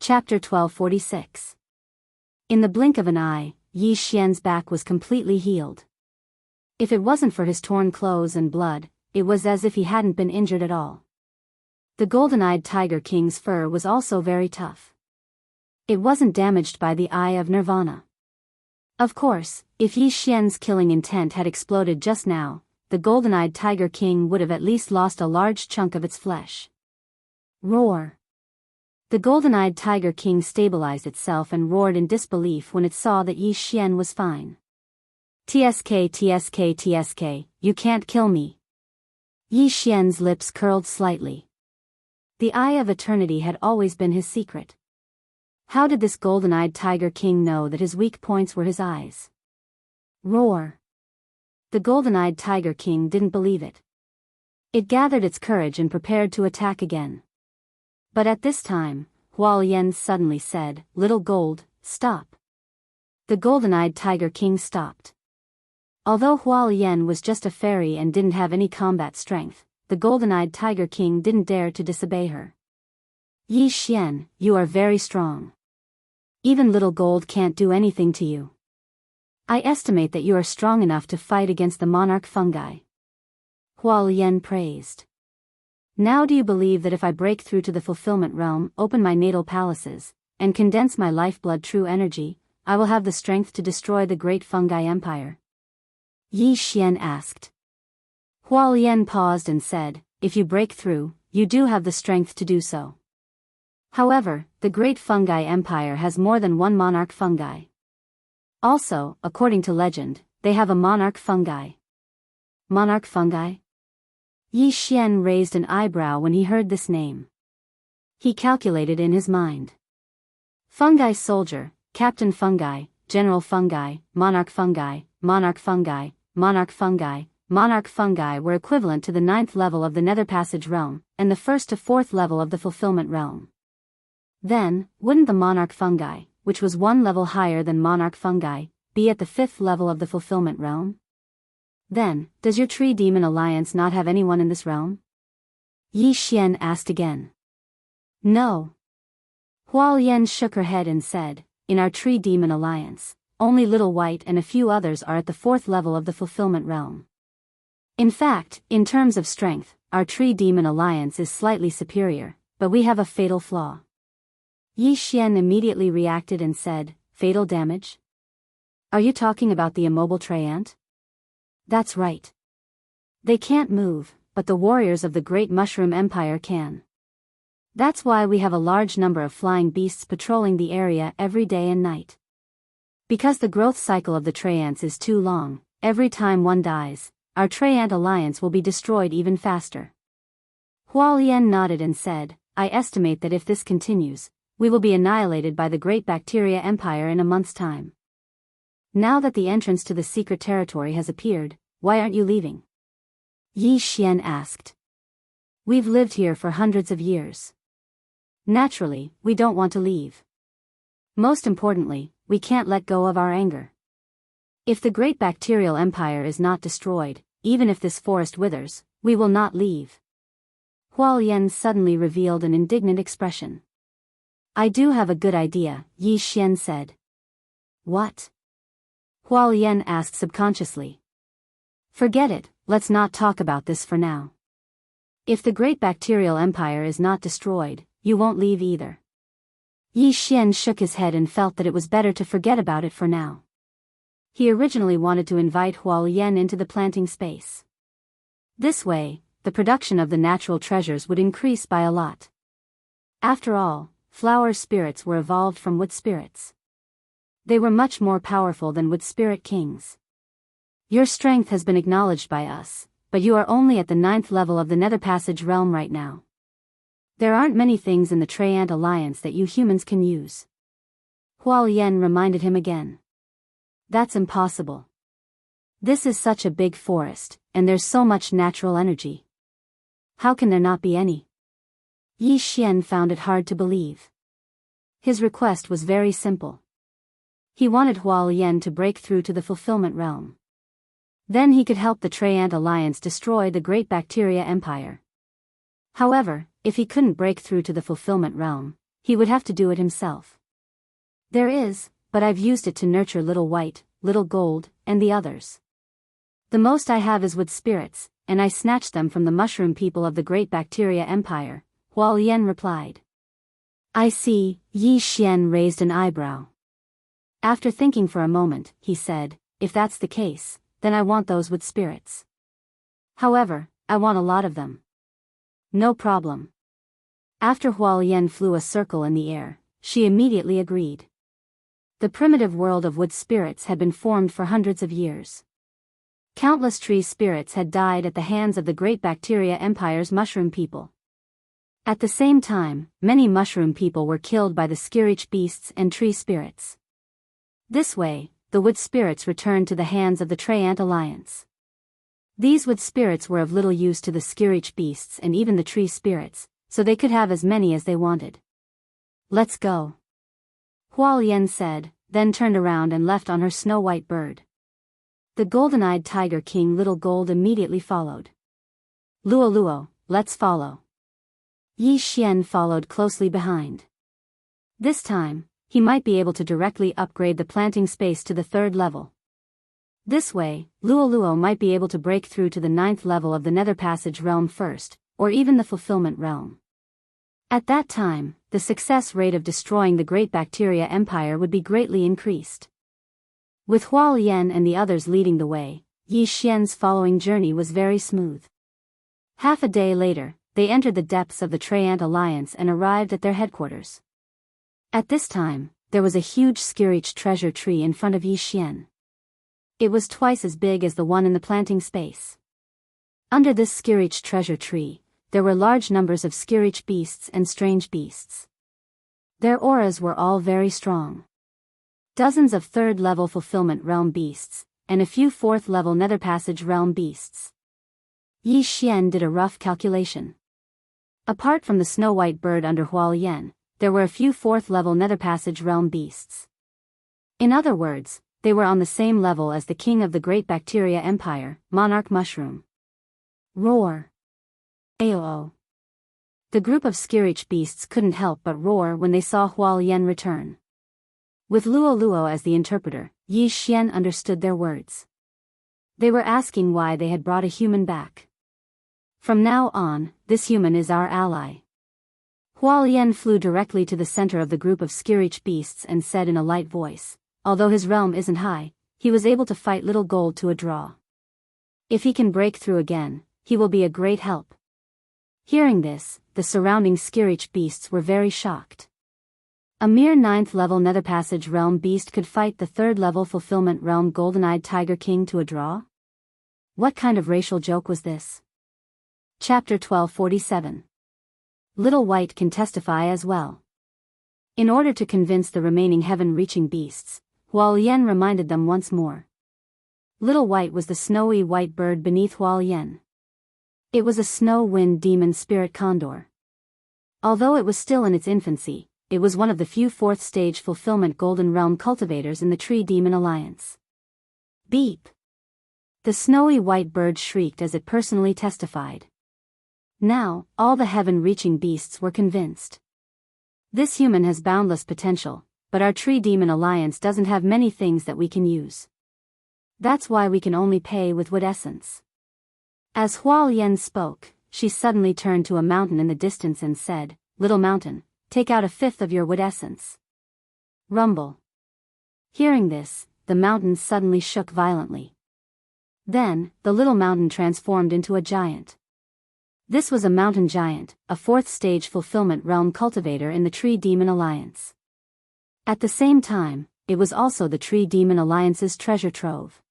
Chapter 1246. In the blink of an eye, Yi Xian's back was completely healed. If it wasn't for his torn clothes and blood, it was as if he hadn't been injured at all. The golden-eyed Tiger King's fur was also very tough. It wasn't damaged by the eye of Nirvana. Of course, if Yi Xian's killing intent had exploded just now, the golden-eyed Tiger King would have at least lost a large chunk of its flesh. Roar! The golden-eyed Tiger King stabilized itself and roared in disbelief when it saw that Yi Xian was fine. "TSK, TSK, TSK, you can't kill me." Yi Xian's lips curled slightly. The Eye of Eternity had always been his secret. How did this golden-eyed Tiger King know that his weak points were his eyes? Roar! The golden-eyed Tiger King didn't believe it. It gathered its courage and prepared to attack again. But at this time, Hualian suddenly said, "Little Gold, stop." The golden-eyed Tiger King stopped. Although Hualian was just a fairy and didn't have any combat strength, the golden-eyed Tiger King didn't dare to disobey her. "Yi Xian, you are very strong. Even Little Gold can't do anything to you. I estimate that you are strong enough to fight against the monarch fungi." Hualian praised. "Now do you believe that if I break through to the fulfillment realm, open my natal palaces, and condense my lifeblood true energy, I will have the strength to destroy the great fungi empire?" Yi Xian asked. Hualian paused and said, "If you break through, you do have the strength to do so. However, the great fungi empire has more than one monarch fungi. Also, according to legend, they have a monarch fungi." Monarch fungi? Yi Xian raised an eyebrow when he heard this name. He calculated in his mind. Fungi soldier, captain fungi, general fungi, monarch fungi, monarch fungi, monarch fungi, monarch fungi were equivalent to the 9th level of the Nether Passage realm, and the 1st to 4th level of the fulfillment realm. Then, wouldn't the monarch fungi, which was one level higher than monarch fungi, be at the 5th level of the fulfillment realm? Then, does your Tree Demon Alliance not have anyone in this realm? Yi Xian asked again. No. Hualian shook her head and said, "In our Tree Demon Alliance, only Little White and a few others are at the 4th level of the fulfillment realm. In fact, in terms of strength, our Tree Demon Alliance is slightly superior, but we have a fatal flaw." Yi Xian immediately reacted and said, "Fatal damage? Are you talking about the immobile tree ant?" "That's right. They can't move, but the warriors of the Great Mushroom Empire can. That's why we have a large number of flying beasts patrolling the area every day and night. Because the growth cycle of the tree ants is too long, every time one dies, our tree ant alliance will be destroyed even faster." Hualian nodded and said, "I estimate that if this continues, we will be annihilated by the Great Bacteria Empire in a month's time. Now that the entrance to the secret territory has appeared, why aren't you leaving?" Yi Xian asked. "We've lived here for hundreds of years. Naturally, we don't want to leave. Most importantly, we can't let go of our anger. If the Great Bacterial Empire is not destroyed, even if this forest withers, we will not leave." Hualian suddenly revealed an indignant expression. "I do have a good idea," Yi Xian said. "What?" Hualian asked subconsciously. "Forget it, let's not talk about this for now. If the Great Bacterial Empire is not destroyed, you won't leave either." Yi Xian shook his head and felt that it was better to forget about it for now. He originally wanted to invite Hualian into the planting space. This way, the production of the natural treasures would increase by a lot. After all, flower spirits were evolved from wood spirits. They were much more powerful than wood spirit kings. "Your strength has been acknowledged by us, but you are only at the 9th level of the Nether Passage realm right now. There aren't many things in the Tree Ant Alliance that you humans can use." Hualian reminded him again. "That's impossible. This is such a big forest, and there's so much natural energy. How can there not be any?" Yi Xian found it hard to believe. His request was very simple. He wanted Hualian to break through to the fulfillment realm. Then he could help the Tree Ant Alliance destroy the Great Bacteria Empire. However, if he couldn't break through to the fulfillment realm, he would have to do it himself. There is, but I've used it to nurture Little White, Little Gold, and the others. The most I have is wood spirits, and I snatched them from the mushroom people of the Great Bacteria Empire, Hualian replied. I see, Yi Xian raised an eyebrow. After thinking for a moment, he said, if that's the case, then I want those wood spirits. However, I want a lot of them. No problem. After Hualian flew a circle in the air, she immediately agreed. The primitive world of wood spirits had been formed for hundreds of years. Countless tree spirits had died at the hands of the Great Bacteria Empire's mushroom people. At the same time, many mushroom people were killed by the Skirich beasts and tree spirits. This way, the wood spirits returned to the hands of the Treant Alliance. These wood spirits were of little use to the Skirich beasts and even the tree spirits, so they could have as many as they wanted. Let's go. Hualian said, then turned around and left on her snow-white bird. The golden-eyed Tiger King Little Gold immediately followed. Luo Luo, let's follow. Yi Xian followed closely behind. This time, he might be able to directly upgrade the planting space to the 3rd level. This way, Luo Luo might be able to break through to the 9th level of the Nether Passage realm first, or even the Fulfillment realm. At that time, the success rate of destroying the Great Bacteria Empire would be greatly increased. With Hualian and the others leading the way, Yi Xian's following journey was very smooth. Half a day later, they entered the depths of the Treant Alliance and arrived at their headquarters. At this time, there was a huge Skirich treasure tree in front of Yi Xian. It was twice as big as the one in the planting space. Under this Skirich treasure tree, there were large numbers of Skirich beasts and strange beasts. Their auras were all very strong. Dozens of 3rd-level Fulfillment Realm beasts, and a few 4th-level Nether Passage Realm beasts. Yi Xian did a rough calculation. Apart from the snow-white bird under Hualian, there were a few 4th-level Nether Passage Realm beasts. In other words, they were on the same level as the king of the Great Bacteria Empire, Monarch Mushroom. Roar! Aoo! The group of Skirich beasts couldn't help but roar when they saw Hualian return. With Luo Luo as the interpreter, Yi Xian understood their words. They were asking why they had brought a human back. From now on, this human is our ally. Hualian flew directly to the center of the group of Skirich beasts and said in a light voice, although his realm isn't high, he was able to fight Little Gold to a draw. If he can break through again, he will be a great help. Hearing this, the surrounding Skirich beasts were very shocked. A mere 9th-level Nether Passage Realm beast could fight the 3rd-level Fulfillment Realm Golden-Eyed Tiger King to a draw? What kind of racial joke was this? Chapter 1247. Little White can testify as well. In order to convince the remaining heaven-reaching beasts, Hualian reminded them once more. Little White was the snowy white bird beneath Hualian. It was a snow wind demon spirit condor. Although it was still in its infancy, it was one of the few 4th-stage Fulfillment Golden Realm cultivators in the Tree Demon Alliance. Beep! The snowy white bird shrieked as it personally testified. Now, all the heaven-reaching beasts were convinced. This human has boundless potential, but our Tree Demon Alliance doesn't have many things that we can use. That's why we can only pay with wood essence. As Hualian spoke, she suddenly turned to a mountain in the distance and said, Little mountain, take out 1/5 of your wood essence. Rumble. Hearing this, the mountain suddenly shook violently. Then, the little mountain transformed into a giant. This was a mountain giant, a 4th-stage Fulfillment Realm cultivator in the Tree Demon Alliance. At the same time, it was also the Tree Demon Alliance's treasure trove.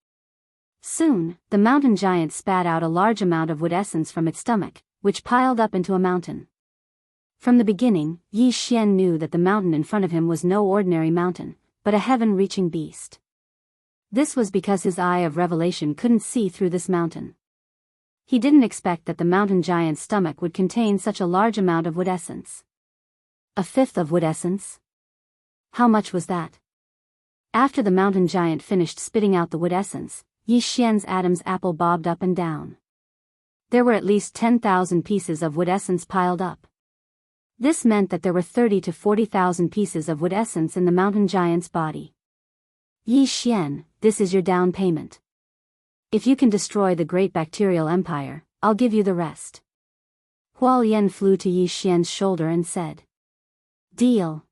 Soon, the mountain giant spat out a large amount of wood essence from its stomach, which piled up into a mountain. From the beginning, Yi Xian knew that the mountain in front of him was no ordinary mountain, but a heaven-reaching beast. This was because his eye of revelation couldn't see through this mountain. He didn't expect that the mountain giant's stomach would contain such a large amount of wood essence. 1/5 of wood essence? How much was that? After the mountain giant finished spitting out the wood essence, Yi Xian's Adam's apple bobbed up and down. There were at least 10,000 pieces of wood essence piled up. This meant that there were 30 to 40,000 pieces of wood essence in the mountain giant's body. Yi Xian, this is your down payment. If you can destroy the great bacterial empire, I'll give you the rest. Hualian flew to Yi Xian's shoulder and said. Deal.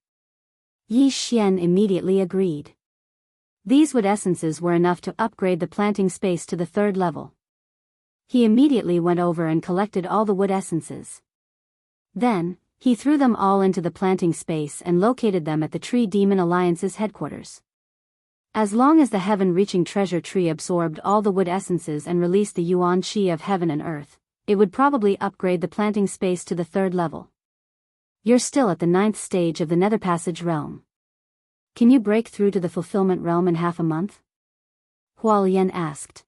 Yi Xian immediately agreed. These wood essences were enough to upgrade the planting space to the 3rd level. He immediately went over and collected all the wood essences. Then, he threw them all into the planting space and located them at the Tree Demon Alliance's headquarters. As long as the heaven-reaching treasure tree absorbed all the wood essences and released the yuan qi of heaven and earth, it would probably upgrade the planting space to the 3rd level. You're still at the 9th stage of the Nether Passage realm. Can you break through to the Fulfillment realm in half a month? Hualian asked.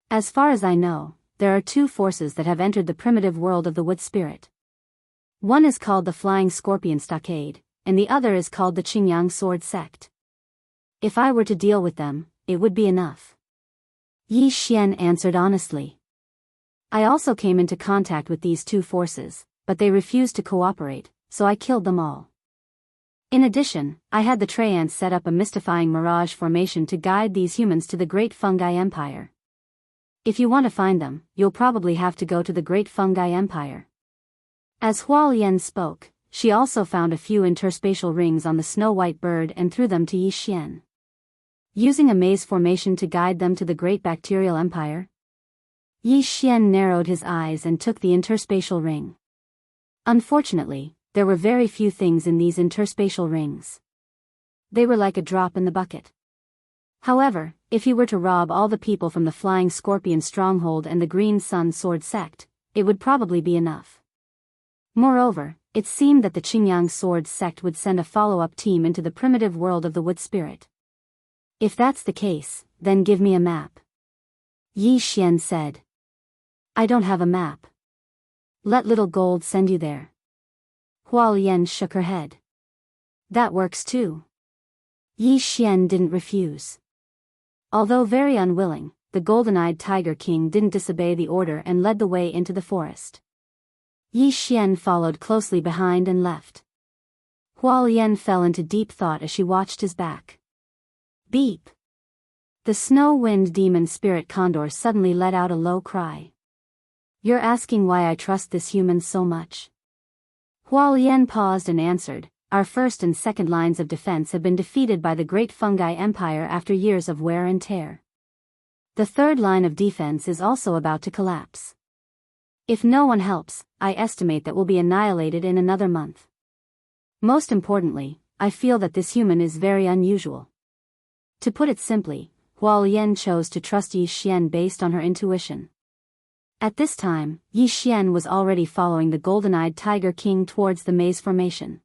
As far as I know, there are 2 forces that have entered the primitive world of the wood spirit. One is called the Flying Scorpion Stockade, and the other is called the Qingyang Sword Sect. If I were to deal with them, it would be enough. Yi Xian answered honestly. I also came into contact with these 2 forces, but they refused to cooperate, so I killed them all. In addition, I had the Treants set up a mystifying mirage formation to guide these humans to the Great Fungi Empire. If you want to find them, you'll probably have to go to the Great Fungi Empire. As Hualian spoke, she also found a few interspatial rings on the snow-white bird and threw them to Yi Xian. Using a maze formation to guide them to the Great Bacterial Empire? Yi Xian narrowed his eyes and took the interspatial ring. Unfortunately, there were very few things in these interspatial rings. They were like a drop in the bucket. However, if he were to rob all the people from the Flying Scorpion Stronghold and the Green Sun Sword Sect, it would probably be enough. Moreover, it seemed that the Qingyang Sword Sect would send a follow-up team into the primitive world of the wood spirit. If that's the case, then give me a map. Yi Xian said. I don't have a map. Let Little Gold send you there. Hualian shook her head. That works too. Yi Xian didn't refuse. Although very unwilling, the golden-eyed Tiger King didn't disobey the order and led the way into the forest. Yi Xian followed closely behind and left. Hualian fell into deep thought as she watched his back. Beep! The snow-wind demon spirit condor suddenly let out a low cry. You're asking why I trust this human so much? Hualian paused and answered, our 1st and 2nd lines of defense have been defeated by the Great Fungi Empire after years of wear and tear. The 3rd line of defense is also about to collapse. If no one helps, I estimate that we'll be annihilated in another month. Most importantly, I feel that this human is very unusual. To put it simply, Hualian chose to trust Yi Xian based on her intuition. At this time, Yi Xian was already following the golden-eyed Tiger King towards the maze formation.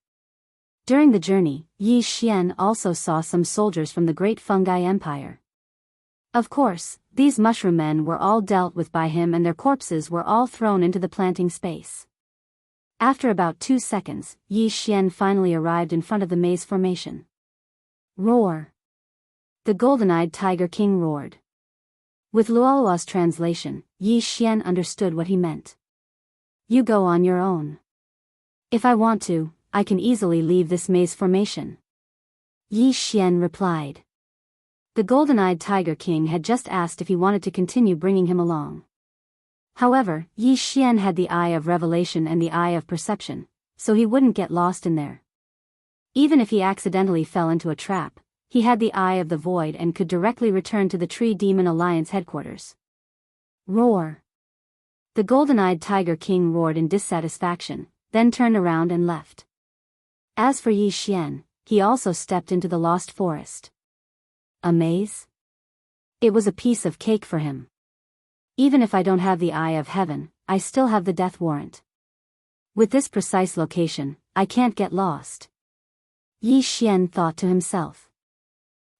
During the journey, Yi Xian also saw some soldiers from the Great Fungi Empire. Of course, these mushroom men were all dealt with by him and their corpses were all thrown into the planting space. After about 2 seconds, Yi Xian finally arrived in front of the maze formation. Roar! The golden-eyed Tiger King roared. With Luolua's translation, Yi Xian understood what he meant. You go on your own. If I want to, I can easily leave this maze formation. Yi Xian replied. The golden-eyed Tiger King had just asked if he wanted to continue bringing him along. However, Yi Xian had the eye of revelation and the eye of perception, so he wouldn't get lost in there. Even if he accidentally fell into a trap, he had the eye of the void and could directly return to the Tree Demon Alliance headquarters. Roar! The golden-eyed Tiger King roared in dissatisfaction, then turned around and left. As for Yi Xian, he also stepped into the lost forest. A maze? It was a piece of cake for him. Even if I don't have the eye of heaven, I still have the death warrant. With this precise location, I can't get lost. Yi Xian thought to himself.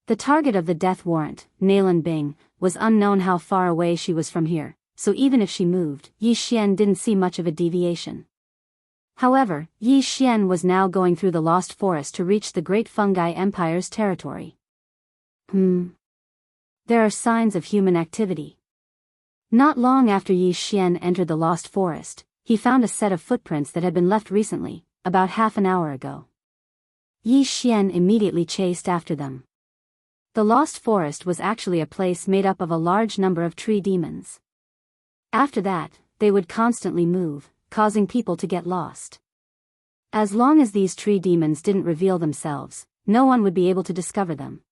The target of the death warrant, Nalan Bing, was unknown how far away she was from here, so even if she moved, Yi Xian didn't see much of a deviation. However, Yi Xian was now going through the lost forest to reach the Great Fungi Empire's territory. There are signs of human activity. Not long after Yi Xian entered the lost forest, he found a set of footprints that had been left recently, about half an hour ago. Yi Xian immediately chased after them. The Lost Forest was actually a place made up of a large number of tree demons. After that, they would constantly move, causing people to get lost. As long as these tree demons didn't reveal themselves, no one would be able to discover them.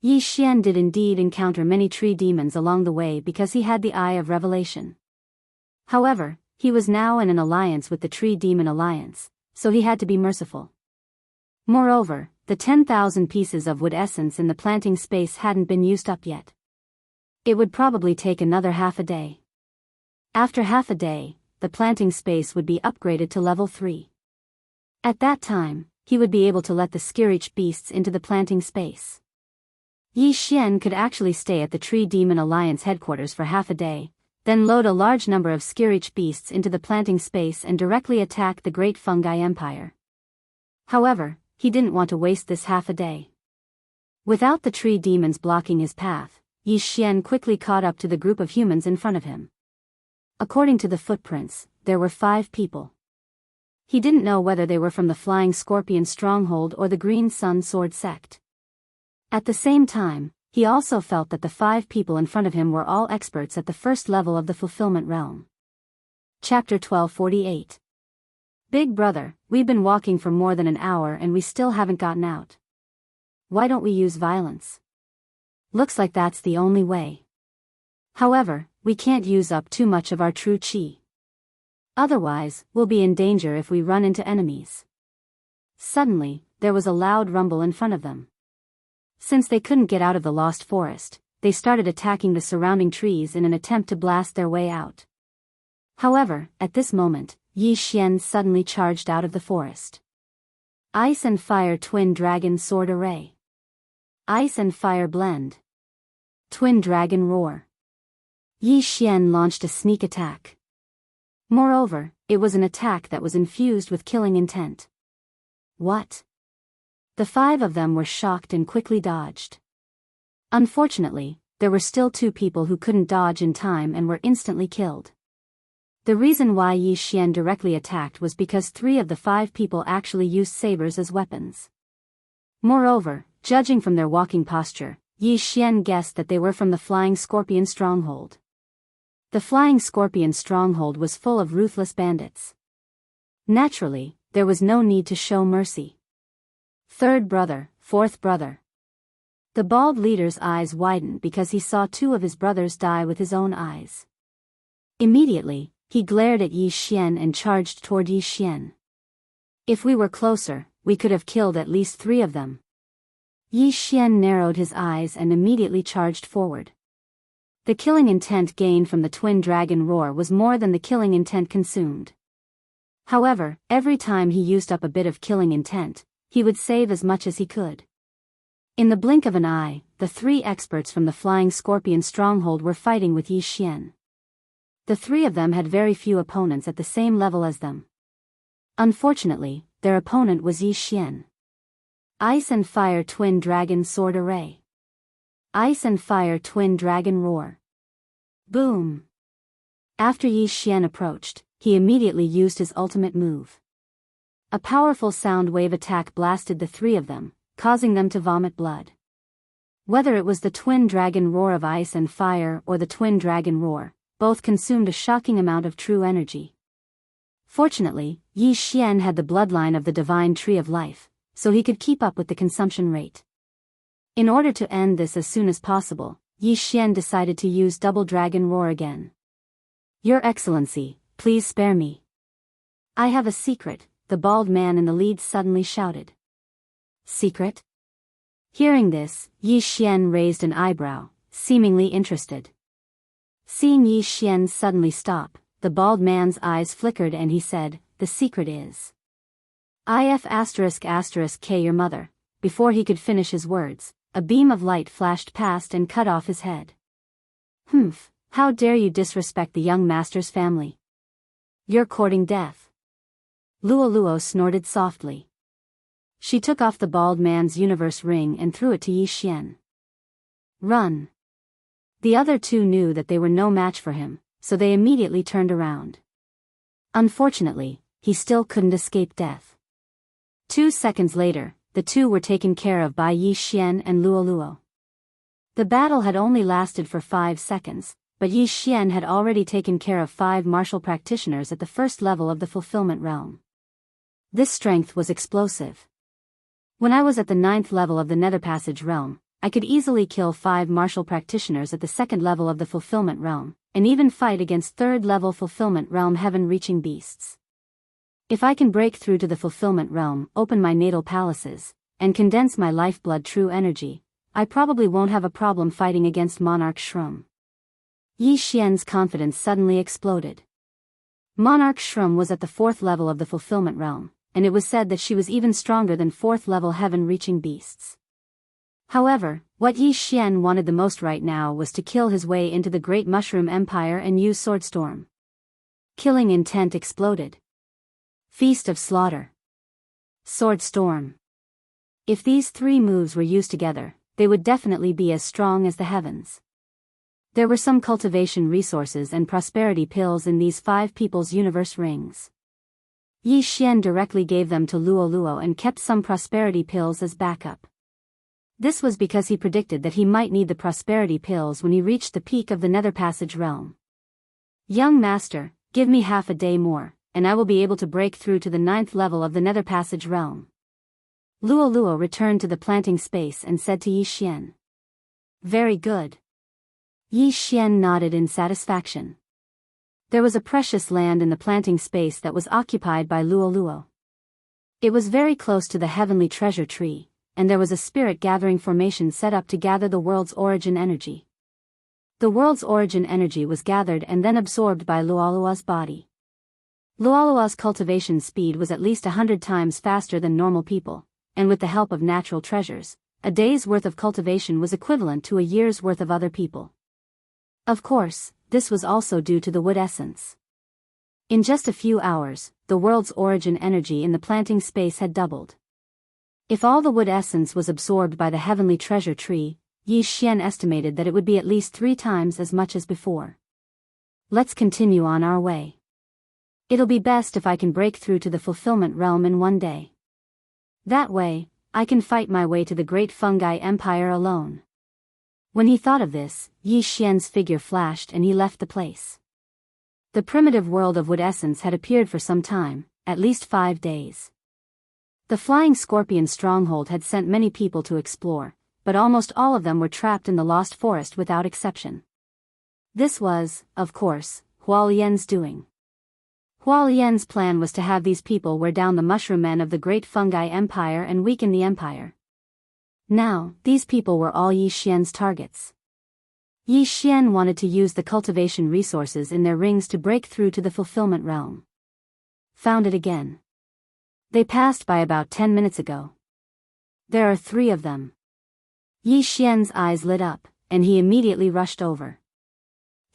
Yi Xian did indeed encounter many tree demons along the way because he had the Eye of Revelation. However, he was now in an alliance with the Tree Demon Alliance, so he had to be merciful. Moreover, the 10,000 pieces of wood essence in the planting space hadn't been used up yet. It would probably take another half a day. After half a day, the planting space would be upgraded to level 3. At that time, he would be able to let the Skirich beasts into the planting space. Yi Xian could actually stay at the Tree Demon Alliance headquarters for half a day, then load a large number of Skirich beasts into the planting space and directly attack the Great Fungi Empire. However, he didn't want to waste this half a day. Without the tree demons blocking his path, Yi Xian quickly caught up to the group of humans in front of him. According to the footprints, there were 5 people. He didn't know whether they were from the Flying Scorpion Stronghold or the Green Sun Sword Sect. At the same time, he also felt that the 5 people in front of him were all experts at the first level of the Fulfillment Realm. Chapter 1248. Big brother, we've been walking for more than an hour and we still haven't gotten out. Why don't we use violence? Looks like that's the only way. However, we can't use up too much of our true chi. Otherwise, we'll be in danger if we run into enemies. Suddenly, there was a loud rumble in front of them. Since they couldn't get out of the Lost Forest, they started attacking the surrounding trees in an attempt to blast their way out. However, at this moment, Yi Xian suddenly charged out of the forest. Ice and Fire Twin Dragon Sword Array. Ice and Fire Blend. Twin Dragon Roar. Yi Xian launched a sneak attack. Moreover, it was an attack that was infused with killing intent. What? The 5 of them were shocked and quickly dodged. Unfortunately, there were still 2 people who couldn't dodge in time and were instantly killed. The reason why Yi Xian directly attacked was because 3 of the 5 people actually used sabers as weapons. Moreover, judging from their walking posture, Yi Xian guessed that they were from the Flying Scorpion Stronghold. The Flying Scorpion Stronghold was full of ruthless bandits. Naturally, there was no need to show mercy. 3rd brother, 4th brother. The bald leader's eyes widened because he saw 2 of his brothers die with his own eyes. Immediately, he glared at Yi Xian and charged toward Yi Xian. If we were closer, we could have killed at least 3 of them. Yi Xian narrowed his eyes and immediately charged forward. The killing intent gained from the Twin Dragon Roar was more than the killing intent consumed. However, every time he used up a bit of killing intent, he would save as much as he could. In the blink of an eye, the 3 experts from the Flying Scorpion Stronghold were fighting with Yi Xian. The 3 of them had very few opponents at the same level as them. Unfortunately, their opponent was Yi Xian. Ice and Fire Twin Dragon Sword Array. Ice and Fire Twin Dragon Roar. Boom! After Yi Xian approached, he immediately used his ultimate move. A powerful sound wave attack blasted the 3 of them, causing them to vomit blood. Whether it was the Twin Dragon Roar of Ice and Fire or the Twin Dragon Roar, both consumed a shocking amount of true energy. Fortunately, Yi Xian had the bloodline of the Divine Tree of Life, so he could keep up with the consumption rate. In order to end this as soon as possible, Yi Xian decided to use Double Dragon Roar again. Your Excellency, please spare me. I have a secret, the bald man in the lead suddenly shouted. Secret? Hearing this, Yi Xian raised an eyebrow, seemingly interested. Seeing Yi Xian suddenly stop, the bald man's eyes flickered and he said, the secret is K your mother. Before he could finish his words, a beam of light flashed past and cut off his head. Humph, how dare you disrespect the young master's family? You're courting death. Luo snorted softly. She took off the bald man's universe ring and threw it to Yi Xian. Run. The other 2 knew that they were no match for him, so they immediately turned around. Unfortunately, he still couldn't escape death. 2 seconds later, the two were taken care of by Yi Xian and Luo Luo. The battle had only lasted for 5 seconds, but Yi Xian had already taken care of 5 martial practitioners at the first level of the fulfillment realm. This strength was explosive. When I was at the 9th level of the Nether Passage realm, I could easily kill 5 martial practitioners at the 2nd level of the fulfillment realm, and even fight against 3rd level fulfillment realm heaven-reaching beasts. If I can break through to the fulfillment realm, open my natal palaces, and condense my lifeblood true energy, I probably won't have a problem fighting against Monarch Shroom. Yi Xian's confidence suddenly exploded. Monarch Shroom was at the 4th level of the fulfillment realm, and it was said that she was even stronger than 4th level heaven-reaching beasts. However, what Yi Xian wanted the most right now was to kill his way into the Great Mushroom Empire and use Swordstorm. Killing intent exploded. Feast of Slaughter. Swordstorm. If these 3 moves were used together, they would definitely be as strong as the heavens. There were some cultivation resources and prosperity pills in these 5 people's universe rings. Yi Xian directly gave them to Luo Luo and kept some prosperity pills as backup. This was because he predicted that he might need the prosperity pills when he reached the peak of the Nether Passage realm. Young master, give me half a day more, and I will be able to break through to the 9th level of the Nether Passage realm. Luo Luo returned to the planting space and said to Yi Xian. Very good. Yi Xian nodded in satisfaction. There was a precious land in the planting space that was occupied by Luo Luo. It was very close to the heavenly treasure tree, and there was a spirit gathering formation set up to gather the world's origin energy. The world's origin energy was gathered and then absorbed by Luo Luo's body. Luo Luo's cultivation speed was at least 100 times faster than normal people, and with the help of natural treasures, a day's worth of cultivation was equivalent to a year's worth of other people. Of course, this was also due to the wood essence. In just a few hours, the world's origin energy in the planting space had doubled. If all the wood essence was absorbed by the heavenly treasure tree, Yi Xian estimated that it would be at least 3 times as much as before. Let's continue on our way. It'll be best if I can break through to the fulfillment realm in 1 day. That way, I can fight my way to the Great Fungi Empire alone. When he thought of this, Yi Xian's figure flashed and he left the place. The primitive world of wood essence had appeared for some time, at least 5 days. The Flying Scorpion stronghold had sent many people to explore, but almost all of them were trapped in the Lost Forest without exception. This was, of course, Hualien's doing. Hualien's plan was to have these people wear down the mushroom men of the Great Fungi Empire and weaken the empire. Now, these people were all Yi Xian's targets. Yi Xian wanted to use the cultivation resources in their rings to break through to the fulfillment realm. Found it again. They passed by about 10 minutes ago. There are 3 of them. Yi Xian's eyes lit up, and he immediately rushed over.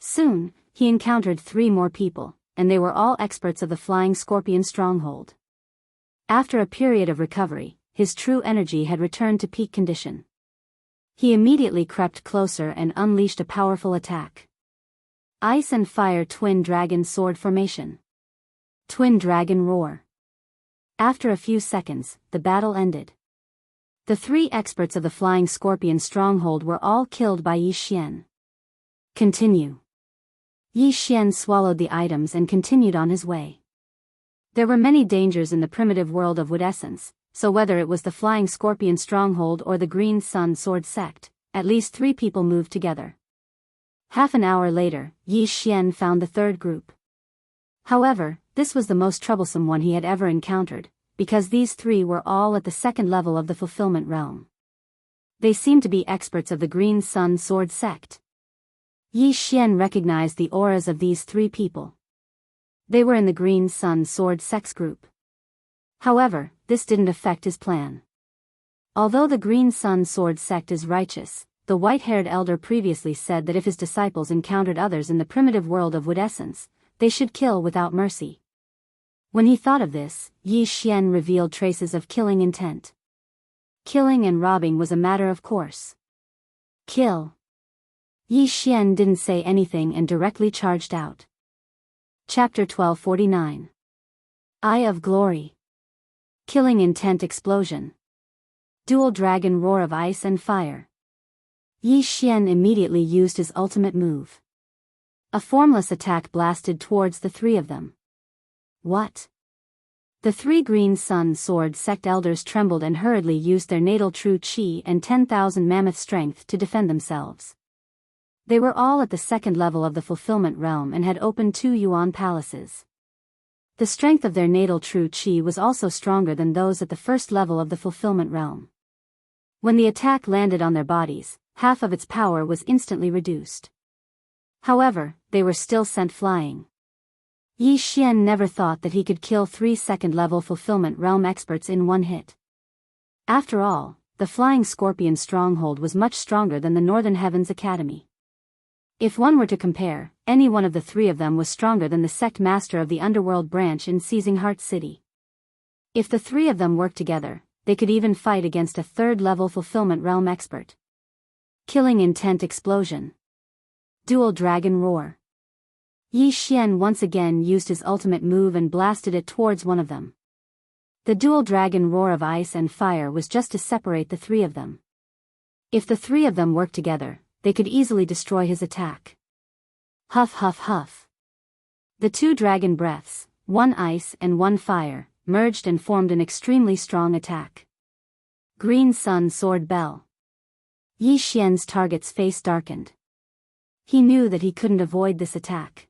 Soon, he encountered 3 more people, and they were all experts of the Flying Scorpion stronghold. After a period of recovery, his true energy had returned to peak condition. He immediately crept closer and unleashed a powerful attack. Ice and Fire Twin Dragon Sword Formation. Twin Dragon Roar. After a few seconds, the battle ended. The 3 experts of the Flying Scorpion stronghold were all killed by Yi Xian. Continue. Yi Xian swallowed the items and continued on his way. There were many dangers in the primitive world of wood essence, so whether it was the Flying Scorpion stronghold or the Green Sun Sword sect, at least 3 people moved together. Half an hour later, Yi Xian found the 3rd group. However, this was the most troublesome one he had ever encountered, because these 3 were all at the 2nd level of the fulfillment realm. They seemed to be experts of the Green Sun Sword sect. Yi Xian recognized the auras of these 3 people. They were in the Green Sun Sword Sect's group. However, this didn't affect his plan. Although the Green Sun Sword sect is righteous, the white-haired elder previously said that if his disciples encountered others in the primitive world of wood essence, they should kill without mercy. When he thought of this, Yi Xian revealed traces of killing intent. Killing and robbing was a matter of course. Kill. Yi Xian didn't say anything and directly charged out. Chapter 1249. Eye of Glory. Killing Intent Explosion. Dual Dragon Roar of Ice and Fire. Yi Xian immediately used his ultimate move. A formless attack blasted towards the three of them. What? The three Green Sun Sword Sect elders trembled and hurriedly used their natal true chi and 10,000 mammoth strength to defend themselves. They were all at the second level of the fulfillment realm and had opened 2 yuan palaces. The strength of their natal true chi was also stronger than those at the first level of the fulfillment realm. When the attack landed on their bodies, half of its power was instantly reduced. However, they were still sent flying. Yi Xian never thought that he could kill 3 second-level fulfillment realm experts in one hit. After all, the Flying Scorpion stronghold was much stronger than the Northern Heavens Academy. If one were to compare, any one of the 3 of them was stronger than the sect master of the underworld branch in seizing Heart City. If the 3 of them worked together, they could even fight against a 3rd-level fulfillment realm expert. Killing Intent Explosion. Dual Dragon Roar. Yi Xian once again used his ultimate move and blasted it towards one of them. The Dual Dragon Roar of Ice and Fire was just to separate the 3 of them. If the 3 of them worked together, they could easily destroy his attack. Huff huff huff. The 2 dragon breaths, 1 ice and 1 fire, merged and formed an extremely strong attack. Green Sun Sword Bell. Yi Xian's target's face darkened. He knew that he couldn't avoid this attack.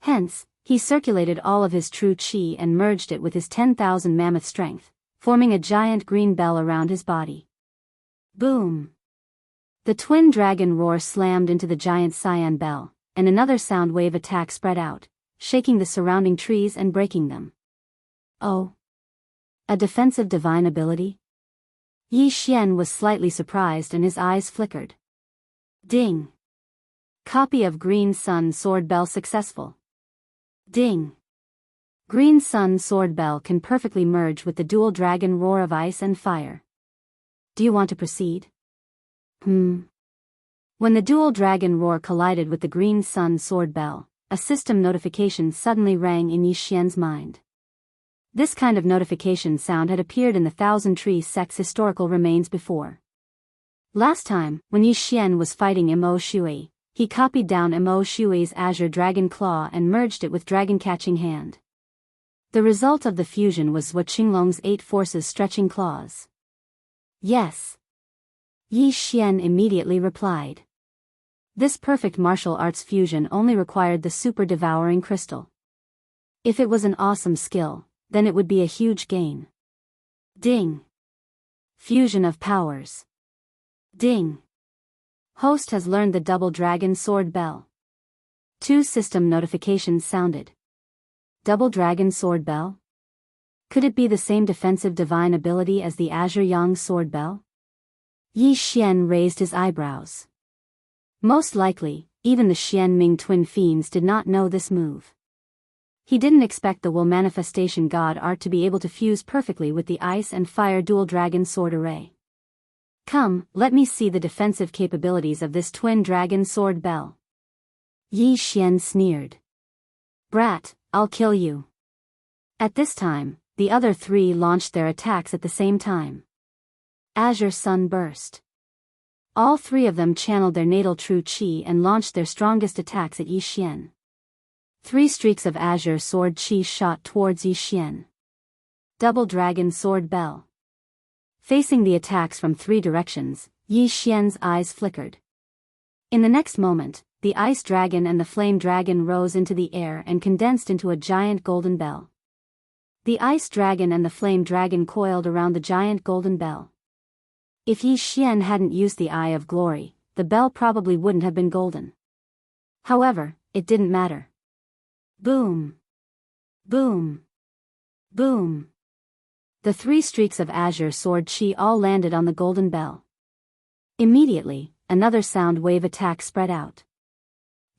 Hence, he circulated all of his true chi and merged it with his 10,000 mammoth strength, forming a giant green bell around his body. Boom! The twin dragon roar slammed into the giant cyan bell, and another sound wave attack spread out, shaking the surrounding trees and breaking them. Oh! A defensive divine ability? Yi Xian was slightly surprised and his eyes flickered. Ding! Copy of Green Sun Sword Bell successful. Ding! Green Sun Sword Bell can perfectly merge with the Dual Dragon Roar of Ice and Fire. Do you want to proceed? When the Dual Dragon Roar collided with the Green Sun Sword Bell, a system notification suddenly rang in Yi Xian's mind. This kind of notification sound had appeared in the Thousand Tree Sect's historical remains before. Last time, when Yi Xian was fighting Mo Shui, he copied down Mo Shui's Azure Dragon Claw and merged it with Dragon Catching Hand. The result of the fusion was Zhua Qinglong's 8 forces stretching claws. Yes. Yi Xian immediately replied. This perfect martial arts fusion only required the super devouring crystal. If it was an awesome skill, then it would be a huge gain. Ding! Fusion of powers. Ding! Host has learned the Double Dragon Sword Bell. 2 system notifications sounded. Double Dragon Sword Bell? Could it be the same defensive divine ability as the Azure Yang Sword Bell? Yi Xian raised his eyebrows. Most likely, even the Xian Ming twin fiends did not know this move. He didn't expect the Will Manifestation God art to be able to fuse perfectly with the Ice and Fire Dual Dragon Sword Array. Come, let me see the defensive capabilities of this twin dragon sword bell. Yi Xian sneered. Brat, I'll kill you. At this time, the other 3 launched their attacks at the same time. Azure Sun Burst. All 3 of them channeled their natal true chi and launched their strongest attacks at Yi Xian. 3 streaks of azure sword chi shot towards Yi Xian. Double Dragon Sword Bell. Facing the attacks from 3 directions, Yi Xian's eyes flickered. In the next moment, the Ice Dragon and the Flame Dragon rose into the air and condensed into a giant golden bell. The Ice Dragon and the Flame Dragon coiled around the giant golden bell. If Yi Xian hadn't used the Eye of Glory, the bell probably wouldn't have been golden. However, it didn't matter. Boom! Boom! Boom! The 3 streaks of azure sword chi all landed on the golden bell. Immediately, another sound wave attack spread out.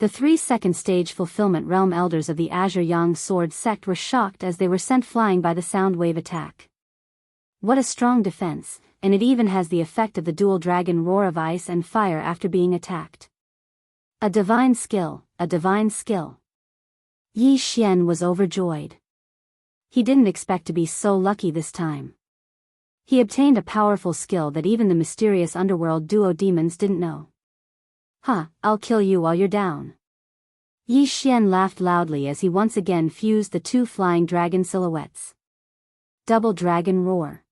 The 3 second stage fulfillment realm elders of the Azure Yang Sword sect were shocked as they were sent flying by the sound wave attack. What a strong defense, and it even has the effect of the Dual Dragon Roar of Ice and Fire after being attacked. A divine skill, a divine skill. Yi Xian was overjoyed. he didn't expect to be so lucky this time. He obtained a powerful skill that even the mysterious underworld duo demons didn't know. Huh, I'll kill you while you're down. Yi Xian laughed loudly as he once again fused the two flying dragon silhouettes. Double dragon roar.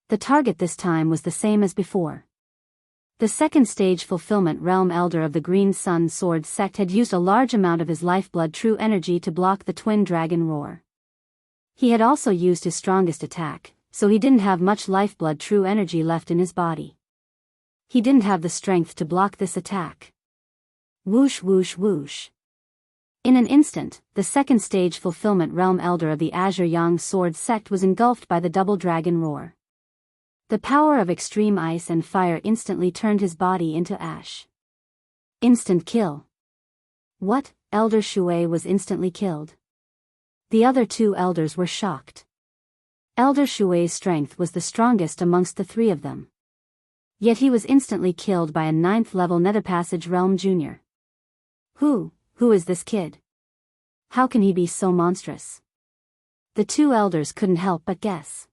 The target this time was the same as before. The second stage fulfillment realm elder of the Green Sun Sword sect had used a large amount of his lifeblood true energy to block the twin dragon roar. He had also used his strongest attack, so he didn't have much lifeblood true energy left in his body. He didn't have the strength to block this attack. Whoosh whoosh whoosh. In an instant, the second stage fulfillment realm elder of the Azure Yang Sword sect was engulfed by the double dragon roar. The power of extreme ice and fire instantly turned his body into ash. Instant kill. What? Elder Shui was instantly killed. The other two elders were shocked. Elder Shui's strength was the strongest amongst the three of them. Yet he was instantly killed by a 9th level Netherpassage Realm Junior. Who is this kid? How can he be so monstrous? The two elders couldn't help but guess.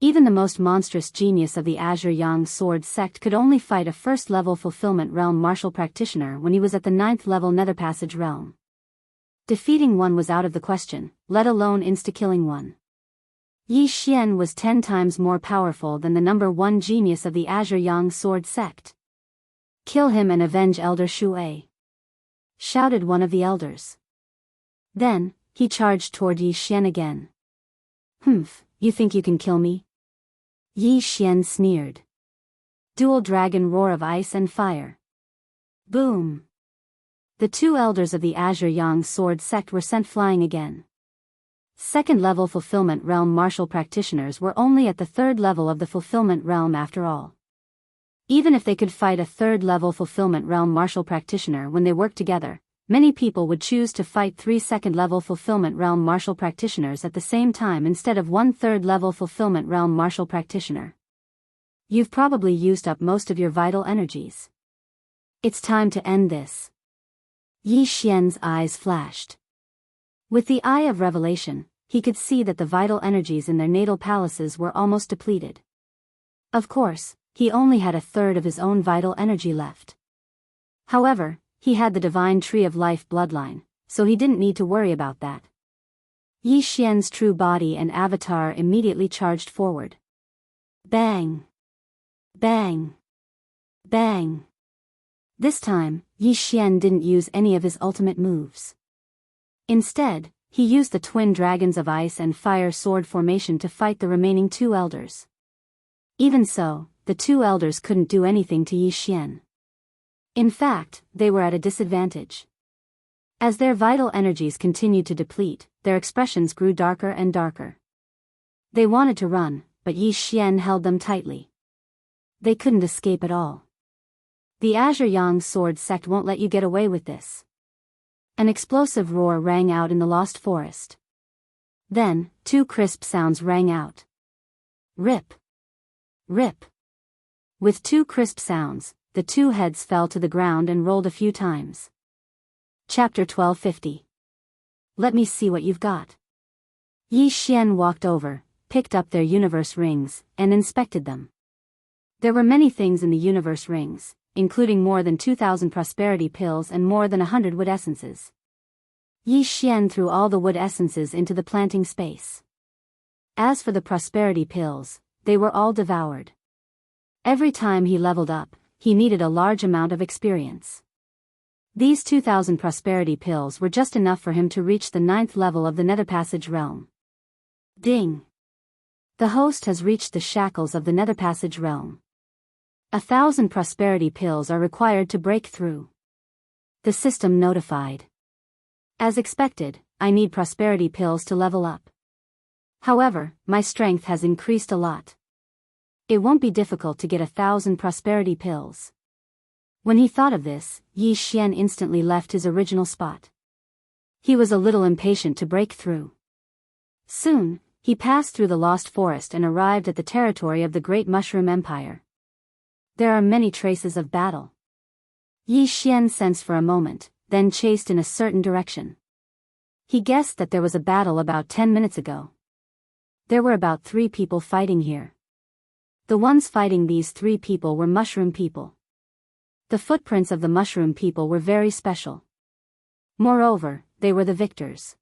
Even the most monstrous genius of the Azure Yang Sword sect could only fight a 1st level Fulfillment Realm martial practitioner when he was at the 9th level Netherpassage Realm. Defeating one was out of the question, let alone insta-killing one. Yi Xian was 10 times more powerful than the number 1 genius of the Azure Yang Sword sect. Kill him and avenge Elder Shui, shouted one of the elders. Then, he charged toward Yi Xian again. You think you can kill me? Yi Xian sneered. Dual dragon roar of ice and fire. Boom! The two elders of the Azure Yang Sword sect were sent flying again. 2nd level Fulfillment Realm martial practitioners were only at the 3rd level of the Fulfillment Realm after all. Even if they could fight a 3rd level Fulfillment Realm martial practitioner when they worked together, many people would choose to fight 3 2nd level Fulfillment Realm martial practitioners at the same time instead of 1 3rd level Fulfillment Realm martial practitioner. You've probably used up most of your vital energies. It's time to end this. Yi Xian's eyes flashed. With the eye of revelation, he could see that the vital energies in their natal palaces were almost depleted. Of course, he only had a third of his own vital energy left. However, he had the divine tree of life bloodline, so he didn't need to worry about that. Yi Xian's true body and avatar immediately charged forward. Bang! Bang! Bang! This time, Yi Xian didn't use any of his ultimate moves. Instead, he used the twin dragons of ice and fire sword formation to fight the remaining two elders. Even so, the two elders couldn't do anything to Yi Xian. In fact, they were at a disadvantage. As their vital energies continued to deplete, their expressions grew darker and darker. They wanted to run, but Yi Xian held them tightly. They couldn't escape at all. The Azure Yang Sword sect won't let you get away with this. An explosive roar rang out in the lost forest. Then, 2 crisp sounds rang out. Rip! Rip! With 2 crisp sounds, the 2 heads fell to the ground and rolled a few times. Chapter 1250. Let me see what you've got. Yi Xian walked over, picked up their universe rings, and inspected them. There were many things in the universe rings, including more than 2,000 prosperity pills and more than 100 wood essences. Yi Xian threw all the wood essences into the planting space. As for the prosperity pills, they were all devoured. Every time he leveled up, he needed a large amount of experience. These 2,000 prosperity pills were just enough for him to reach the 9th level of the Netherpassage realm. Ding! The host has reached the shackles of the Netherpassage realm. 1,000 prosperity pills are required to break through. The system notified. As expected, I need prosperity pills to level up. However, my strength has increased a lot. It won't be difficult to get 1,000 prosperity pills. When he thought of this, Yi Xian instantly left his original spot. He was a little impatient to break through. Soon, he passed through the lost forest and arrived at the territory of the Great Mushroom Empire. There are many traces of battle. Yi Xian sensed for a moment, then chased in a certain direction. He guessed that there was a battle about 10 minutes ago. There were about 3 people fighting here. The ones fighting these 3 people were mushroom people. The footprints of the mushroom people were very special. Moreover, they were the victors.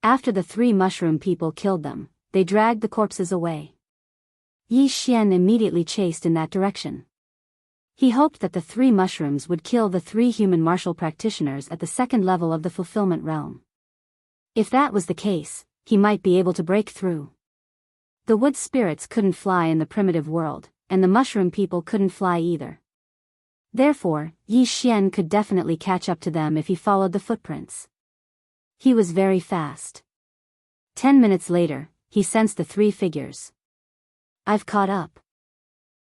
After the 3 mushroom people killed them, they dragged the corpses away. Yi Xian immediately chased in that direction. He hoped that the 3 mushrooms would kill the 3 human martial practitioners at the second level of the fulfillment realm. If that was the case, he might be able to break through. The wood spirits couldn't fly in the primitive world, and the mushroom people couldn't fly either. Therefore, Yi Xian could definitely catch up to them if he followed the footprints. He was very fast. 10 minutes later, he sensed the 3 figures. I've caught up.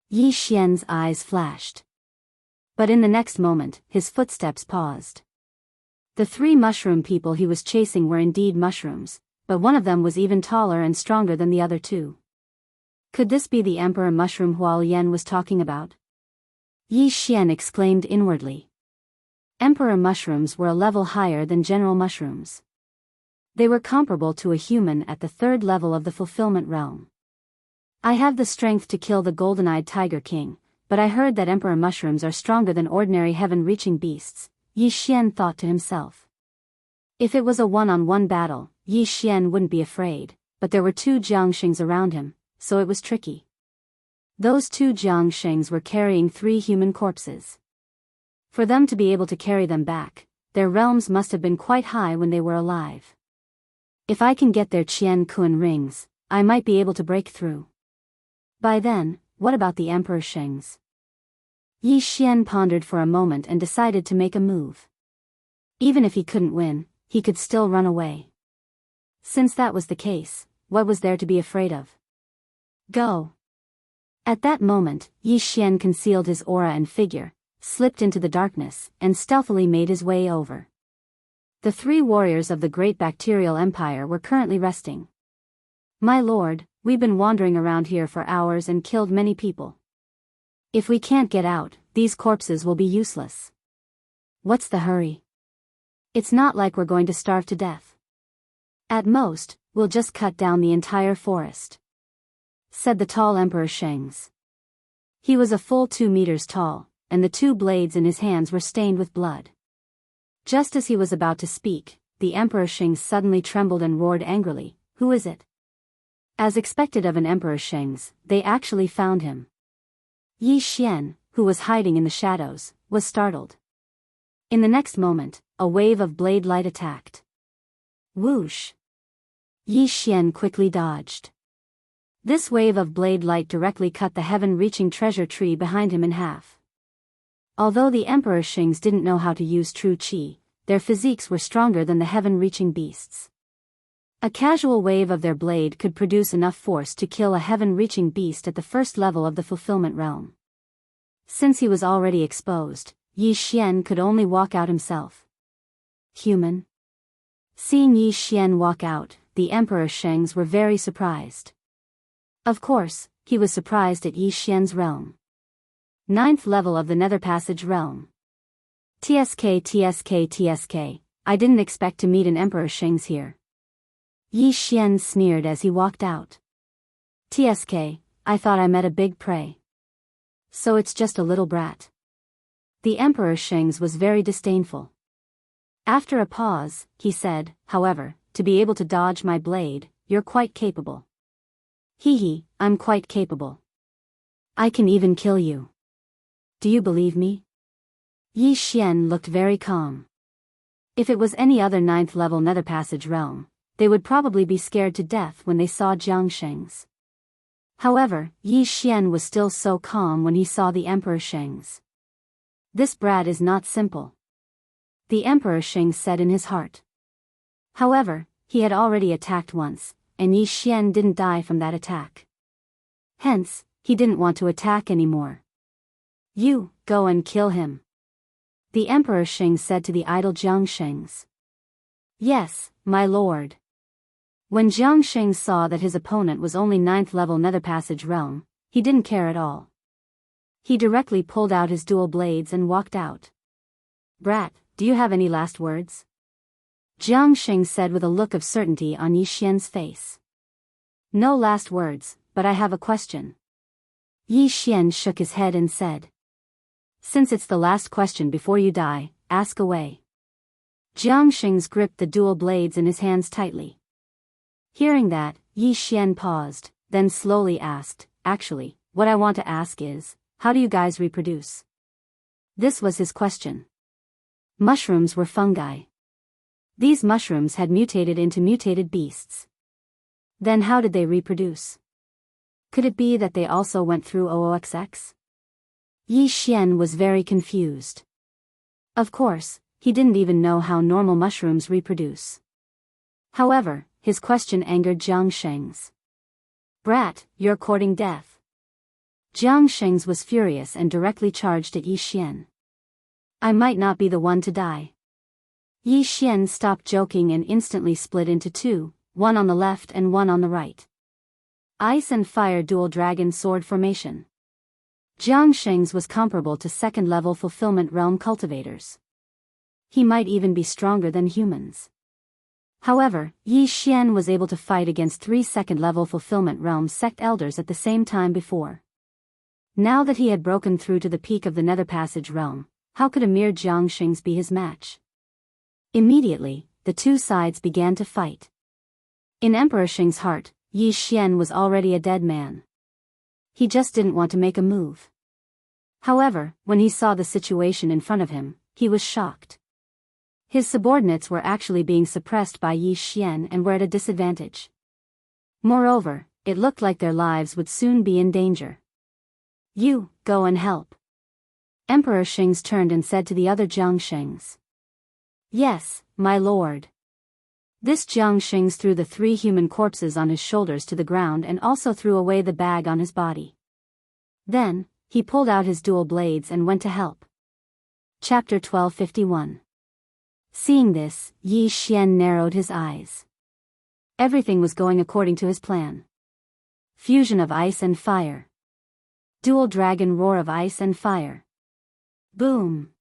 Yi Xian's eyes flashed. But in the next moment, his footsteps paused. The 3 mushroom people he was chasing were indeed mushrooms, but one of them was even taller and stronger than the other 2. Could this be the Emperor Mushroom Hualien was talking about? Yi Xian exclaimed inwardly. Emperor mushrooms were a level higher than general mushrooms. They were comparable to a human at the 3rd level of the fulfillment realm. I have the strength to kill the golden-eyed Tiger King, but I heard that Emperor mushrooms are stronger than ordinary heaven-reaching beasts, Yi Xian thought to himself. If it was a one-on-one battle, Yi Xian wouldn't be afraid, but there were 2 Jiangxings around him, so it was tricky. Those 2 Jiangxings were carrying 3 human corpses. For them to be able to carry them back, their realms must have been quite high when they were alive. If I can get their Qian Kun rings, I might be able to break through. By then, what about the Emperor Sheng's? Yi Xian pondered for a moment and decided to make a move. Even if he couldn't win, he could still run away. Since that was the case, what was there to be afraid of? Go! At that moment, Yi Xian concealed his aura and figure, slipped into the darkness, and stealthily made his way over. The 3 warriors of the Great Bacterial Empire were currently resting. My lord, we've been wandering around here for hours and killed many people. If we can't get out, these corpses will be useless. What's the hurry? It's not like we're going to starve to death. At most, we'll just cut down the entire forest, said the tall Emperor Sheng's. He was a full 2 meters tall, and the 2 blades in his hands were stained with blood. Just as he was about to speak, the Emperor Sheng suddenly trembled and roared angrily, "Who is it?" As expected of an Emperor Sheng's, they actually found him. Yi Xian, who was hiding in the shadows, was startled. In the next moment, a wave of blade light attacked. Whoosh! Yi Xian quickly dodged. This wave of blade light directly cut the heaven-reaching treasure tree behind him in half. Although the Emperor Sheng's didn't know how to use true qi, their physiques were stronger than the heaven-reaching beasts. A casual wave of their blade could produce enough force to kill a heaven-reaching beast at the 1st level of the fulfillment realm. Since he was already exposed, Yi Xian could only walk out himself. Human? Seeing Yi Xian walk out, the Emperor Sheng's were very surprised. Of course, he was surprised at Yi Xian's realm. 9th level of the Nether Passage realm. TSK, I didn't expect to meet an Emperor Sheng's here. Yi Xian sneered as he walked out. TSK, I thought I met a big prey. So it's just a little brat. The Emperor Sheng's was very disdainful. After a pause, he said, however, to be able to dodge my blade, you're quite capable. Hee, I'm quite capable. I can even kill you. Do you believe me? Yi Xian looked very calm. If it was any other 9th level Nether Passage realm, they would probably be scared to death when they saw Jiangsheng's. However, Yi Xian was still so calm when he saw the Emperor Sheng's. This brat is not simple, the Emperor Sheng said in his heart. However, he had already attacked once, and Yi Xian didn't die from that attack. Hence, he didn't want to attack anymore. You, go and kill him, the Emperor Sheng said to the idle Jiangsheng's. Yes, my lord. When Jiangsheng saw that his opponent was only 9th level Nether Passage realm, he didn't care at all. He directly pulled out his dual blades and walked out. Brat, do you have any last words? Jianghu said with a look of certainty on Yi Xian's face. No last words, but I have a question. Yi Xian shook his head and said. Since it's the last question before you die, ask away. Jianghu gripped the dual blades in his hands tightly. Hearing that, Yi Xian paused, then slowly asked, actually, what I want to ask is, how do you guys reproduce? This was his question. Mushrooms were fungi. These mushrooms had mutated into mutated beasts. Then how did they reproduce? Could it be that they also went through OOXX? Yi Xian was very confused. Of course, he didn't even know how normal mushrooms reproduce. However, his question angered Jianghu. Brat, you're courting death. Jianghu was furious and directly charged at Yi Xian. I might not be the one to die. Yi Xian stopped joking and instantly split into two, one on the left and one on the right. Ice and fire dual dragon sword formation. Jianghu was comparable to second-level fulfillment realm cultivators. He might even be stronger than humans. However, Yi Xian was able to fight against 3 second-level fulfillment realm sect elders at the same time before. Now that he had broken through to the peak of the Nether Passage realm, how could a mere Jianghu be his match? Immediately, the two sides began to fight. In Emperor Xing's heart, Yi Xian was already a dead man. He just didn't want to make a move. However, when he saw the situation in front of him, he was shocked. His subordinates were actually being suppressed by Yi Xian and were at a disadvantage. Moreover, it looked like their lives would soon be in danger. You, go and help. Emperor Xing turned and said to the other Jiangshens. Yes, my lord. This Jiangsheng threw the 3 human corpses on his shoulders to the ground and also threw away the bag on his body. Then, he pulled out his dual blades and went to help. Chapter 1251. Seeing this, Yi Xian narrowed his eyes. Everything was going according to his plan. Fusion of ice and fire. Dual dragon roar of ice and fire. Boom!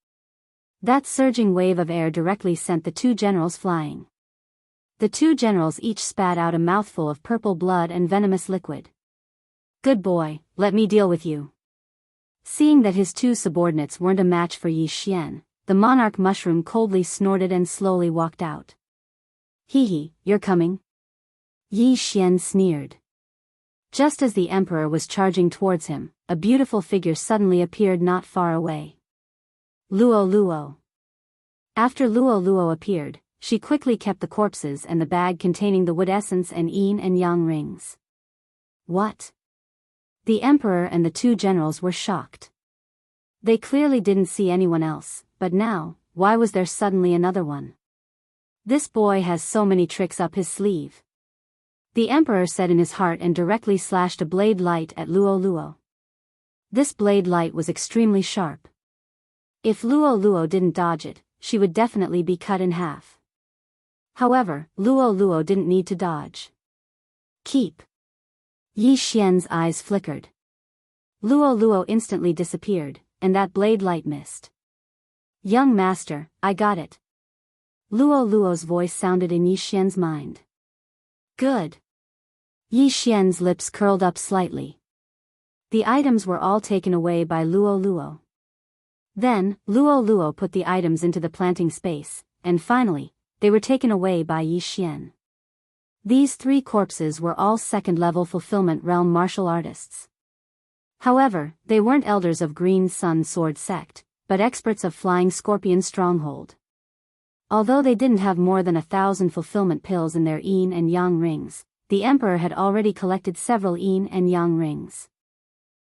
That surging wave of air directly sent the 2 generals flying. The 2 generals each spat out a mouthful of purple blood and venomous liquid. Good boy, let me deal with you. Seeing that his 2 subordinates weren't a match for Yi Xian, the monarch mushroom coldly snorted and slowly walked out. Hee, you're coming? Yi Xian sneered. Just as the emperor was charging towards him, a beautiful figure suddenly appeared not far away. Luo Luo. After Luo Luo appeared, she quickly kept the corpses and the bag containing the wood essence and yin and yang rings. What? The emperor and the 2 generals were shocked. They clearly didn't see anyone else, but now, why was there suddenly another one? This boy has so many tricks up his sleeve. The emperor said in his heart and directly slashed a blade light at Luo Luo. This blade light was extremely sharp. If Luo Luo didn't dodge it, she would definitely be cut in half. However, Luo Luo didn't need to dodge. Keep. Yi Xian's eyes flickered. Luo Luo instantly disappeared, and that blade light missed. Young master, I got it. Luo Luo's voice sounded in Yi Xian's mind. Good. Yi Xian's lips curled up slightly. The items were all taken away by Luo Luo. Then, Luo Luo put the items into the planting space, and finally, they were taken away by Yi Xian. These 3 corpses were all second-level fulfillment realm martial artists. However, they weren't elders of Green Sun Sword Sect, but experts of Flying Scorpion Stronghold. Although they didn't have more than 1,000 fulfillment pills in their yin and yang rings, the emperor had already collected several yin and yang rings.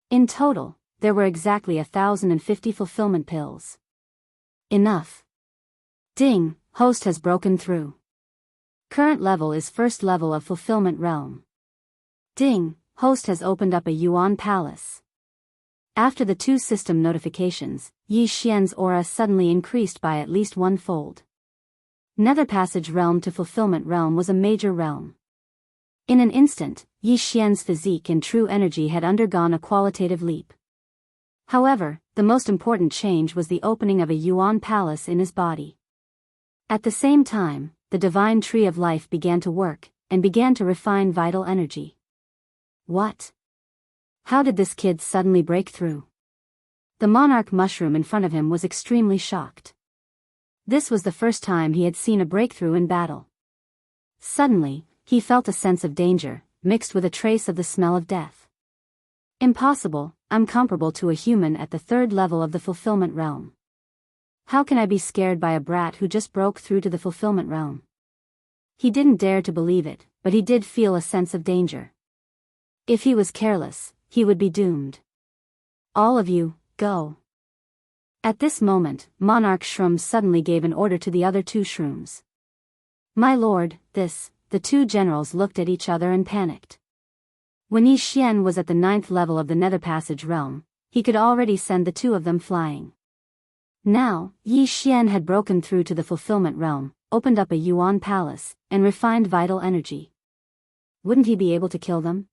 In total, there were exactly 1,050 fulfillment pills. Enough. Ding, host has broken through. Current level is first level of fulfillment realm. Ding, host has opened up a Yuan palace. After the 2 system notifications, Yi Xian's aura suddenly increased by at least 1-fold. Nether Passage realm to fulfillment realm was a major realm. In an instant, Yi Xian's physique and true energy had undergone a qualitative leap. However, the most important change was the opening of a Yuan palace in his body. At the same time, the divine tree of life began to work, and began to refine vital energy. What? How did this kid suddenly break through? The monarch mushroom in front of him was extremely shocked. This was the first time he had seen a breakthrough in battle. Suddenly, he felt a sense of danger, mixed with a trace of the smell of death. Impossible, I'm comparable to a human at the 3rd level of the fulfillment realm. How can I be scared by a brat who just broke through to the fulfillment realm? He didn't dare to believe it, but he did feel a sense of danger. If he was careless, he would be doomed. All of you, go. At this moment, Monarch Shroom suddenly gave an order to the other 2 shrooms. My lord, the 2 generals looked at each other and panicked. When Yi Xian was at the 9th level of the Nether Passage realm, he could already send the 2 of them flying. Now, Yi Xian had broken through to the fulfillment realm, opened up a Yuan palace, and refined vital energy. Wouldn't he be able to kill them?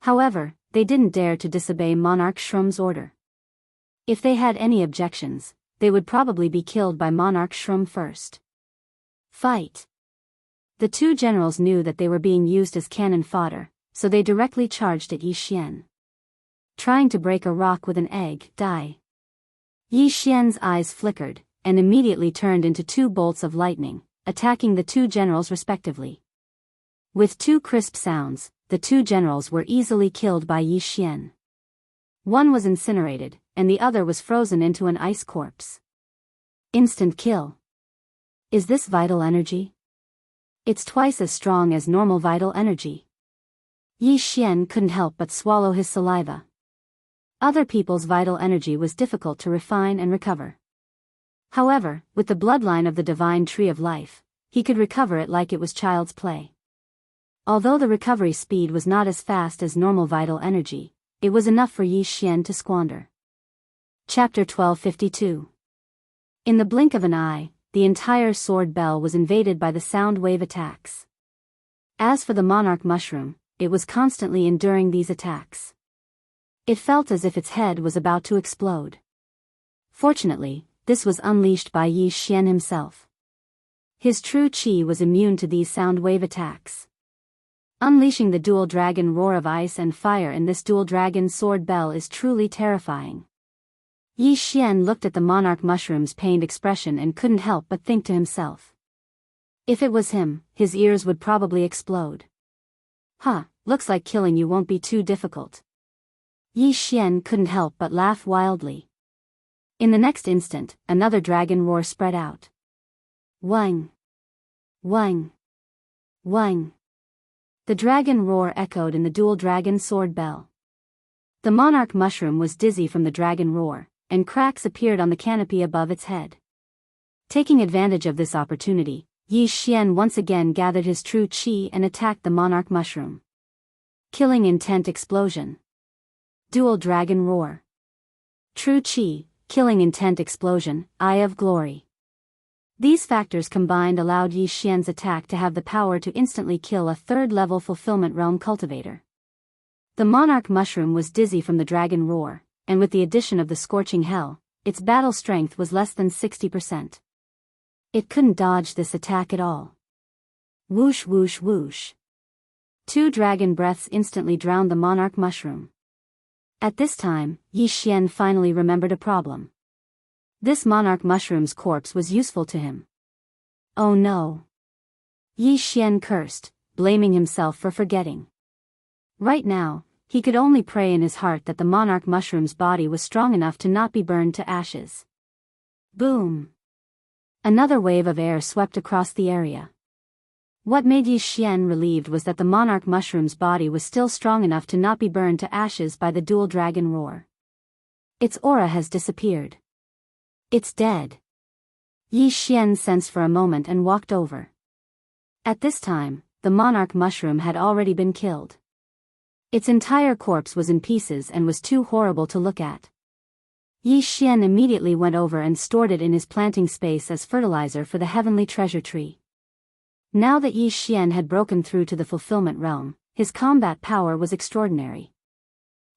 However, they didn't dare to disobey Monarch Shroom's order. If they had any objections, they would probably be killed by Monarch Shroom first. Fight! The 2 generals knew that they were being used as cannon fodder, so they directly charged at Yi Xian. Trying to break a rock with an egg, die. Yi Xian's eyes flickered, and immediately turned into 2 bolts of lightning, attacking the 2 generals respectively. With 2 crisp sounds, the 2 generals were easily killed by Yi Xian. One was incinerated, and the other was frozen into an ice corpse. Instant kill. Is this vital energy? It's twice as strong as normal vital energy. Yi Xian couldn't help but swallow his saliva. Other people's vital energy was difficult to refine and recover. However, with the bloodline of the divine tree of life, he could recover it like it was child's play. Although the recovery speed was not as fast as normal vital energy, it was enough for Yi Xian to squander. Chapter 1252. In the blink of an eye, the entire sword bell was invaded by the sound wave attacks. As for the monarch mushroom, it was constantly enduring these attacks. It felt as if its head was about to explode. Fortunately, this was unleashed by Yi Xian himself. His true qi was immune to these sound wave attacks. Unleashing the dual dragon roar of ice and fire in this dual dragon sword bell is truly terrifying. Yi Xian looked at the monarch mushroom's pained expression and couldn't help but think to himself. If it was him, his ears would probably explode. Looks like killing you won't be too difficult. Yi Xian couldn't help but laugh wildly. In the next instant, another dragon roar spread out. Wang! Wang! Wang! The dragon roar echoed in the dual dragon sword bell. The monarch mushroom was dizzy from the dragon roar, and cracks appeared on the canopy above its head. Taking advantage of this opportunity, Yi Xian once again gathered his true qi and attacked the monarch mushroom. Killing intent explosion. Dual dragon roar. True qi, killing intent explosion, eye of glory. These factors combined allowed Yi Xian's attack to have the power to instantly kill a 3rd-level fulfillment realm cultivator. The monarch mushroom was dizzy from the dragon roar, and with the addition of the scorching hell, its battle strength was less than 60%. It couldn't dodge this attack at all. Whoosh whoosh whoosh. 2 dragon breaths instantly drowned the monarch mushroom. At this time, Yi Xian finally remembered a problem. This monarch mushroom's corpse was useful to him. Oh no! Yi Xian cursed, blaming himself for forgetting. Right now, he could only pray in his heart that the monarch mushroom's body was strong enough to not be burned to ashes. Boom! Another wave of air swept across the area. What made Yi Xian relieved was that the monarch mushroom's body was still strong enough to not be burned to ashes by the dual dragon roar. Its aura has disappeared. It's dead. Yi Xian sensed for a moment and walked over. At this time, the monarch mushroom had already been killed. Its entire corpse was in pieces and was too horrible to look at. Yi Xian immediately went over and stored it in his planting space as fertilizer for the heavenly treasure tree. Now that Yi Xian had broken through to the fulfillment realm, his combat power was extraordinary.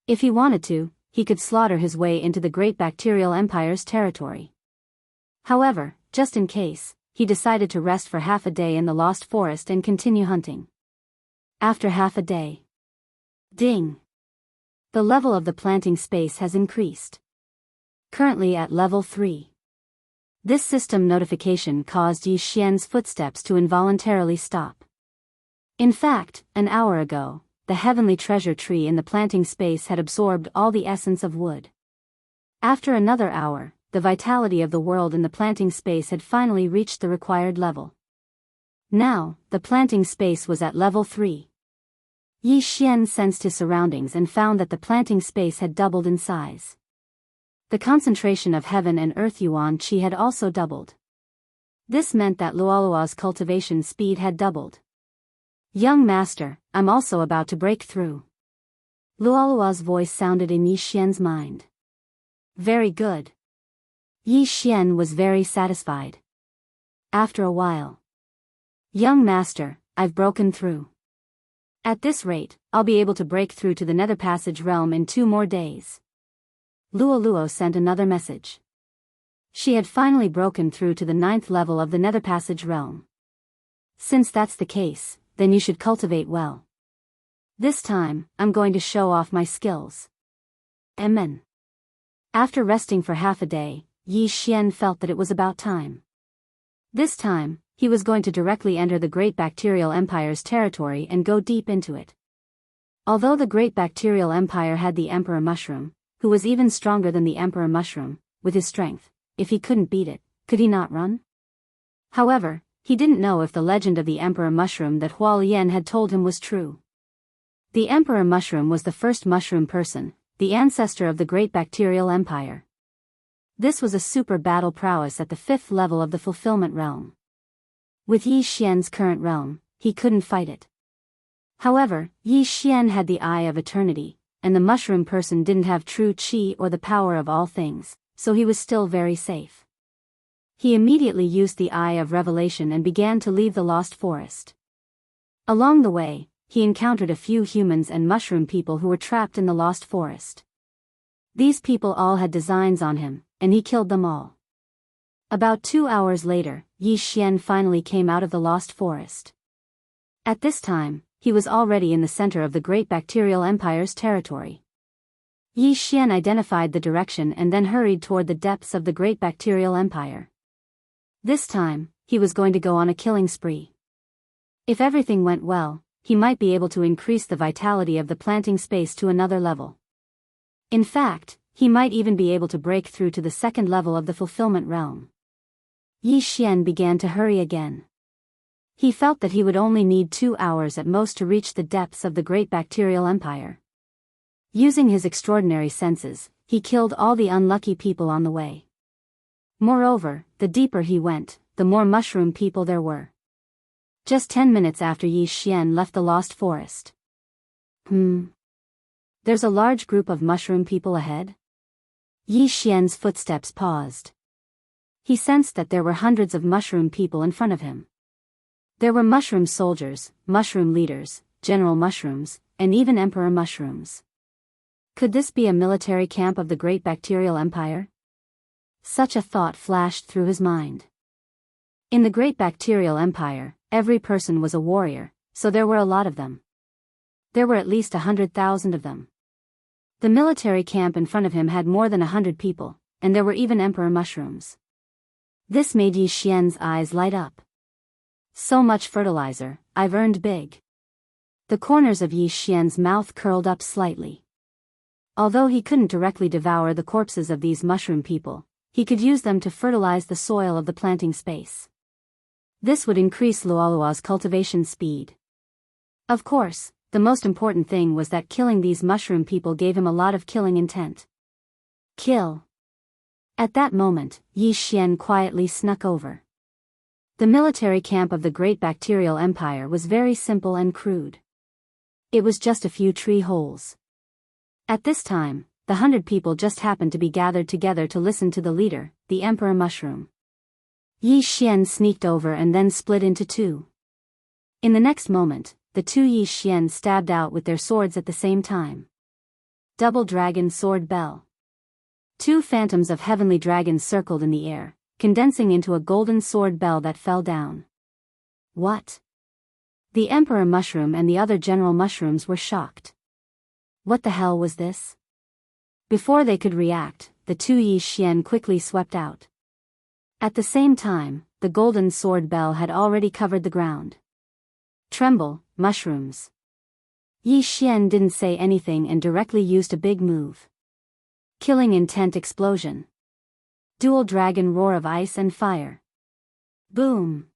If he wanted to, he could slaughter his way into the great bacterial empire's territory. However, just in case, he decided to rest for half a day in the Lost Forest and continue hunting. After half a day. Ding! The level of the planting space has increased. Currently at level 3. This system notification caused Yi Xian's footsteps to involuntarily stop. In fact, an hour ago, the heavenly treasure tree in the planting space had absorbed all the essence of wood. After another hour, the vitality of the world in the planting space had finally reached the required level. Now, the planting space was at level 3. Yi Xian sensed his surroundings and found that the planting space had doubled in size. The concentration of heaven and earth yuan qi had also doubled. This meant that Luolua's cultivation speed had doubled. Young master, I'm also about to break through. Luolua's voice sounded in Yi Xian's mind. Very good. Yi Xian was very satisfied. After a while. Young master, I've broken through. At this rate, I'll be able to break through to the Nether Passage realm in 2 more days. Luoluo sent another message. She had finally broken through to the 9th level of the Nether Passage realm. Since that's the case, then you should cultivate well. This time, I'm going to show off my skills. Amen. After resting for half a day, Yi Xian felt that it was about time. This time, he was going to directly enter the Great Bacterial Empire's territory and go deep into it. Although the Great Bacterial Empire had the Emperor Mushroom, who was even stronger than the Emperor Mushroom, with his strength, if he couldn't beat it, could he not run? However, he didn't know if the legend of the Emperor Mushroom that Hualien had told him was true. The Emperor Mushroom was the first mushroom person, the ancestor of the Great Bacterial Empire. This was a super battle prowess at the 5th level of the Fulfillment Realm. With Yi Xian's current realm, he couldn't fight it. However, Yi Xian had the Eye of Eternity, and the mushroom person didn't have true qi or the power of all things, so he was still very safe. He immediately used the Eye of Revelation and began to leave the Lost Forest. Along the way, he encountered a few humans and mushroom people who were trapped in the Lost Forest. These people all had designs on him, and he killed them all. About 2 hours later, Yi Xian finally came out of the Lost Forest. At this time, he was already in the center of the Great Bacterial Empire's territory. Yi Xian identified the direction and then hurried toward the depths of the Great Bacterial Empire. This time, he was going to go on a killing spree. If everything went well, he might be able to increase the vitality of the planting space to another level. In fact, he might even be able to break through to the 2nd level of the Fulfillment Realm. Yi Xian began to hurry again. He felt that he would only need 2 hours at most to reach the depths of the Great Bacterial Empire. Using his extraordinary senses, he killed all the unlucky people on the way. Moreover, the deeper he went, the more mushroom people there were. Just 10 minutes after Yi Xian left the Lost Forest. There's a large group of mushroom people ahead? Yi Xian's footsteps paused. He sensed that there were hundreds of mushroom people in front of him. There were mushroom soldiers, mushroom leaders, general mushrooms, and even emperor mushrooms. Could this be a military camp of the Great Bacterial Empire? Such a thought flashed through his mind. In the Great Bacterial Empire, every person was a warrior, so there were a lot of them. There were at least 100,000 of them. The military camp in front of him had more than 100 people, and there were even emperor mushrooms. This made Yi Xian's eyes light up. So much fertilizer, I've earned big. The corners of Yi Xian's mouth curled up slightly. Although he couldn't directly devour the corpses of these mushroom people, he could use them to fertilize the soil of the planting space. This would increase Luolua's cultivation speed. Of course, the most important thing was that killing these mushroom people gave him a lot of killing intent. Kill. At that moment, Yi Xian quietly snuck over. The military camp of the Great Bacterial Empire was very simple and crude. It was just a few tree holes. At this time, the 100 people just happened to be gathered together to listen to the leader, the Emperor Mushroom. Yi Xian sneaked over and then split into 2. In the next moment, the 2 Yi Xian stabbed out with their swords at the same time. Double Dragon Sword Bell. 2 phantoms of heavenly dragons circled in the air, condensing into a golden sword bell that fell down. What? The Emperor Mushroom and the other General Mushrooms were shocked. What the hell was this? Before they could react, the two Yi Xian quickly swept out. At the same time, the golden sword bell had already covered the ground. Tremble, mushrooms. Yi Xian didn't say anything and directly used a big move. Killing intent explosion. Dual dragon roar of ice and fire. Boom.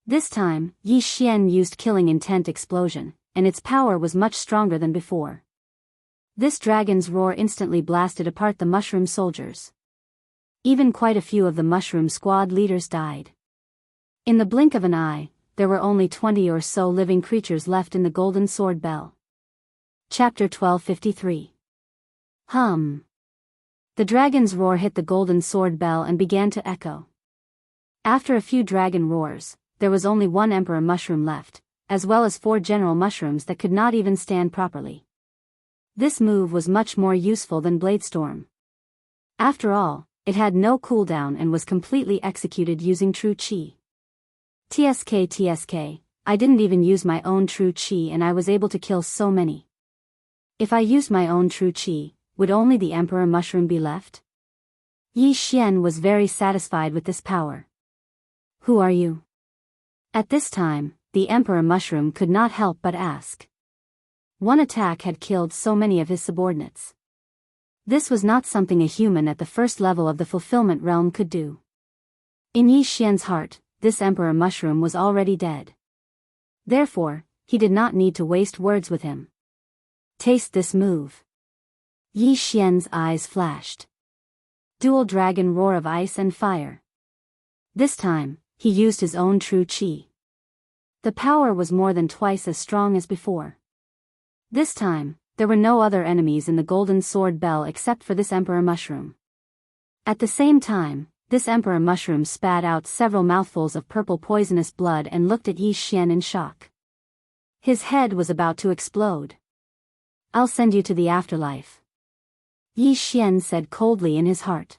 This time, Yi Xian used killing intent explosion, and its power was much stronger than before. This dragon's roar instantly blasted apart the mushroom soldiers. Even quite a few of the mushroom squad leaders died. In the blink of an eye, there were only 20 or so living creatures left in the golden sword bell. Chapter 1253. The dragon's roar hit the golden sword bell and began to echo. After a few dragon roars, there was only one emperor mushroom left, as well as 4 general mushrooms that could not even stand properly. This move was much more useful than Bladestorm. After all, it had no cooldown and was completely executed using true chi. TSK, I didn't even use my own true chi and I was able to kill so many. If I used my own true chi, would only the emperor mushroom be left? Yi Xian was very satisfied with this power. Who are you? At this time, the emperor mushroom could not help but ask. One attack had killed so many of his subordinates. This was not something a human at the first level of the fulfillment realm could do. In Yi Xian's heart, this emperor mushroom was already dead. Therefore, he did not need to waste words with him. Taste this move. Yi Xian's eyes flashed. Dual dragon roar of ice and fire. This time, he used his own true chi. The power was more than twice as strong as before. This time, there were no other enemies in the golden sword bell except for this emperor mushroom. At the same time, this emperor mushroom spat out several mouthfuls of purple poisonous blood and looked at Yi Xian in shock. His head was about to explode. I'll send you to the afterlife. Yi Xian said coldly in his heart.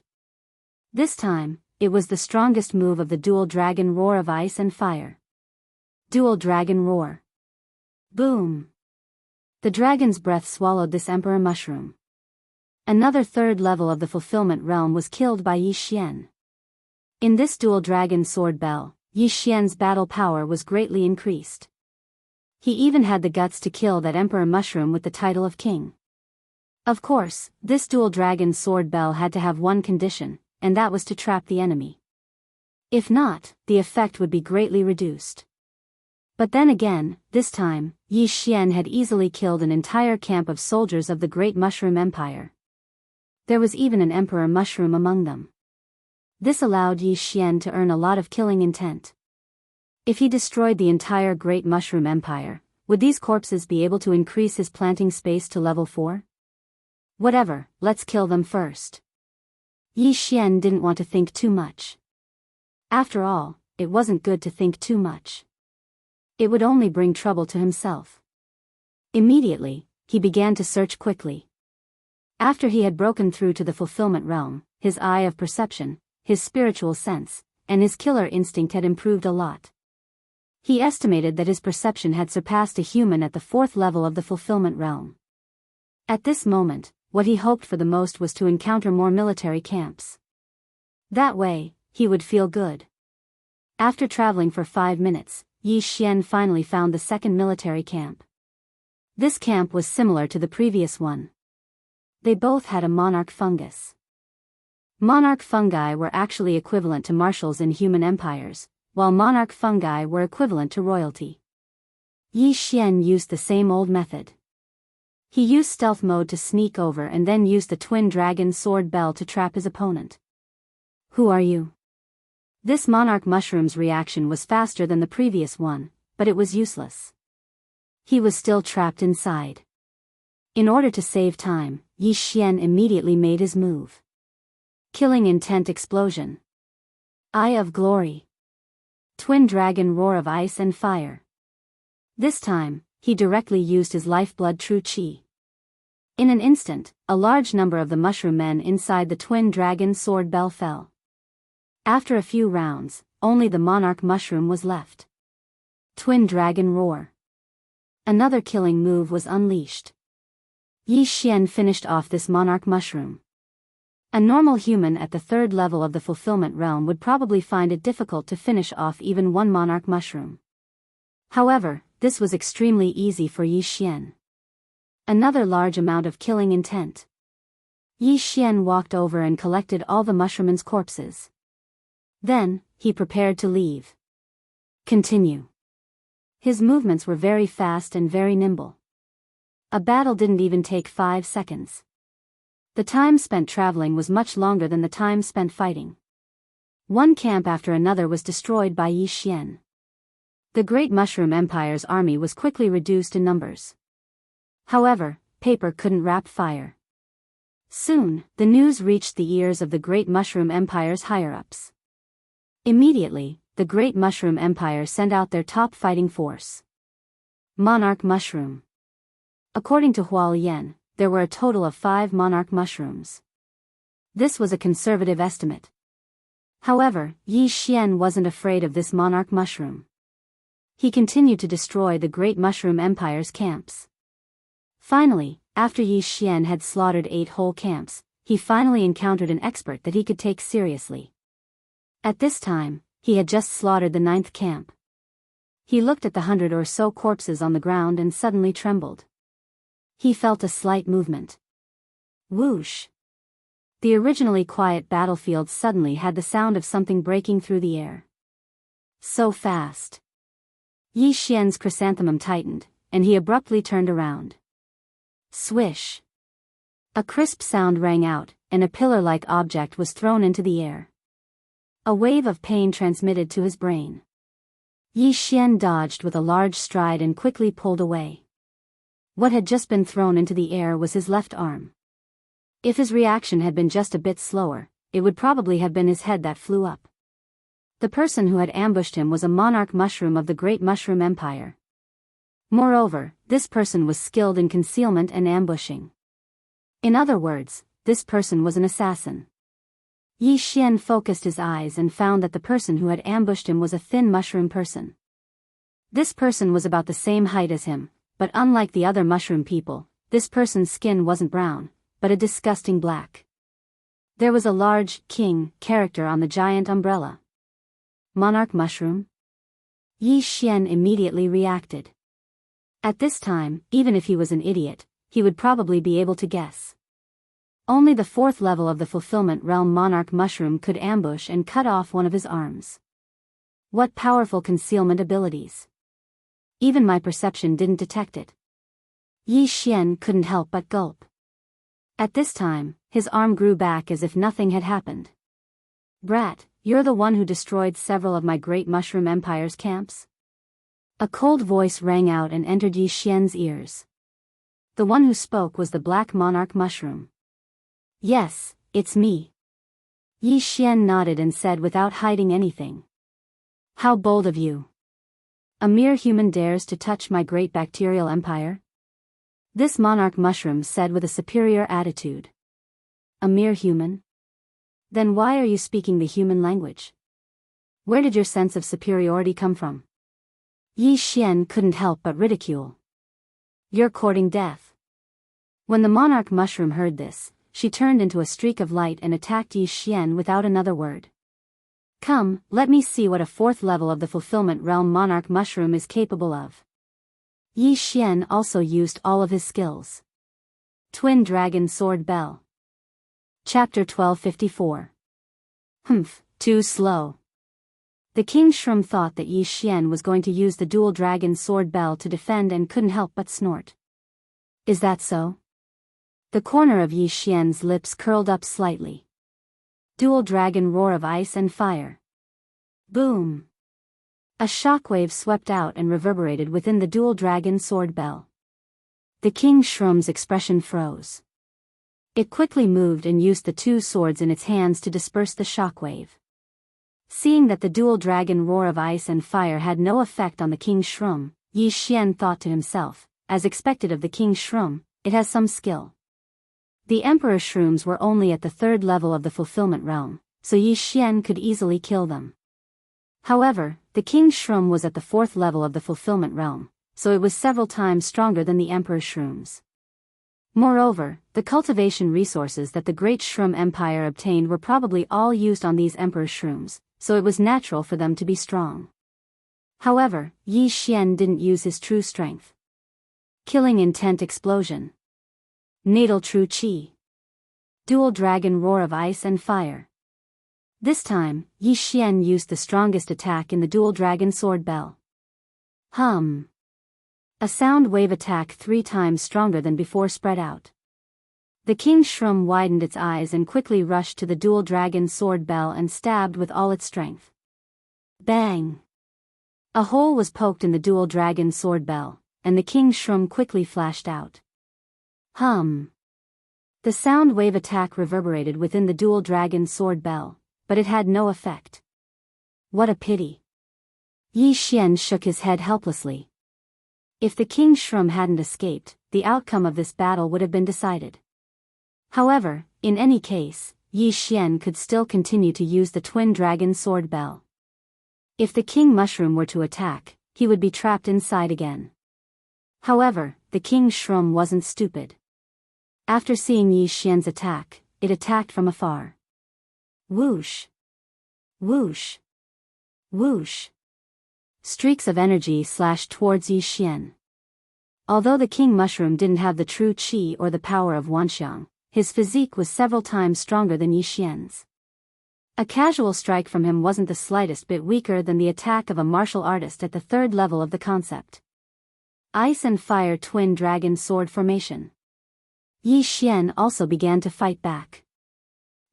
This time, it was the strongest move of the dual dragon roar of ice and fire. Dual dragon roar. Boom. The dragon's breath swallowed this emperor mushroom. Another third level of the fulfillment realm was killed by Yi Xian. In this dual dragon sword bell, Yi Xian's battle power was greatly increased. He even had the guts to kill that emperor mushroom with the title of king. Of course, this dual dragon sword bell had to have one condition, and that was to trap the enemy. If not, the effect would be greatly reduced. But then again, this time, Yi Xian had easily killed an entire camp of soldiers of the Great Mushroom Empire. There was even an emperor mushroom among them. This allowed Yi Xian to earn a lot of killing intent. If he destroyed the entire Great Mushroom Empire, would these corpses be able to increase his planting space to level 4? Whatever, let's kill them first. Yi Xian didn't want to think too much. After all, it wasn't good to think too much. It would only bring trouble to himself. Immediately, he began to search quickly. After he had broken through to the fulfillment realm, his eye of perception, his spiritual sense, and his killer instinct had improved a lot. He estimated that his perception had surpassed a human at the 4th level of the fulfillment realm. At this moment, what he hoped for the most was to encounter more military camps. That way, he would feel good. After traveling for 5 minutes, Yi Xian finally found the second military camp. This camp was similar to the previous one. They both had a monarch fungus. Monarch fungi were actually equivalent to marshals in human empires, while monarch fungi were equivalent to royalty. Yi Xian used the same old method. He used stealth mode to sneak over and then used the twin dragon sword bell to trap his opponent. Who are you? This monarch mushroom's reaction was faster than the previous one, but it was useless. He was still trapped inside. In order to save time, Yi Xian immediately made his move. Killing intent explosion. Eye of glory. Twin dragon roar of ice and fire. This time, he directly used his lifeblood true chi. In an instant, a large number of the mushroom men inside the twin dragon sword bell fell. After a few rounds, only the monarch mushroom was left. Twin Dragon Roar. Another killing move was unleashed. Yi Xian finished off this monarch mushroom. A normal human at the third level of the fulfillment realm would probably find it difficult to finish off even one monarch mushroom. However, this was extremely easy for Yi Xian. Another large amount of killing intent. Yi Xian walked over and collected all the mushroommen's corpses. Then, he prepared to leave. Continue. His movements were very fast and very nimble. A battle didn't even take 5 seconds. The time spent traveling was much longer than the time spent fighting. One camp after another was destroyed by Yi Xian. The Great Mushroom Empire's army was quickly reduced in numbers. However, paper couldn't wrap fire. Soon, the news reached the ears of the Great Mushroom Empire's higher-ups. Immediately, the Great Mushroom Empire sent out their top fighting force. Monarch Mushroom. According to Hualien, there were a total of 5 monarch mushrooms. This was a conservative estimate. However, Yi Xian wasn't afraid of this monarch mushroom. He continued to destroy the Great Mushroom Empire's camps. Finally, after Yi Xian had slaughtered 8 whole camps, he finally encountered an expert that he could take seriously. At this time, he had just slaughtered the 9th camp. He looked at the 100 or so corpses on the ground and suddenly trembled. He felt a slight movement. Whoosh! The originally quiet battlefield suddenly had the sound of something breaking through the air. So fast. Yi Xian's chrysanthemum tightened, and he abruptly turned around. Swish! A crisp sound rang out, and a pillar-like object was thrown into the air. A wave of pain transmitted to his brain. Yi Xian dodged with a large stride and quickly pulled away. What had just been thrown into the air was his left arm. If his reaction had been just a bit slower, it would probably have been his head that flew up. The person who had ambushed him was a monarch mushroom of the Great Mushroom Empire. Moreover, this person was skilled in concealment and ambushing. In other words, this person was an assassin. Yi Xian focused his eyes and found that the person who had ambushed him was a thin mushroom person. This person was about the same height as him, but unlike the other mushroom people, this person's skin wasn't brown, but a disgusting black. There was a large king character on the giant umbrella. Monarch mushroom? Yi Xian immediately reacted. At this time, even if he was an idiot, he would probably be able to guess. Only the 4th level of the fulfillment realm monarch mushroom could ambush and cut off one of his arms. What powerful concealment abilities! Even my perception didn't detect it. Yi Xian couldn't help but gulp. At this time, his arm grew back as if nothing had happened. Brat, you're the one who destroyed several of my Great Mushroom Empire's camps? A cold voice rang out and entered Yi Xian's ears. The one who spoke was the Black Monarch Mushroom. Yes, it's me. Yi Xian nodded and said without hiding anything. How bold of you. A mere human dares to touch my great bacterial empire? This monarch mushroom said with a superior attitude. A mere human? Then why are you speaking the human language? Where did your sense of superiority come from? Yi Xian couldn't help but ridicule. You're courting death. When the monarch mushroom heard this, she turned into a streak of light and attacked Yi Xian without another word. Come, let me see what a 4th level of the fulfillment realm monarch mushroom is capable of. Yi Xian also used all of his skills. Twin Dragon Sword Bell. Chapter 1254. Too slow. The King Shroom thought that Yi Xian was going to use the dual dragon sword bell to defend and couldn't help but snort. Is that so? The corner of Yi Xian's lips curled up slightly. Dual dragon roar of ice and fire. Boom! A shockwave swept out and reverberated within the dual dragon sword bell. The King Shroom's expression froze. It quickly moved and used the 2 swords in its hands to disperse the shockwave. Seeing that the dual dragon roar of ice and fire had no effect on the King Shroom, Yi Xian thought to himself, as expected of the King Shroom, it has some skill. The Emperor Shrooms were only at the 3rd level of the fulfillment realm, so Yi Xian could easily kill them. However, the king's shroom was at the 4th level of the fulfillment realm, so it was several times stronger than the emperor's shrooms. Moreover, the cultivation resources that the Great Shroom Empire obtained were probably all used on these emperor's shrooms, so it was natural for them to be strong. However, Yi Xian didn't use his true strength. Killing intent explosion. Natal true qi. Dual dragon roar of ice and fire. This time, Yi Xian used the strongest attack in the dual dragon sword bell. Hum. A sound wave attack 3 times stronger than before spread out. The king's shroom widened its eyes and quickly rushed to the dual dragon sword bell and stabbed with all its strength. Bang! A hole was poked in the dual dragon sword bell, and the king's shroom quickly flashed out. Hum! The sound wave attack reverberated within the dual dragon sword bell, but it had no effect. What a pity! Yi Xian shook his head helplessly. If the king's shroom hadn't escaped, the outcome of this battle would have been decided. However, in any case, Yi Xian could still continue to use the twin dragon sword bell. If the king mushroom were to attack, he would be trapped inside again. However, the king's shroom wasn't stupid. After seeing Yi Xian's attack, it attacked from afar. Whoosh! Whoosh! Whoosh! Streaks of energy slashed towards Yi Xian. Although the king mushroom didn't have the true qi or the power of Wanxiang, his physique was several times stronger than Yi Xian's. A casual strike from him wasn't the slightest bit weaker than the attack of a martial artist at the 3rd level of the concept. Ice and fire twin dragon sword formation. Yi Xian also began to fight back.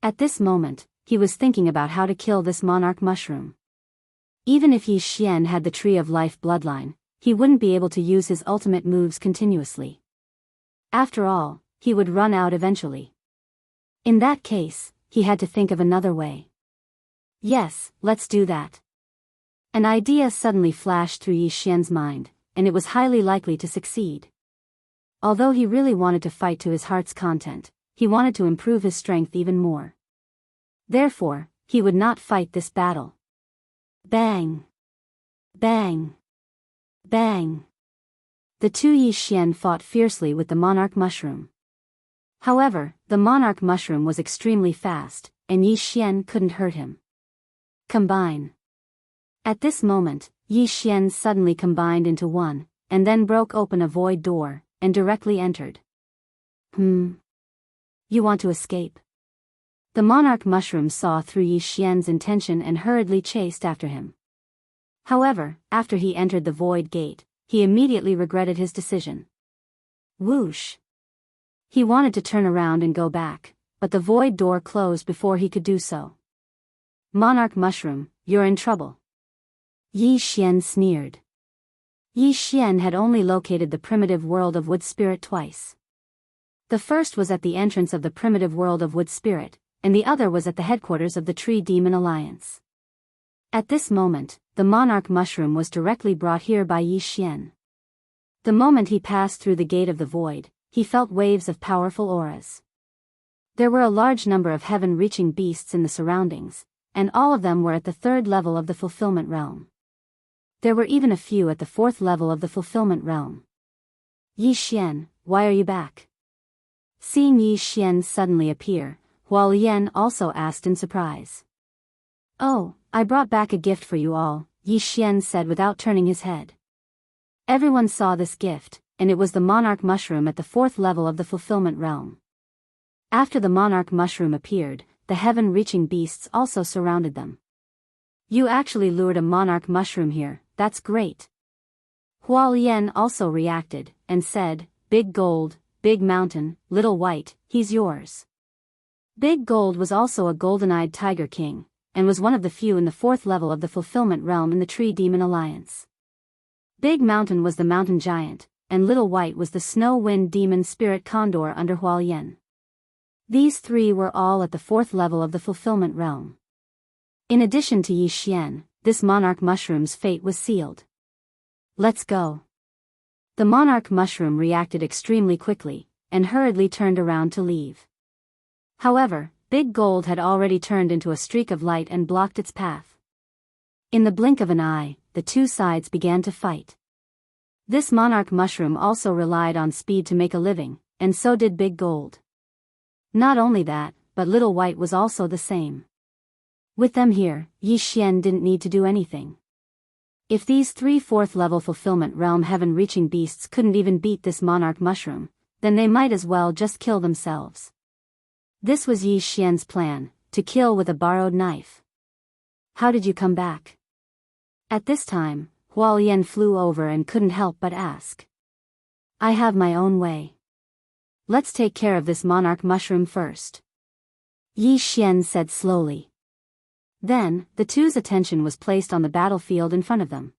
At this moment, he was thinking about how to kill this monarch mushroom. Even if Yi Xian had the Tree of Life bloodline, he wouldn't be able to use his ultimate moves continuously. After all, he would run out eventually. In that case, he had to think of another way. Yes, let's do that. An idea suddenly flashed through Yi Xian's mind, and it was highly likely to succeed. Although he really wanted to fight to his heart's content, he wanted to improve his strength even more. Therefore, he would not fight this battle. Bang! Bang! Bang! The two Yi Xian fought fiercely with the monarch mushroom. However, the monarch mushroom was extremely fast, and Yi Xian couldn't hurt him. Combine. At this moment, Yi Xian suddenly combined into one, and then broke open a void door, and directly entered. You want to escape? The monarch mushroom saw through Yi Xian's intention and hurriedly chased after him. However, after he entered the void gate, he immediately regretted his decision. Whoosh! He wanted to turn around and go back, but the void door closed before he could do so. Monarch mushroom, you're in trouble. Yi Xian sneered. Yi Xian had only located the primitive world of Wood Spirit twice. The first was at the entrance of the primitive world of Wood Spirit, and the other was at the headquarters of the Tree Demon Alliance. At this moment, the monarch mushroom was directly brought here by Yi Xian. The moment he passed through the gate of the void, he felt waves of powerful auras. There were a large number of heaven-reaching beasts in the surroundings, and all of them were at the 3rd level of the fulfillment realm. There were even a few at the 4th level of the fulfillment realm. Yi Xian, why are you back? Seeing Yi Xian suddenly appear, Hualian also asked in surprise. Oh, I brought back a gift for you all, Yi Xian said without turning his head. Everyone saw this gift, and it was the monarch mushroom at the 4th level of the fulfillment realm. After the monarch mushroom appeared, the heaven-reaching beasts also surrounded them. You actually lured a monarch mushroom here, that's great. Hualian also reacted, and said, Big Gold, Big Mountain, Little White, he's yours. Big Gold was also a golden-eyed tiger king, and was one of the few in the 4th level of the fulfillment realm in the Tree Demon Alliance. Big Mountain was the mountain giant, and Little White was the snow wind demon spirit condor under Hualian. These 3 were all at the 4th level of the fulfillment realm. In addition to Yi Xian, this monarch mushroom's fate was sealed. Let's go. The monarch mushroom reacted extremely quickly, and hurriedly turned around to leave. However, Big Gold had already turned into a streak of light and blocked its path. In the blink of an eye, the two sides began to fight. This monarch mushroom also relied on speed to make a living, and so did Big Gold. Not only that, but Little White was also the same. With them here, Yi Xian didn't need to do anything. If these 3 4th-level fulfillment realm heaven-reaching beasts couldn't even beat this monarch mushroom, then they might as well just kill themselves. This was Yi Xian's plan, to kill with a borrowed knife. How did you come back? At this time, Hualien flew over and couldn't help but ask. I have my own way. Let's take care of this monarch mushroom first. Yi Xian said slowly. Then, the two's attention was placed on the battlefield in front of them.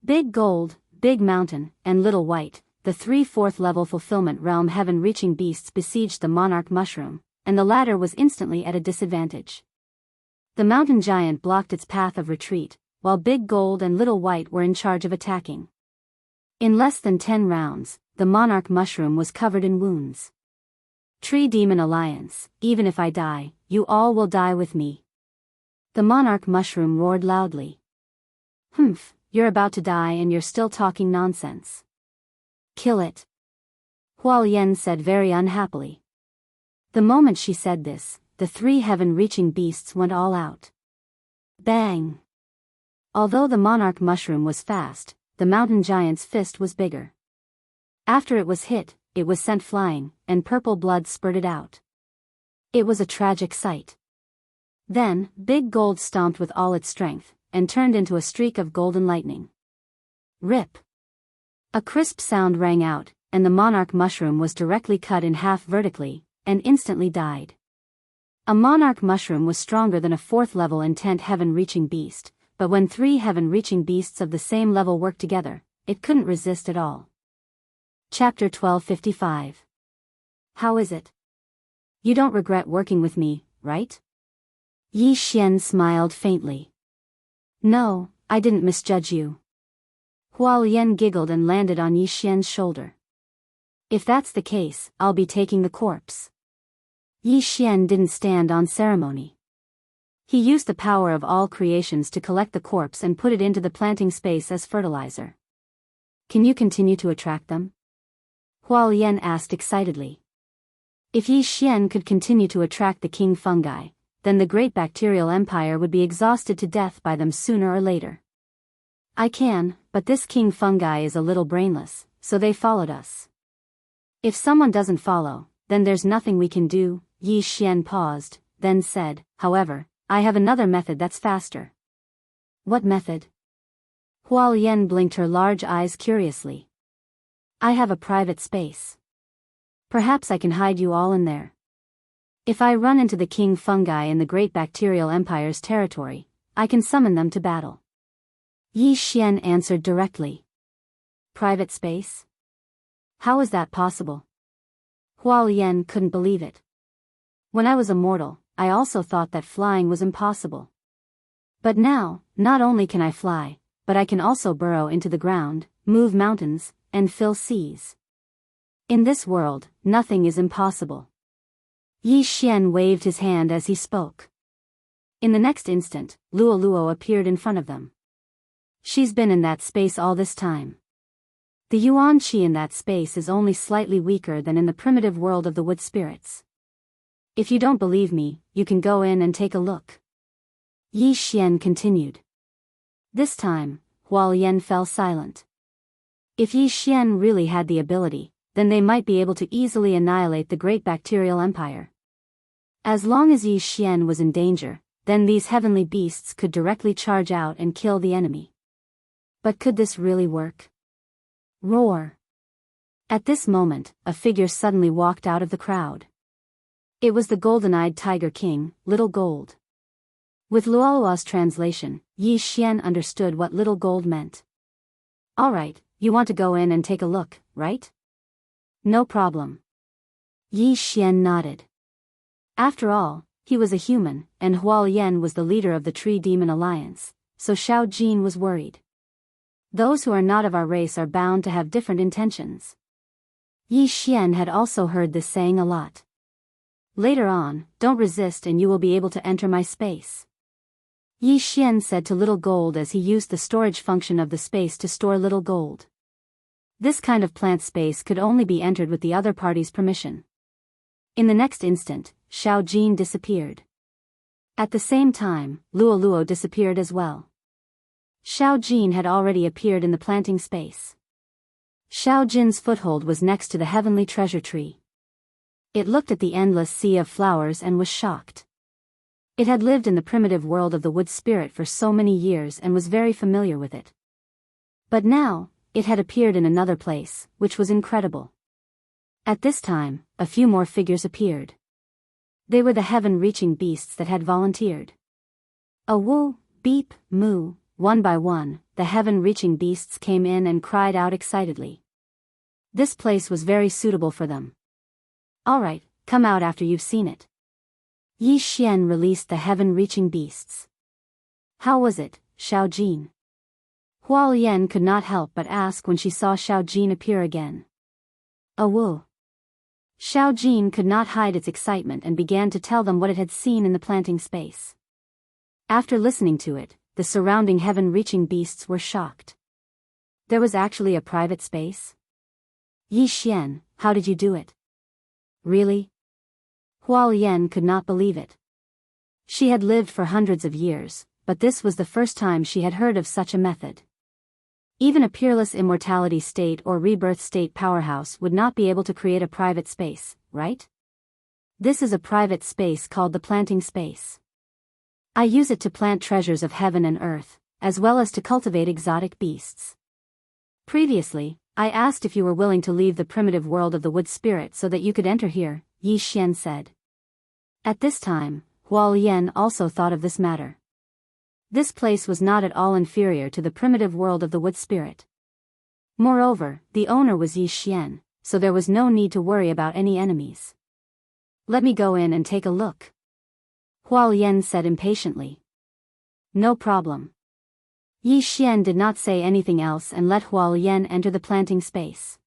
Big Gold, Big Mountain, and Little White, the 3 4th-level fulfillment realm heaven-reaching beasts besieged the monarch mushroom, and the latter was instantly at a disadvantage. The mountain giant blocked its path of retreat, while Big Gold and Little White were in charge of attacking. In less than 10 rounds, the monarch mushroom was covered in wounds. Tree Demon Alliance, even if I die, you all will die with me. The monarch mushroom roared loudly. Humph, you're about to die and you're still talking nonsense. Kill it. Hualien said very unhappily. The moment she said this, the 3 heaven-reaching beasts went all out. Bang! Although the monarch mushroom was fast, the mountain giant's fist was bigger. After it was hit, it was sent flying, and purple blood spurted out. It was a tragic sight. Then, Big Gold stomped with all its strength, and turned into a streak of golden lightning. Rip! A crisp sound rang out, and the monarch mushroom was directly cut in half vertically, and instantly died. A monarch mushroom was stronger than a 4th-level intent heaven-reaching beast, but when 3 heaven-reaching beasts of the same level worked together, it couldn't resist at all. Chapter 1255. How is it? You don't regret working with me, right? Yi Xian smiled faintly. No, I didn't misjudge you. Hualien giggled and landed on Yi Xian's shoulder. If that's the case, I'll be taking the corpse. Yi Xian didn't stand on ceremony. He used the power of all creations to collect the corpse and put it into the planting space as fertilizer. Can you continue to attract them? Hualien asked excitedly. If Yi Xian could continue to attract the king fungi, then the great bacterial empire would be exhausted to death by them sooner or later. I can, but this king fungi is a little brainless, so they followed us. If someone doesn't follow, then there's nothing we can do. Yi Xian paused, then said, however, I have another method that's faster. What method? Hualien blinked her large eyes curiously. I have a private space. Perhaps I can hide you all in there. If I run into the king fungi in the great bacterial empire's territory, I can summon them to battle. Yi Xian answered directly. Private space? How is that possible? Hualien couldn't believe it. When I was a mortal, I also thought that flying was impossible. But now, not only can I fly, but I can also burrow into the ground, move mountains, and fill seas. In this world, nothing is impossible. Yi Xian waved his hand as he spoke. In the next instant, Luo Luo appeared in front of them. She's been in that space all this time. The yuan qi in that space is only slightly weaker than in the primitive world of the wood spirits. If you don't believe me, you can go in and take a look. Yi Xian continued. This time, Hualien fell silent. If Yi Xian really had the ability, then they might be able to easily annihilate the great bacterial empire. As long as Yi Xian was in danger, then these heavenly beasts could directly charge out and kill the enemy. But could this really work? Roar! At this moment, a figure suddenly walked out of the crowd. It was the golden-eyed Tiger King, Little Gold. With Luolua's translation, Yi Xian understood what Little Gold meant. Alright, you want to go in and take a look, right? No problem. Yi Xian nodded. After all, he was a human, and Hualien was the leader of the Tree Demon Alliance, so Xiao Jin was worried. Those who are not of our race are bound to have different intentions. Yi Xian had also heard this saying a lot. Later on, don't resist and you will be able to enter my space. Yi Xian said to Little Gold as he used the storage function of the space to store Little Gold. This kind of plant space could only be entered with the other party's permission. In the next instant, Xiao Jin disappeared. At the same time, Luo Luo disappeared as well. Xiao Jin had already appeared in the planting space. Xiao Jin's foothold was next to the heavenly treasure tree. It looked at the endless sea of flowers and was shocked. It had lived in the primitive world of the wood spirit for so many years and was very familiar with it. But now, it had appeared in another place, which was incredible. At this time, a few more figures appeared. They were the heaven-reaching beasts that had volunteered. A woo, beep, moo, one by one, the heaven-reaching beasts came in and cried out excitedly. This place was very suitable for them. All right, come out after you've seen it. Yi Xian released the heaven-reaching beasts. How was it, Xiao Jin? Huo Yan could not help but ask when she saw Xiao Jin appear again. A woo. Xiao Jin could not hide its excitement and began to tell them what it had seen in the planting space. After listening to it, the surrounding heaven-reaching beasts were shocked. There was actually a private space? Yi Xian, how did you do it? Really? Huo Yan could not believe it. She had lived for hundreds of years, but this was the first time she had heard of such a method. Even a peerless immortality state or rebirth state powerhouse would not be able to create a private space, right? This is a private space called the planting space. I use it to plant treasures of heaven and earth, as well as to cultivate exotic beasts. Previously, I asked if you were willing to leave the primitive world of the wood spirit so that you could enter here, Yi Xian said. At this time, Huo Yan also thought of this matter. This place was not at all inferior to the primitive world of the wood spirit. Moreover, the owner was Yi Xian, so there was no need to worry about any enemies. Let me go in and take a look. Huo Yan said impatiently. No problem. Yi Xian did not say anything else and let Huo Yan enter the planting space.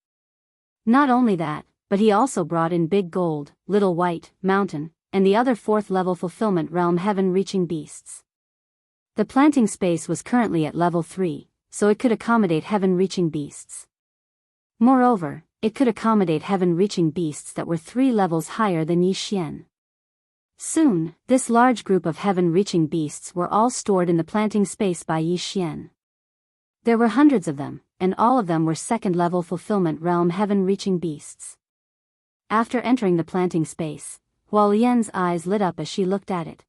Not only that, but he also brought in Big Gold, Little White, Mountain, and the other fourth-level fulfillment realm heaven-reaching beasts. The planting space was currently at level 3, so it could accommodate heaven-reaching beasts. Moreover, it could accommodate heaven-reaching beasts that were 3 levels higher than Yi Xian. Soon, this large group of heaven-reaching beasts were all stored in the planting space by Yi Xian. There were hundreds of them, and all of them were second-level fulfillment realm heaven-reaching beasts. After entering the planting space, Huo Yan's eyes lit up as she looked at it.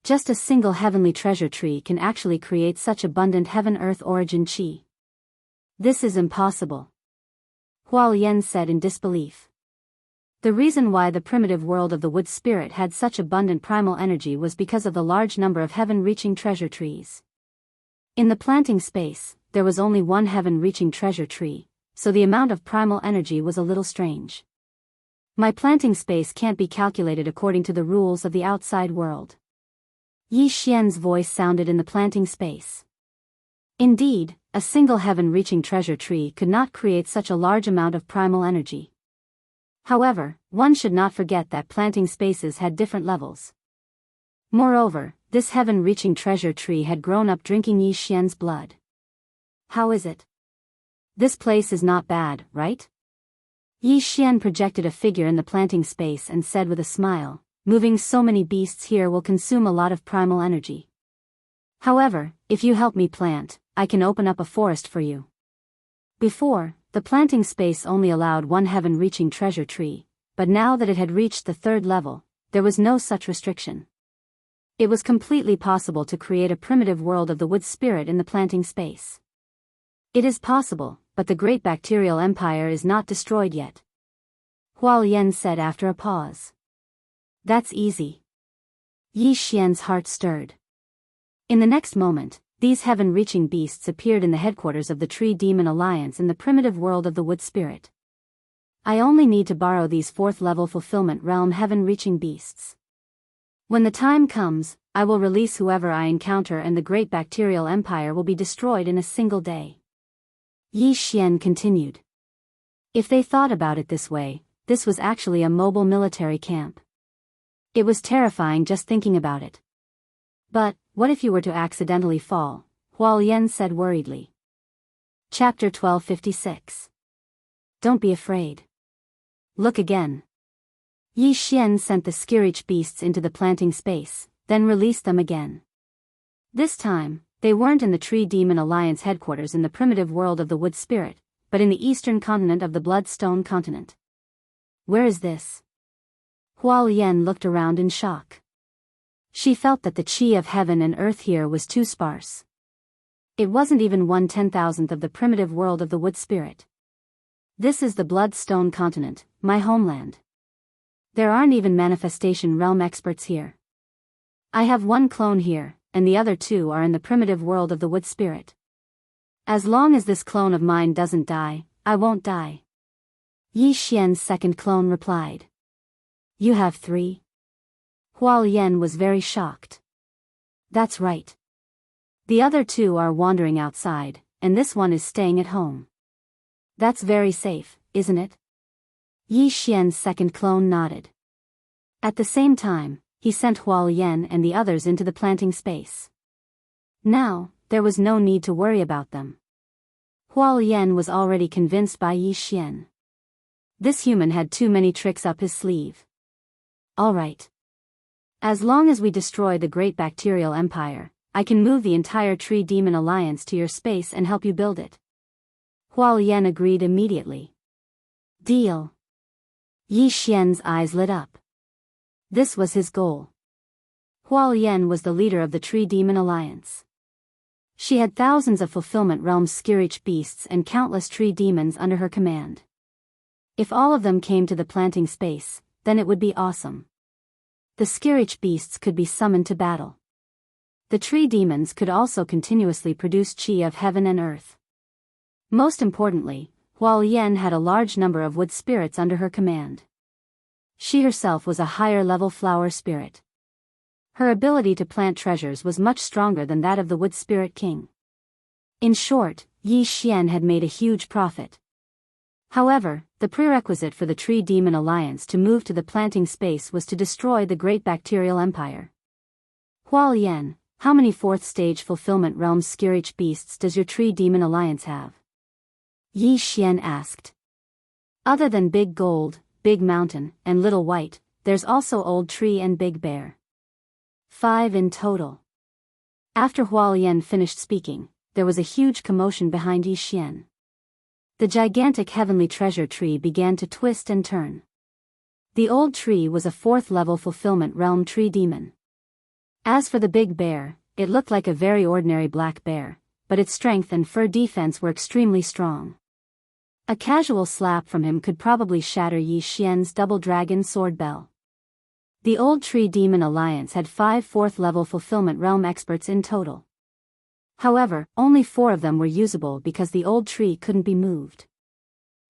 Just a single heavenly treasure tree can actually create such abundant heaven-earth origin qi. This is impossible. Huo Yan said in disbelief. The reason why the primitive world of the wood spirit had such abundant primal energy was because of the large number of heaven-reaching treasure trees. In the planting space, there was only one heaven-reaching treasure tree, so the amount of primal energy was a little strange. My planting space can't be calculated according to the rules of the outside world. Yi Xian's voice sounded in the planting space. Indeed, a single heaven-reaching treasure tree could not create such a large amount of primal energy. However, one should not forget that planting spaces had different levels. Moreover, this heaven-reaching treasure tree had grown up drinking Yi Xian's blood. How is it? This place is not bad, right? Yi Xian projected a figure in the planting space and said with a smile, moving so many beasts here will consume a lot of primal energy. However, if you help me plant, I can open up a forest for you. Before, the planting space only allowed one heaven-reaching treasure tree, but now that it had reached the 3rd level, there was no such restriction. It was completely possible to create a primitive world of the wood spirit in the planting space. It is possible, but the great bacterial empire is not destroyed yet. Huo Yan said after a pause. That's easy. Yi Xian's heart stirred. In the next moment, these heaven-reaching beasts appeared in the headquarters of the Tree Demon Alliance in the primitive world of the wood spirit. I only need to borrow these 4th-level fulfillment realm heaven-reaching beasts. When the time comes, I will release whoever I encounter and the great bacterial empire will be destroyed in a single day. Yi Xian continued. If they thought about it this way, this was actually a mobile military camp. It was terrifying just thinking about it. But, what if you were to accidentally fall? Hualien said worriedly. Chapter 1256. Don't be afraid. Look again. Yi Xian sent the Skirich beasts into the planting space, then released them again. This time, they weren't in the Tree Demon Alliance headquarters in the primitive world of the Wood Spirit, but in the eastern continent of the Bloodstone continent. Where is this? Hualien looked around in shock. She felt that the chi of heaven and earth here was too sparse. It wasn't even 1/10,000th of the primitive world of the Wood Spirit. This is the Bloodstone continent, my homeland. There aren't even manifestation realm experts here. I have one clone here, and the other two are in the primitive world of the Wood Spirit. As long as this clone of mine doesn't die, I won't die. Yi Xian's second clone replied. You have 3? Hualien was very shocked. That's right. The other 2 are wandering outside, and this one is staying at home. That's very safe, isn't it? Yi Xian's second clone nodded. At the same time, he sent Hualien and the others into the planting space. Now, there was no need to worry about them. Hualien was already convinced by Yi Xian. This human had too many tricks up his sleeve. All right. As long as we destroy the Great Bacterial Empire, I can move the entire Tree Demon Alliance to your space and help you build it. Hualien agreed immediately. Deal. Yi Xian's eyes lit up. This was his goal. Hualien was the leader of the Tree Demon Alliance. She had thousands of Fulfillment Realm Skirich beasts and countless tree demons under her command. If all of them came to the planting space, then it would be awesome. The Skirich beasts could be summoned to battle. The tree demons could also continuously produce chi of heaven and earth. Most importantly, Hualien had a large number of wood spirits under her command. She herself was a higher-level flower spirit. Her ability to plant treasures was much stronger than that of the Wood Spirit King. In short, Yi Xian had made a huge profit. However, the prerequisite for the Tree Demon Alliance to move to the planting space was to destroy the Great Bacterial Empire. Hualien, how many 4th-stage Fulfillment Realm Skirich beasts does your Tree Demon Alliance have? Yi Xian asked. Other than Big Gold, Big Mountain, and Little White, there's also Old Tree and Big Bear. 5 in total. After Hualien finished speaking, there was a huge commotion behind Yi Xian. The gigantic heavenly treasure tree began to twist and turn. The old tree was a 4th-level Fulfillment Realm tree demon. As for the Big Bear, it looked like a very ordinary black bear, but its strength and fur defense were extremely strong. A casual slap from him could probably shatter Yi Xian's double dragon sword bell. The Old Tree Demon Alliance had 5 4th-level Fulfillment Realm experts in total. However, only 4 of them were usable because the old tree couldn't be moved.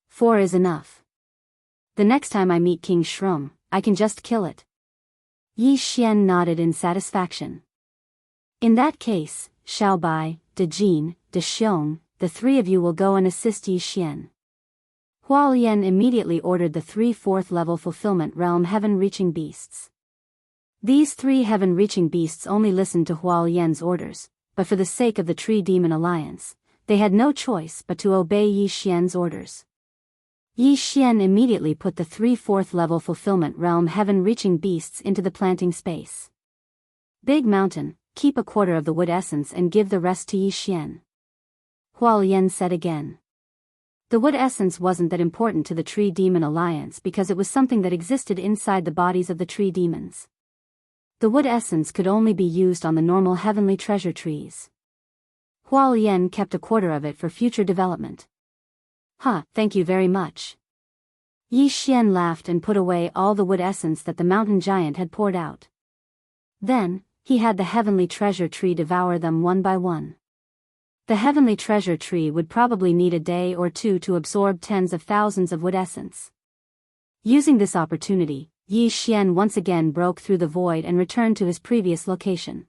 4 is enough. The next time I meet King Shrum, I can just kill it. Yi Xian nodded in satisfaction. In that case, Xiaobai, De Jin, De Xiong, the 3 of you will go and assist Yi Xian. Hualien immediately ordered the 3 4th-level Fulfillment Realm heaven-reaching beasts. These 3 heaven-reaching beasts only listened to Hualien's orders, but for the sake of the Tree Demon Alliance, they had no choice but to obey Yi Xian's orders. Yi Xian immediately put the 3 4th-level Fulfillment Realm heaven-reaching beasts into the planting space. Big Mountain, keep a quarter of the wood essence and give the rest to Yi Xian. Hualien said again. The wood essence wasn't that important to the Tree Demon Alliance because it was something that existed inside the bodies of the tree demons. The wood essence could only be used on the normal heavenly treasure trees. Hualien kept a quarter of it for future development. Thank you very much. Yi Xian laughed and put away all the wood essence that the mountain giant had poured out. Then, he had the heavenly treasure tree devour them one by one. The heavenly treasure tree would probably need a day or 2 to absorb tens of thousands of wood essence. Using this opportunity, Yi Xian once again broke through the void and returned to his previous location.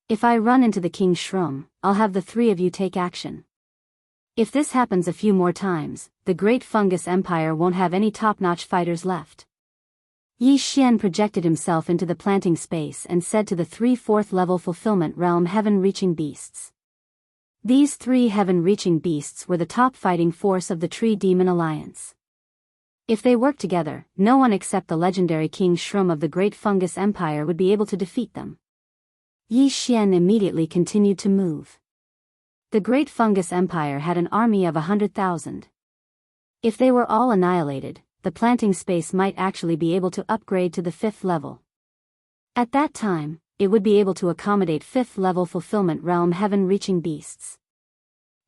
If I run into the King Shrum, I'll have the 3 of you take action. If this happens a few more times, the Great Fungus Empire won't have any top-notch fighters left. Yi Xian projected himself into the planting space and said to the 3 4th-level fulfillment realm heaven-reaching beasts. These 3 heaven-reaching beasts were the top fighting force of the Tree Demon Alliance. If they worked together, no one except the legendary King Shroom of the Great Fungus Empire would be able to defeat them. Yi Xian immediately continued to move. The Great Fungus Empire had an army of 100,000. If they were all annihilated, the planting space might actually be able to upgrade to the 5th level. At that time, it would be able to accommodate 5th-level fulfillment realm heaven-reaching beasts.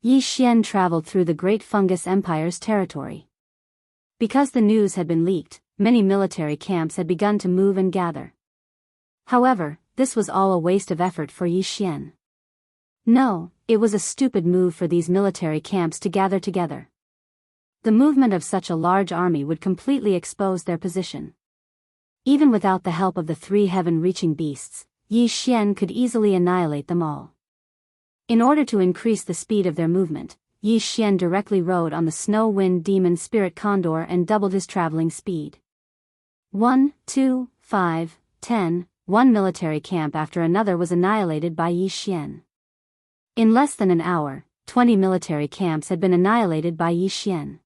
Yi Xian traveled through the Great Fungus Empire's territory. Because the news had been leaked, many military camps had begun to move and gather. However, this was all a waste of effort for Yi Xian. No, it was a stupid move for these military camps to gather together. The movement of such a large army would completely expose their position. Even without the help of the 3 heaven-reaching beasts, Yi Xian could easily annihilate them all. In order to increase the speed of their movement, Yi Xian directly rode on the Snow Wind Demon Spirit Condor and doubled his traveling speed. 1, 2, 5, 10, one military camp after another was annihilated by Yi Xian. In less than an hour, 20 military camps had been annihilated by Yi Xian.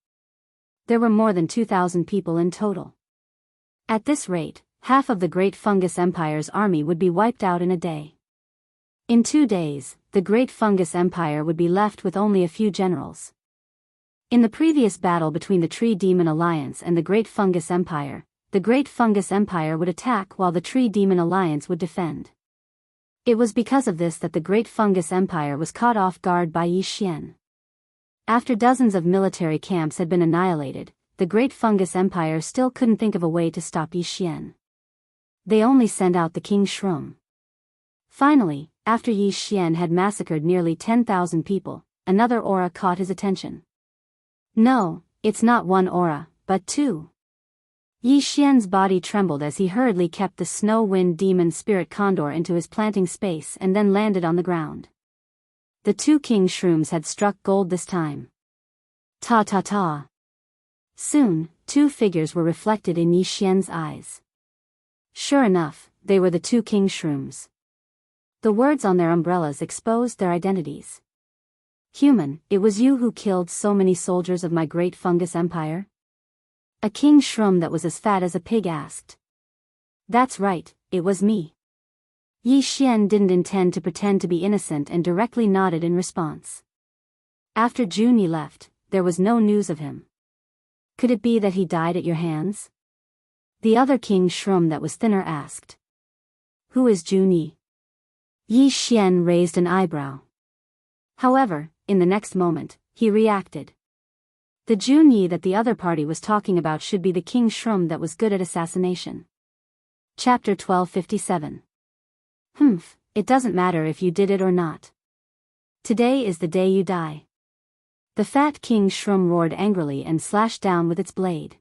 There were more than 2,000 people in total. At this rate, half of the Great Fungus Empire's army would be wiped out in a day. In 2 days, the Great Fungus Empire would be left with only a few generals. In the previous battle between the Tree Demon Alliance and the Great Fungus Empire, the Great Fungus Empire would attack while the Tree Demon Alliance would defend. It was because of this that the Great Fungus Empire was caught off guard by Yi Xian. After dozens of military camps had been annihilated, the Great Fungus Empire still couldn't think of a way to stop Yi Xian. They only sent out the King Shroom. Finally, after Yi Xian had massacred nearly 10,000 people, another aura caught his attention. No, it's not one aura, but 2. Yi Xian's body trembled as he hurriedly kept the Snow Wind Demon Spirit Condor into his planting space and then landed on the ground. The 2 King Shrooms had struck gold this time. Ta. Soon, 2 figures were reflected in Yi Xian's eyes. Sure enough, they were the 2 King Shrooms. The words on their umbrellas exposed their identities. Human, it was you who killed so many soldiers of my Great Fungus Empire? A King Shroom that was as fat as a pig asked. That's right, it was me. Yi Xian didn't intend to pretend to be innocent and directly nodded in response. After Junyi left, there was no news of him. Could it be that he died at your hands? The other King Shroom that was thinner asked. Who is Junyi? Yi Xian raised an eyebrow. However, in the next moment, he reacted. The Junyi that the other party was talking about should be the King Shroom that was good at assassination. Chapter 1257. It doesn't matter if you did it or not. Today is the day you die. The fat King Shroom roared angrily and slashed down with its blade.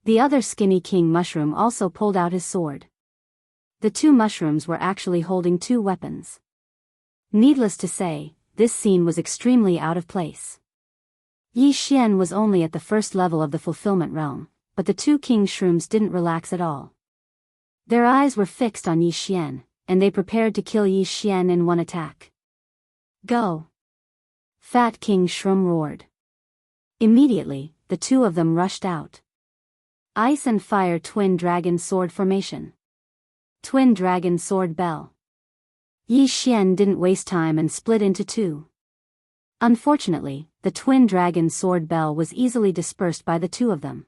The other skinny King Mushroom also pulled out his sword. The 2 mushrooms were actually holding 2 weapons. Needless to say, this scene was extremely out of place. Yi Xian was only at the 1st level of the fulfillment realm, but the 2 King Shrooms didn't relax at all. Their eyes were fixed on Yi Xian, and they prepared to kill Yi Xian in one attack. Go! Fat King Shroom roared. Immediately, the 2 of them rushed out. Ice and Fire Twin Dragon Sword Formation. Twin Dragon Sword Bell. Yi Xian didn't waste time and split into 2. Unfortunately, the Twin Dragon Sword Bell was easily dispersed by the 2 of them.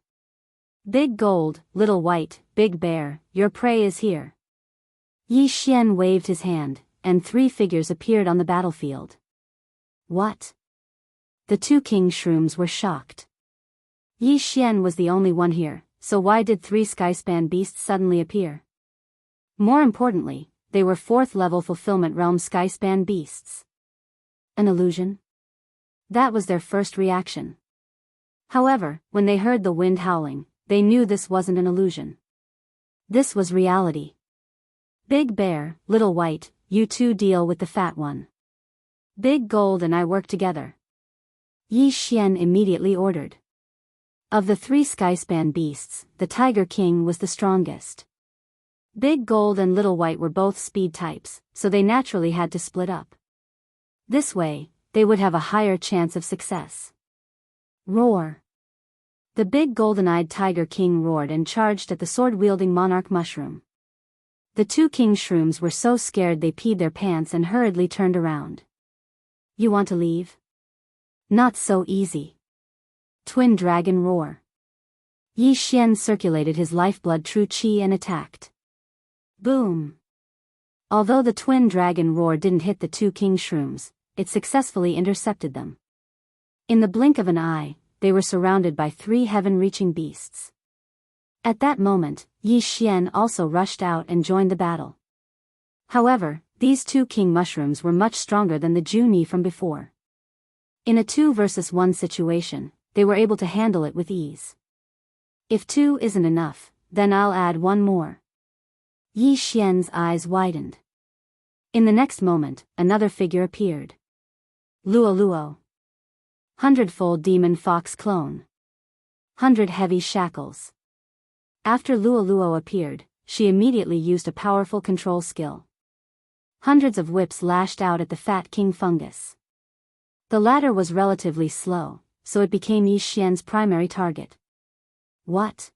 Big Gold, Little White, Big Bear, your prey is here. Yi Xian waved his hand, and 3 figures appeared on the battlefield. What? The 2 King Shrooms were shocked. Yi Xian was the only one here, so why did 3 Skyspan beasts suddenly appear? More importantly, they were 4th-level Fulfillment Realm Skyspan beasts. An illusion? That was their first reaction. However, when they heard the wind howling, they knew this wasn't an illusion. This was reality. Big Bear, Little White, you 2 deal with the fat one. Big Gold and I work together. Yi Xian immediately ordered. Of the 3 skyspan beasts, the Tiger King was the strongest. Big Gold and Little White were both speed types, so they naturally had to split up. This way, they would have a higher chance of success. Roar! The big golden-eyed Tiger King roared and charged at the sword-wielding monarch mushroom. The 2 king shrooms were so scared they peed their pants and hurriedly turned around. You want to leave? Not so easy. Twin Dragon Roar. Yi Xian circulated his lifeblood true qi and attacked. Boom! Although the Twin Dragon Roar didn't hit the 2 king shrooms, it successfully intercepted them. In the blink of an eye, they were surrounded by 3 heaven-reaching beasts. At that moment, Yi Xian also rushed out and joined the battle. However, these 2 king mushrooms were much stronger than the Junyi from before. In a 2 versus 1 situation, they were able to handle it with ease. If 2 isn't enough, then I'll add 1 more. Yi Xian's eyes widened. In the next moment, another figure appeared. Luo Luo. 100-fold demon fox clone. 100 heavy shackles. After Luo Luo appeared, she immediately used a powerful control skill. Hundreds of whips lashed out at the fat king fungus. The latter was relatively slow, so it became Yi Xian's primary target. What?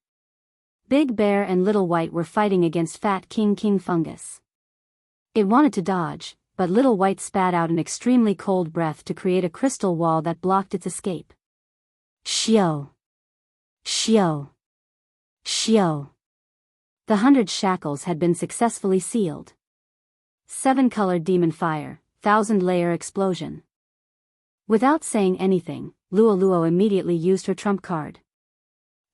Big Bear and Little White were fighting against Fat King fungus. It wanted to dodge, but Little White spat out an extremely cold breath to create a crystal wall that blocked its escape. Xiao! Xiao! Xiao! The 100 shackles had been successfully sealed. 7-colored demon fire, 1,000-layer explosion. Without saying anything, Luo Luo immediately used her trump card.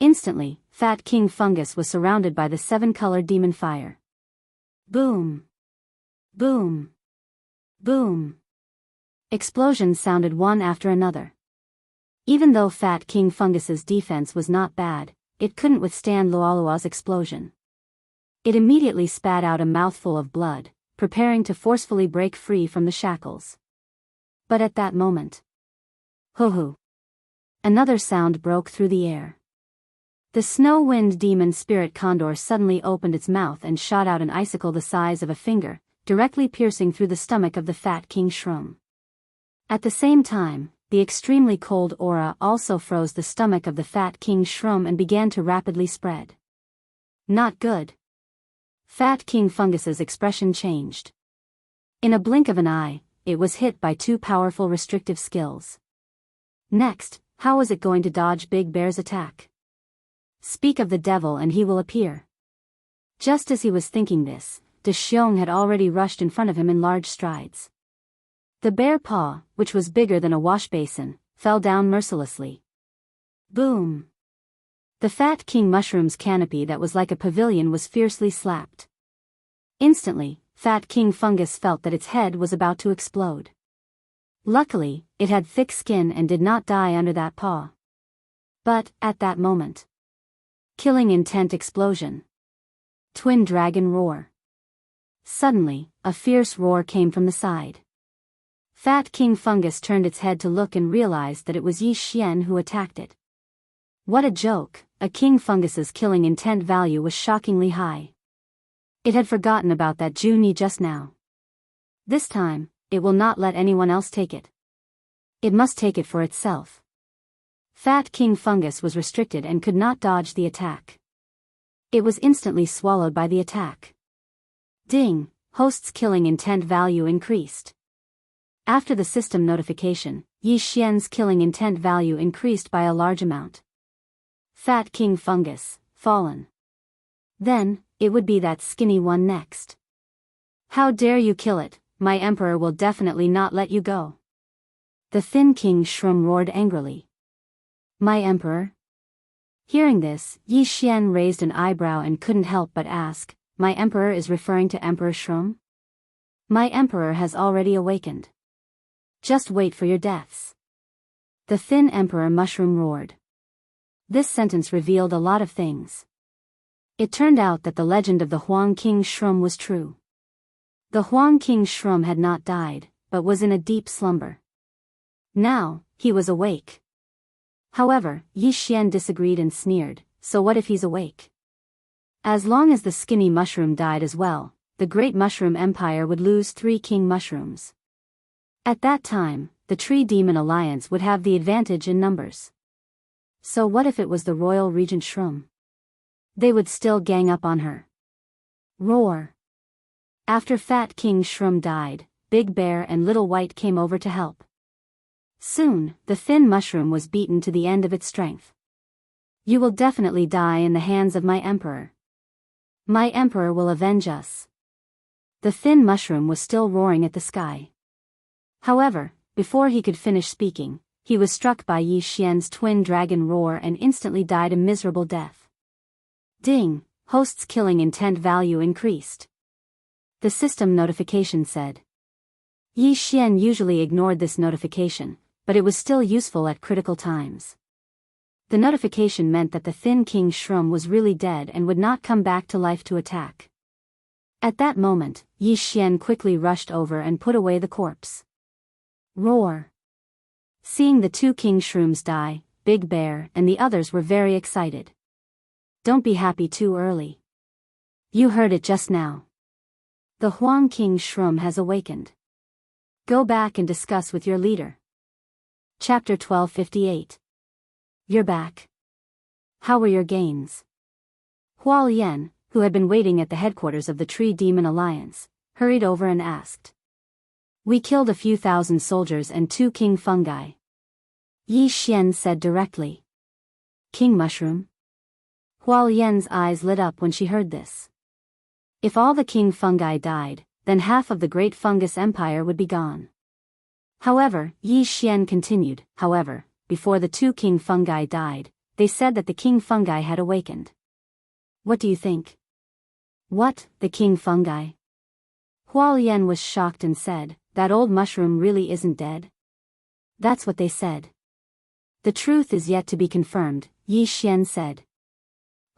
Instantly, Fat King Fungus was surrounded by the 7-colored demon fire. Boom! Boom! Boom! Explosions sounded one after another. Even though Fat King Fungus's defense was not bad, it couldn't withstand Luolua's explosion. It immediately spat out a mouthful of blood, preparing to forcefully break free from the shackles. But at that moment, hoo-hoo! Another sound broke through the air. The snow-wind demon spirit condor suddenly opened its mouth and shot out an icicle the size of a finger, directly piercing through the stomach of the Fat King Shroom. At the same time, the extremely cold aura also froze the stomach of the Fat King Shroom and began to rapidly spread. Not good. Fat King Fungus's expression changed. In a blink of an eye, it was hit by 2 powerful restrictive skills. Next, how was it going to dodge Big Bear's attack? Speak of the devil and he will appear. Just as he was thinking this, De Xiong had already rushed in front of him in large strides. The bear paw, which was bigger than a wash basin, fell down mercilessly. Boom! The Fat King Mushroom's canopy that was like a pavilion was fiercely slapped. Instantly, Fat King Fungus felt that its head was about to explode. Luckily, it had thick skin and did not die under that paw. But, at that moment, killing intent explosion. Twin Dragon Roar. Suddenly, a fierce roar came from the side. Fat King Fungus turned its head to look and realized that it was Yi Xian who attacked it. What a joke, a King Fungus's killing intent value was shockingly high. It had forgotten about that Junyi just now. This time, it will not let anyone else take it. It must take it for itself. Fat King Fungus was restricted and could not dodge the attack. It was instantly swallowed by the attack. Ding, host's killing intent value increased. After the system notification, Yi Xian's killing intent value increased by a large amount. Fat King Fungus, fallen. Then, it would be that skinny one next. How dare you kill it, my emperor will definitely not let you go. The thin King Shroom roared angrily. My emperor? Hearing this, Yi Xian raised an eyebrow and couldn't help but ask, my emperor is referring to Emperor Shroom? My emperor has already awakened. Just wait for your deaths. The thin Emperor Mushroom roared. This sentence revealed a lot of things. It turned out that the legend of the Huang King Shroom was true. The Huang King Shroom had not died, but was in a deep slumber. Now, he was awake. However, Yi Xian disagreed and sneered, so what if he's awake? As long as the skinny mushroom died as well, the great mushroom empire would lose 3 king mushrooms. At that time, the Tree Demon Alliance would have the advantage in numbers. So what if it was the royal regent shroom? They would still gang up on her. Roar! After Fat King Shroom died, Big Bear and Little White came over to help. Soon, the thin mushroom was beaten to the end of its strength. You will definitely die in the hands of my emperor. My emperor will avenge us. The thin mushroom was still roaring at the sky. However, before he could finish speaking, he was struck by Yi Xian's twin dragon roar and instantly died a miserable death. Ding! Host's killing intent value increased. The system notification said. Yi Xian usually ignored this notification, but it was still useful at critical times. The notification meant that the thin King Shroom was really dead and would not come back to life to attack. At that moment, Yi Xian quickly rushed over and put away the corpse. Roar! Seeing the 2 King Shrooms die, Big Bear and the others were very excited. Don't be happy too early. You heard it just now. The Huang King Shroom has awakened. Go back and discuss with your leader. Chapter 1258. You're back. How were your gains? Huo Yan, who had been waiting at the headquarters of the Tree Demon Alliance, hurried over and asked. We killed a few thousand soldiers and 2 king fungi. Yi Xian said directly. King mushroom? Huo Yan's eyes lit up when she heard this. If all the king fungi died, then half of the great fungus empire would be gone. However, Yi Xian continued, however, before the 2 king fungi died, they said that the king fungi had awakened. What do you think? What, the king fungi? Huo Yan was shocked and said, that old mushroom really isn't dead? That's what they said. The truth is yet to be confirmed, Yi Xian said.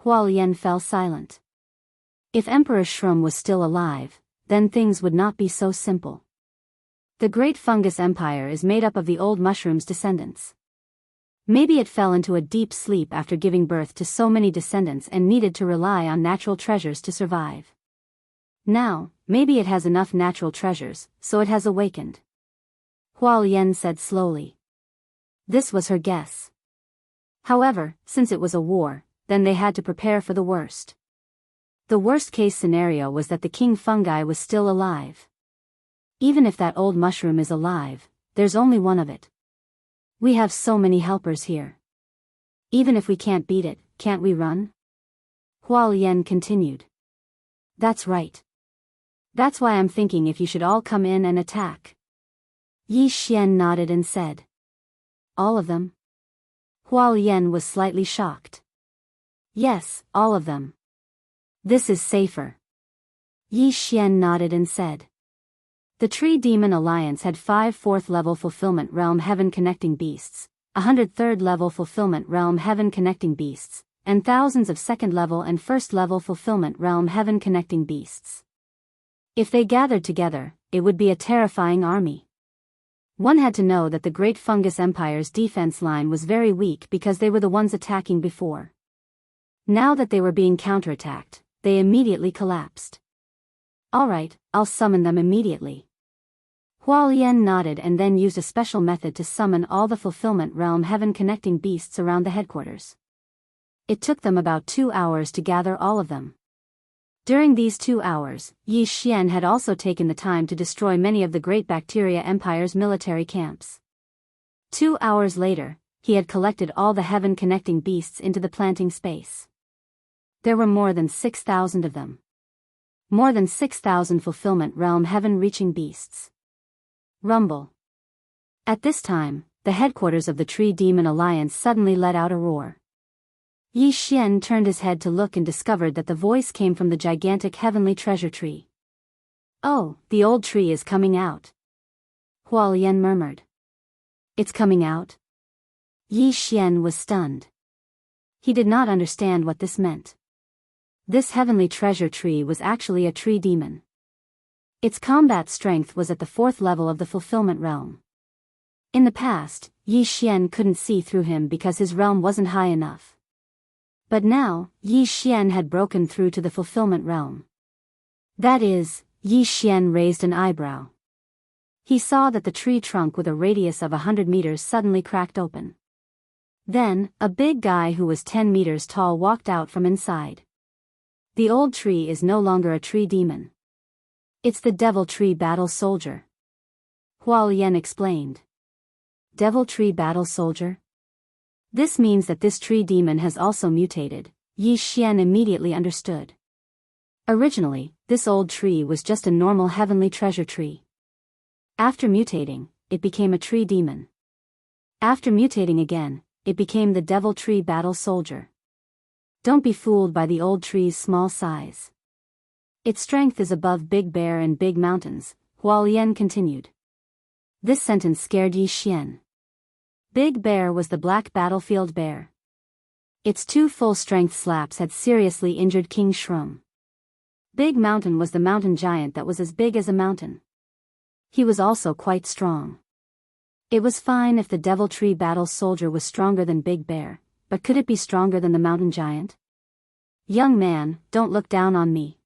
Huo Yan fell silent. If Emperor Shroom was still alive, then things would not be so simple. The great fungus empire is made up of the old mushroom's descendants. Maybe it fell into a deep sleep after giving birth to so many descendants and needed to rely on natural treasures to survive. Now, maybe it has enough natural treasures, so it has awakened. Huo Yan said slowly. This was her guess. However, since it was a war, then they had to prepare for the worst. The worst-case scenario was that the king fungi was still alive. Even if that old mushroom is alive, there's only one of it. We have so many helpers here. Even if we can't beat it, can't we run? Huo Yan continued. That's right. That's why I'm thinking if you should all come in and attack. Yi Xian nodded and said. All of them? Huo Yan was slightly shocked. Yes, all of them. This is safer. Yi Xian nodded and said. The Tree Demon Alliance had 5 4th-level Fulfillment Realm Heaven Connecting Beasts, 103rd-level Fulfillment Realm Heaven Connecting Beasts, and thousands of 2nd-level and 1st-level Fulfillment Realm Heaven Connecting Beasts. If they gathered together, it would be a terrifying army. One had to know that the Great Fungus Empire's defense line was very weak because they were the ones attacking before. Now that they were being counterattacked, they immediately collapsed. Alright, I'll summon them immediately. Huo Yan nodded and then used a special method to summon all the Fulfillment Realm Heaven Connecting Beasts around the headquarters. It took them about 2 hours to gather all of them. During these 2 hours, Yi Xian had also taken the time to destroy many of the Great Bacteria Empire's military camps. 2 hours later, he had collected all the heaven-connecting beasts into the planting space. There were more than 6,000 of them. More than 6,000 Fulfillment Realm Heaven-reaching beasts. Rumble. At this time, the headquarters of the Tree Demon Alliance suddenly let out a roar. Yi Xian turned his head to look and discovered that the voice came from the gigantic heavenly treasure tree. Oh, the old tree is coming out. Huo Yan murmured. It's coming out? Yi Xian was stunned. He did not understand what this meant. This heavenly treasure tree was actually a tree demon. Its combat strength was at the 4th level of the fulfillment realm. In the past, Yi Xian couldn't see through him because his realm wasn't high enough. But now, Yi Xian had broken through to the fulfillment realm. That is, Yi Xian raised an eyebrow. He saw that the tree trunk with a radius of 100 meters suddenly cracked open. Then, a big guy who was 10 meters tall walked out from inside. The old tree is no longer a tree demon. It's the devil tree battle soldier. Hualian explained. Devil tree battle soldier? This means that this tree demon has also mutated, Yi Xian immediately understood. Originally, this old tree was just a normal heavenly treasure tree. After mutating, it became a tree demon. After mutating again, it became the devil tree battle soldier. Don't be fooled by the old tree's small size. Its strength is above Big Bear and Big Mountains, Hualian continued. This sentence scared Yi Xian. Big Bear was the black battlefield bear. Its 2 full-strength slaps had seriously injured King Shrum. Big Mountain was the mountain giant that was as big as a mountain. He was also quite strong. It was fine if the devil tree battle soldier was stronger than Big Bear, but could it be stronger than the mountain giant? Young man, don't look down on me.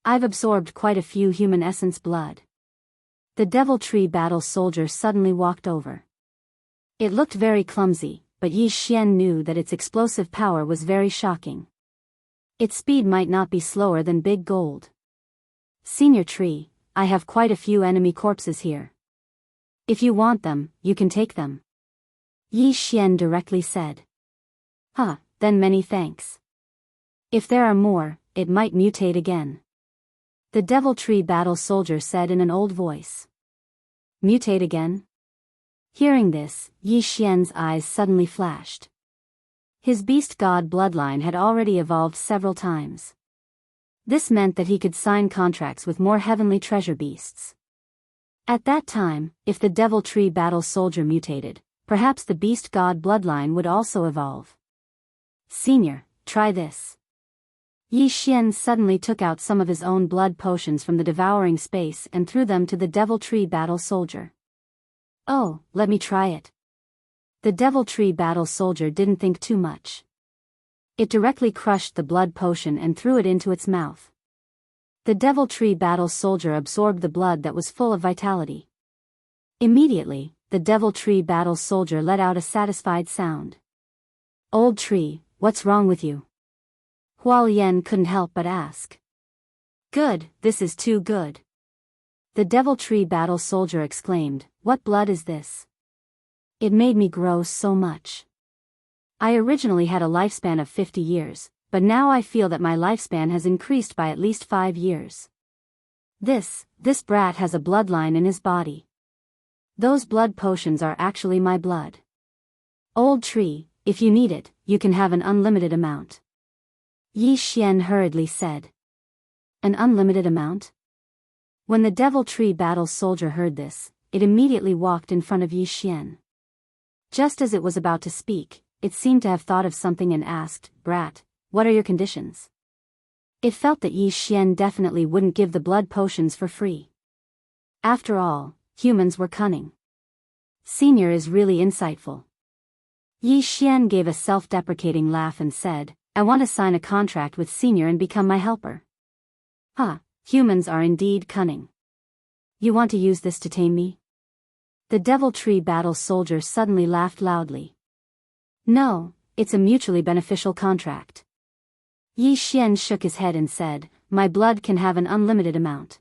I've absorbed quite a few human essence blood. The devil tree battle soldier suddenly walked over. It looked very clumsy, but Yi Xian knew that its explosive power was very shocking. Its speed might not be slower than Big Gold. Senior tree, I have quite a few enemy corpses here. If you want them, you can take them. Yi Xian directly said. Huh, then many thanks. If there are more, it might mutate again. The devil tree battle soldier said in an old voice. Mutate again? Hearing this, Yi Xian's eyes suddenly flashed. His beast god bloodline had already evolved several times. This meant that he could sign contracts with more heavenly treasure beasts. At that time, if the devil tree battle soldier mutated, perhaps the beast god bloodline would also evolve. Senior, try this. Yi Xian suddenly took out some of his own blood potions from the devouring space and threw them to the devil tree battle soldier. Oh, let me try it. The devil tree battle soldier didn't think too much. It directly crushed the blood potion and threw it into its mouth. The devil tree battle soldier absorbed the blood that was full of vitality. Immediately, the devil tree battle soldier let out a satisfied sound. Old tree, what's wrong with you? Hualian couldn't help but ask. Good, this is too good. The devil tree battle soldier exclaimed, what blood is this? It made me grow so much. I originally had a lifespan of 50 years, but now I feel that my lifespan has increased by at least 5 years. This brat has a bloodline in his body. Those blood potions are actually my blood. Old tree, if you need it, you can have an unlimited amount. Yi Xian hurriedly said. An unlimited amount? When the devil tree battle soldier heard this, it immediately walked in front of Yi Xian. Just as it was about to speak, it seemed to have thought of something and asked, Brat, what are your conditions? It felt that Yi Xian definitely wouldn't give the blood potions for free. After all, humans were cunning. Senior is really insightful. Yi Xian gave a self-deprecating laugh and said, I want to sign a contract with Senior and become my helper. Huh, humans are indeed cunning. You want to use this to tame me? The devil tree battle soldier suddenly laughed loudly. No, it's a mutually beneficial contract. Yi Xian shook his head and said, my blood can have an unlimited amount.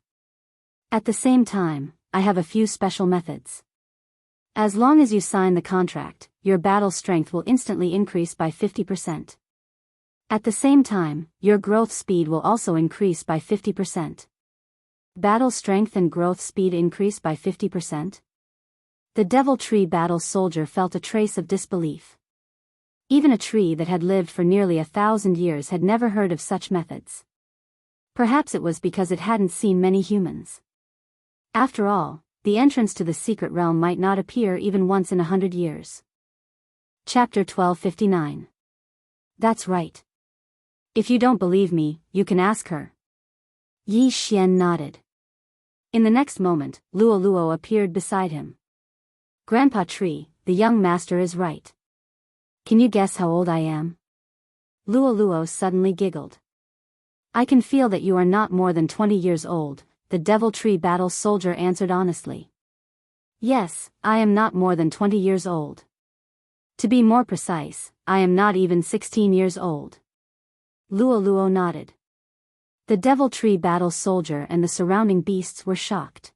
At the same time, I have a few special methods. As long as you sign the contract, your battle strength will instantly increase by 50%. At the same time, your growth speed will also increase by 50%. Battle strength and growth speed increase by 50%? The devil tree battle soldier felt a trace of disbelief. Even a tree that had lived for nearly 1,000 years had never heard of such methods. Perhaps it was because it hadn't seen many humans. After all, the entrance to the secret realm might not appear even once in 100 years. Chapter 1259. That's right. If you don't believe me, you can ask her. Yi Xian nodded. In the next moment, Luo Luo appeared beside him. Grandpa Tree, the young master is right. Can you guess how old I am? Luo suddenly giggled. I can feel that you are not more than 20 years old, the Devil Tree Battle Soldier answered honestly. Yes, I am not more than 20 years old. To be more precise, I am not even 16 years old. Luo nodded. The Devil Tree Battle Soldier and the surrounding beasts were shocked.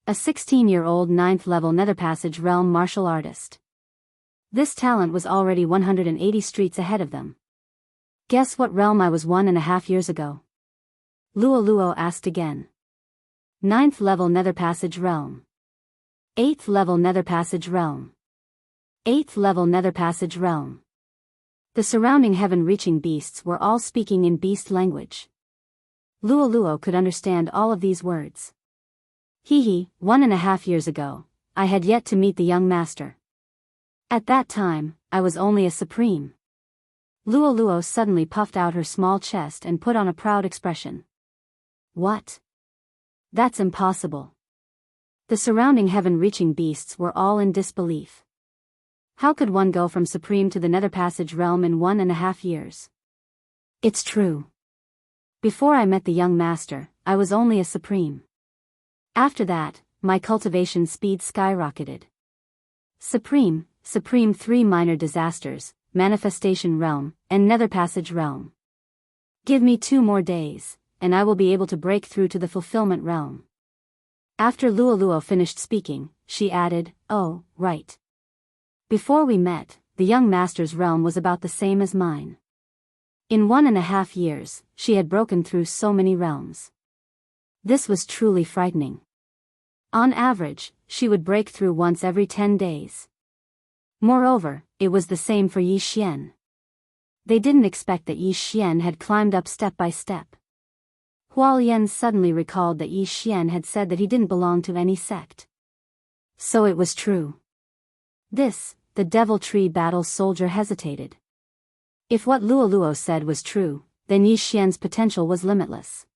A 16-year-old 9th level Netherpassage Realm martial artist. This talent was already 180 streets ahead of them. Guess what realm I was 1.5 years ago? Luo asked again. 9th level Netherpassage Realm. 8th level Netherpassage Realm. 8th level Netherpassage Realm. The surrounding heaven-reaching beasts were all speaking in beast language. Luo could understand all of these words. 1.5 years ago, I had yet to meet the young master. At that time, I was only a supreme. Luo suddenly puffed out her small chest and put on a proud expression. What? That's impossible. The surrounding heaven-reaching beasts were all in disbelief. How could one go from supreme to the Netherpassage realm in 1.5 years? It's true. Before I met the young master, I was only a supreme. After that, my cultivation speed skyrocketed. Supreme 3 minor disasters, Manifestation Realm, and Netherpassage Realm. Give me 2 more days, and I will be able to break through to the Fulfillment Realm. After Luo finished speaking, she added, oh, right. Before we met, the young master's realm was about the same as mine. In 1.5 years, she had broken through so many realms. This was truly frightening. On average, she would break through once every 10 days. Moreover, it was the same for Yi Xian. They didn't expect that Yi Xian had climbed up step by step. Hualian suddenly recalled that Yi Xian had said that he didn't belong to any sect. So it was true. The Devil Tree Battle Soldier hesitated. If what Luo said was true, then Yi Xian's potential was limitless.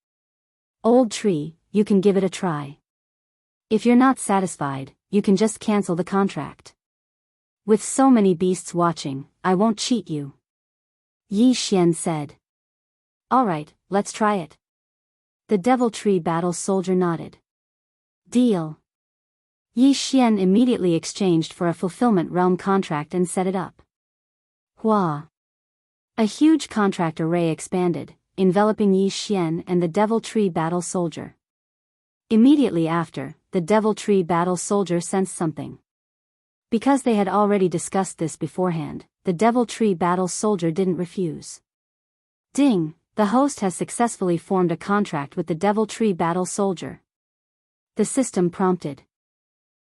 Old tree, you can give it a try. If you're not satisfied, you can just cancel the contract. With so many beasts watching, I won't cheat you. Yi Xian said. Alright, let's try it. The Devil Tree Battle Soldier nodded. Deal. Yi Xian immediately exchanged for a Fulfillment Realm contract and set it up. Hua. A huge contract array expanded, enveloping Yi Xian and the Devil Tree Battle Soldier. Immediately after, the Devil Tree Battle Soldier sensed something. Because they had already discussed this beforehand, the Devil Tree Battle Soldier didn't refuse. Ding, the host has successfully formed a contract with the Devil Tree Battle Soldier. The system prompted.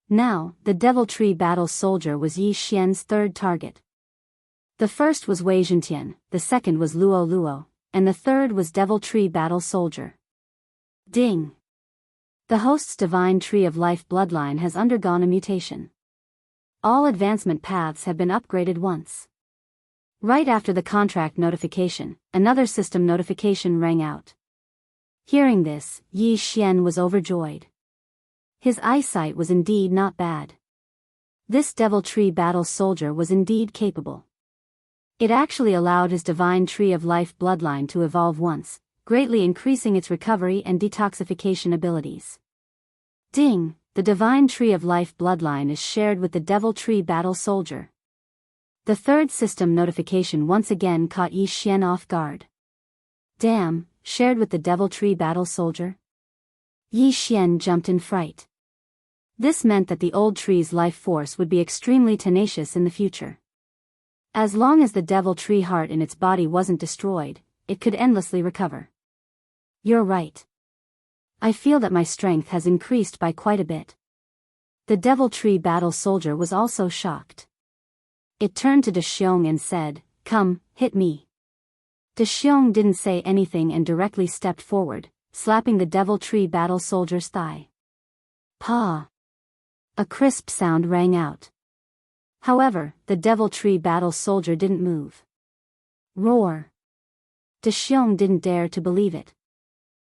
Now, the Devil Tree Battle Soldier was Yi Xian's third target. The first was Wei Zhentian, the second was Luo, and the third was Devil Tree Battle Soldier. Ding. The host's Divine Tree of Life bloodline has undergone a mutation. All advancement paths have been upgraded once. Right after the contract notification, another system notification rang out. Hearing this, Yi Xian was overjoyed. His eyesight was indeed not bad. This Devil Tree Battle Soldier was indeed capable. It actually allowed his Divine Tree of Life bloodline to evolve once, greatly increasing its recovery and detoxification abilities. Ding, the Divine Tree of Life bloodline is shared with the Devil Tree Battle Soldier. The third system notification once again caught Yi Xian off guard. Damn, shared with the Devil Tree Battle Soldier? Yi Xian jumped in fright. This meant that the old tree's life force would be extremely tenacious in the future. As long as the Devil Tree heart in its body wasn't destroyed, it could endlessly recover. You're right. I feel that my strength has increased by quite a bit. The Devil Tree Battle Soldier was also shocked. It turned to De Xiong and said, "Come, hit me." De Xiong didn't say anything and directly stepped forward, slapping the Devil Tree Battle Soldier's thigh. Pa! A crisp sound rang out. However, the Devil Tree Battle Soldier didn't move. Roar! De Xiong didn't dare to believe it.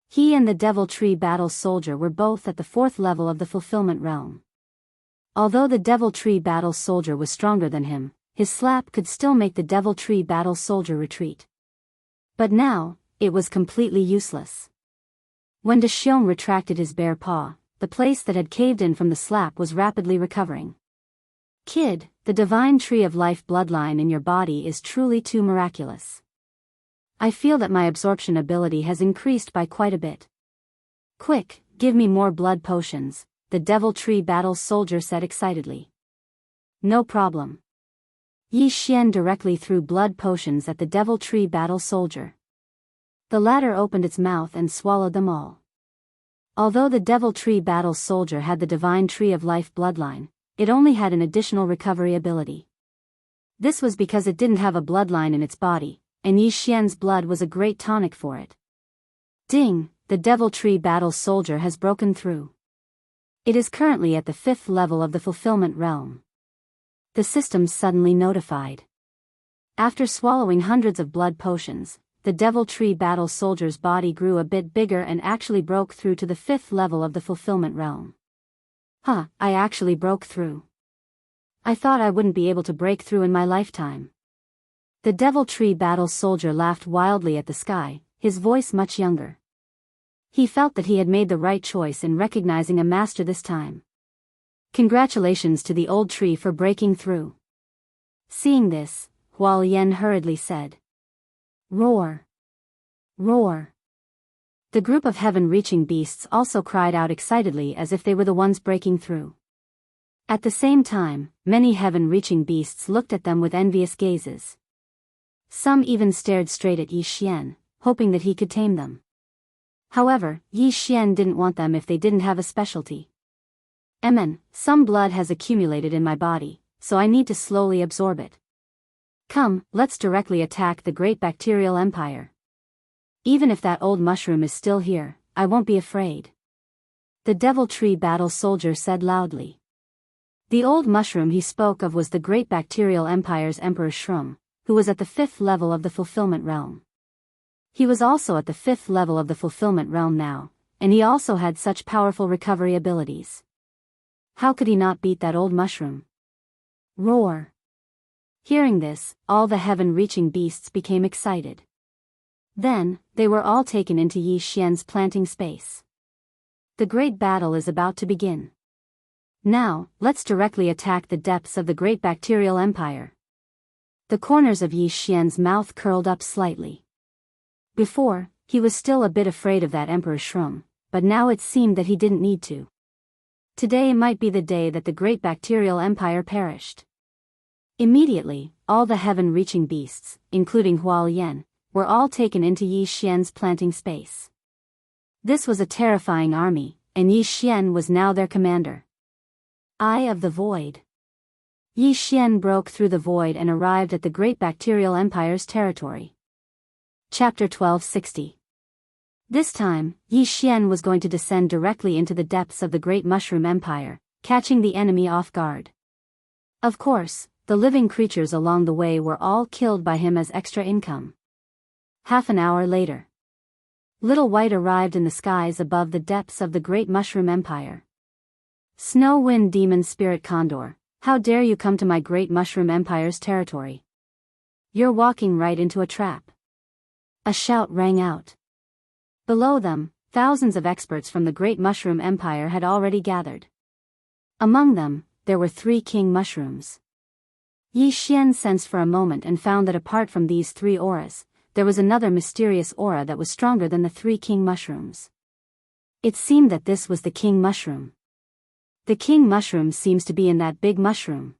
He and the Devil Tree Battle Soldier were both at the 4th level of the Fulfillment Realm. Although the Devil Tree Battle Soldier was stronger than him, his slap could still make the Devil Tree Battle Soldier retreat. But now, it was completely useless. When De Xiong retracted his bare paw, the place that had caved in from the slap was rapidly recovering. Kid, the divine tree of life bloodline in your body is truly too miraculous. I feel that my absorption ability has increased by quite a bit. Quick, give me more blood potions, the Devil Tree Battle Soldier said excitedly. No problem. Yi Xian directly threw blood potions at the Devil Tree Battle Soldier. The latter opened its mouth and swallowed them all. Although the Devil Tree Battle Soldier had the Divine Tree of Life bloodline, it only had an additional recovery ability. This was because it didn't have a bloodline in its body, and Yi Xian's blood was a great tonic for it. Ding, the Devil Tree Battle Soldier has broken through. It is currently at the 5th level of the Fulfillment Realm. The system suddenly notified. After swallowing hundreds of blood potions, the Devil Tree Battle Soldier's body grew a bit bigger and actually broke through to the 5th level of the Fulfillment Realm. Huh, I actually broke through. I thought I wouldn't be able to break through in my lifetime. The Devil Tree Battle Soldier laughed wildly at the sky, his voice much younger. He felt that he had made the right choice in recognizing a master this time. Congratulations to the old tree for breaking through. Seeing this, Huo Yen hurriedly said. Roar! Roar! The group of heaven-reaching beasts also cried out excitedly as if they were the ones breaking through. At the same time, many heaven-reaching beasts looked at them with envious gazes. Some even stared straight at Yi Xian, hoping that he could tame them. However, Yi Xian didn't want them if they didn't have a specialty. Some blood has accumulated in my body, so I need to slowly absorb it. Come, let's directly attack the Great Bacterial Empire. Even if that old mushroom is still here, I won't be afraid. The Devil Tree Battle Soldier said loudly. The old mushroom he spoke of was the Great Bacterial Empire's Emperor Shroom, who was at the 5th level of the Fulfillment Realm. He was also at the 5th level of the Fulfillment Realm now, and he also had such powerful recovery abilities. How could he not beat that old mushroom? Roar! Hearing this, all the heaven-reaching beasts became excited. Then, they were all taken into Yi Xian's planting space. The great battle is about to begin. Now, let's directly attack the depths of the Great Bacterial Empire. The corners of Yi Xian's mouth curled up slightly. Before, he was still a bit afraid of that Emperor Shroom, but now it seemed that he didn't need to. Today might be the day that the Great Bacterial Empire perished. Immediately, all the heaven-reaching beasts, including Huo Yen, were all taken into Yi Xian's planting space. This was a terrifying army, and Yi Xian was now their commander. Eye of the Void. Yi Xian broke through the void and arrived at the Great Bacterial Empire's territory. Chapter 1260. This time, Yi Xian was going to descend directly into the depths of the Great Mushroom Empire, catching the enemy off guard. Of course, the living creatures along the way were all killed by him as extra income. Half an hour later, Little White arrived in the skies above the depths of the Great Mushroom Empire. Snow Wind Demon Spirit Condor, how dare you come to my Great Mushroom Empire's territory? You're walking right into a trap. A shout rang out. Below them, thousands of experts from the Great Mushroom Empire had already gathered. Among them, there were 3 king mushrooms. Yi Xian sensed for a moment and found that apart from these 3 auras, there was another mysterious aura that was stronger than the 3 king mushrooms. It seemed that this was the king mushroom. The king mushroom seems to be in that big mushroom.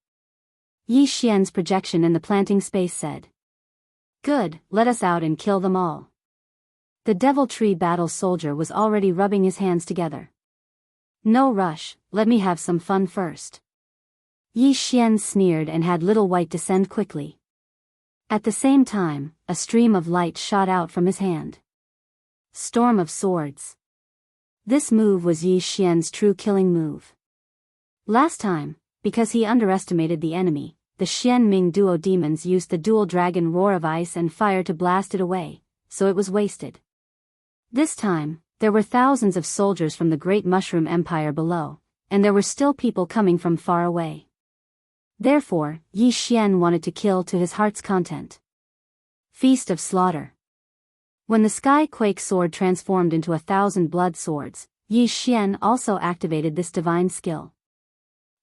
Yi Xian's projection in the planting space said. Good, let us out and kill them all. The Devil Tree Battle Soldier was already rubbing his hands together. No rush, let me have some fun first. Yi Xian sneered and had Little White descend quickly. At the same time, a stream of light shot out from his hand. Storm of Swords. This move was Yi Xian's true killing move. Last time, because he underestimated the enemy, the Xian Ming duo demons used the dual dragon roar of ice and fire to blast it away, so it was wasted. This time, there were thousands of soldiers from the Great Mushroom Empire below, and there were still people coming from far away. Therefore, Yi Xian wanted to kill to his heart's content. Feast of Slaughter. When the Sky Quake sword transformed into 1,000 blood swords, Yi Xian also activated this divine skill.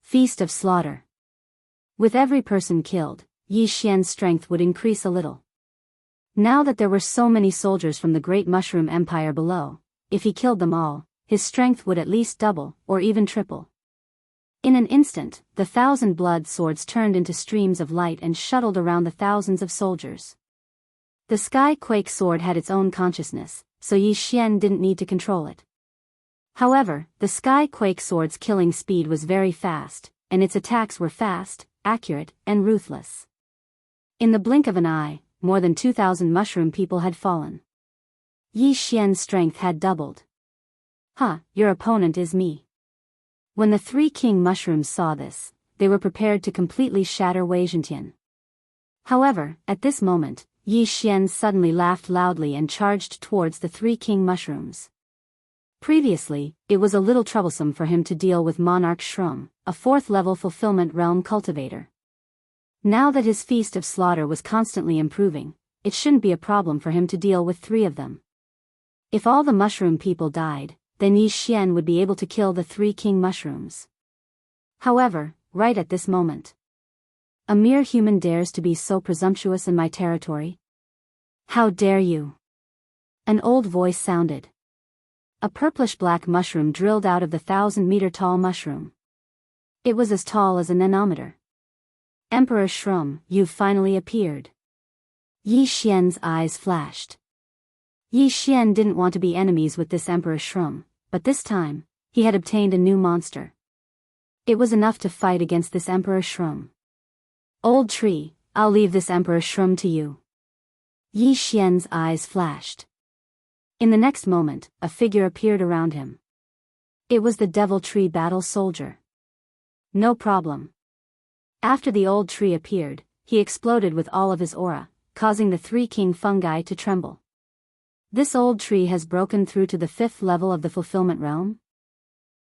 Feast of Slaughter. With every person killed, Yi Xian's strength would increase a little. Now that there were so many soldiers from the Great Mushroom Empire below, if he killed them all, his strength would at least double, or even triple. In an instant, the 1,000 blood swords turned into streams of light and shuttled around the thousands of soldiers. The Sky Quake sword had its own consciousness, so Yi Xian didn't need to control it. However, the Sky Quake sword's killing speed was very fast, and its attacks were fast, accurate, and ruthless. In the blink of an eye, more than 2,000 mushroom people had fallen. Yi Xian's strength had doubled. Your opponent is me. When the 3 king mushrooms saw this, they were prepared to completely shatter Wei Zhentian. However, at this moment, Yi Xian suddenly laughed loudly and charged towards the 3 king mushrooms. Previously, it was a little troublesome for him to deal with Monarch Shroom, a 4th-level fulfillment realm cultivator. Now that his Feast of Slaughter was constantly improving, it shouldn't be a problem for him to deal with 3 of them. If all the mushroom people died, then Yi Xian would be able to kill the 3 king mushrooms. However, right at this moment, a mere human dares to be so presumptuous in my territory? How dare you? An old voice sounded. A purplish-black mushroom drilled out of the 1,000-meter-tall mushroom. It was as tall as a nanometer. Emperor Shroom, you've finally appeared. Yi Xian's eyes flashed. Yi Xian didn't want to be enemies with this Emperor Shroom, but this time, he had obtained a new monster. It was enough to fight against this Emperor Shroom. Old tree, I'll leave this Emperor Shroom to you. Yi Xian's eyes flashed. In the next moment, a figure appeared around him. It was the Devil Tree Battle Soldier. No problem. After the old tree appeared, he exploded with all of his aura, causing the 3 king fungi to tremble. This old tree has broken through to the 5th level of the fulfillment realm?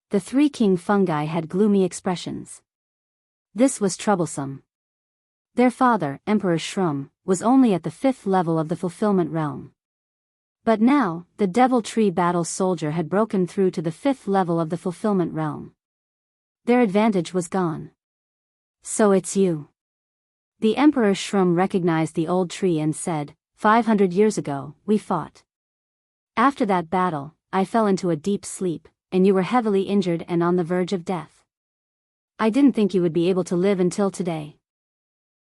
The 3 king fungi had gloomy expressions. This was troublesome. Their father, Emperor Shroom, was only at the 5th level of the fulfillment realm. But now, the Devil Tree Battle Soldier had broken through to the 5th level of the fulfillment realm. Their advantage was gone. So it's you. The Emperor Shroom recognized the old tree and said, 500 years ago, we fought. After that battle, I fell into a deep sleep, and you were heavily injured and on the verge of death. I didn't think you would be able to live until today.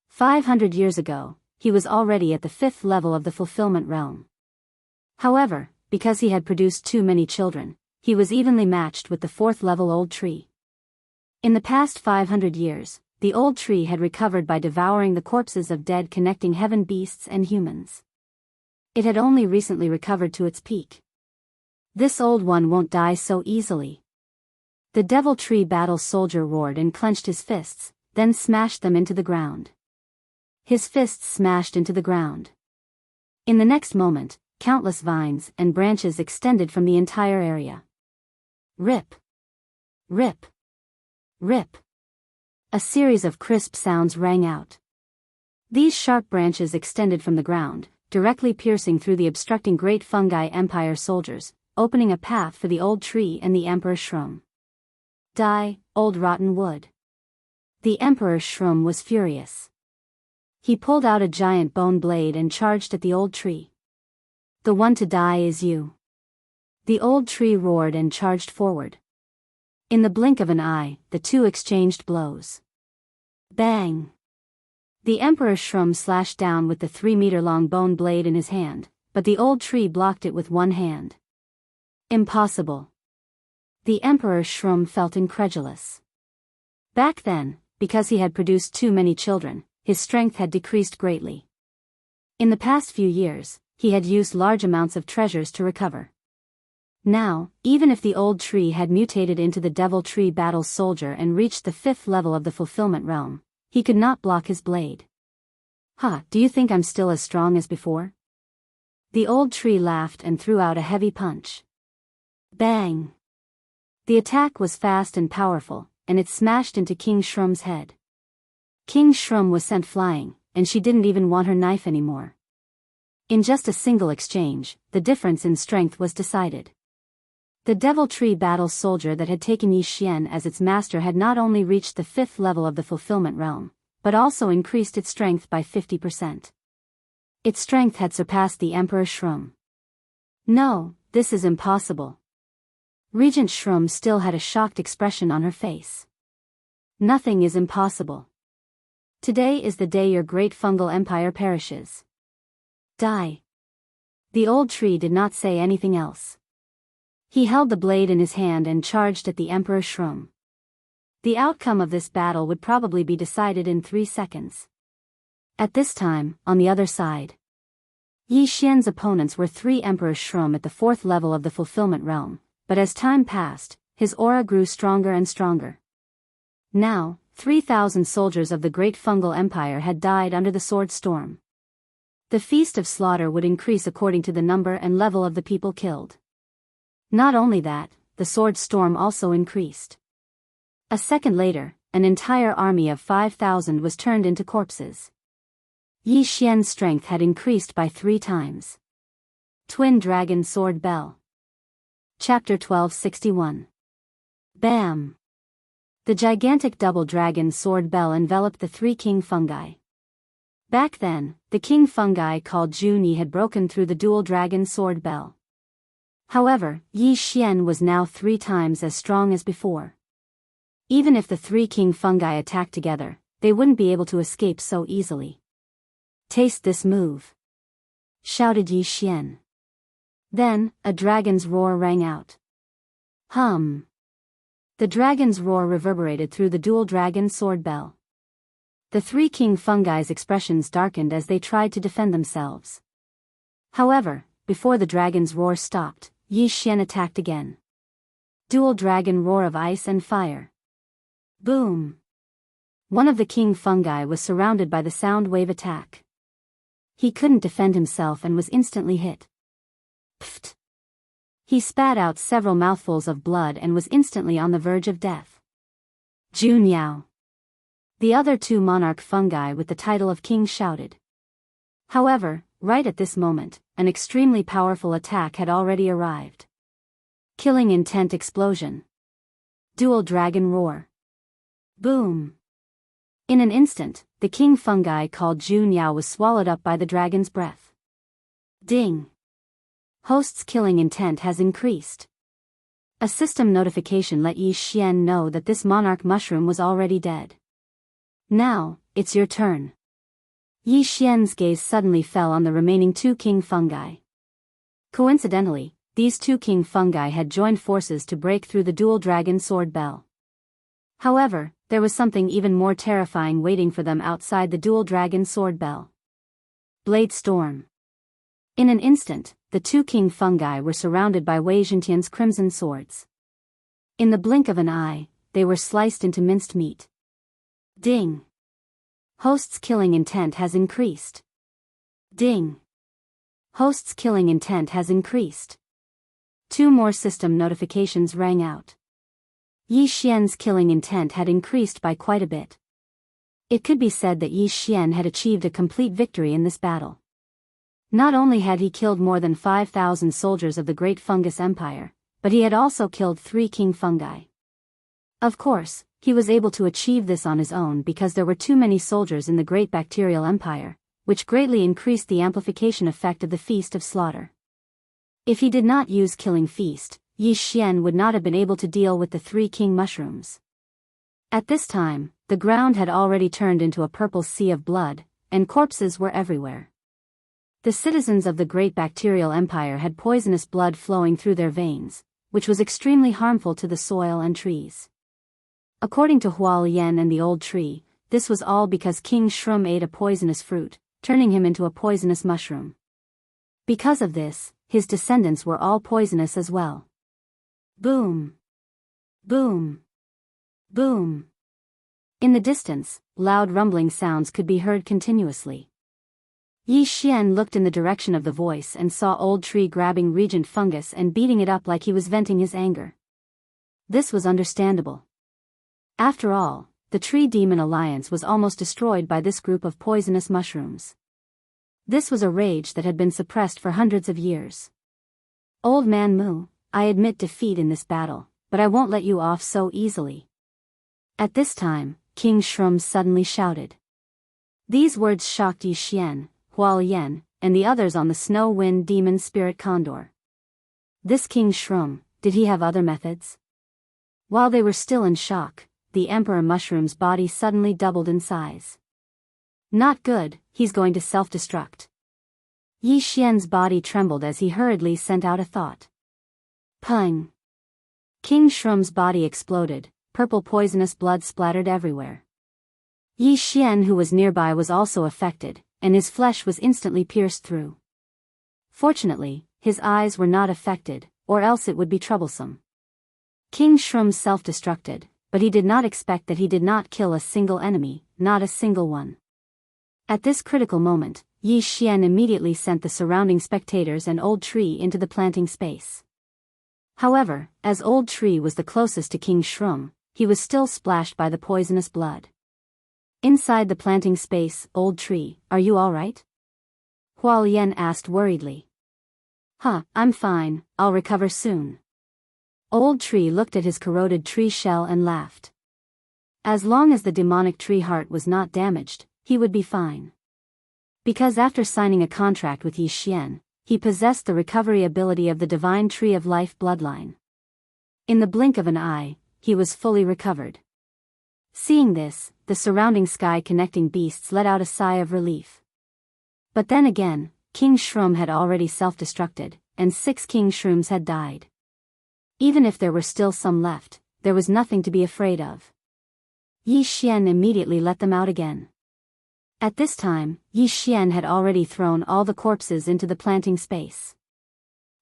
500 years ago, he was already at the 5th level of the fulfillment realm. However, because he had produced too many children, he was evenly matched with the 4th level old tree. In the past 500 years, the old tree had recovered by devouring the corpses of dead connecting heaven beasts and humans. It had only recently recovered to its peak. This old one won't die so easily. The Devil Tree Battle Soldier roared and clenched his fists, then smashed them into the ground. His fists smashed into the ground. In the next moment, countless vines and branches extended from the entire area. Rip! Rip! Rip! A series of crisp sounds rang out. These sharp branches extended from the ground, directly piercing through the obstructing Great Fungi Empire soldiers, opening a path for the old tree and the Emperor Shroom. Die, old rotten wood. The Emperor Shroom was furious. He pulled out a giant bone blade and charged at the old tree. The one to die is you. The old tree roared and charged forward. In the blink of an eye, the two exchanged blows. Bang! The Emperor Shroom slashed down with the 3-meter-long bone blade in his hand, but the old tree blocked it with one hand. Impossible. The Emperor Shroom felt incredulous. Back then, because he had produced too many children, his strength had decreased greatly. In the past few years, he had used large amounts of treasures to recover. Now, even if the old tree had mutated into the Devil Tree Battle Soldier and reached the 5th level of the fulfillment realm, he could not block his blade. Do you think I'm still as strong as before? The old tree laughed and threw out a heavy punch. Bang! The attack was fast and powerful, and it smashed into King Shrum's head. King Shrum was sent flying, and she didn't even want her knife anymore. In just a single exchange, the difference in strength was decided. The Devil Tree Battle soldier that had taken Yi Xian as its master had not only reached the 5th level of the fulfillment realm, but also increased its strength by 50%. Its strength had surpassed the Emperor Shrum. No, this is impossible. Regent Shrum still had a shocked expression on her face. Nothing is impossible. Today is the day your great fungal empire perishes. Die. The old tree did not say anything else. He held the blade in his hand and charged at the Emperor Shrum. The outcome of this battle would probably be decided in 3 seconds. At this time, on the other side, Yi Xian's opponents were 3 Emperor Shrum at the 4th level of the fulfillment realm, but as time passed, his aura grew stronger and stronger. Now, 3,000 soldiers of the Great Fungal Empire had died under the sword storm. The feast of slaughter would increase according to the number and level of the people killed. Not only that, the sword storm also increased. A second later, an entire army of 5,000 was turned into corpses. Yi Xian's strength had increased by 3 times. Twin Dragon Sword Bell. Chapter 1261. Bam! The gigantic double dragon sword bell enveloped the 3 king fungi. Back then, the king fungi called Junyi had broken through the dual dragon sword bell. However, Yi Xian was now 3 times as strong as before. Even if the 3 king fungi attacked together, they wouldn't be able to escape so easily. Taste this move! Shouted Yi Xian. Then, a dragon's roar rang out. Hum! The dragon's roar reverberated through the dual dragon sword bell. The 3 king fungi's expressions darkened as they tried to defend themselves. However, before the dragon's roar stopped, Yi Xian attacked again. Dual dragon roar of ice and fire. Boom! One of the king fungi was surrounded by the sound wave attack. He couldn't defend himself and was instantly hit. Pfft! He spat out several mouthfuls of blood and was instantly on the verge of death. Junyao! The other 2 monarch fungi with the title of king shouted. However, right at this moment, an extremely powerful attack had already arrived. Killing intent explosion. Dual dragon roar. Boom! In an instant, the king fungi called Junyao was swallowed up by the dragon's breath. Ding! Host's killing intent has increased. A system notification let Yi Xian know that this monarch mushroom was already dead. Now, it's your turn. Yi Xian's gaze suddenly fell on the remaining 2 king fungi. Coincidentally, these 2 king fungi had joined forces to break through the dual dragon sword bell. However, there was something even more terrifying waiting for them outside the dual dragon sword bell. Blade storm. In an instant, the 2 king fungi were surrounded by Wei Zhentian's crimson swords. In the blink of an eye, they were sliced into minced meat. Ding! Host's killing intent has increased. Ding! Host's killing intent has increased. 2 more system notifications rang out. Yi Xian's killing intent had increased by quite a bit. It could be said that Yi Xian had achieved a complete victory in this battle. Not only had he killed more than 5,000 soldiers of the Great Fungus Empire, but he had also killed 3 king fungi. Of course, he was able to achieve this on his own because there were too many soldiers in the Great Bacterial Empire, which greatly increased the amplification effect of the Feast of Slaughter. If he did not use Killing Feast, Yi Xian would not have been able to deal with the 3 king mushrooms. At this time, the ground had already turned into a purple sea of blood, and corpses were everywhere. The citizens of the Great Bacterial Empire had poisonous blood flowing through their veins, which was extremely harmful to the soil and trees. According to Hualian and the old tree, this was all because King Shrum ate a poisonous fruit, turning him into a poisonous mushroom. Because of this, his descendants were all poisonous as well. Boom! Boom! Boom! In the distance, loud rumbling sounds could be heard continuously. Yi Xian looked in the direction of the voice and saw Old Tree grabbing Regent Fungus and beating it up like he was venting his anger. This was understandable. After all, the Tree Demon Alliance was almost destroyed by this group of poisonous mushrooms. This was a rage that had been suppressed for hundreds of years. Old Man Mu, I admit defeat in this battle, but I won't let you off so easily. At this time, King Shrum suddenly shouted. These words shocked Yi Xian, Huo Yan, and the others on the Snow Wind Demon Spirit Condor. This King Shrum, did he have other methods? While they were still in shock, the Emperor Mushroom's body suddenly doubled in size. Not good, he's going to self-destruct. Yi Xian's body trembled as he hurriedly sent out a thought. Pung! King Shrum's body exploded, purple poisonous blood splattered everywhere. Yi Xian, who was nearby, was also affected, and his flesh was instantly pierced through. Fortunately, his eyes were not affected, or else it would be troublesome. King Shrum self-destructed, but he did not expect that he did not kill a single enemy, not a single one. At this critical moment, Yi Xian immediately sent the surrounding spectators and Old Tree into the planting space. However, as Old Tree was the closest to King Shrum, he was still splashed by the poisonous blood. Inside the planting space, Old Tree, are you all right? Huo Yan asked worriedly. I'm fine, I'll recover soon. Old Tree looked at his corroded tree shell and laughed. As long as the demonic tree heart was not damaged, he would be fine. Because after signing a contract with Yi Xian, he possessed the recovery ability of the divine tree of life bloodline. In the blink of an eye, he was fully recovered. Seeing this, the surrounding sky-connecting beasts let out a sigh of relief. But then again, King Shrum had already self-destructed, and 6 King Shrooms had died. Even if there were still some left, there was nothing to be afraid of. Yi Xian immediately let them out again. At this time, Yi Xian had already thrown all the corpses into the planting space.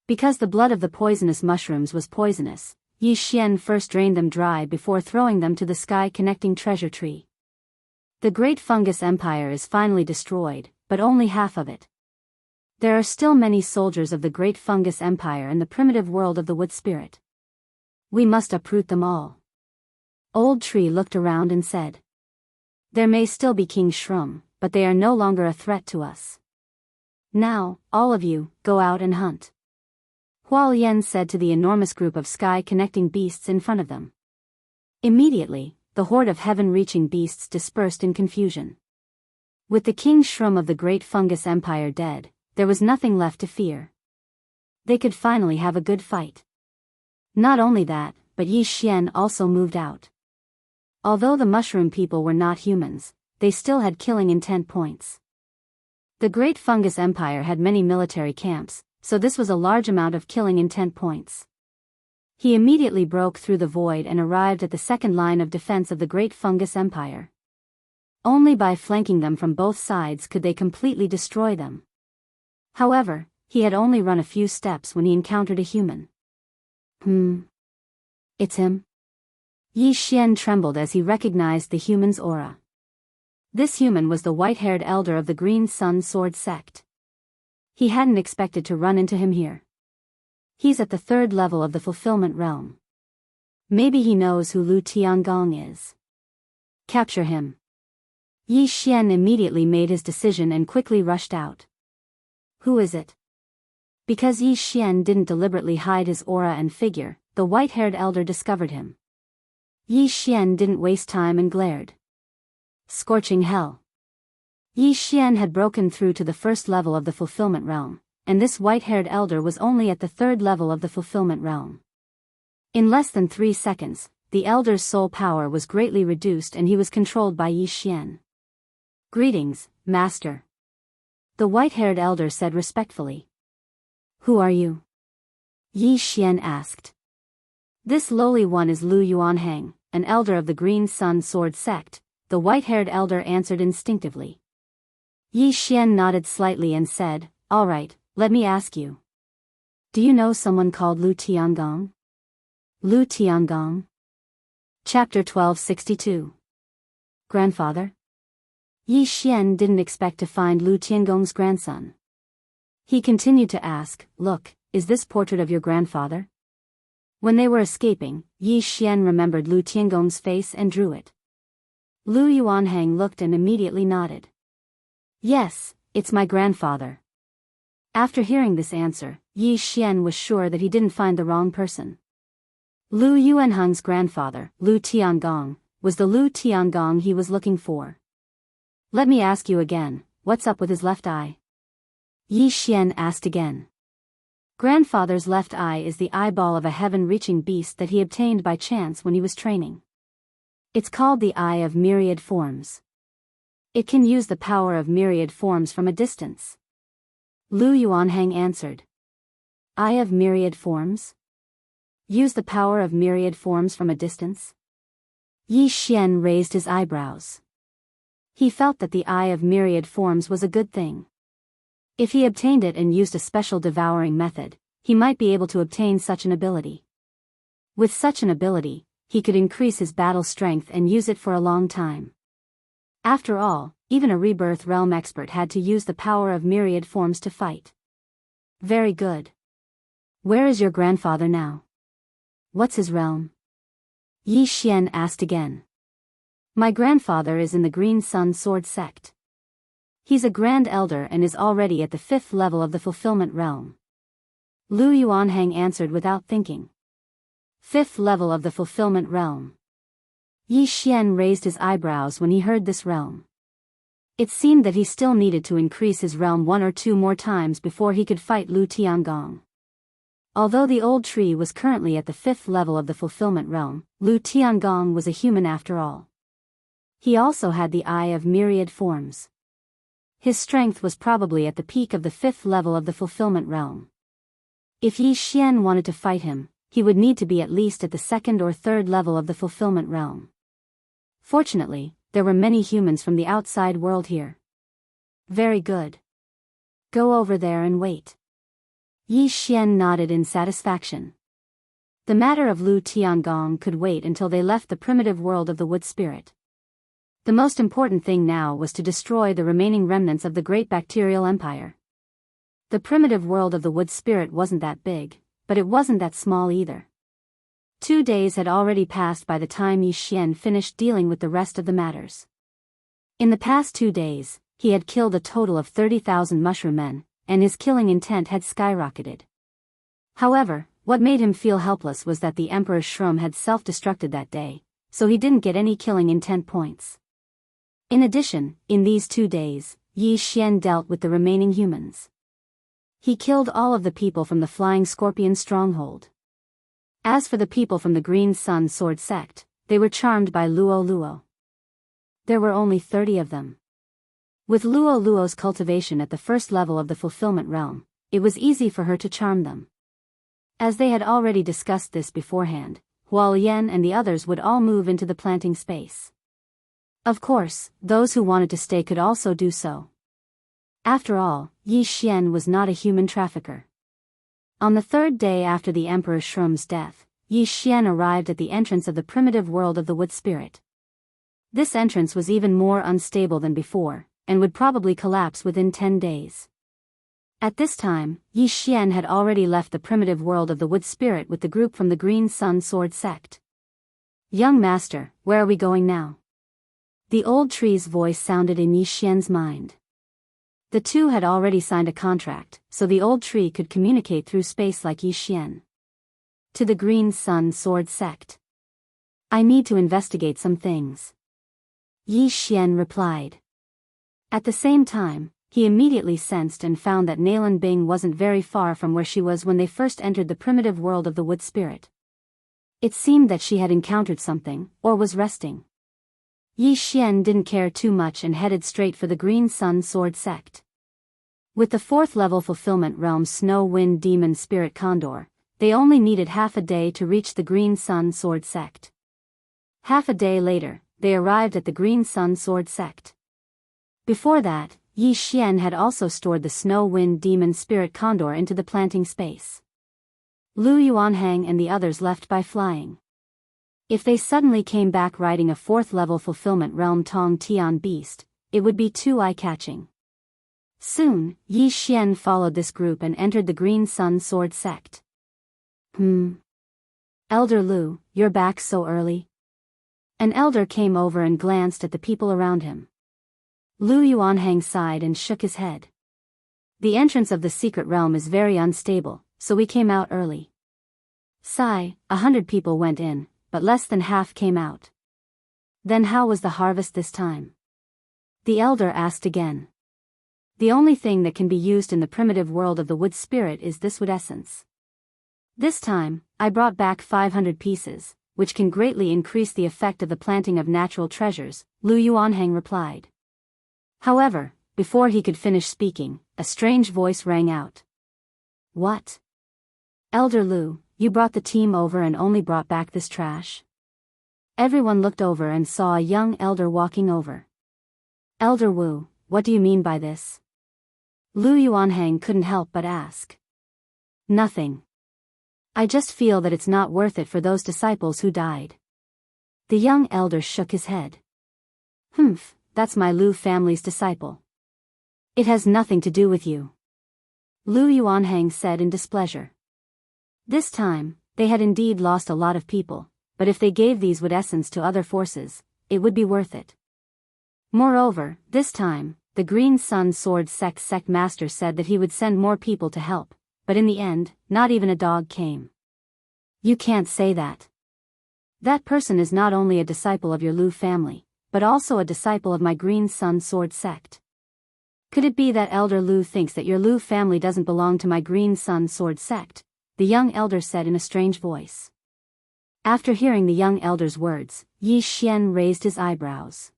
Because the blood of the poisonous mushrooms was poisonous, Yi Xian first drained them dry before throwing them to the sky-connecting treasure tree. The Great Fungus Empire is finally destroyed, but only half of it. There are still many soldiers of the Great Fungus Empire in the primitive world of the Wood Spirit. We must uproot them all. Old Tree looked around and said. There may still be King Shrum, but they are no longer a threat to us. Now, all of you, go out and hunt. Huo Yan said to the enormous group of sky-connecting beasts in front of them. Immediately, the horde of heaven-reaching beasts dispersed in confusion. With the King Shrum of the Great Fungus Empire dead, there was nothing left to fear. They could finally have a good fight. Not only that, but Yi Xian also moved out. Although the mushroom people were not humans, they still had killing intent points. The Great Fungus Empire had many military camps, so this was a large amount of killing intent points. He immediately broke through the void and arrived at the second line of defense of the Great Fungus Empire. Only by flanking them from both sides could they completely destroy them. However, he had only run a few steps when he encountered a human. It's him? Yi Xian trembled as he recognized the human's aura. This human was the white-haired elder of the Green Sun Sword sect. He hadn't expected to run into him here. He's at the 3rd level of the fulfillment realm. Maybe he knows who Lu Tiangong is. Capture him. Yi Xian immediately made his decision and quickly rushed out. Who is it? Because Yi Xian didn't deliberately hide his aura and figure, the white-haired elder discovered him. Yi Xian didn't waste time and glared. Scorching hell. Yi Xian had broken through to the 1st level of the fulfillment realm, and this white-haired elder was only at the 3rd level of the fulfillment realm. In less than 3 seconds, the elder's soul power was greatly reduced and he was controlled by Yi Xian. Greetings, Master. The white-haired elder said respectfully. Who are you? Yi Xian asked. This lowly one is Lu Yuanhang, an elder of the Green Sun Sword sect, the white-haired elder answered instinctively. Yi Xian nodded slightly and said, all right, let me ask you. Do you know someone called Lu Tiangong? Lu Tiangong? Chapter 1262. Grandfather? Yi Xian didn't expect to find Lu Tiangong's grandson. He continued to ask, look, is this portrait of your grandfather? When they were escaping, Yi Xian remembered Lu Tiangong's face and drew it. Lu Yuanhang looked and immediately nodded. Yes, it's my grandfather. After hearing this answer, Yi Xian was sure that he didn't find the wrong person. Lu Yuanhang's grandfather, Lu Tiangong, was the Lu Tiangong he was looking for. Let me ask you again, what's up with his left eye? Yi Xian asked again. Grandfather's left eye is the eyeball of a heaven-reaching beast that he obtained by chance when he was training. It's called the Eye of Myriad Forms. It can use the power of myriad forms from a distance. Lu Yuanhang answered. Eye of Myriad Forms? Use the power of myriad forms from a distance? Yi Xian raised his eyebrows. He felt that the Eye of Myriad Forms was a good thing. If he obtained it and used a special devouring method, he might be able to obtain such an ability. With such an ability, he could increase his battle strength and use it for a long time. After all, even a rebirth realm expert had to use the power of myriad forms to fight. Very good. Where is your grandfather now? What's his realm? Yi Xian asked again. My grandfather is in the Green Sun Sword sect. He's a Grand Elder and is already at the 5th level of the Fulfillment Realm. Lu Yuanhang answered without thinking. 5th level of the Fulfillment Realm. Yi Xian raised his eyebrows when he heard this realm. It seemed that he still needed to increase his realm 1 or 2 more times before he could fight Lu Tiangong. Although the old tree was currently at the 5th level of the Fulfillment Realm, Lu Tiangong was a human after all. He also had the Eye of Myriad Forms. His strength was probably at the peak of the 5th level of the Fulfillment Realm. If Yi Xian wanted to fight him, he would need to be at least at the 2nd or 3rd level of the Fulfillment Realm. Fortunately, there were many humans from the outside world here. Very good. Go over there and wait. Yi Xian nodded in satisfaction. The matter of Lu Tiangong could wait until they left the primitive world of the Wood Spirit. The most important thing now was to destroy the remaining remnants of the Great Bacterial Empire. The primitive world of the Wood Spirit wasn't that big, but it wasn't that small either. 2 days had already passed by the time Yi Xian finished dealing with the rest of the matters. In the past 2 days, he had killed a total of 30,000 mushroom men, and his killing intent had skyrocketed. However, what made him feel helpless was that the Emperor's shroom had self-destructed that day, so he didn't get any killing intent points. In addition, in these 2 days, Yi Xian dealt with the remaining humans. He killed all of the people from the Flying Scorpion stronghold. As for the people from the Green Sun Sword sect, they were charmed by Luo Luo. There were only 30 of them. With Luo Luo's cultivation at the 1st level of the Fulfillment Realm, it was easy for her to charm them. As they had already discussed this beforehand, Hualian and the others would all move into the planting space. Of course, those who wanted to stay could also do so. After all, Yi Xian was not a human trafficker. On the 3rd day after the Emperor Shroom's death, Yi Xian arrived at the entrance of the primitive world of the Wood Spirit. This entrance was even more unstable than before, and would probably collapse within 10 days. At this time, Yi Xian had already left the primitive world of the Wood Spirit with the group from the Green Sun Sword sect. Young master, where are we going now? The old tree's voice sounded in Yi Xian's mind. The two had already signed a contract, so the old tree could communicate through space like Yi Xian. To the Green Sun Sword sect. I need to investigate some things. Yi Xian replied. At the same time, he immediately sensed and found that Nalan Bing wasn't very far from where she was when they first entered the primitive world of the Wood Spirit. It seemed that she had encountered something, or was resting. Yi Xian didn't care too much and headed straight for the Green Sun Sword sect. With the 4th level Fulfillment Realm Snow Wind Demon Spirit Condor, they only needed half a day to reach the Green Sun Sword sect. Half a day later, they arrived at the Green Sun Sword sect. Before that, Yi Xian had also stored the Snow Wind Demon Spirit Condor into the planting space. Lu Yuanhang and the others left by flying. If they suddenly came back riding a 4th level Fulfillment Realm Tong Tian beast, it would be too eye-catching. Soon, Yi Xian followed this group and entered the Green Sun Sword sect. Elder Lu, you're back so early? An elder came over and glanced at the people around him. Lu Yuanhang sighed and shook his head. The entrance of the secret realm is very unstable, so we came out early. Sigh, 100 people went in, but less than half came out. Then how was the harvest this time? The elder asked again. The only thing that can be used in the primitive world of the wood spirit is this wood essence. This time, I brought back 500 pieces, which can greatly increase the effect of the planting of natural treasures, Lu Yuanhang replied. However, before he could finish speaking, a strange voice rang out. What? Elder Lu, you brought the team over and only brought back this trash? Everyone looked over and saw a young elder walking over. Elder Wu, what do you mean by this? Lu Yuanhang couldn't help but ask. Nothing. I just feel that it's not worth it for those disciples who died. The young elder shook his head. Humph, that's my Lu family's disciple. It has nothing to do with you. Lu Yuanhang said in displeasure. This time, they had indeed lost a lot of people, but if they gave these wood essence to other forces, it would be worth it. Moreover, this time, the Green Sun Sword sect master said that he would send more people to help, but in the end, not even a dog came. You can't say that. That person is not only a disciple of your Lu family, but also a disciple of my Green Sun Sword sect. Could it be that Elder Lu thinks that your Lu family doesn't belong to my Green Sun Sword sect? The young elder said in a strange voice. After hearing the young elder's words, Yi Xian raised his eyebrows.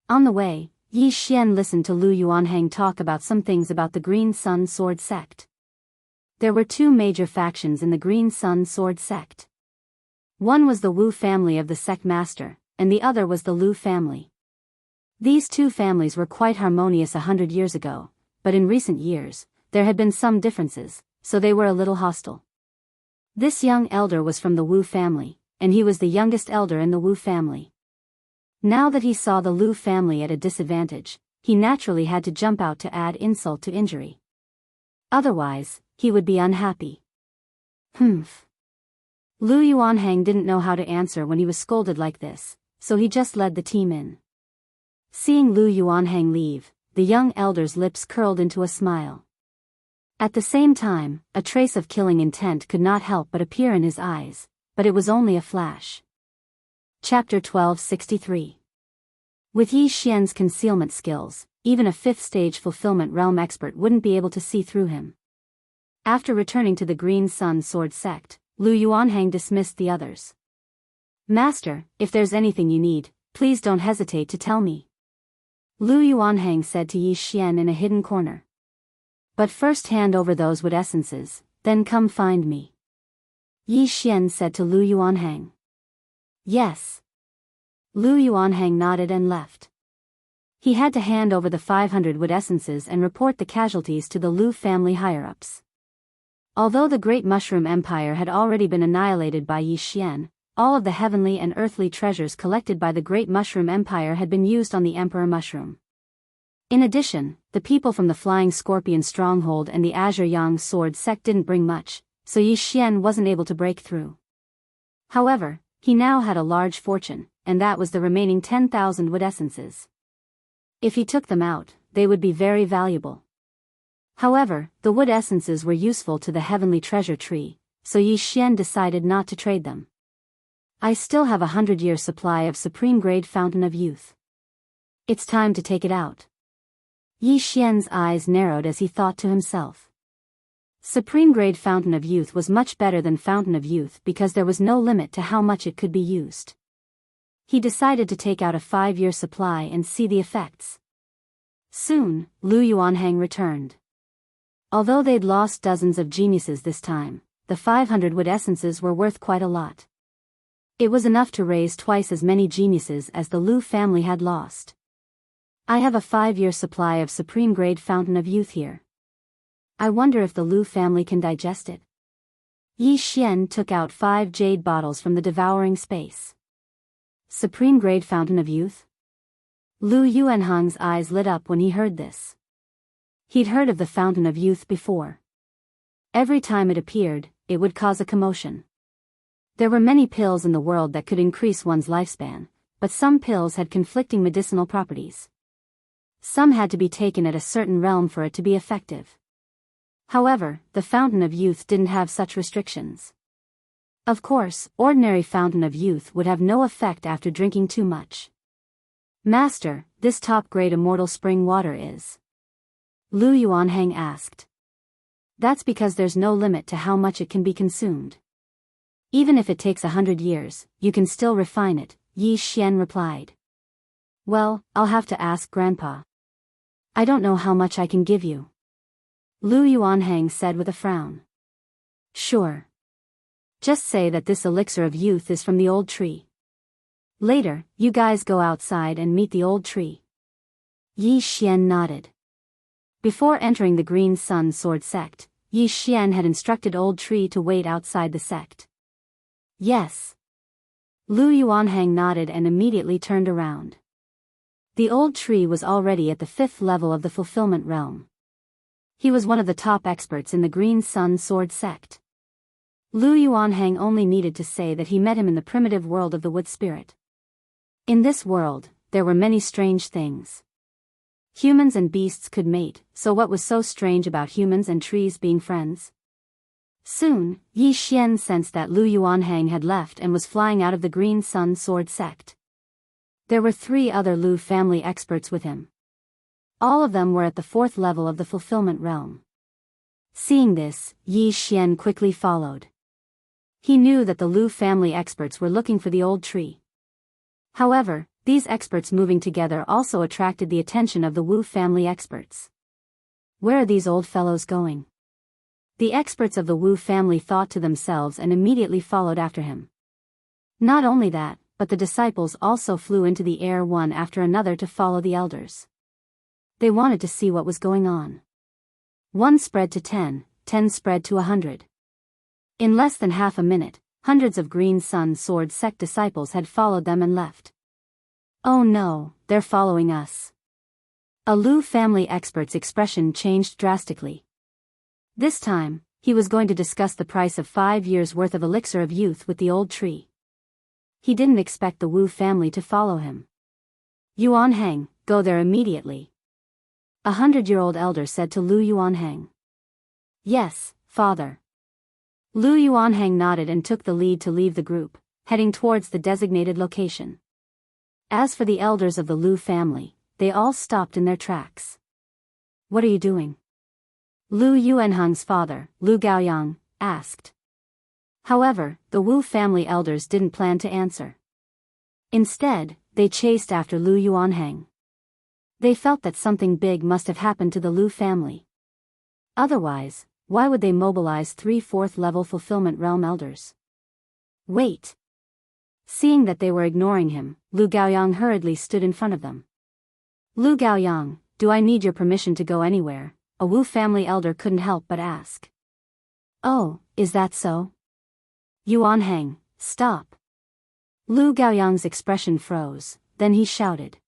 On the way, Yi Xian listened to Lu Yuanhang talk about some things about the Green Sun Sword sect. There were two major factions in the Green Sun Sword sect. One was the Wu family of the sect master, and the other was the Lu family. These two families were quite harmonious 100 years ago, but in recent years, there had been some differences, so they were a little hostile. This young elder was from the Wu family, and he was the youngest elder in the Wu family. Now that he saw the Lu family at a disadvantage, he naturally had to jump out to add insult to injury. Otherwise, he would be unhappy. Humph. Lu Yuanhang didn't know how to answer when he was scolded like this, so he just led the team in. Seeing Lu Yuanhang leave, the young elder's lips curled into a smile. At the same time, a trace of killing intent could not help but appear in his eyes, but it was only a flash. Chapter 1263. With Yi Xian's concealment skills, even a 5th-stage fulfillment realm expert wouldn't be able to see through him. After returning to the Green Sun Sword sect, Lu Yuanhang dismissed the others. Master, if there's anything you need, please don't hesitate to tell me. Lu Yuanhang said to Yi Xian in a hidden corner. But first hand over those wood essences, then come find me. Yi Xian said to Lu Yuanhang. Yes. Lu Yuanhang nodded and left. He had to hand over the 500 wood essences and report the casualties to the Lu family higher-ups. Although the Great Mushroom Empire had already been annihilated by Yi Xian, all of the heavenly and earthly treasures collected by the Great Mushroom Empire had been used on the Emperor Mushroom. In addition, the people from the Flying Scorpion Stronghold and the Azure Yang Sword sect didn't bring much, so Yi Xian wasn't able to break through. However, he now had a large fortune, and that was the remaining 10,000 wood essences. If he took them out, they would be very valuable. However, the wood essences were useful to the heavenly treasure tree, so Yi Xian decided not to trade them. I still have 100-year supply of supreme-grade Fountain of Youth. It's time to take it out. Yi Xian's eyes narrowed as he thought to himself. Supreme-grade Fountain of Youth was much better than Fountain of Youth because there was no limit to how much it could be used. He decided to take out a 5-year supply and see the effects. Soon, Lu Yuanhang returned. Although they'd lost dozens of geniuses this time, the 500 wood essences were worth quite a lot. It was enough to raise twice as many geniuses as the Lu family had lost. I have a 5-year supply of supreme-grade Fountain of Youth here. I wonder if the Lu family can digest it. Yi Xian took out 5 jade bottles from the devouring space. Supreme-grade Fountain of Youth? Lu Yuanhang's eyes lit up when he heard this. He'd heard of the Fountain of Youth before. Every time it appeared, it would cause a commotion. There were many pills in the world that could increase one's lifespan, but some pills had conflicting medicinal properties. Some had to be taken at a certain realm for it to be effective. However, the Fountain of Youth didn't have such restrictions. Of course, ordinary Fountain of Youth would have no effect after drinking too much. Master, this top-grade immortal spring water is? Lu Yuanhang asked. That's because there's no limit to how much it can be consumed. Even if it takes 100 years, you can still refine it, Yi Xian replied. Well, I'll have to ask Grandpa. I don't know how much I can give you. Lu Yuanhang said with a frown. Sure. Just say that this elixir of youth is from the old tree. Later, you guys go outside and meet the old tree. Yi Xian nodded. Before entering the Green Sun Sword sect, Yi Xian had instructed Old Tree to wait outside the sect. Yes. Lu Yuanhang nodded and immediately turned around. The Old Tree was already at the 5th level of the Fulfillment Realm. He was one of the top experts in the Green Sun Sword sect. Lu Yuanhang only needed to say that he met him in the primitive world of the Wood Spirit. In this world, there were many strange things. Humans and beasts could mate, so what was so strange about humans and trees being friends? Soon, Yi Xian sensed that Lu Yuanhang had left and was flying out of the Green Sun Sword sect. There were 3 other Lu family experts with him. All of them were at the 4th level of the Fulfillment Realm. Seeing this, Yi Xian quickly followed. He knew that the Lu family experts were looking for the old tree. However, these experts moving together also attracted the attention of the Wu family experts. Where are these old fellows going? The experts of the Wu family thought to themselves and immediately followed after him. Not only that, but the disciples also flew into the air one after another to follow the elders. They wanted to see what was going on. 1 spread to 10, 10 spread to 100. In less than half a minute, hundreds of Green Sun Sword sect disciples had followed them and left. Oh no, they're following us. A Lu family expert's expression changed drastically. This time, he was going to discuss the price of 5 years' worth of elixir of youth with the old tree. He didn't expect the Wu family to follow him. Yuanhang, go there immediately. A 100-year-old elder said to Lu Yuanhang. Yes, father. Lu Yuanhang nodded and took the lead to leave the group, heading towards the designated location. As for the elders of the Lu family, they all stopped in their tracks. What are you doing? Lu Yuanhang's father, Lu Gaoyang, asked. However, the Wu family elders didn't plan to answer. Instead, they chased after Lu Yuanhang. They felt that something big must have happened to the Lu family. Otherwise, why would they mobilize 3 4th-level Fulfillment Realm elders? Wait. Seeing that they were ignoring him, Lu Gaoyang hurriedly stood in front of them. Lu Gaoyang, do I need your permission to go anywhere? A Wu family elder couldn't help but ask. Oh, is that so? Yuanhang, stop. Lu Gaoyang's expression froze, then he shouted.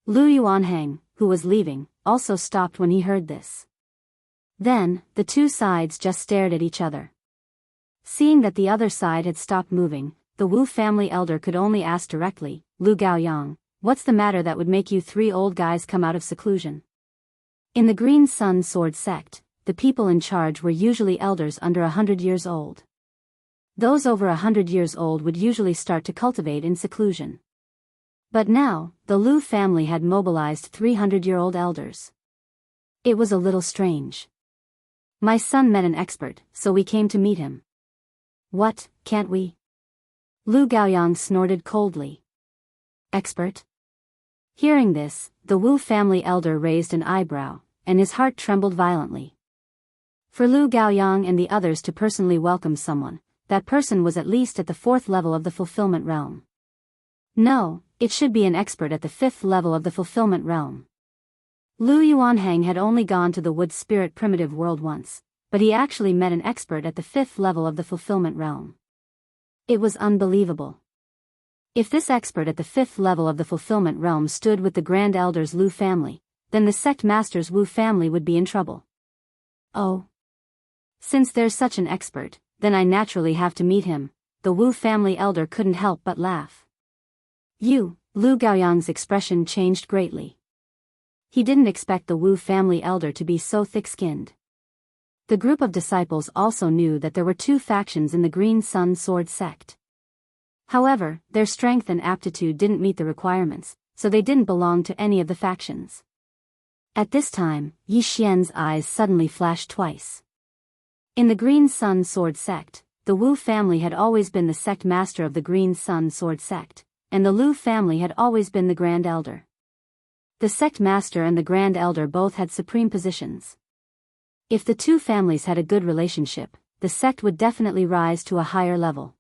Lu Yuanhang, who was leaving, also stopped when he heard this. Then, the 2 sides just stared at each other. Seeing that the other side had stopped moving, the Wu family elder could only ask directly, Lu Gaoyang, what's the matter that would make you 3 old guys come out of seclusion? In the Green Sun Sword sect, the people in charge were usually elders under 100 years old. Those over 100 years old would usually start to cultivate in seclusion. But now, the Lu family had mobilized 300-year-old elders. It was a little strange. My son met an expert, so we came to meet him. What, can't we? Lu Gaoyang snorted coldly. Expert? Hearing this, the Wu family elder raised an eyebrow, and his heart trembled violently. For Lu Gaoyang and the others to personally welcome someone, that person was at least at the 4th level of the Fulfillment Realm. No, it should be an expert at the 5th level of the Fulfillment Realm. Lu Yuanhang had only gone to the Wood Spirit primitive world once, but he actually met an expert at the 5th level of the Fulfillment Realm. It was unbelievable. If this expert at the 5th level of the Fulfillment Realm stood with the Grand Elders Lu family, then the sect masters Wu family would be in trouble. Oh. Since there's such an expert, then I naturally have to meet him, the Wu family elder couldn't help but laugh. Lu Gaoyang's expression changed greatly. He didn't expect the Wu family elder to be so thick-skinned. The group of disciples also knew that there were two factions in the Green Sun Sword sect. However, their strength and aptitude didn't meet the requirements, so they didn't belong to any of the factions. At this time, Yi Xian's eyes suddenly flashed twice. In the Green Sun Sword sect, the Wu family had always been the sect master of the Green Sun Sword sect, and the Lu family had always been the Grand Elder. The sect master and the Grand Elder both had supreme positions. If the two families had a good relationship, the sect would definitely rise to a higher level.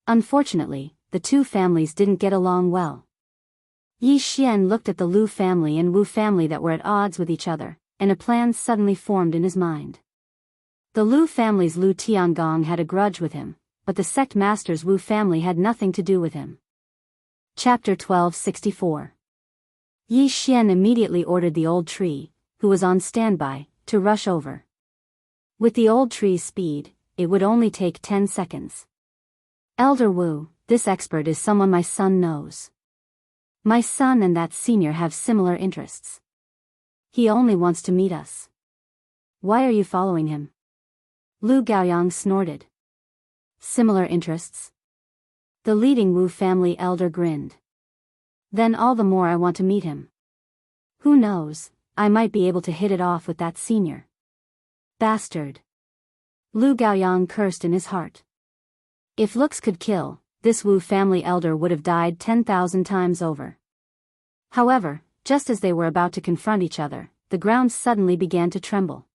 Unfortunately, the two families didn't get along well. Yi Xian looked at the Lu family and Wu family that were at odds with each other, and a plan suddenly formed in his mind. The Lu family's Lu Tiangong had a grudge with him, but the sect master's Wu family had nothing to do with him. Chapter 1264. Yi Xian immediately ordered the old tree, who was on standby, to rush over. With the old tree's speed, it would only take 10 seconds. Elder Wu, this expert is someone my son knows. My son and that senior have similar interests. He only wants to meet us. Why are you following him? Lu Gaoyang snorted. Similar interests? The leading Wu family elder grinned. Then all the more I want to meet him. Who knows, I might be able to hit it off with that senior. Bastard. Lu Gaoyang cursed in his heart. If looks could kill, this Wu family elder would have died 10,000 times over. However, just as they were about to confront each other, the ground suddenly began to tremble.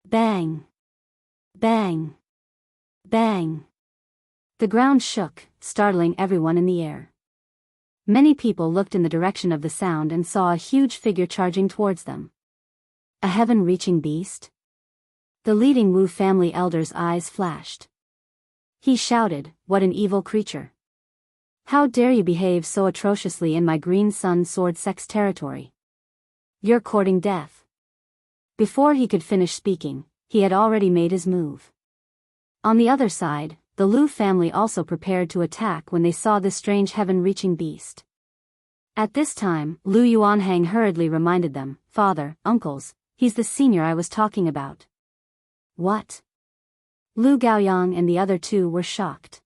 Bang! Bang! Bang! The ground shook, startling everyone in the air. Many people looked in the direction of the sound and saw a huge figure charging towards them. A heaven-reaching beast? The leading Wu family elder's eyes flashed. He shouted, "What an evil creature! How dare you behave so atrociously in my Green Sun Sword sect's territory? You're courting death." Before he could finish speaking, he had already made his move. On the other side, the Lu family also prepared to attack when they saw this strange heaven-reaching beast. At this time, Lu Yuanhang hurriedly reminded them, "Father, uncles, he's the senior I was talking about." What? Lu Gaoyang and the other two were shocked.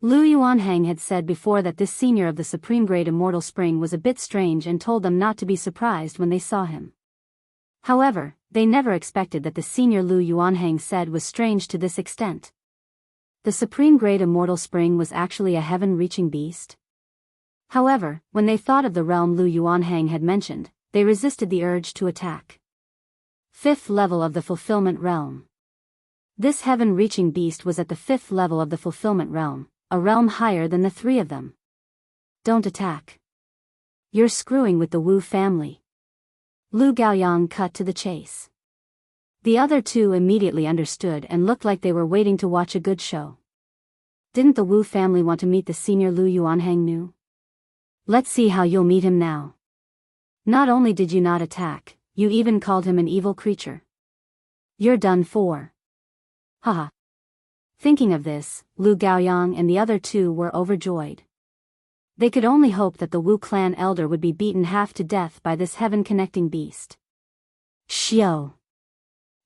Lu Yuanhang had said before that this senior of the Supreme Great Immortal Spring was a bit strange and told them not to be surprised when they saw him. However, they never expected that the senior Lu Yuanhang said was strange to this extent. The Supreme Great Immortal Spring was actually a heaven-reaching beast? However, when they thought of the realm Lu Yuanhang had mentioned, they resisted the urge to attack. 5th level of the Fulfillment Realm. This heaven-reaching beast was at the 5th level of the Fulfillment Realm, a realm higher than the three of them. Don't attack. You're screwing with the Wu family. Lu Gaoyang cut to the chase. The other two immediately understood and looked like they were waiting to watch a good show. Didn't the Wu family want to meet the senior Lu Yuanhang new? Let's see how you'll meet him now. Not only did you not attack, you even called him an evil creature. You're done for. Haha. Thinking of this, Lu Gaoyang and the other two were overjoyed. They could only hope that the Wu clan elder would be beaten half to death by this heaven-connecting beast. Xiao!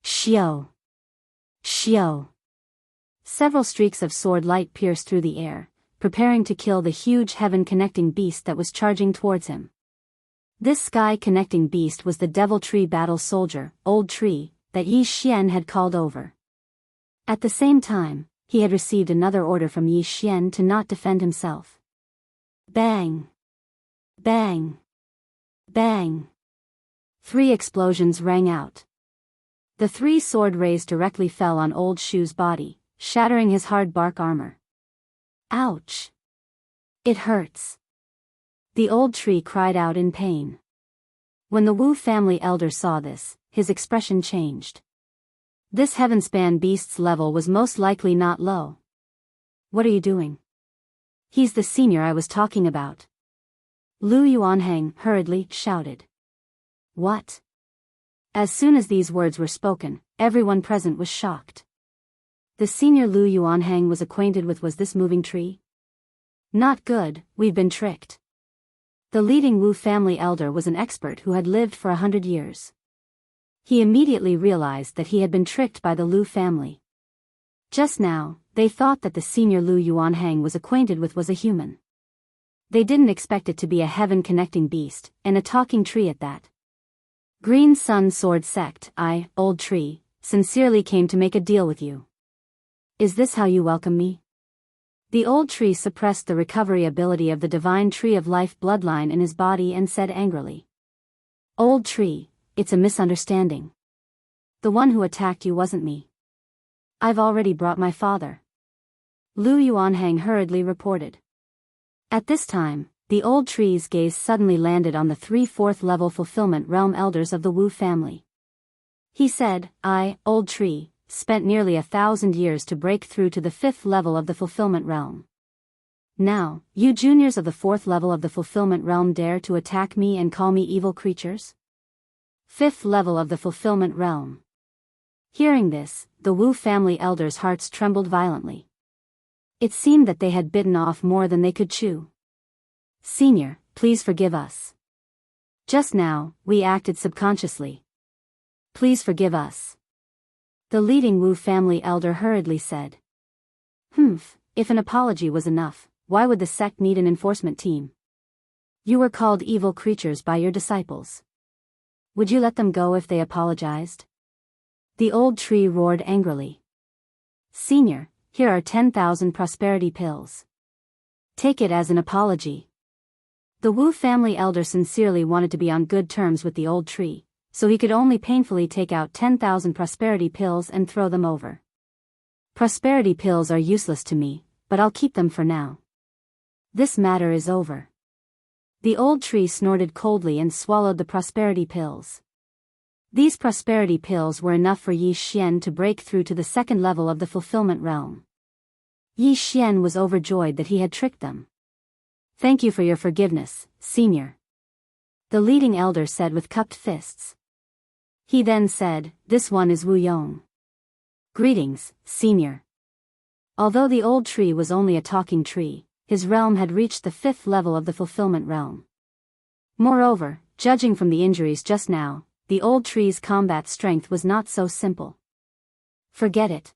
Xiao! Xiao! Several streaks of sword light pierced through the air, preparing to kill the huge heaven-connecting beast that was charging towards him. This sky-connecting beast was the Devil Tree Battle Soldier, Old Tree, that Yi Xian had called over. At the same time, he had received another order from Yi Xian to not defend himself. Bang! Bang! Bang! 3 explosions rang out. The 3 sword rays directly fell on Old Shu's body, shattering his hard bark armor. Ouch! It hurts. The old tree cried out in pain. When the Wu family elder saw this, his expression changed. This heavenspan beast's level was most likely not low. What are you doing? He's the senior I was talking about. Lu Yuanhang hurriedly shouted. What? As soon as these words were spoken, everyone present was shocked. The senior Lu Yuanhang was acquainted with was this moving tree? Not good, we've been tricked. The leading Wu family elder was an expert who had lived for 100 years. He immediately realized that he had been tricked by the Lu family. Just now, they thought that the senior Lu Yuanhang was acquainted with was a human. They didn't expect it to be a heaven-connecting beast, and a talking tree at that. Green Sun Sword Sect, I, old tree, sincerely came to make a deal with you. Is this how you welcome me? The old tree suppressed the recovery ability of the divine tree of life bloodline in his body and said angrily. Old tree, it's a misunderstanding. The one who attacked you wasn't me. I've already brought my father. Lu Yuanhang hurriedly reported. At this time, the old tree's gaze suddenly landed on the 3/4 level fulfillment realm elders of the Wu family. He said, I, old tree, spent nearly 1,000 years to break through to the 5th level of the fulfillment realm. Now, you juniors of the 4th level of the fulfillment realm dare to attack me and call me evil creatures? 5th level of the fulfillment realm. Hearing this, the Wu family elders' hearts trembled violently. It seemed that they had bitten off more than they could chew. Senior, please forgive us. Just now, we acted subconsciously. Please forgive us. The leading Wu family elder hurriedly said. If an apology was enough, why would the sect need an enforcement team? You were called evil creatures by your disciples. Would you let them go if they apologized? The old tree roared angrily. Senior, here are 10,000 prosperity pills. Take it as an apology. The Wu family elder sincerely wanted to be on good terms with the old tree, so he could only painfully take out 10,000 prosperity pills and throw them over. Prosperity pills are useless to me, but I'll keep them for now. This matter is over. The old tree snorted coldly and swallowed the prosperity pills. These prosperity pills were enough for Yi Xian to break through to the 2nd level of the fulfillment realm. Yi Xian was overjoyed that he had tricked them. Thank you for your forgiveness, senior. The leading elder said with cupped fists. He then said, this one is Wu Yong. Greetings, senior. Although the old tree was only a talking tree, his realm had reached the 5th level of the fulfillment realm. Moreover, judging from the injuries just now, the old tree's combat strength was not so simple. Forget it.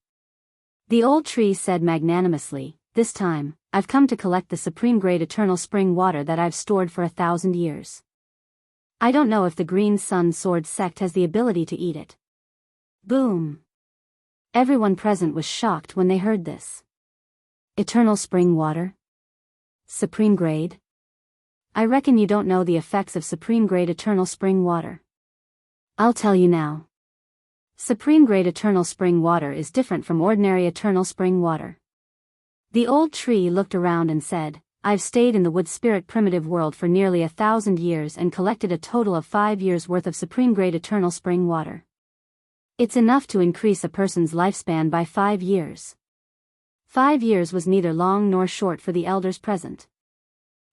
The old tree said magnanimously, this time, I've come to collect the supreme grade eternal spring water that I've stored for 1,000 years. I don't know if the Green Sun Sword Sect has the ability to eat it. Boom. Everyone present was shocked when they heard this. Eternal spring water? Supreme grade? I reckon you don't know the effects of supreme grade eternal spring water. I'll tell you now. Supreme grade eternal spring water is different from ordinary eternal spring water. The old tree looked around and said, I've stayed in the wood spirit primitive world for nearly 1,000 years and collected a total of 5 years worth of supreme grade eternal spring water. It's enough to increase a person's lifespan by 5 years. 5 years was neither long nor short for the elders present.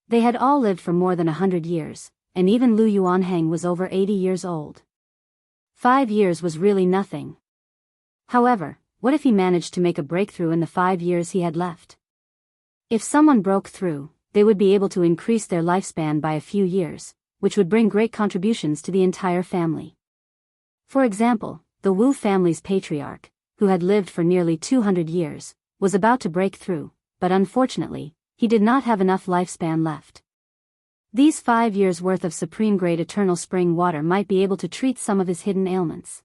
They had all lived for more than 100 years, and even Lu Yuanhang was over 80 years old. 5 years was really nothing. However, what if he managed to make a breakthrough in the 5 years he had left? If someone broke through, they would be able to increase their lifespan by a few years, which would bring great contributions to the entire family. For example, the Wu family's patriarch, who had lived for nearly 200 years, was about to break through, but unfortunately, he did not have enough lifespan left. These 5 years' worth of supreme-grade eternal spring water might be able to treat some of his hidden ailments.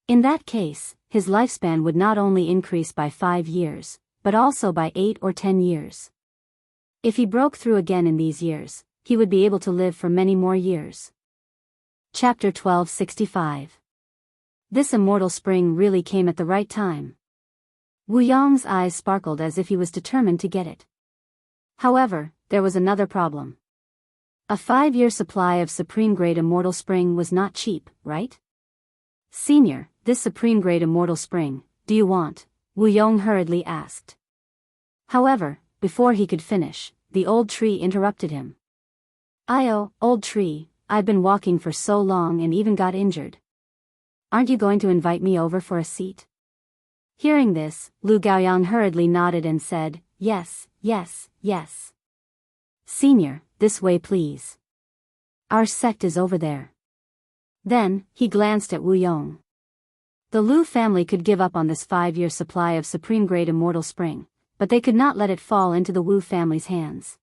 In that case, his lifespan would not only increase by 5 years, but also by 8 or 10 years. If he broke through again in these years, he would be able to live for many more years. Chapter 1265. This immortal spring really came at the right time. Wu Yong's eyes sparkled as if he was determined to get it. However, there was another problem. A 5-year supply of supreme-grade immortal spring was not cheap, right? Senior, this supreme-grade immortal spring, do you want? Wu Yong hurriedly asked. However, before he could finish, the old tree interrupted him. Old tree, I've been walking for so long and even got injured. Aren't you going to invite me over for a seat? Hearing this, Lu Gaoyang hurriedly nodded and said, "Yes, yes, yes. Senior, this way please. Our sect is over there." Then, he glanced at Wu Yong. The Lu family could give up on this 5-year supply of supreme-grade immortal spring, but they could not let it fall into the Wu family's hands.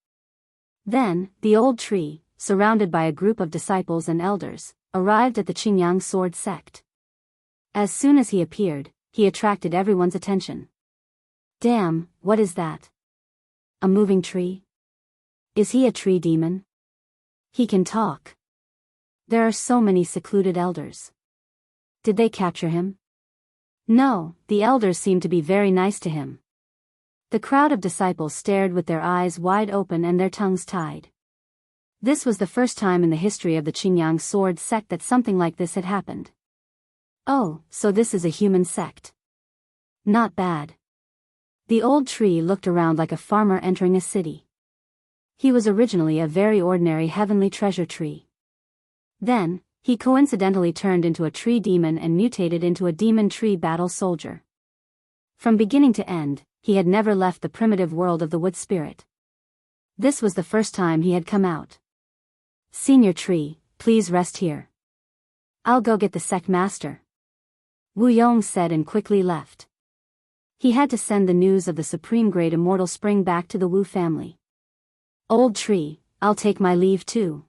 Then, the old tree, surrounded by a group of disciples and elders, arrived at the Qingyang sword sect. As soon as he appeared, he attracted everyone's attention. "Damn, what is that? A moving tree? Is he a tree demon? He can talk. There are so many secluded elders. Did they capture him?" No, the elders seemed to be very nice to him. The crowd of disciples stared with their eyes wide open and their tongues tied. This was the first time in the history of the Qingyang sword sect that something like this had happened. Oh, so this is a human sect. Not bad. The old tree looked around like a farmer entering a city. He was originally a very ordinary heavenly treasure tree. Then, he coincidentally turned into a tree demon and mutated into a demon tree battle soldier. From beginning to end, he had never left the primitive world of the wood spirit. This was the first time he had come out. "Senior tree, please rest here. I'll go get the sect master," Wu Yong said and quickly left. He had to send the news of the supreme-grade immortal spring back to the Wu family. "Old tree, I'll take my leave too."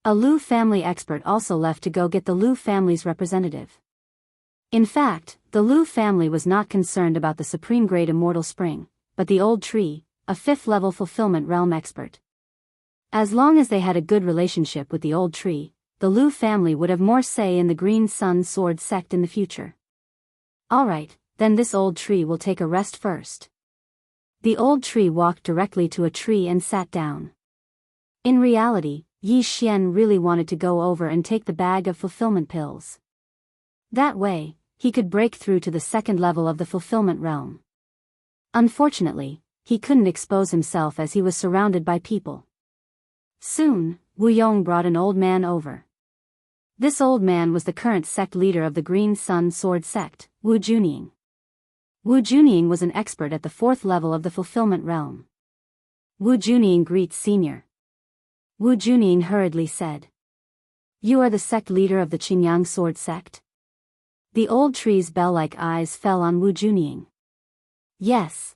A Lu family expert also left to go get the Lu family's representative. In fact, the Lu family was not concerned about the supreme-grade immortal spring, but the old tree, a 5th-level fulfillment realm expert. As long as they had a good relationship with the old tree, the Lu family would have more say in the Green Sun Sword sect in the future. "Alright, then this old tree will take a rest first." The old tree walked directly to a tree and sat down. In reality, Yi Xian really wanted to go over and take the bag of fulfillment pills. That way, he could break through to the 2nd level of the fulfillment realm. Unfortunately, he couldn't expose himself as he was surrounded by people. Soon, Wu Yong brought an old man over. This old man was the current sect leader of the Green Sun Sword sect, Wu Junying. Wu Junying was an expert at the 4th level of the fulfillment realm. "Wu Junying greets senior." Wu Junying hurriedly said. "You are the sect leader of the Qingyang sword sect?" The old tree's bell-like eyes fell on Wu Junying. "Yes."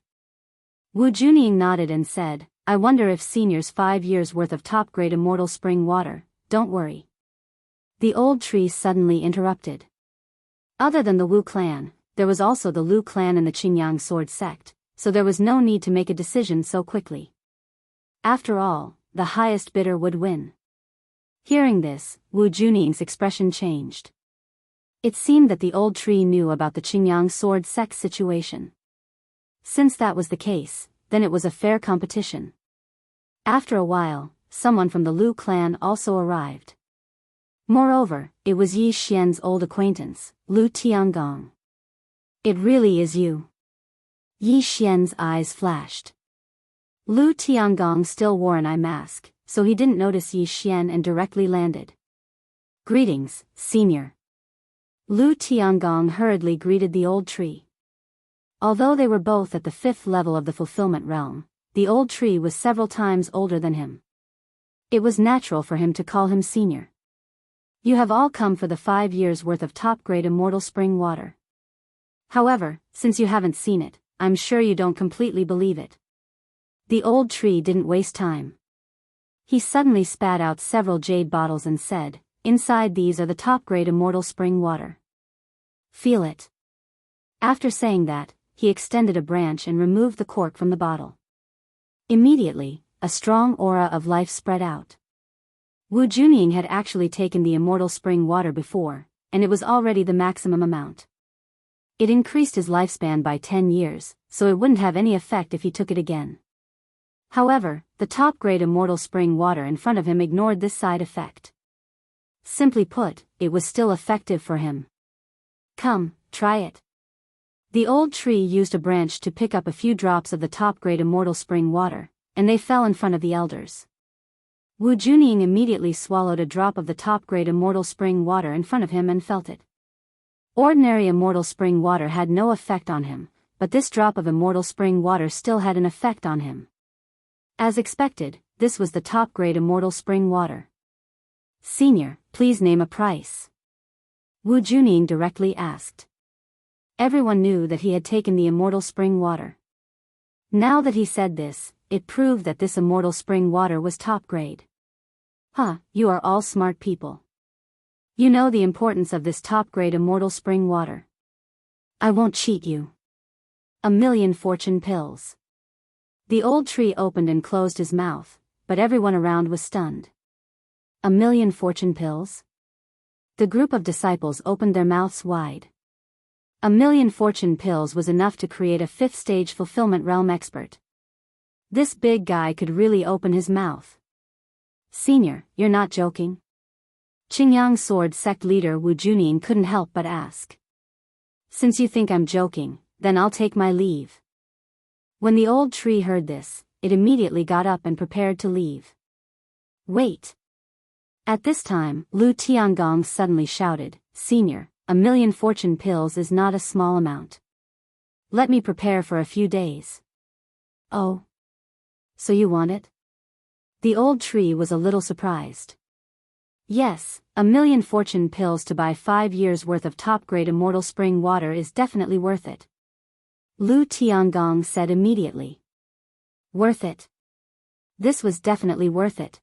Wu Junying nodded and said, "I wonder if senior's 5 years' worth of top-grade immortal spring water." "Don't worry." The old tree suddenly interrupted. Other than the Wu clan, there was also the Lu clan and the Qingyang sword sect, so there was no need to make a decision so quickly. After all, the highest bidder would win. Hearing this, Wu Junying's expression changed. It seemed that the old tree knew about the Qingyang sword sect situation. Since that was the case, then it was a fair competition. After a while, someone from the Lu clan also arrived. Moreover, it was Yi Xian's old acquaintance, Lu Tiangong. "It really is you." Yi Xian's eyes flashed. Lu Tiangong still wore an eye mask, so he didn't notice Yi Xian and directly landed. "Greetings, senior." Lu Tiangong hurriedly greeted the old tree. Although they were both at the 5th level of the fulfillment realm, the old tree was several times older than him. It was natural for him to call him senior. "You have all come for the 5 years' worth of top-grade immortal spring water. However, since you haven't seen it, I'm sure you don't completely believe it." The old tree didn't waste time. He suddenly spat out several jade bottles and said, "Inside these are the top-grade immortal spring water. Feel it." After saying that, he extended a branch and removed the cork from the bottle. Immediately, a strong aura of life spread out. Wu Junying had actually taken the immortal spring water before, and it was already the maximum amount. It increased his lifespan by 10 years, so it wouldn't have any effect if he took it again. However, the top-grade immortal spring water in front of him ignored this side effect. Simply put, it was still effective for him. "Come, try it." The old tree used a branch to pick up a few drops of the top-grade immortal spring water, and they fell in front of the elders. Wu Junying immediately swallowed a drop of the top-grade immortal spring water in front of him and felt it. Ordinary immortal spring water had no effect on him, but this drop of immortal spring water still had an effect on him. As expected, this was the top-grade immortal spring water. "Senior, please name a price," Wu Juning directly asked. Everyone knew that he had taken the immortal spring water. Now that he said this, it proved that this immortal spring water was top-grade. "Huh, you are all smart people. You know the importance of this top-grade immortal spring water. I won't cheat you. 1,000,000 fortune pills." The old tree opened and closed his mouth, but everyone around was stunned. 1,000,000 fortune pills? The group of disciples opened their mouths wide. 1,000,000 fortune pills was enough to create a 5th-stage fulfillment realm expert. This big guy could really open his mouth. "Senior, you're not joking?" Qingyang Sword Sect leader Wu Juning couldn't help but ask. "Since you think I'm joking, then I'll take my leave." When the old tree heard this, it immediately got up and prepared to leave. "Wait." At this time, Lu Tiangong suddenly shouted, "Senior, 1,000,000 fortune pills is not a small amount. Let me prepare for a few days." "Oh? So you want it?" The old tree was a little surprised. "Yes, 1,000,000 fortune pills to buy 5 years' worth of top-grade immortal spring water is definitely worth it," Lu Tiangong said immediately. Worth it? This was definitely worth it.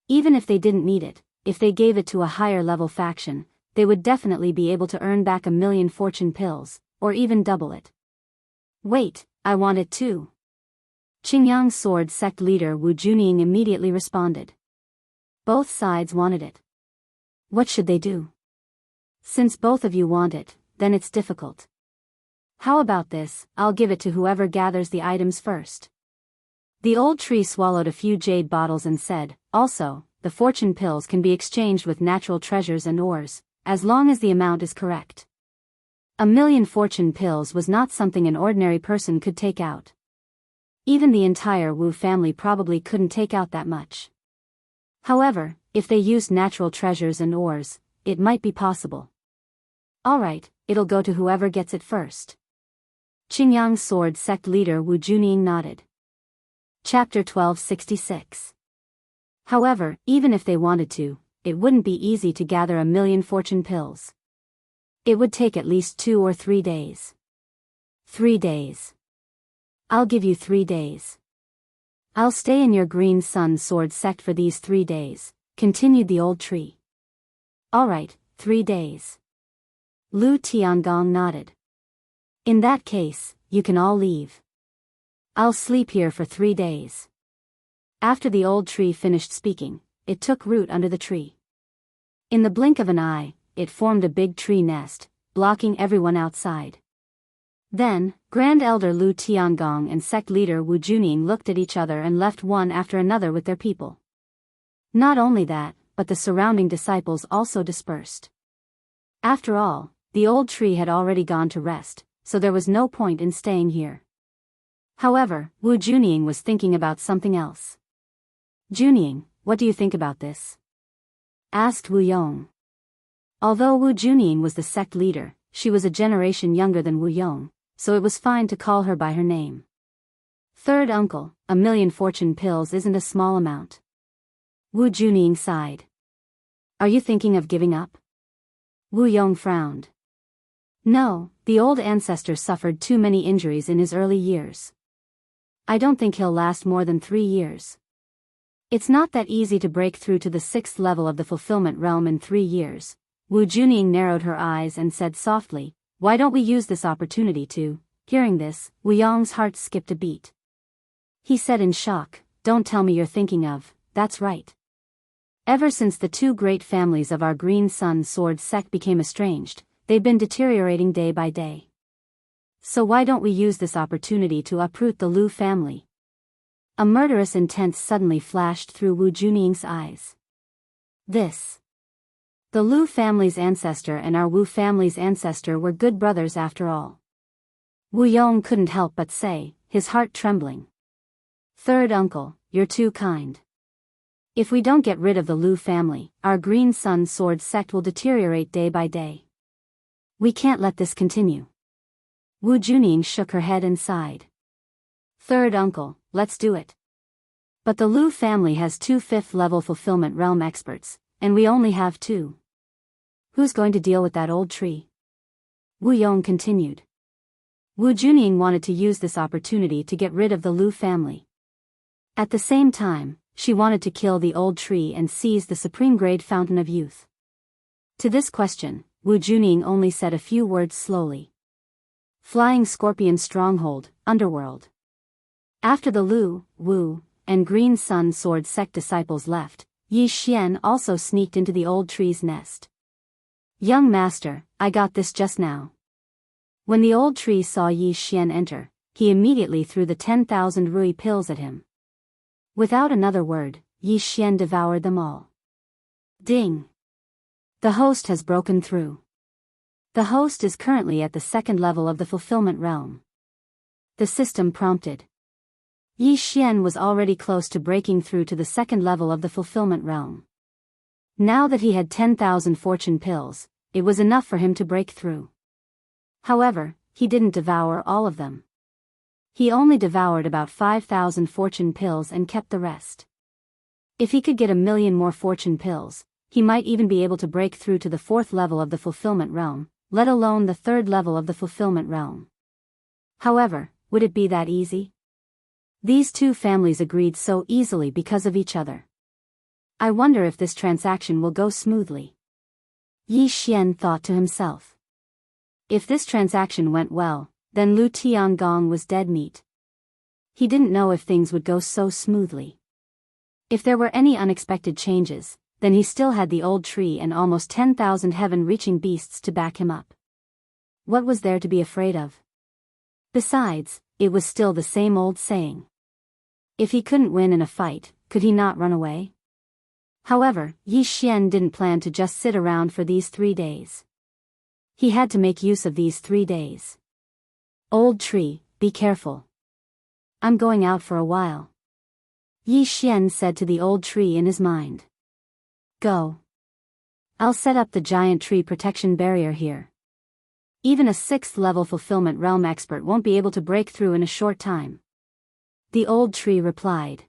Even if they didn't need it, if they gave it to a higher-level faction, they would definitely be able to earn back 1,000,000 fortune pills, or even double it. "Wait, I want it too." Qingyang Sword Sect leader Wu Juning immediately responded. Both sides wanted it. What should they do? Since both of you want it, then it's difficult. How about this, I'll give it to whoever gathers the items first. The old tree swallowed a few jade bottles and said, "Also, the fortune pills can be exchanged with natural treasures and ores, as long as the amount is correct." 1,000,000 fortune pills was not something an ordinary person could take out. Even the entire Wu family probably couldn't take out that much. However, if they used natural treasures and ores, it might be possible. "Alright, it'll go to whoever gets it first." Qingyang Sword Sect leader Wu Juning nodded. Chapter 1266. However, even if they wanted to, it wouldn't be easy to gather 1,000,000 fortune pills. It would take at least 2 or 3 days. 3 days. I'll give you 3 days. I'll stay in your Green Sun Sword Sect for these 3 days, continued the old tree. Alright, 3 days. Lu Tiangong nodded. In that case, you can all leave. I'll sleep here for 3 days. After the old tree finished speaking, it took root under the tree. In the blink of an eye, it formed a big tree nest, blocking everyone outside. Then, Grand Elder Lu Tiangong and sect leader Wu Juning looked at each other and left one after another with their people. Not only that, but the surrounding disciples also dispersed. After all, the old tree had already gone to rest, so there was no point in staying here. However, Wu Juning was thinking about something else. "Juning, what do you think about this?" asked Wu Yong. Although Wu Juning was the sect leader, she was a generation younger than Wu Yong, so it was fine to call her by her name. "Third uncle, 1,000,000 fortune pills isn't a small amount." Wu Juning sighed. "Are you thinking of giving up?" Wu Yong frowned. "No, the old ancestor suffered too many injuries in his early years. I don't think he'll last more than 3 years. It's not that easy to break through to the 6th level of the fulfillment realm in 3 years. Wu Juning narrowed her eyes and said softly, "Why don't we use this opportunity to..." Hearing this, Wu Yong's heart skipped a beat. He said in shock, "Don't tell me you're thinking of..." "That's right. Ever since the 2 great families of our Green Sun Sword Sect became estranged, they've been deteriorating day by day. So why don't we use this opportunity to uproot the Lu family?" A murderous intent suddenly flashed through Wu Juning's eyes. The Lu family's ancestor and our Wu family's ancestor were good brothers after all. Wu Yong couldn't help but say, his heart trembling. "Third uncle, you're too kind. If we don't get rid of the Lu family, our Green Sun Sword Sect will deteriorate day by day." We can't let this continue. Wu Juning shook her head and sighed. Third uncle, let's do it. But the Lu family has 2 5th-level fulfillment realm experts, and we only have 2. Who's going to deal with that old tree? Wu Yong continued. Wu Juning wanted to use this opportunity to get rid of the Lu family. At the same time, she wanted to kill the old tree and seize the supreme grade fountain of youth. To this question, Wu Juning only said a few words slowly. Flying Scorpion Stronghold, Underworld. After the Lu, Wu, and Green Sun Sword sect disciples left, Yi Xian also sneaked into the old tree's nest. Young master, I got this just now. When the old tree saw Yi Xian enter, he immediately threw the 10,000 rui pills at him. Without another word, Yi Xian devoured them all. Ding! The host has broken through. The host is currently at the 2nd level of the fulfillment realm. The system prompted. Yi Xian was already close to breaking through to the 2nd level of the fulfillment realm. Now that he had 10,000 fortune pills, it was enough for him to break through. However, he didn't devour all of them. He only devoured about 5,000 fortune pills and kept the rest. If he could get 1,000,000 more fortune pills, he might even be able to break through to the 4th level of the fulfillment realm, let alone the 3rd level of the fulfillment realm. However, would it be that easy? These 2 families agreed so easily because of each other. I wonder if this transaction will go smoothly. Yi Xian thought to himself. If this transaction went well, then Lu Tiangong was dead meat. He didn't know if things would go so smoothly. If there were any unexpected changes, then he still had the old tree and almost 10,000 heaven-reaching beasts to back him up. What was there to be afraid of? Besides, it was still the same old saying. If he couldn't win in a fight, could he not run away? However, Yi Xian didn't plan to just sit around for these 3 days. He had to make use of these 3 days. Old tree, be careful. I'm going out for a while. Yi Xian said to the old tree in his mind. Go. I'll set up the giant tree protection barrier here. Even a 6th-level fulfillment realm expert won't be able to break through in a short time. The old tree replied.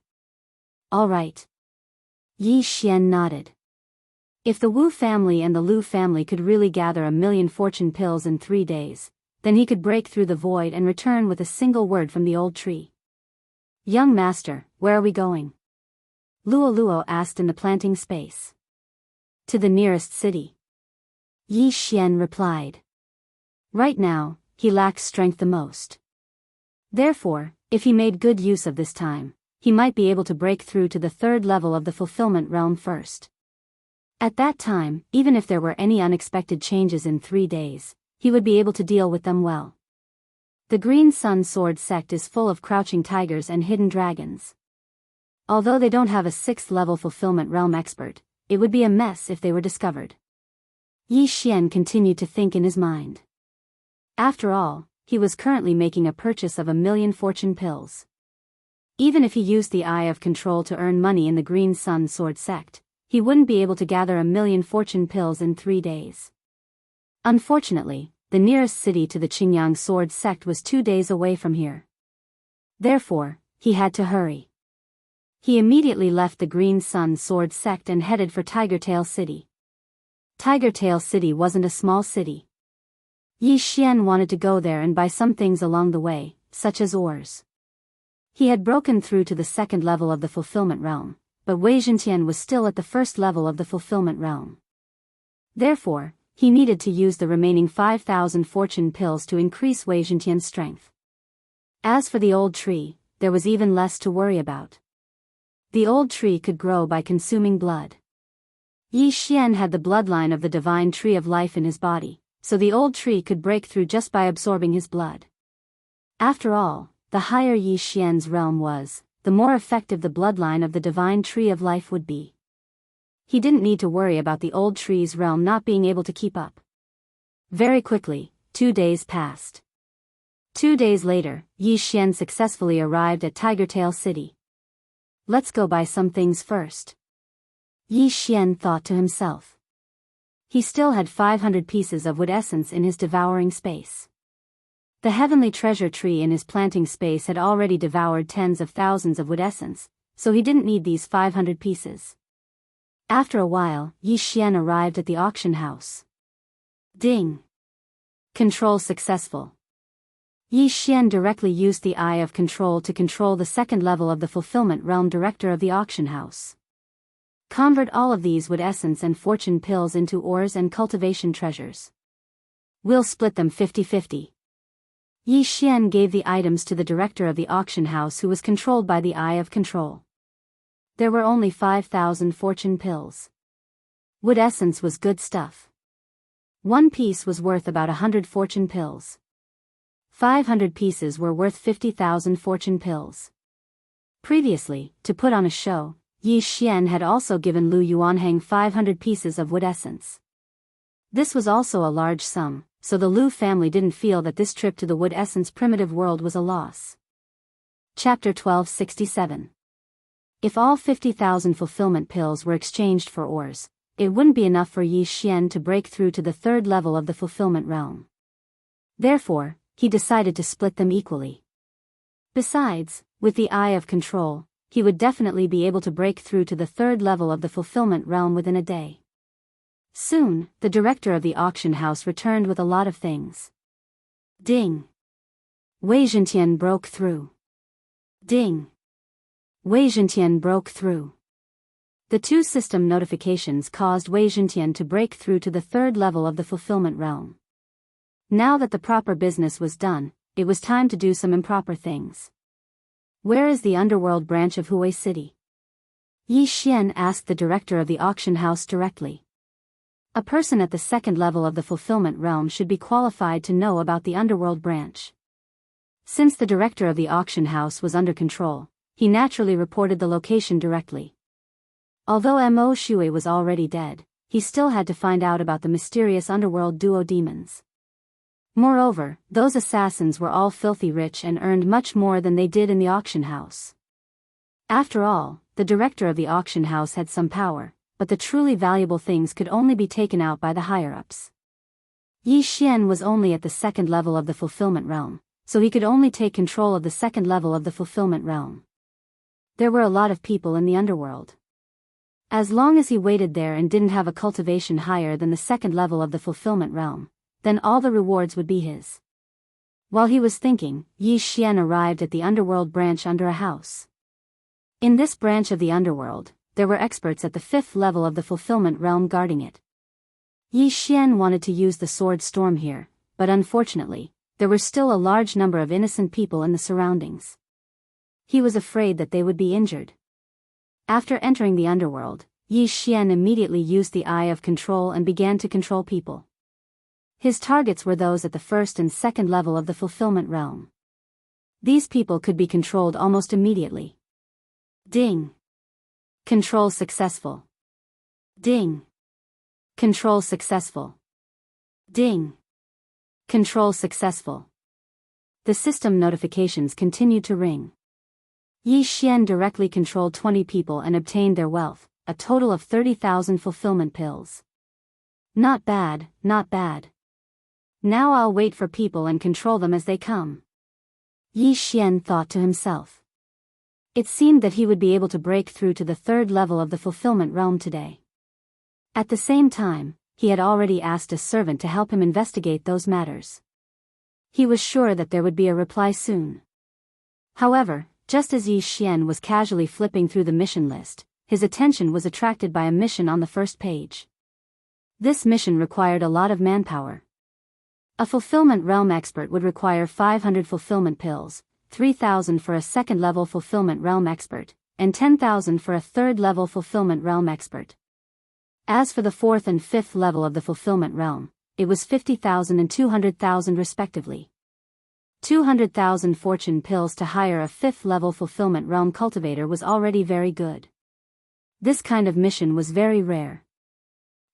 All right. Yi Xian nodded. If the Wu family and the Lu family could really gather 1,000,000 fortune pills in 3 days, then he could break through the void and return with a single word from the old tree. Young master, where are we going? Luo Luo asked in the planting space. To the nearest city. Yi Xian replied. Right now, he lacks strength the most. Therefore, if he made good use of this time, he might be able to break through to the 3rd level of the fulfillment realm first. At that time, even if there were any unexpected changes in 3 days, he would be able to deal with them well. The Green Sun Sword sect is full of crouching tigers and hidden dragons. Although they don't have a 6th-level fulfillment realm expert, it would be a mess if they were discovered. Yi Xian continued to think in his mind. After all, he was currently making a purchase of 1,000,000 fortune pills. Even if he used the Eye of Control to earn money in the Green Sun Sword sect, he wouldn't be able to gather 1,000,000 fortune pills in 3 days. Unfortunately, the nearest city to the Qingyang Sword sect was 2 days away from here. Therefore, he had to hurry. He immediately left the Green Sun Sword sect and headed for Tigertail City. Tigertail City wasn't a small city. Yi Xian wanted to go there and buy some things along the way, such as ores. He had broken through to the 2nd level of the fulfillment realm, but Wei Zhentian was still at the 1st level of the fulfillment realm. Therefore, he needed to use the remaining 5,000 fortune pills to increase Wei Zhentian's strength. As for the old tree, there was even less to worry about. The old tree could grow by consuming blood. Yi Xian had the bloodline of the divine tree of life in his body, so the old tree could break through just by absorbing his blood. After all, the higher Yi Xian's realm was, the more effective the bloodline of the divine tree of life would be. He didn't need to worry about the old tree's realm not being able to keep up. Very quickly, 2 days passed. 2 days later, Yi Xian successfully arrived at Tigertail City. Let's go buy some things first. Yi Xian thought to himself. He still had 500 pieces of wood essence in his devouring space. The heavenly treasure tree in his planting space had already devoured tens of thousands of wood essence, so he didn't need these 500 pieces. After a while, Yi Xian arrived at the auction house. Ding! Control successful. Yi Xian directly used the Eye of Control to control the second level of the Fulfillment Realm director of the auction house. Convert all of these wood essence and fortune pills into ores and cultivation treasures. We'll split them 50-50. Yi Xian gave the items to the director of the auction house, who was controlled by the Eye of Control. There were only 5,000 fortune pills. Wood essence was good stuff. One piece was worth about 100 fortune pills. 500 pieces were worth 50,000 fortune pills. Previously, to put on a show, Yi Xian had also given Lu Yuanheng 500 pieces of wood essence. This was also a large sum, so the Lu family didn't feel that this trip to the wood essence primitive world was a loss. Chapter 1267. If all 50,000 fulfillment pills were exchanged for ores, it wouldn't be enough for Yi Xian to break through to the third level of the fulfillment realm. Therefore, he decided to split them equally. Besides, with the Eye of Control, he would definitely be able to break through to the third level of the fulfillment realm within a day. Soon, the director of the auction house returned with a lot of things. Ding! Wei Zhentian broke through. Ding! Wei Zhentian broke through. The two system notifications caused Wei Zhentian to break through to the third level of the fulfillment realm. Now that the proper business was done, it was time to do some improper things. Where is the underworld branch of Huai City? Yi Xian asked the director of the auction house directly. A person at the second level of the fulfillment realm should be qualified to know about the underworld branch. Since the director of the auction house was under control, he naturally reported the location directly. Although Mo Shui was already dead, he still had to find out about the mysterious underworld duo demons. Moreover, those assassins were all filthy rich and earned much more than they did in the auction house. After all, the director of the auction house had some power, but the truly valuable things could only be taken out by the higher-ups. Yi Xian was only at the second level of the fulfillment realm, so he could only take control of the second level of the fulfillment realm. There were a lot of people in the underworld. As long as he waited there and didn't have a cultivation higher than the second level of the fulfillment realm, then all the rewards would be his. While he was thinking, Yi Xian arrived at the underworld branch under a house. In this branch of the underworld, there were experts at the fifth level of the fulfillment realm guarding it. Yi Xian wanted to use the sword storm here, but unfortunately, there were still a large number of innocent people in the surroundings. He was afraid that they would be injured. After entering the underworld, Yi Xian immediately used the Eye of Control and began to control people. His targets were those at the first and second level of the fulfillment realm. These people could be controlled almost immediately. Ding! Control successful. Ding! Control successful. Ding! Control successful. The system notifications continued to ring. Yi Xian directly controlled 20 people and obtained their wealth, a total of 30,000 fulfillment pills. Not bad, not bad. Now I'll wait for people and control them as they come. Yi Xian thought to himself. It seemed that he would be able to break through to the third level of the fulfillment realm today. At the same time, he had already asked a servant to help him investigate those matters. He was sure that there would be a reply soon. However, just as Yi Xian was casually flipping through the mission list, his attention was attracted by a mission on the first page. This mission required a lot of manpower. A fulfillment realm expert would require 500 fulfillment pills, 3,000 for a second-level fulfillment realm expert, and 10,000 for a third-level fulfillment realm expert. As for the fourth and fifth level of the fulfillment realm, it was 50,000 and 200,000 respectively. 200,000 fortune pills to hire a fifth-level fulfillment realm cultivator was already very good. This kind of mission was very rare.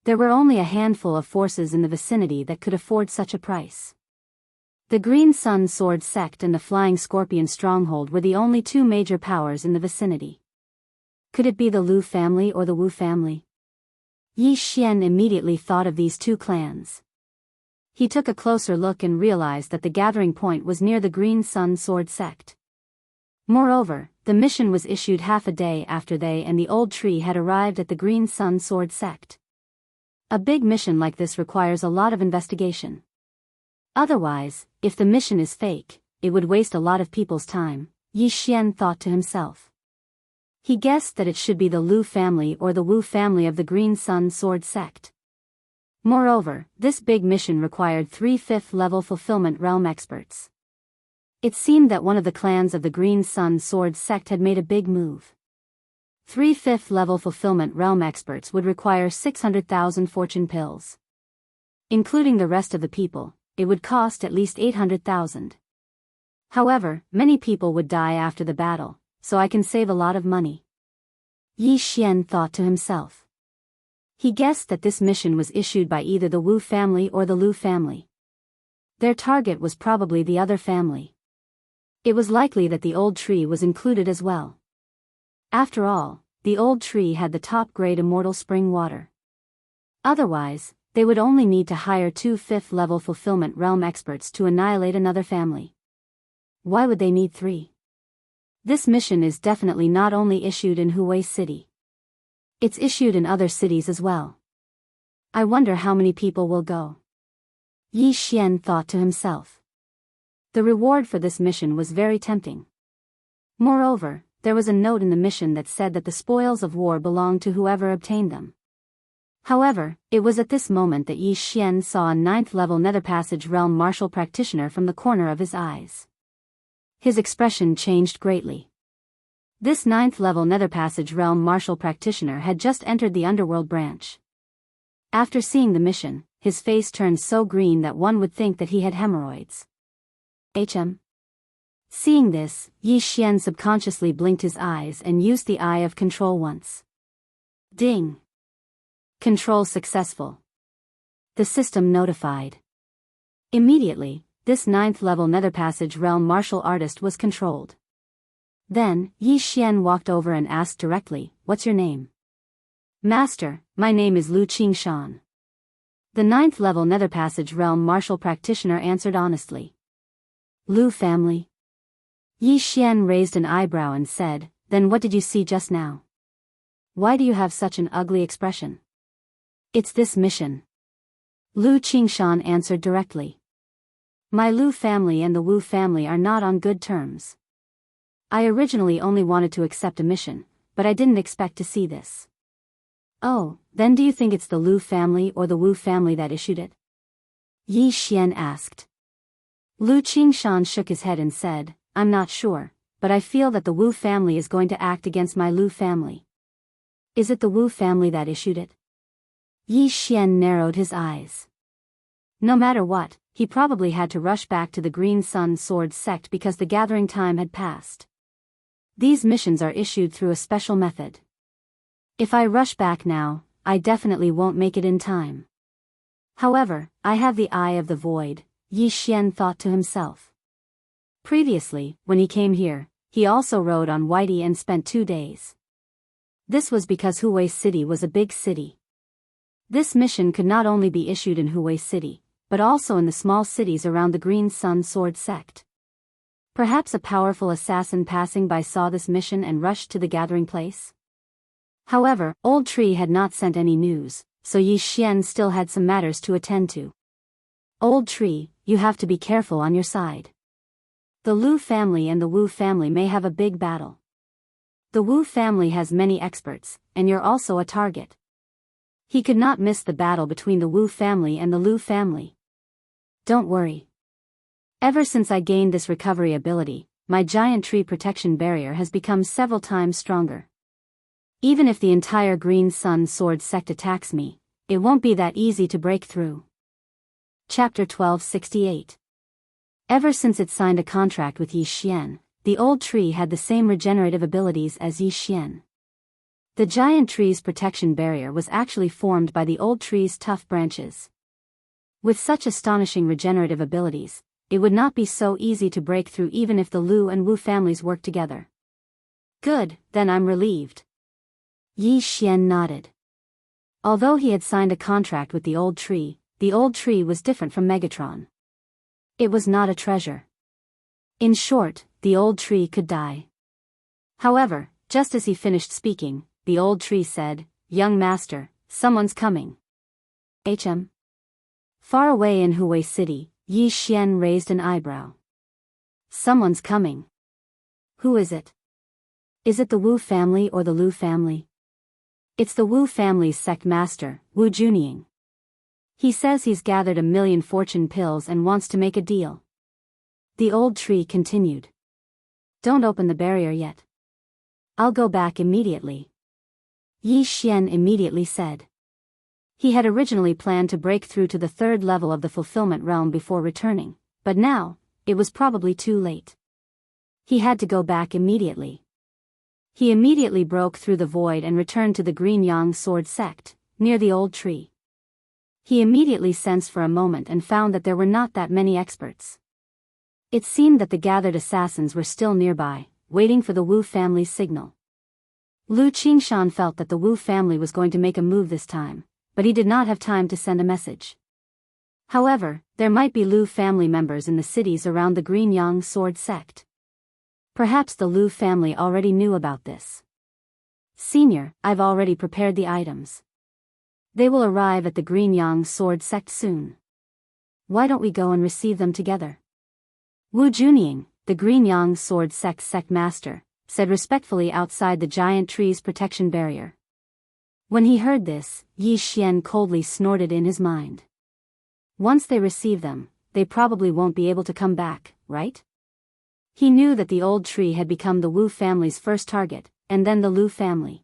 There were only a handful of forces in the vicinity that could afford such a price. The Green Sun Sword Sect and the Flying Scorpion Stronghold were the only two major powers in the vicinity. Could it be the Lu family or the Wu family? Yi Xian immediately thought of these two clans. He took a closer look and realized that the gathering point was near the Green Sun Sword sect. Moreover, the mission was issued half a day after they and the old tree had arrived at the Green Sun Sword sect. A big mission like this requires a lot of investigation. Otherwise, if the mission is fake, it would waste a lot of people's time, Yi Xian thought to himself. He guessed that it should be the Lu family or the Wu family of the Green Sun Sword sect. Moreover, this big mission required 3 5th-level fulfillment realm experts. It seemed that one of the clans of the Green Sun Sword sect had made a big move. 3 5th-level fulfillment realm experts would require 600,000 fortune pills. Including the rest of the people, it would cost at least 800,000. However, many people would die after the battle, so I can save a lot of money. Yi Xian thought to himself. He guessed that this mission was issued by either the Wu family or the Lu family. Their target was probably the other family. It was likely that the old tree was included as well. After all, the old tree had the top-grade immortal spring water. Otherwise, they would only need to hire 2 5th-level fulfillment realm experts to annihilate another family. Why would they need 3? This mission is definitely not only issued in Huwei City. It's issued in other cities as well. I wonder how many people will go. Yi Xian thought to himself. The reward for this mission was very tempting. Moreover, there was a note in the mission that said that the spoils of war belonged to whoever obtained them. However, it was at this moment that Yi Xian saw a 9th-level Nether Passage Realm martial practitioner from the corner of his eyes. His expression changed greatly. This 9th-level Nether Passage Realm martial practitioner had just entered the Underworld branch. After seeing the mission, his face turned so green that one would think that he had hemorrhoids. Seeing this, Yi Xian subconsciously blinked his eyes and used the Eye of Control once. Ding! Control successful. The system notified. Immediately, this 9th-level Nether Passage Realm martial artist was controlled. Then, Yi Xian walked over and asked directly, "What's your name?" "Master, my name is Lu Qingshan." The 9th-level Nether Passage Realm martial practitioner answered honestly. Lu family? Yi Xian raised an eyebrow and said, "Then what did you see just now? Why do you have such an ugly expression?" "It's this mission." Lu Qingshan answered directly. "My Lu family and the Wu family are not on good terms. I originally only wanted to accept a mission, but I didn't expect to see this." "Oh, then do you think it's the Lu family or the Wu family that issued it?" Yi Xian asked. Lu Qingshan shook his head and said, "I'm not sure, but I feel that the Wu family is going to act against my Lu family." "Is it the Wu family that issued it?" Yi Xian narrowed his eyes. No matter what, he probably had to rush back to the Green Sun Sword sect because the gathering time had passed. These missions are issued through a special method. If I rush back now, I definitely won't make it in time. However, I have the Eye of the Void, Yi Xian thought to himself. Previously, when he came here, he also rode on Whitey and spent 2 days. This was because Huwei City was a big city. This mission could not only be issued in Huwei City, but also in the small cities around the Green Sun Sword sect. Perhaps a powerful assassin passing by saw this mission and rushed to the gathering place? However, Old Tree had not sent any news, so Yi Xian still had some matters to attend to. "Old Tree, you have to be careful on your side. The Lu family and the Wu family may have a big battle. The Wu family has many experts, and you're also a target." He could not miss the battle between the Wu family and the Lu family. "Don't worry. Ever since I gained this recovery ability, my giant tree protection barrier has become several times stronger. Even if the entire Green Sun Sword sect attacks me, it won't be that easy to break through." Chapter 1268. Ever since it signed a contract with Yi Xian, the old tree had the same regenerative abilities as Yi Xian. The giant tree's protection barrier was actually formed by the old tree's tough branches. With such astonishing regenerative abilities, it would not be so easy to break through even if the Lu and Wu families worked together. "Good, then I'm relieved." Yi Xian nodded. Although he had signed a contract with the old tree was different from Megatron. It was not a treasure. In short, the old tree could die. However, just as he finished speaking, the old tree said, "Young master, someone's coming." HM. Far away in Huwei City, Yi Xian raised an eyebrow. Someone's coming. Who is it? Is it the Wu family or the Lu family? It's the Wu family's sect master, Wu Junying. He says he's gathered 1,000,000 fortune pills and wants to make a deal. The old tree continued. Don't open the barrier yet. I'll go back immediately. Yi Xian immediately said. He had originally planned to break through to the 3rd level of the fulfillment realm before returning, but now, it was probably too late. He had to go back immediately. He immediately broke through the void and returned to the Green Yang Sword sect, near the old tree. He immediately sensed for a moment and found that there were not that many experts. It seemed that the gathered assassins were still nearby, waiting for the Wu family's signal. Lu Qingshan felt that the Wu family was going to make a move this time, but he did not have time to send a message. However, there might be Lu family members in the cities around the Green Yang Sword sect. Perhaps the Lu family already knew about this. Senior, I've already prepared the items. They will arrive at the Green Yang Sword sect soon. Why don't we go and receive them together? Wu Junying, the Green Yang Sword sect master, said respectfully outside the giant tree's protection barrier. When he heard this, Yi Xian coldly snorted in his mind. Once they receive them, they probably won't be able to come back, right? He knew that the old tree had become the Wu family's first target, and then the Lu family.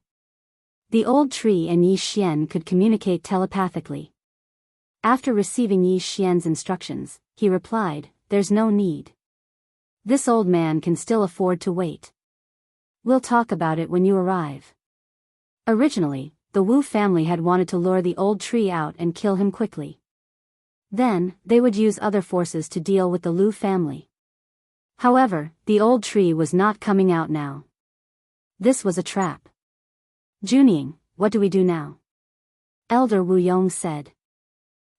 The old tree and Yi Xian could communicate telepathically. After receiving Yi Xian's instructions, he replied, "There's no need. This old man can still afford to wait. We'll talk about it when you arrive." Originally, the Wu family had wanted to lure the old tree out and kill him quickly. Then, they would use other forces to deal with the Lu family. However, the old tree was not coming out now. This was a trap. Junying, what do we do now? Elder Wu Yong said.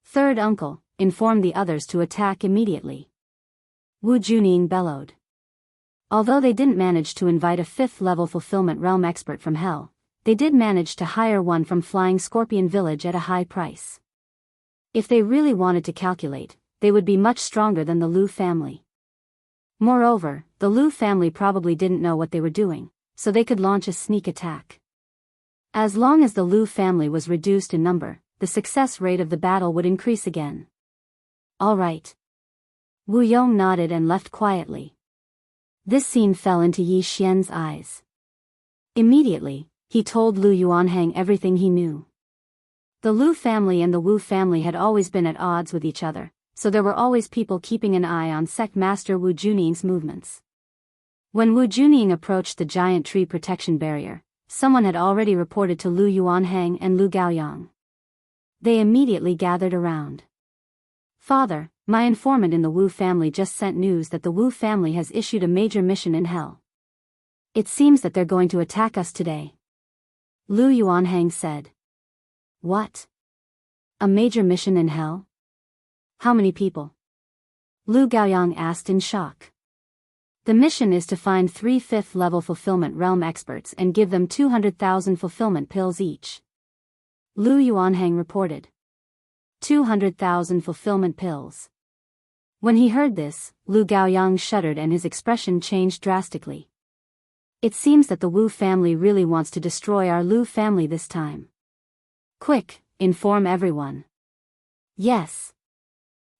Third uncle, informed the others to attack immediately. Wu Junying bellowed. Although they didn't manage to invite a 5th-level fulfillment realm expert from Hell, they did manage to hire one from Flying Scorpion Village at a high price. If they really wanted to calculate, they would be much stronger than the Lu family. Moreover, the Lu family probably didn't know what they were doing, so they could launch a sneak attack. As long as the Lu family was reduced in number, the success rate of the battle would increase again. All right. Wu Yong nodded and left quietly. This scene fell into Yi Xian's eyes. Immediately, he told Lu Yuanhang everything he knew. The Lu family and the Wu family had always been at odds with each other, so there were always people keeping an eye on sect master Wu Junying's movements. When Wu Junying approached the giant tree protection barrier, someone had already reported to Lu Yuanhang and Lu Gaoyang. They immediately gathered around. Father, my informant in the Wu family just sent news that the Wu family has issued a major mission in Hell. It seems that they're going to attack us today. Lu Yuanhang said. What? A major mission in Hell? How many people? Lu Gaoyang asked in shock. The mission is to find 3 5th-level fulfillment realm experts and give them 200,000 fulfillment pills each. Lu Yuanhang reported. 200,000 fulfillment pills. When he heard this, Lu Gaoyang shuddered and his expression changed drastically. It seems that the Wu family really wants to destroy our Lu family this time. Quick, inform everyone. Yes.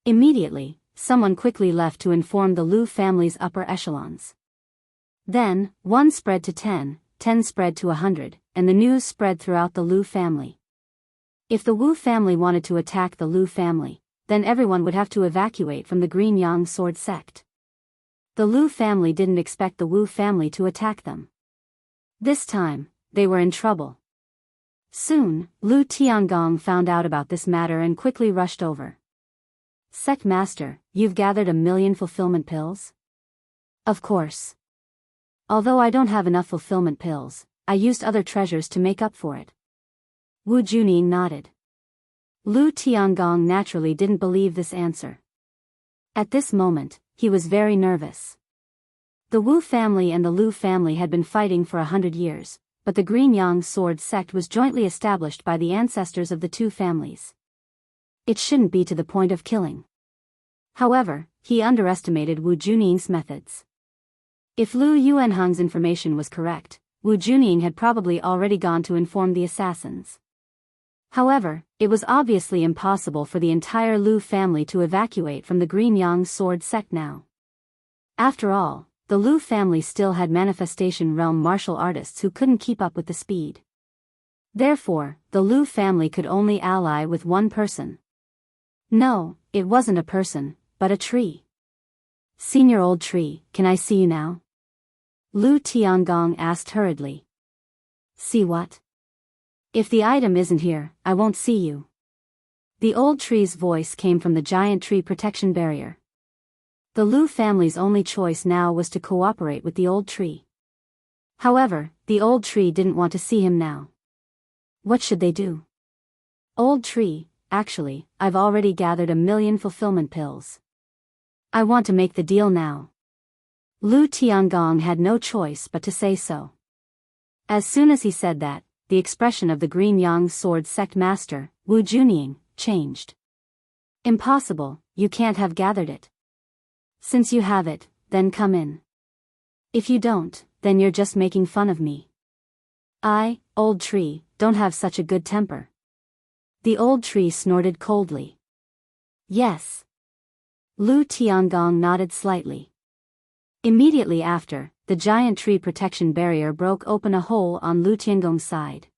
Immediately, someone quickly left to inform the Lu family's upper echelons. Then, 1 spread to 10, 10 spread to 100, and the news spread throughout the Lu family. If the Wu family wanted to attack the Lu family, then everyone would have to evacuate from the Green Yang Sword sect. The Lu family didn't expect the Wu family to attack them. This time, they were in trouble. Soon, Lu Tiangong found out about this matter and quickly rushed over. Sect Master, you've gathered 1,000,000 fulfillment pills? Of course. Although I don't have enough fulfillment pills, I used other treasures to make up for it. Wu Junying nodded. Lu Tiangong naturally didn't believe this answer. At this moment, he was very nervous. The Wu family and the Lu family had been fighting for 100 years, but the Green Yang sword sect was jointly established by the ancestors of the two families. It shouldn't be to the point of killing. However, he underestimated Wu Junying's methods. If Lu Yuanhang's information was correct, Wu Junying had probably already gone to inform the assassins. However, it was obviously impossible for the entire Lu family to evacuate from the Green Yang sword sect now. After all, the Lu family still had manifestation realm martial artists who couldn't keep up with the speed. Therefore, the Lu family could only ally with one person. No, it wasn't a person, but a tree. Senior old tree, can I see you now? Lu Tiangong asked hurriedly. See what? If the item isn't here, I won't see you. The old tree's voice came from the giant tree protection barrier. The Lu family's only choice now was to cooperate with the old tree. However, the old tree didn't want to see him now. What should they do? Old tree, actually, I've already gathered 1,000,000 fulfillment pills. I want to make the deal now. Lu Tiangong had no choice but to say so. As soon as he said that, the expression of the Green Yang sword sect master, Wu Junying, changed. Impossible, you can't have gathered it. Since you have it, then come in. If you don't, then you're just making fun of me. I, old tree, don't have such a good temper. The old tree snorted coldly. Yes. Lu Tiangong nodded slightly. Immediately after, the giant tree protection barrier broke open a hole on Lu Tiangong's side.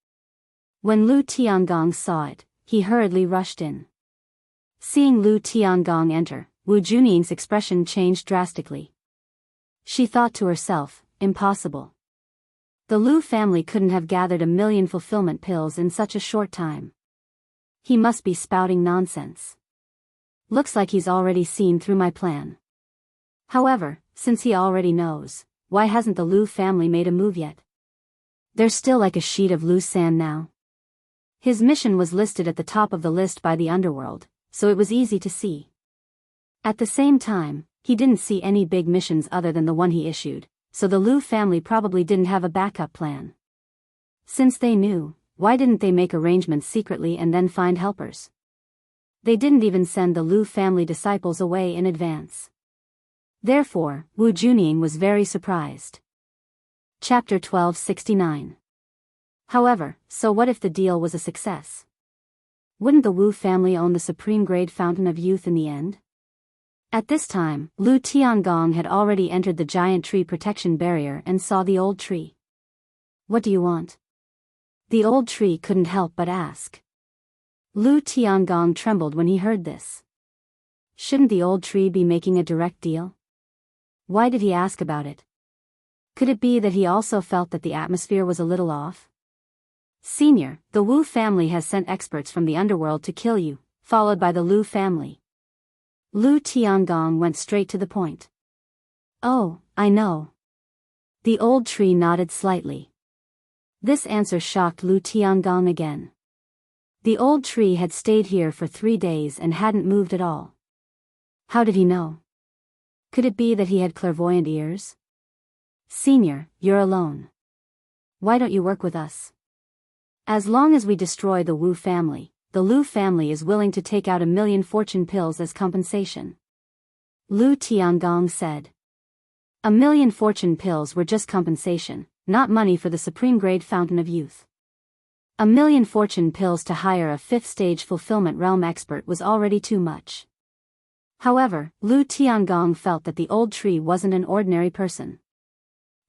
When Lu Tiangong saw it, he hurriedly rushed in. Seeing Lu Tiangong enter, Wu Junying's expression changed drastically. She thought to herself, impossible. The Lu family couldn't have gathered 1,000,000 fulfillment pills in such a short time. He must be spouting nonsense. Looks like he's already seen through my plan. However, since he already knows, why hasn't the Lu family made a move yet? They're still like a sheet of loose sand now. His mission was listed at the top of the list by the underworld, so it was easy to see. At the same time, he didn't see any big missions other than the one he issued, so the Lu family probably didn't have a backup plan. Since they knew, why didn't they make arrangements secretly and then find helpers? They didn't even send the Lu family disciples away in advance. Therefore, Wu Junying was very surprised. Chapter 1269. However, so what if the deal was a success? Wouldn't the Wu family own the supreme grade fountain of youth in the end? At this time, Lu Tiangong had already entered the giant tree protection barrier and saw the old tree. What do you want? The old tree couldn't help but ask. Lu Tiangong trembled when he heard this. Shouldn't the old tree be making a direct deal? Why did he ask about it? Could it be that he also felt that the atmosphere was a little off? Senior, the Wu family has sent experts from the underworld to kill you, followed by the Lu family. Lu Tiangong went straight to the point. Oh, I know. The old tree nodded slightly. This answer shocked Lu Tiangong again. The old tree had stayed here for 3 days and hadn't moved at all. How did he know? Could it be that he had clairvoyant ears? Senior, you're alone. Why don't you work with us? As long as we destroy the Wu family, the Lu family is willing to take out 1,000,000 fortune pills as compensation. Lu Tiangong said. 1,000,000 fortune pills were just compensation, not money for the supreme grade fountain of youth. 1,000,000 fortune pills to hire a 5th stage fulfillment realm expert was already too much. However, Lu Tiangong felt that the old tree wasn't an ordinary person.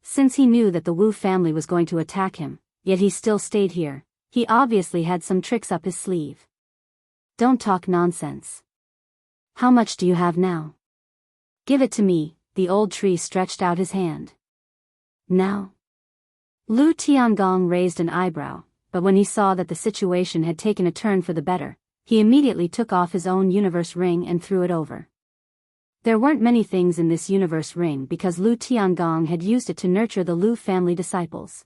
Since he knew that the Wu family was going to attack him, yet he still stayed here, he obviously had some tricks up his sleeve. Don't talk nonsense. How much do you have now? Give it to me, the old tree stretched out his hand. Now? Lu Tiangong raised an eyebrow, but when he saw that the situation had taken a turn for the better, he immediately took off his own universe ring and threw it over. There weren't many things in this universe ring because Lu Tiangong had used it to nurture the Lu family disciples.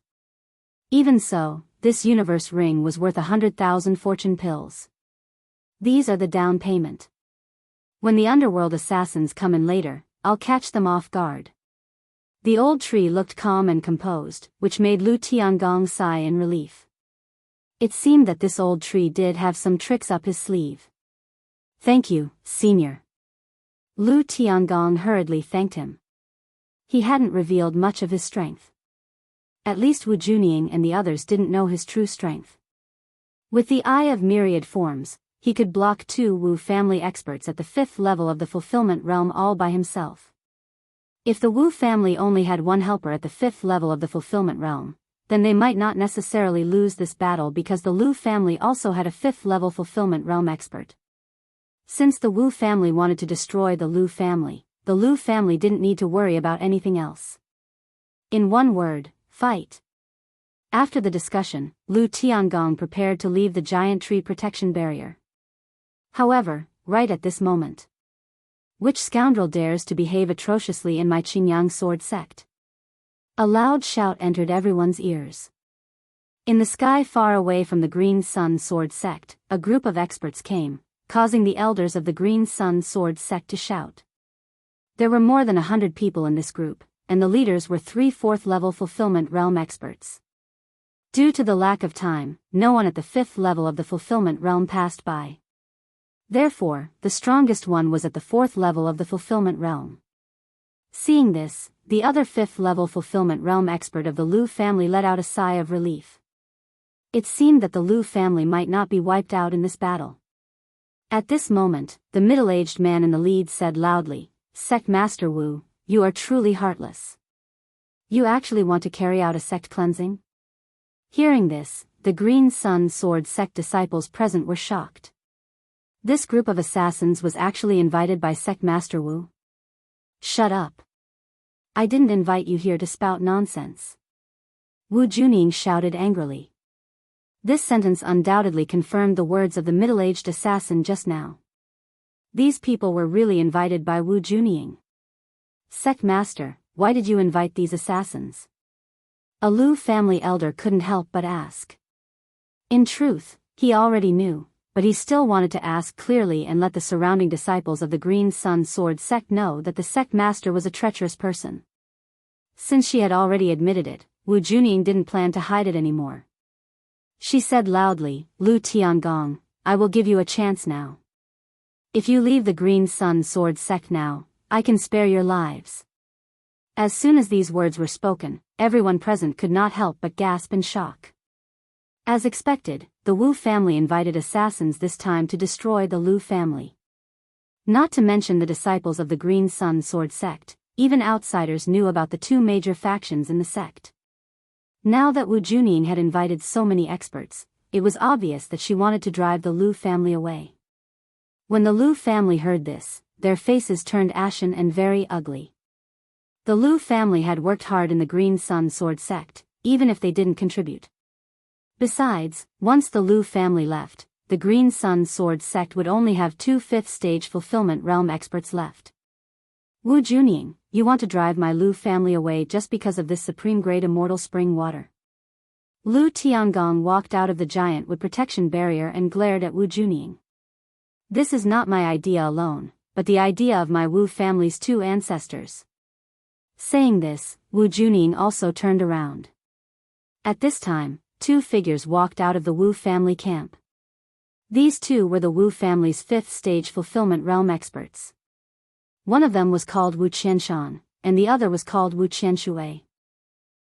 Even so, this universe ring was worth 100,000 fortune pills. These are the down payment. When the underworld assassins come in later, I'll catch them off guard. The old tree looked calm and composed, which made Lu Tiangong sigh in relief. It seemed that this old tree did have some tricks up his sleeve. Thank you, senior. Lu Tiangong hurriedly thanked him. He hadn't revealed much of his strength. At least Wu Junying and the others didn't know his true strength. With the eye of myriad forms, he could block 2 Wu family experts at the 5th level of the fulfillment realm all by himself. If the Wu family only had one helper at the 5th level of the fulfillment realm, then they might not necessarily lose this battle because the Lu family also had a 5th level fulfillment realm expert. Since the Wu family wanted to destroy the Lu family didn't need to worry about anything else. In one word, fight. After the discussion, Lu Tiangong prepared to leave the giant tree protection barrier. However, right at this moment, which scoundrel dares to behave atrociously in my Qingyang sword sect? A loud shout entered everyone's ears. In the sky far away from the Green Sun Sword sect, a group of experts came, causing the elders of the Green Sun Sword sect to shout. There were more than 100 people in this group, and the leaders were 3 4th level fulfillment realm experts. Due to the lack of time, no one at the 5th level of the fulfillment realm passed by. Therefore, the strongest one was at the 4th level of the fulfillment realm. Seeing this, the other 5th level fulfillment realm expert of the Lu family let out a sigh of relief. It seemed that the Lu family might not be wiped out in this battle. At this moment, the middle-aged man in the lead said loudly, "Sect Master Wu, you are truly heartless. You actually want to carry out a sect cleansing?" Hearing this, the Green Sun Sword sect disciples present were shocked. This group of assassins was actually invited by Sect Master Wu. Shut up. I didn't invite you here to spout nonsense. Wu Junying shouted angrily. This sentence undoubtedly confirmed the words of the middle-aged assassin just now. These people were really invited by Wu Junying. Sect Master, why did you invite these assassins? A Lu family elder couldn't help but ask. In truth, he already knew, but he still wanted to ask clearly and let the surrounding disciples of the Green Sun Sword sect know that the sect master was a treacherous person. Since she had already admitted it, Wu Junying didn't plan to hide it anymore. She said loudly, "Lu Tiangong, I will give you a chance now. If you leave the Green Sun Sword sect now, I can spare your lives." As soon as these words were spoken, everyone present could not help but gasp in shock. As expected, the Wu family invited assassins this time to destroy the Lu family. Not to mention the disciples of the Green Sun Sword sect, even outsiders knew about the 2 major factions in the sect. Now that Wu Junying had invited so many experts, it was obvious that she wanted to drive the Lu family away. When the Lu family heard this, their faces turned ashen and very ugly. The Lu family had worked hard in the Green Sun Sword sect, even if they didn't contribute. Besides, once the Lu family left, the Green Sun Sword sect would only have 2 5th-stage fulfillment realm experts left. Wu Junying, you want to drive my Lu family away just because of this supreme-grade immortal spring water? Lu Tiangong walked out of the giant wood protection barrier and glared at Wu Junying. This is not my idea alone, but the idea of my Wu family's 2 ancestors. Saying this, Wu Junying also turned around. At this time, 2 figures walked out of the Wu family camp. These 2 were the Wu family's 5th-stage fulfillment realm experts. One of them was called Wu Qianshan, and the other was called Wu Qianshui.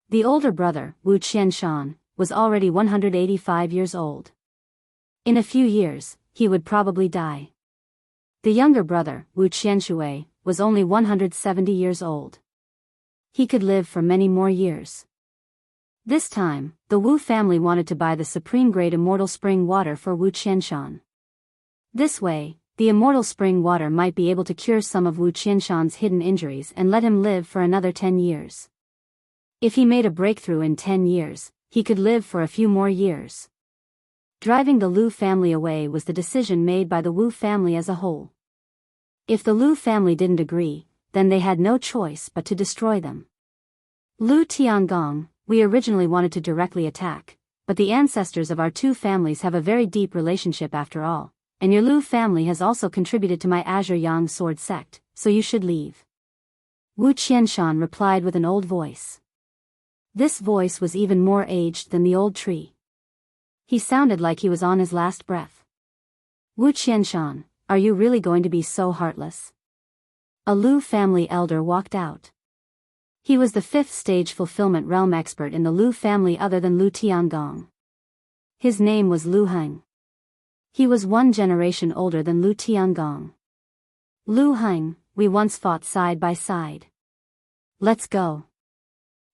The older brother, Wu Qianshan, was already 185 years old. In a few years, he would probably die. The younger brother, Wu Qianshui, was only 170 years old. He could live for many more years. This time, the Wu family wanted to buy the supreme-grade immortal spring water for Wu Qianshan. This way, the immortal spring water might be able to cure some of Wu Qianshan's hidden injuries and let him live for another 10 years. If he made a breakthrough in 10 years, he could live for a few more years. Driving the Lu family away was the decision made by the Wu family as a whole. If the Lu family didn't agree, then they had no choice but to destroy them. Lu Tiangong, we originally wanted to directly attack, but the ancestors of our two families have a very deep relationship after all, and your Lu family has also contributed to my Azure Yang sword sect, so you should leave. Wu Qianshan replied with an old voice. This voice was even more aged than the old tree. He sounded like he was on his last breath. Wu Qianshan, are you really going to be so heartless? A Lu family elder walked out. He was the 5th stage fulfillment realm expert in the Lu family other than Lu Tiangong. His name was Lu Heng. He was 1 generation older than Lu Tiangong. Lu Heng, we once fought side by side. Let's go.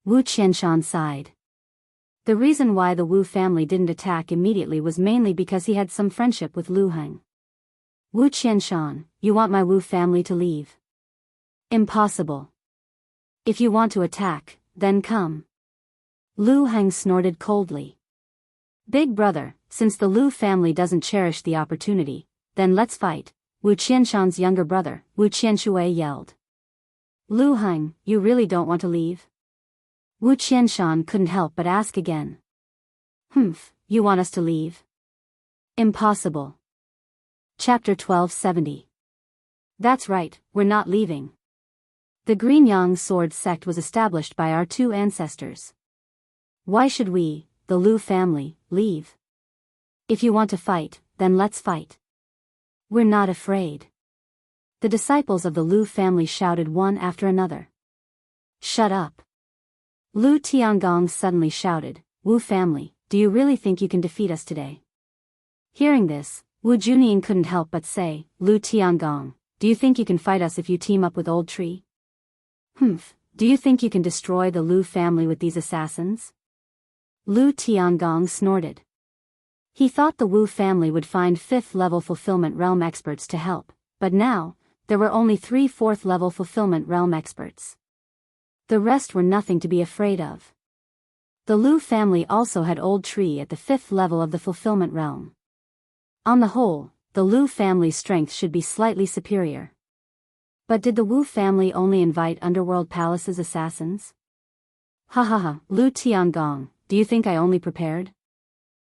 Wu Qianshan sighed. The reason why the Wu family didn't attack immediately was mainly because he had some friendship with Lu Heng. Wu Qianshan, you want my Wu family to leave? Impossible. If you want to attack, then come. Lu Heng snorted coldly. Big brother, since the Lu family doesn't cherish the opportunity, then let's fight, Wu Qianshan's younger brother, Wu Qianshui yelled. Lu Heng, you really don't want to leave? Wu Qianshan couldn't help but ask again. You want us to leave? Impossible. Chapter 1270. That's right, we're not leaving. The Green Yang sword sect was established by our two ancestors. Why should we, the Lu family, leave? If you want to fight, then let's fight. We're not afraid. The disciples of the Lu family shouted one after another. Shut up. Lu Tiangong suddenly shouted, Wu family, do you really think you can defeat us today? Hearing this, Wu Junying couldn't help but say, Lu Tiangong, do you think you can fight us if you team up with Old Tree? Do you think you can destroy the Lu family with these assassins? Lu Tiangong snorted. He thought the Wu family would find 5th level fulfillment realm experts to help, but now, there were only 3 4th level fulfillment realm experts. The rest were nothing to be afraid of. The Lu family also had Old Tree at the 5th level of the fulfillment realm. On the whole, the Lu family's strength should be slightly superior. But did the Wu family only invite Underworld Palace's assassins? Lu Tiangong, do you think I only prepared?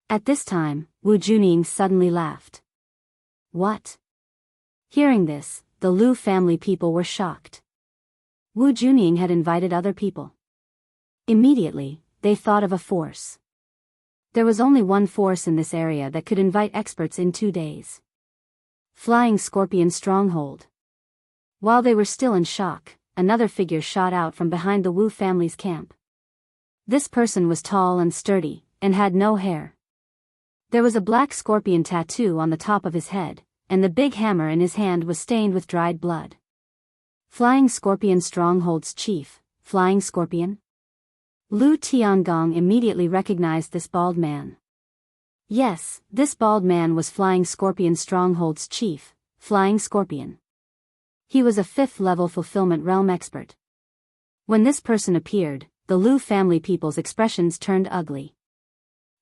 At this time, Wu Junying suddenly laughed. What? Hearing this, the Lu family people were shocked. Wu Junying had invited other people. Immediately, they thought of a force. There was only one force in this area that could invite experts in 2 days. Flying Scorpion Stronghold. While they were still in shock, another figure shot out from behind the Wu family's camp. This person was tall and sturdy, and had no hair. There was a black scorpion tattoo on the top of his head, and the big hammer in his hand was stained with dried blood. Flying Scorpion Stronghold's chief, Flying Scorpion? Lu Tiangong immediately recognized this bald man. Yes, this bald man was Flying Scorpion Stronghold's chief, Flying Scorpion. He was a 5th level fulfillment realm expert. When this person appeared, the Lu family people's expressions turned ugly.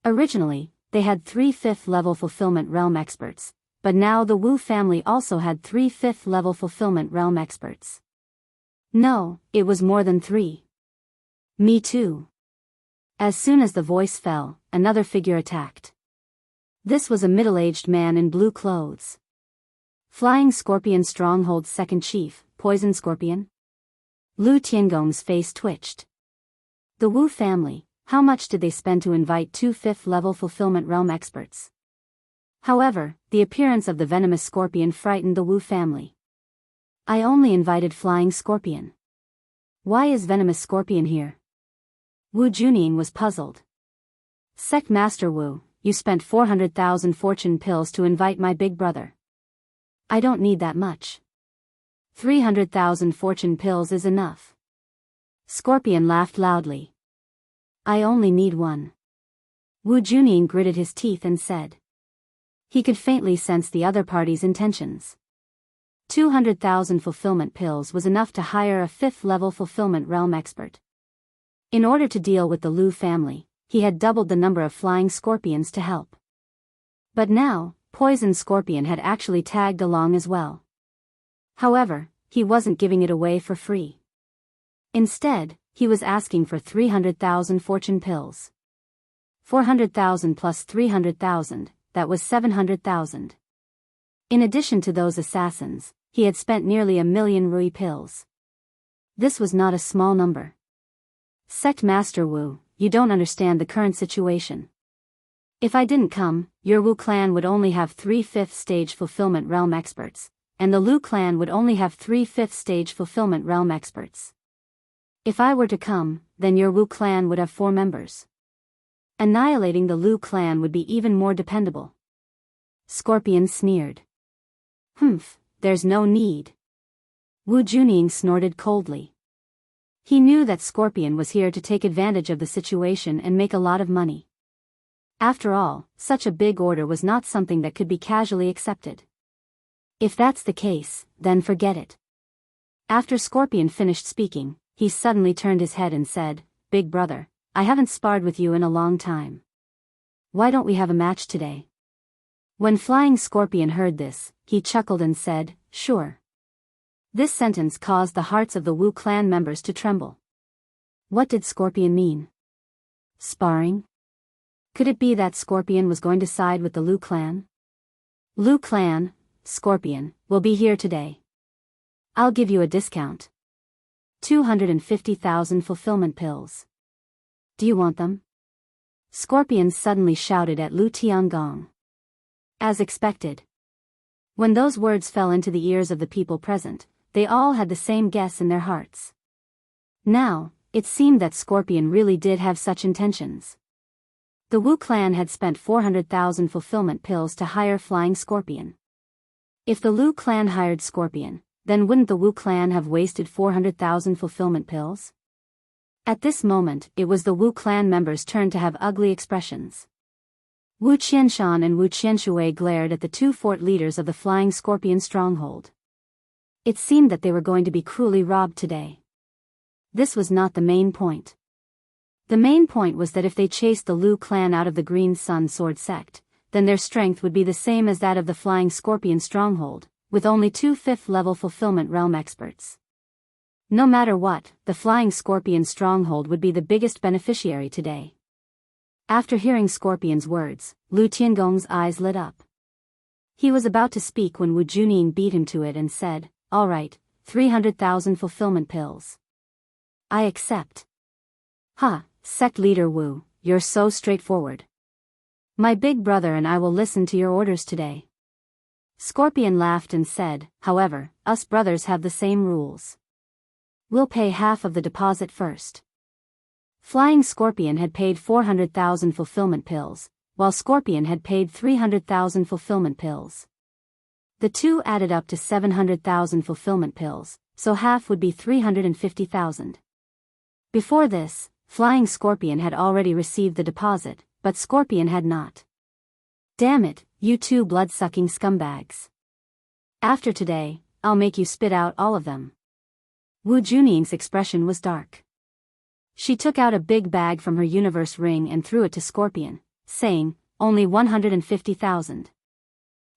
Originally, they had 3 5th level fulfillment realm experts, but now the Wu family also had 3 5th level fulfillment realm experts. No, it was more than 3. Me too. As soon as the voice fell, another figure attacked. This was a middle-aged man in blue clothes. Flying Scorpion Stronghold's second chief, Poison Scorpion? Lu Tiangong's face twitched. The Wu family, how much did they spend to invite 2 5th level fulfillment realm experts? However, the appearance of the venomous scorpion frightened the Wu family. I only invited Flying Scorpion. Why is venomous scorpion here? Wu Junying was puzzled. Sect Master Wu, you spent 400,000 fortune pills to invite my big brother. I don't need that much. 300,000 fortune pills is enough. Scorpion laughed loudly. I only need 1. Wu Junying gritted his teeth and said. He could faintly sense the other party's intentions. 200,000 fulfillment pills was enough to hire a 5th level fulfillment realm expert. In order to deal with the Lu family, he had doubled the number of flying scorpions to help. But now, Poison Scorpion had actually tagged along as well. However, he wasn't giving it away for free. Instead, he was asking for 300,000 fortune pills. 400,000 plus 300,000, that was 700,000. In addition to those assassins, he had spent nearly 1,000,000 rui pills. This was not a small number. Sect Master Wu, you don't understand the current situation. If I didn't come, your Wu clan would only have 3 5th stage fulfillment realm experts, and the Lu clan would only have 3 5th stage fulfillment realm experts. If I were to come, then your Wu clan would have 4 members. Annihilating the Lu clan would be even more dependable. Scorpion sneered. Humph, there's no need. Wu Junying snorted coldly. He knew that Scorpion was here to take advantage of the situation and make a lot of money. After all, such a big order was not something that could be casually accepted. If that's the case, then forget it. After Scorpion finished speaking, he suddenly turned his head and said, Big brother, I haven't sparred with you in a long time. Why don't we have a match today? When Flying Scorpion heard this, he chuckled and said, Sure. This sentence caused the hearts of the Wu clan members to tremble. What did Scorpion mean? Sparring? Could it be that Scorpion was going to side with the Lu clan? Lu clan, Scorpion, will be here today. I'll give you a discount. 250,000 fulfillment pills. Do you want them? Scorpion suddenly shouted at Lu Tiangong. As expected. When those words fell into the ears of the people present, they all had the same guess in their hearts. Now, it seemed that Scorpion really did have such intentions. The Wu clan had spent 400,000 fulfillment pills to hire Flying Scorpion. If the Lu clan hired Scorpion, then wouldn't the Wu clan have wasted 400,000 fulfillment pills? At this moment, it was the Wu clan members' turn to have ugly expressions. Wu Qianshan and Wu Qianshui glared at the 2 fort leaders of the Flying Scorpion stronghold. It seemed that they were going to be cruelly robbed today. This was not the main point. The main point was that if they chased the Lu clan out of the Green Sun Sword sect, then their strength would be the same as that of the Flying Scorpion stronghold, with only 2 5th level fulfillment realm experts. No matter what, the Flying Scorpion stronghold would be the biggest beneficiary today. After hearing Scorpion's words, Lu Tiangong's eyes lit up. He was about to speak when Wu Junying beat him to it and said, All right, 300,000 fulfillment pills. I accept. Ha, sect leader Wu, you're so straightforward. My big brother and I will listen to your orders today. Scorpion laughed and said, However, us brothers have the same rules. We'll pay half of the deposit first. Flying Scorpion had paid 400,000 fulfillment pills, while Scorpion had paid 300,000 fulfillment pills. The two added up to 700,000 fulfillment pills, so half would be 350,000. Before this, Flying Scorpion had already received the deposit, but Scorpion had not. Damn it, you 2 blood-sucking scumbags. After today, I'll make you spit out all of them. Wu Junying's expression was dark. She took out a big bag from her universe ring and threw it to Scorpion, saying, Only 150,000.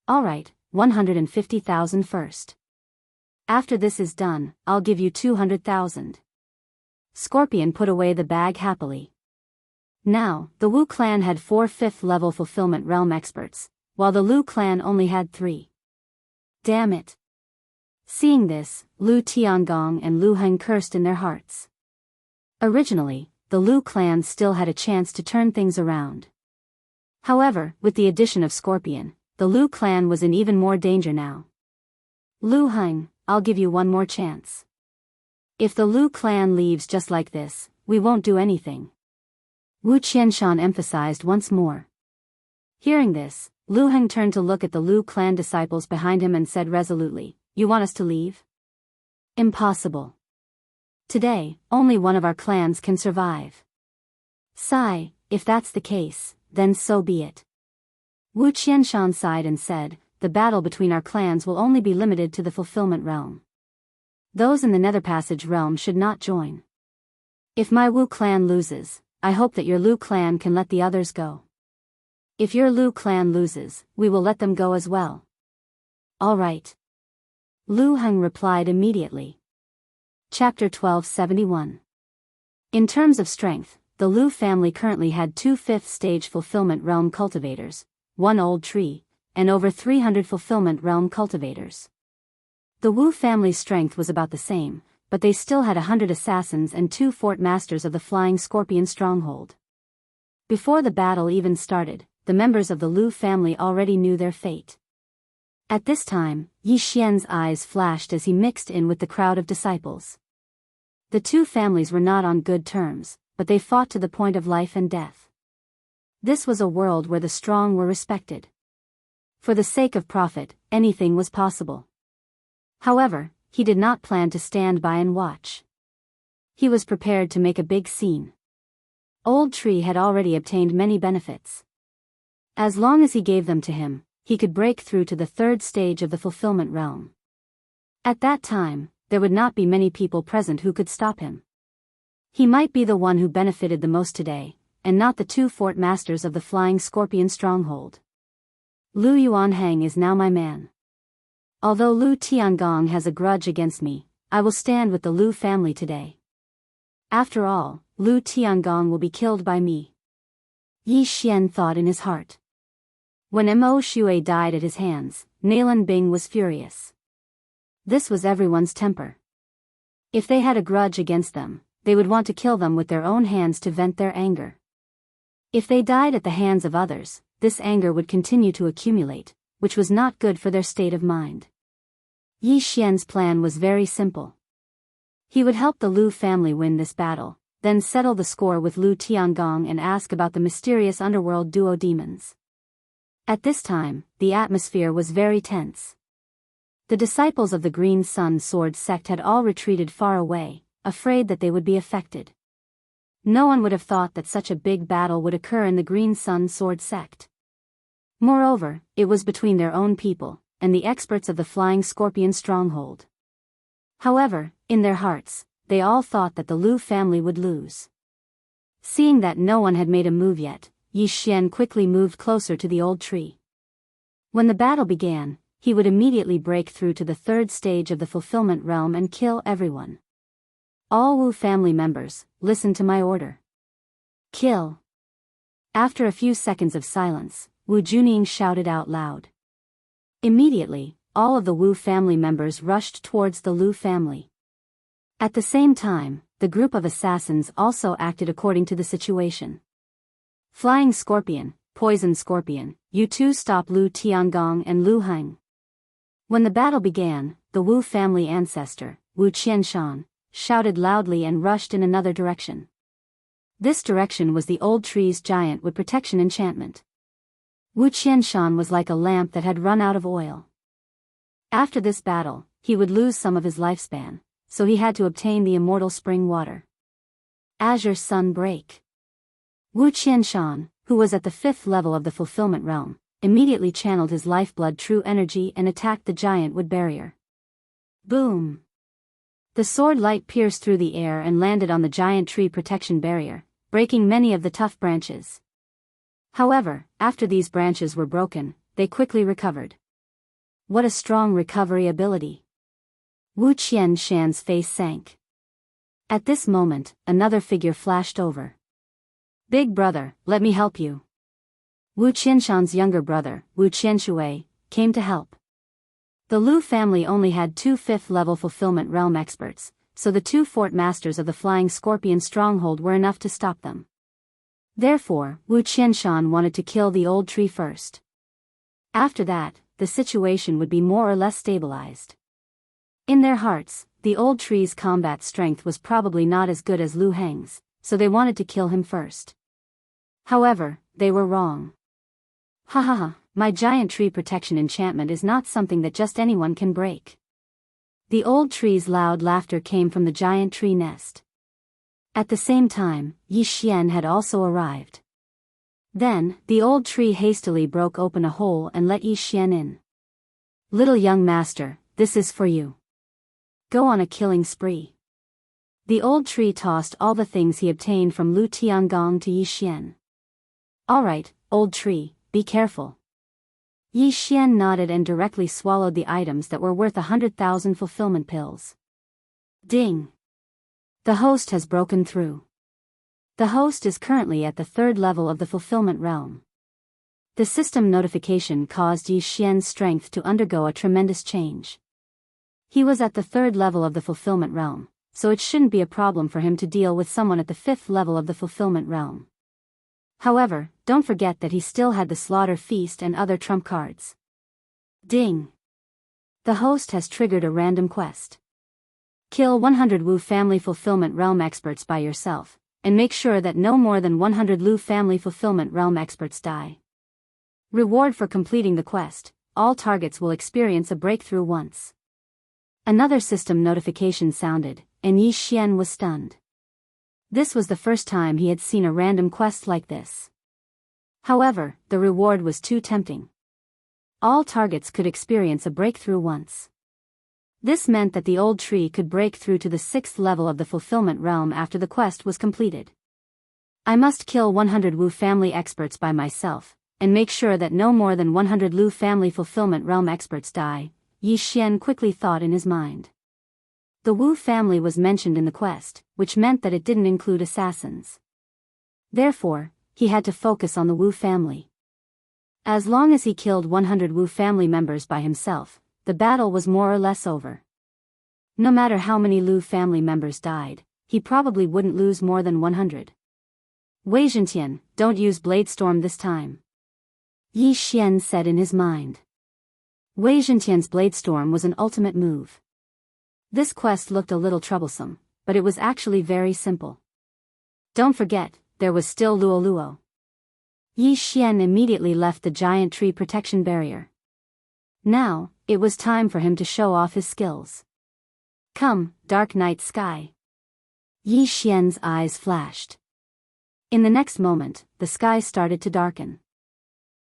All right, 150,000 first. After this is done, I'll give you 200,000. Scorpion put away the bag happily. Now, the Wu clan had 4 5th level fulfillment realm experts, while the Lu clan only had 3. Damn it. Seeing this, Lu Tiangong and Lu Heng cursed in their hearts. Originally, the Lu clan still had a chance to turn things around. However, with the addition of Scorpion, the Lu clan was in even more danger now. Lu Heng, I'll give you one more chance. If the Lu clan leaves just like this, we won't do anything. Wu Qianshan emphasized once more. Hearing this, Lu Heng turned to look at the Lu clan disciples behind him and said resolutely, You want us to leave? Impossible. Today, only one of our clans can survive. Sigh, if that's the case, then so be it. Wu Qianshan sighed and said, The battle between our clans will only be limited to the fulfillment realm. Those in the Nether Passage realm should not join. If my Wu clan loses, I hope that your Lu clan can let the others go. If your Lu clan loses, we will let them go as well. All right. Lu Heng replied immediately. Chapter 1271. In terms of strength, the Lu family currently had 2 5th-stage fulfillment realm cultivators, 1 old tree, and over 300 fulfillment realm cultivators. The Wu family's strength was about the same, but they still had 100 assassins and 2 fort masters of the Flying Scorpion stronghold. Before the battle even started, the members of the Lu family already knew their fate. At this time, Yi Xian's eyes flashed as he mixed in with the crowd of disciples. The two families were not on good terms, but they fought to the point of life and death. This was a world where the strong were respected. For the sake of profit, anything was possible. However, he did not plan to stand by and watch. He was prepared to make a big scene. Old Tree had already obtained many benefits. As long as he gave them to him, he could break through to the 3rd stage of the fulfillment realm. At that time, there would not be many people present who could stop him. He might be the one who benefited the most today, and not the 2 fort masters of the Flying Scorpion stronghold. Lu Yuanhang is now my man. Although Lu Tiangong has a grudge against me, I will stand with the Lu family today. After all, Lu Tiangong will be killed by me. Yi Xian thought in his heart. When Mo Shui died at his hands, Nalan Bing was furious. This was everyone's temper. If they had a grudge against them, they would want to kill them with their own hands to vent their anger. If they died at the hands of others, this anger would continue to accumulate, which was not good for their state of mind. Yi Xian's plan was very simple. He would help the Lu family win this battle, then settle the score with Lu Tiangong and ask about the mysterious underworld duo demons. At this time, the atmosphere was very tense. The disciples of the Green Sun Sword sect had all retreated far away, afraid that they would be affected. No one would have thought that such a big battle would occur in the Green Sun Sword sect. Moreover, it was between their own people and the experts of the Flying Scorpion stronghold. However, in their hearts, they all thought that the Lu family would lose. Seeing that no one had made a move yet, Yi Xian quickly moved closer to the old tree. When the battle began, he would immediately break through to the 3rd stage of the fulfillment realm and kill everyone. All Wu family members, listen to my order. Kill. After a few seconds of silence, Wu Juning shouted out loud. Immediately, all of the Wu family members rushed towards the Lu family. At the same time, the group of assassins also acted according to the situation. Flying Scorpion, Poison Scorpion, you two stop Lu Tiangong and Lu Heng. When the battle began, the Wu family ancestor, Wu Qianshan, shouted loudly and rushed in another direction. This direction was the old tree's giant with protection enchantment. Wu Qianshan was like a lamp that had run out of oil. After this battle, he would lose some of his lifespan, so he had to obtain the immortal spring water. Azure Sun Break. Wu Qianshan, who was at the 5th level of the fulfillment realm, immediately channeled his lifeblood true energy and attacked the giant wood barrier. Boom! The sword light pierced through the air and landed on the giant tree protection barrier, breaking many of the tough branches. However, after these branches were broken, they quickly recovered. What a strong recovery ability! Wu Qianshan's face sank. At this moment, another figure flashed over. Big brother, let me help you. Wu Qianshan's younger brother, Wu Qianshui, came to help. The Lu family only had 2 5th-level fulfillment realm experts, so the 2 fort masters of the Flying Scorpion stronghold were enough to stop them. Therefore, Wu Qianshan wanted to kill the old tree first. After that, the situation would be more or less stabilized. In their hearts, the old tree's combat strength was probably not as good as Lu Heng's, so they wanted to kill him first. However, they were wrong. Ha ha ha, my giant tree protection enchantment is not something that just anyone can break. The old tree's loud laughter came from the giant tree nest. At the same time, Yi Xian had also arrived. Then, the old tree hastily broke open a hole and let Yi Xian in. Little young master, this is for you. Go on a killing spree. The old tree tossed all the things he obtained from Lu Tiangong to Yi Xian. Alright, old tree, be careful. Yi Xian nodded and directly swallowed the items that were worth 100,000 fulfillment pills. Ding! The host has broken through. The host is currently at the 3rd level of the fulfillment realm. The system notification caused Yi Xian's strength to undergo a tremendous change. He was at the 3rd level of the fulfillment realm, so it shouldn't be a problem for him to deal with someone at the 5th level of the fulfillment realm. However, don't forget that he still had the slaughter feast and other trump cards. Ding! The host has triggered a random quest. Kill 100 Wu family fulfillment realm experts by yourself, and make sure that no more than 100 Lu family fulfillment realm experts die. Reward for completing the quest: all targets will experience a breakthrough once. Another system notification sounded, and Yi Xian was stunned. This was the first time he had seen a random quest like this. However, the reward was too tempting. All targets could experience a breakthrough once. This meant that the old tree could break through to the 6th level of the fulfillment realm after the quest was completed. I must kill 100 Wu family experts by myself, and make sure that no more than 100 Lu family fulfillment realm experts die, Yi Xian quickly thought in his mind. The Wu family was mentioned in the quest, which meant that it didn't include assassins. Therefore, he had to focus on the Wu family. As long as he killed 100 Wu family members by himself, the battle was more or less over. No matter how many Lu family members died, he probably wouldn't lose more than 100. Wei Zhentian, don't use Blade Storm this time, Yi Xian said in his mind. Wei Zhentian's Blade Storm was an ultimate move. This quest looked a little troublesome, but it was actually very simple. Don't forget, there was still Luo Luo. Yi Xian immediately left the giant tree protection barrier. Now, it was time for him to show off his skills. Come, dark night sky. Yi Xian's eyes flashed. In the next moment, the sky started to darken.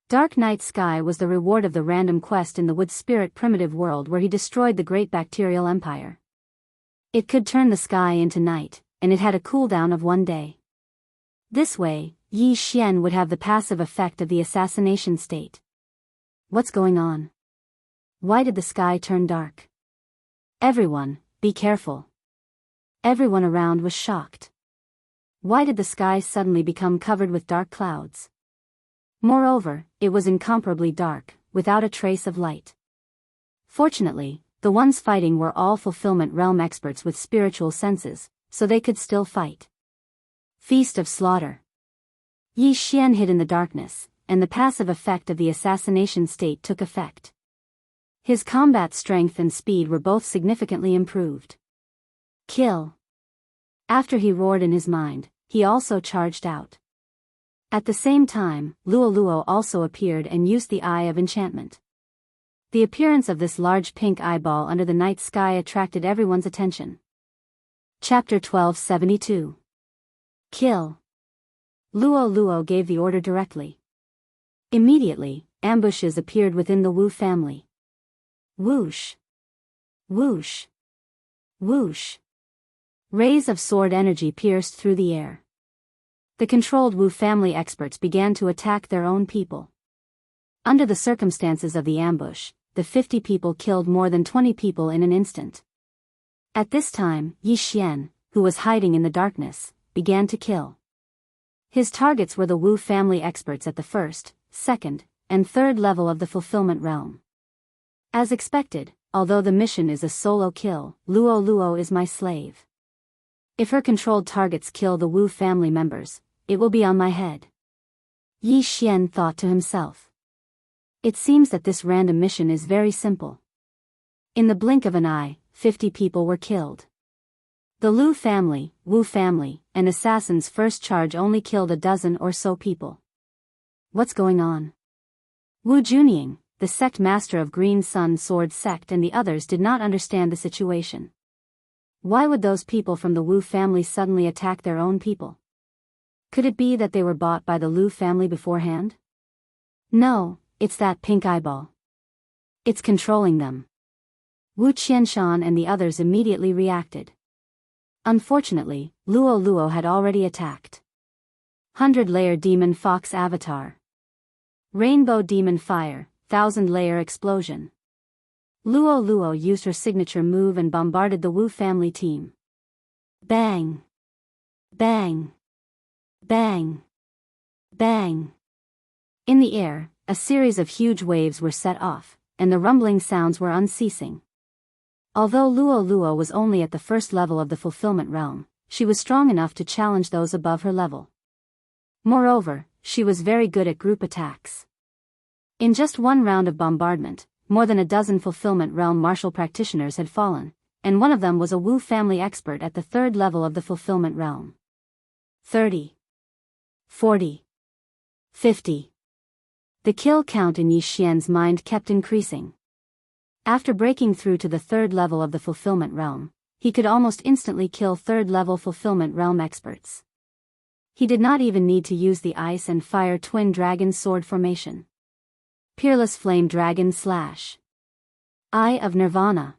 Dark night sky was the reward of the random quest in the wood spirit primitive world where he destroyed the great bacterial empire. It could turn the sky into night, and it had a cooldown of 1 day. This way, Yi Xian would have the passive effect of the assassination state. What's going on? Why did the sky turn dark? Everyone, be careful. Everyone around was shocked. Why did the sky suddenly become covered with dark clouds? Moreover, it was incomparably dark, without a trace of light. Fortunately, the ones fighting were all fulfillment realm experts with spiritual senses, so they could still fight. Feast of slaughter. Yi Xian hid in the darkness, and the passive effect of the assassination state took effect. His combat strength and speed were both significantly improved. Kill. After he roared in his mind, he also charged out. At the same time, Luo Luo also appeared and used the Eye of Enchantment. The appearance of this large pink eyeball under the night sky attracted everyone's attention. Chapter 1272. Kill. Luo Luo gave the order directly. Immediately, ambushes appeared within the Wu family. Whoosh! Whoosh! Whoosh! Rays of sword energy pierced through the air. The controlled Wu family experts began to attack their own people. Under the circumstances of the ambush, the 50 people killed more than 20 people in an instant. At this time, Yi Xian, who was hiding in the darkness, began to kill. His targets were the Wu family experts at the 1st, 2nd, and 3rd level of the fulfillment realm. As expected, although the mission is a solo kill, Luo Luo is my slave. If her controlled targets kill the Wu family members, it will be on my head. Yi Xian thought to himself. It seems that this random mission is very simple. In the blink of an eye, 50 people were killed. The Lu family, Wu family, and assassins' first charge only killed a dozen or so people. What's going on? Wu Junying, the sect master of Green Sun Sword sect, and the others did not understand the situation. Why would those people from the Wu family suddenly attack their own people? Could it be that they were bought by the Lu family beforehand? No, it's that pink eyeball. It's controlling them. Wu Qianshan and the others immediately reacted. Unfortunately, Luo Luo had already attacked. 100-layer Demon Fox Avatar. Rainbow Demon Fire, 1000-layer Explosion. Luo Luo used her signature move and bombarded the Wu family team. Bang! Bang! Bang! Bang! In the air, a series of huge waves were set off, and the rumbling sounds were unceasing. Although Luo Luo was only at the first level of the fulfillment realm, she was strong enough to challenge those above her level. Moreover, she was very good at group attacks. In just one round of bombardment, more than a dozen fulfillment realm martial practitioners had fallen, and one of them was a Wu family expert at the third level of the fulfillment realm. 30. 40. 50. The kill count in Yi Xian's mind kept increasing. After breaking through to the third level of the fulfillment realm, he could almost instantly kill third-level fulfillment realm experts. He did not even need to use the ice and fire twin dragon sword formation. Peerless flame dragon slash. Eye of Nirvana.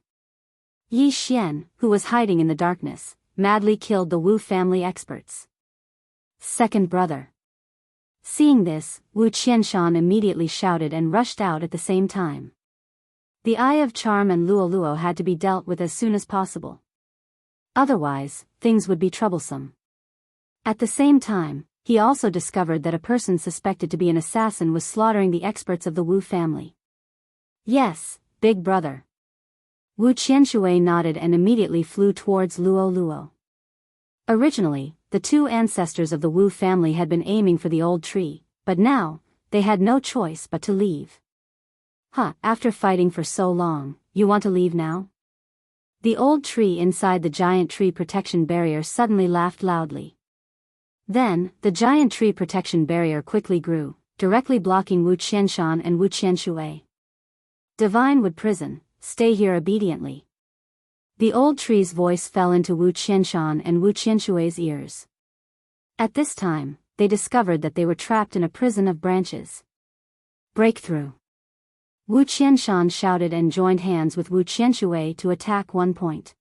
Yi Xian, who was hiding in the darkness, madly killed the Wu family experts. Second brother. Seeing this, Wu Qianshan immediately shouted and rushed out at the same time. The Eye of Charm and Luo Luo had to be dealt with as soon as possible. Otherwise, things would be troublesome. At the same time, he also discovered that a person suspected to be an assassin was slaughtering the experts of the Wu family. Yes, big brother. Wu Qianshui nodded and immediately flew towards Luo Luo. Originally, the two ancestors of the Wu family had been aiming for the old tree, but now, they had no choice but to leave. After fighting for so long, you want to leave now? The old tree inside the giant tree protection barrier suddenly laughed loudly. Then, the giant tree protection barrier quickly grew, directly blocking Wu Qianshan and Wu Qianshui. Divine Wood Prison, stay here obediently. The old tree's voice fell into Wu Qianshan and Wu Qianshui's ears. At this time, they discovered that they were trapped in a prison of branches. Breakthrough. Wu Qianshan shouted and joined hands with Wu Qianshui to attack one point.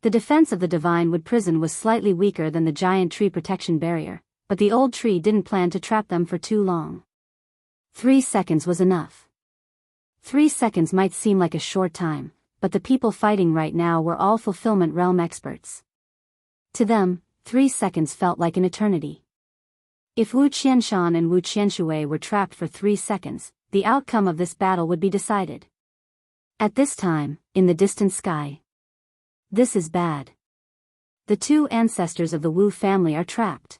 The defense of the Divine Wood Prison was slightly weaker than the giant tree protection barrier, but the old tree didn't plan to trap them for too long. 3 seconds was enough. 3 seconds might seem like a short time, but the people fighting right now were all fulfillment realm experts. To them, 3 seconds felt like an eternity. If Wu Qianshan and Wu Qianshui were trapped for 3 seconds, the outcome of this battle would be decided. At this time, in the distant sky. This is bad. The two ancestors of the Wu family are trapped.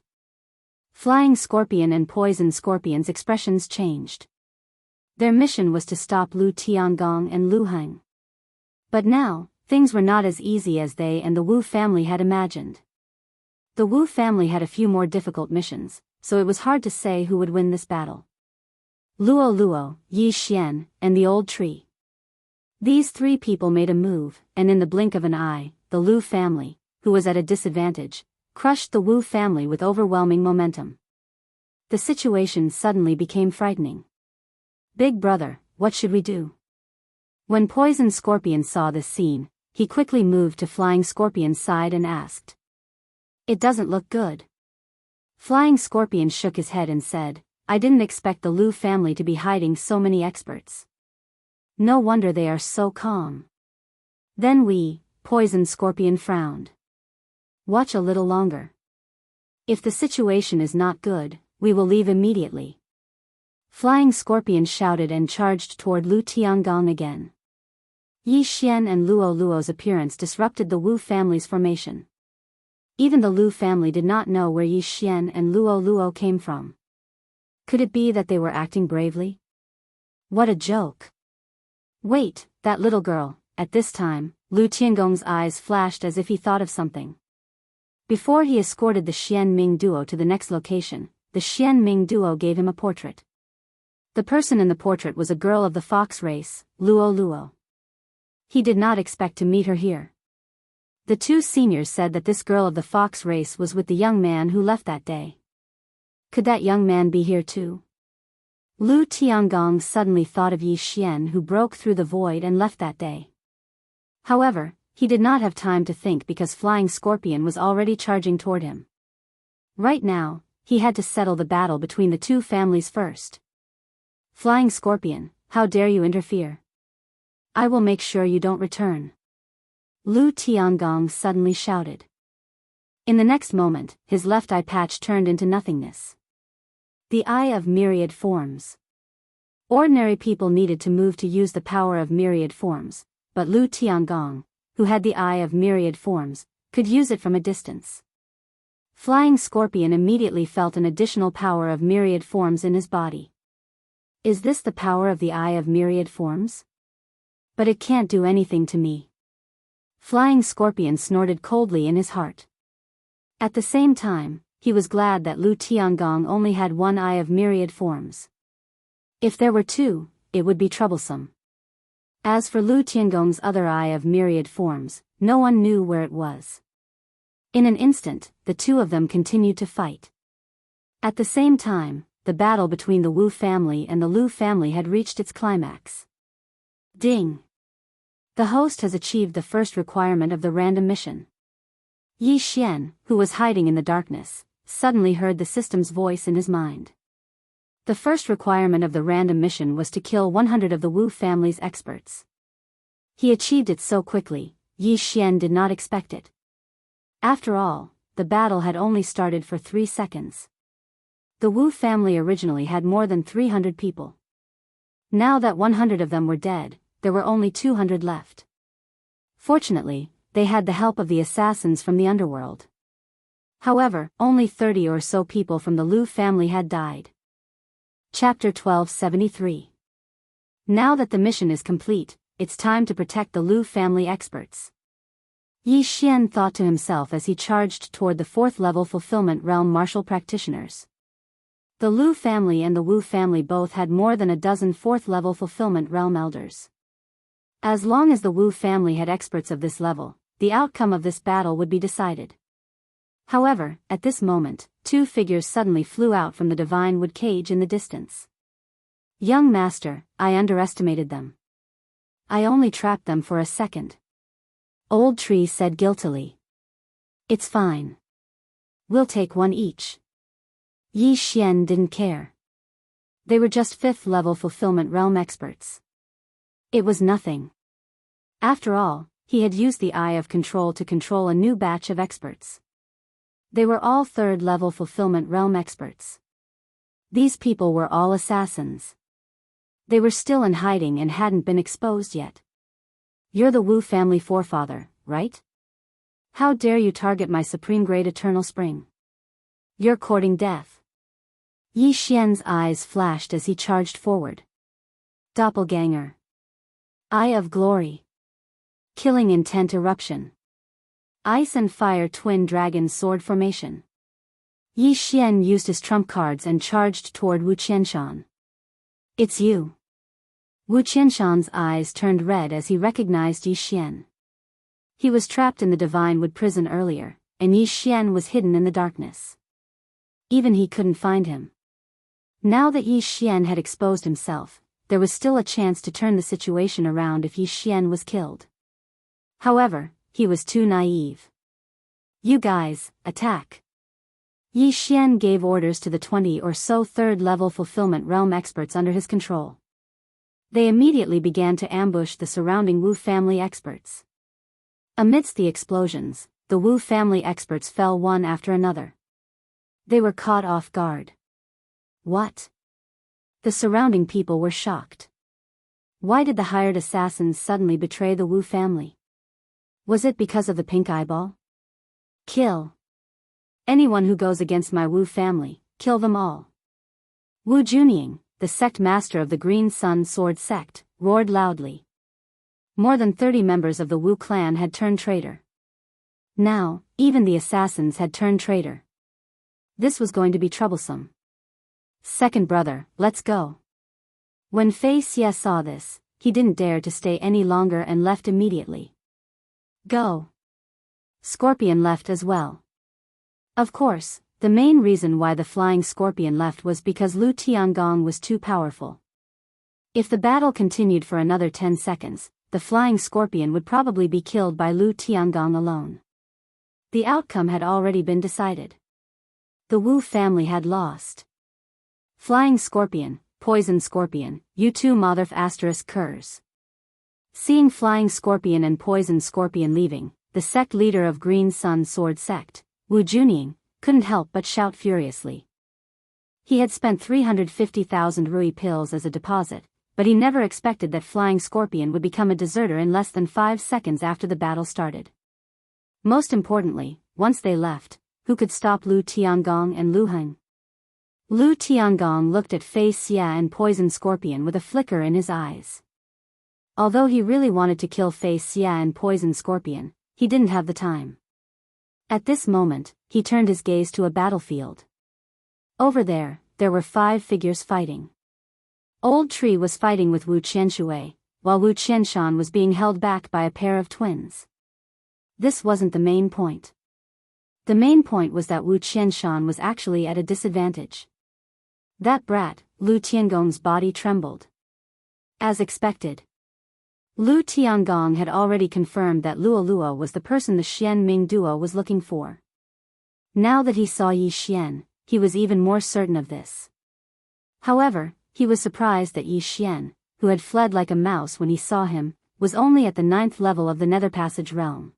Flying Scorpion and Poison Scorpion's expressions changed. Their mission was to stop Lu Tiangong and Lu Heng. But now, things were not as easy as they and the Wu family had imagined. The Wu family had a few more difficult missions, so it was hard to say who would win this battle. Luo Luo, Yi Xian, and the old tree. These three people made a move, and in the blink of an eye, the Lu family, who was at a disadvantage, crushed the Wu family with overwhelming momentum. The situation suddenly became frightening. Big brother, what should we do? When Poison Scorpion saw this scene, he quickly moved to Flying Scorpion's side and asked. It doesn't look good. Flying Scorpion shook his head and said, I didn't expect the Lu family to be hiding so many experts. No wonder they are so calm. Then Poison Scorpion frowned. Watch a little longer. If the situation is not good, we will leave immediately. Flying Scorpion shouted and charged toward Lu Tiangong again. Yi Xian and Luo Luo's appearance disrupted the Wu family's formation. Even the Lu family did not know where Yi Xian and Luo Luo came from. Could it be that they were acting bravely? What a joke. Wait, that little girl. At this time, Lu Tiangong's eyes flashed as if he thought of something. Before he escorted the Xian Ming duo to the next location, the Xian Ming duo gave him a portrait. The person in the portrait was a girl of the fox race, Luo Luo. He did not expect to meet her here. The two seniors said that this girl of the fox race was with the young man who left that day. Could that young man be here too? Lu Tiangong suddenly thought of Yi Xian who broke through the void and left that day. However, he did not have time to think because Flying Scorpion was already charging toward him. Right now, he had to settle the battle between the two families first. Flying Scorpion, how dare you interfere? I will make sure you don't return. Lu Tiangong suddenly shouted. In the next moment, his left eye patch turned into nothingness. The eye of myriad forms. Ordinary people needed to move to use the power of myriad forms, but Lu Tiangong, who had the eye of myriad forms, could use it from a distance. Flying Scorpion immediately felt an additional power of myriad forms in his body. Is this the power of the eye of myriad forms? But it can't do anything to me. Flying Scorpion snorted coldly in his heart. At the same time, he was glad that Lu Tiangong only had one eye of myriad forms. If there were two, it would be troublesome. As for Lu Tiangong's other eye of myriad forms, no one knew where it was. In an instant, the two of them continued to fight. At the same time, the battle between the Wu family and the Lu family had reached its climax. Ding! The host has achieved the first requirement of the random mission. Yi Xian, who was hiding in the darkness, suddenly heard the system's voice in his mind. The first requirement of the random mission was to kill 100 of the Wu family's experts. He achieved it so quickly, Yi Xian did not expect it. After all, the battle had only started for 3 seconds. The Wu family originally had more than 300 people. Now that 100 of them were dead, there were only 200 left. Fortunately, they had the help of the assassins from the underworld. However, only 30 or so people from the Lu family had died. Chapter 1273. Now that the mission is complete, it's time to protect the Lu family experts. Yi Xian thought to himself as he charged toward the 4th-level Fulfillment Realm martial practitioners. The Lu family and the Wu family both had more than a dozen 4th-level Fulfillment Realm elders. As long as the Wu family had experts of this level, the outcome of this battle would be decided. However, at this moment, 2 figures suddenly flew out from the divine wood cage in the distance. Young master, I underestimated them. I only trapped them for a second. Old Tree said guiltily. It's fine. We'll take one each. Yi Xian didn't care. They were just 5th-level Fulfillment Realm experts. It was nothing. After all, he had used the Eye of Control to control a new batch of experts. They were all 3rd-level Fulfillment Realm experts. These people were all assassins. They were still in hiding and hadn't been exposed yet. You're the Wu family forefather, right? How dare you target my supreme grade eternal spring? You're courting death. Yi Xian's eyes flashed as he charged forward. Doppelganger. Eye of Glory. Killing Intent Eruption. Ice and Fire Twin Dragon Sword Formation. Yi Xian used his trump cards and charged toward Wu Qianshan. It's you. Wu Qianshan's eyes turned red as he recognized Yi Xian. He was trapped in the Divine Wood prison earlier, and Yi Xian was hidden in the darkness. Even he couldn't find him. Now that Yi Xian had exposed himself, there was still a chance to turn the situation around if Yi Xian was killed. However, he was too naive. You guys, attack. Yi Xian gave orders to the 20 or so 3rd-level Fulfillment Realm experts under his control. They immediately began to ambush the surrounding Wu family experts. Amidst the explosions, the Wu family experts fell one after another. They were caught off guard. What? The surrounding people were shocked. Why did the hired assassins suddenly betray the Wu family? Was it because of the pink eyeball? Kill. Anyone who goes against my Wu family, kill them all. Wu Junying, the sect master of the Green Sun Sword sect, roared loudly. More than 30 members of the Wu clan had turned traitor. Now, even the assassins had turned traitor. This was going to be troublesome. Second brother, let's go. When Fei Xie saw this, he didn't dare to stay any longer and left immediately. Go. Scorpion left as well. Of course, the main reason why the Flying Scorpion left was because Lu Tiangong was too powerful. If the battle continued for another 10 seconds, the Flying Scorpion would probably be killed by Lu Tiangong alone. The outcome had already been decided. The Wu family had lost. Flying Scorpion, Poison Scorpion, you two motherf asterisk curs. Seeing Flying Scorpion and Poison Scorpion leaving, the sect leader of Green Sun Sword sect, Wu Junying, couldn't help but shout furiously. He had spent 350,000 rui pills as a deposit, but he never expected that Flying Scorpion would become a deserter in less than 5 seconds after the battle started. Most importantly, once they left, who could stop Lu Tiangong and Lu Heng? Lu Tiangong looked at Fei Xia and Poison Scorpion with a flicker in his eyes. Although he really wanted to kill Fei Xia and Poison Scorpion, he didn't have the time. At this moment, he turned his gaze to a battlefield. Over there were 5 figures fighting. Old Tree was fighting with Wu Qianshui, while Wu Qianshan was being held back by a pair of twins. This wasn't the main point. The main point was that Wu Qianshan was actually at a disadvantage. That brat, Lu Tiangong's body trembled. As expected. Lu Tiangong had already confirmed that Luo Luo was the person the Xian Ming duo was looking for. Now that he saw Yi Xian, he was even more certain of this. However, he was surprised that Yi Xian, who had fled like a mouse when he saw him, was only at the 9th level of the Nether Passage realm.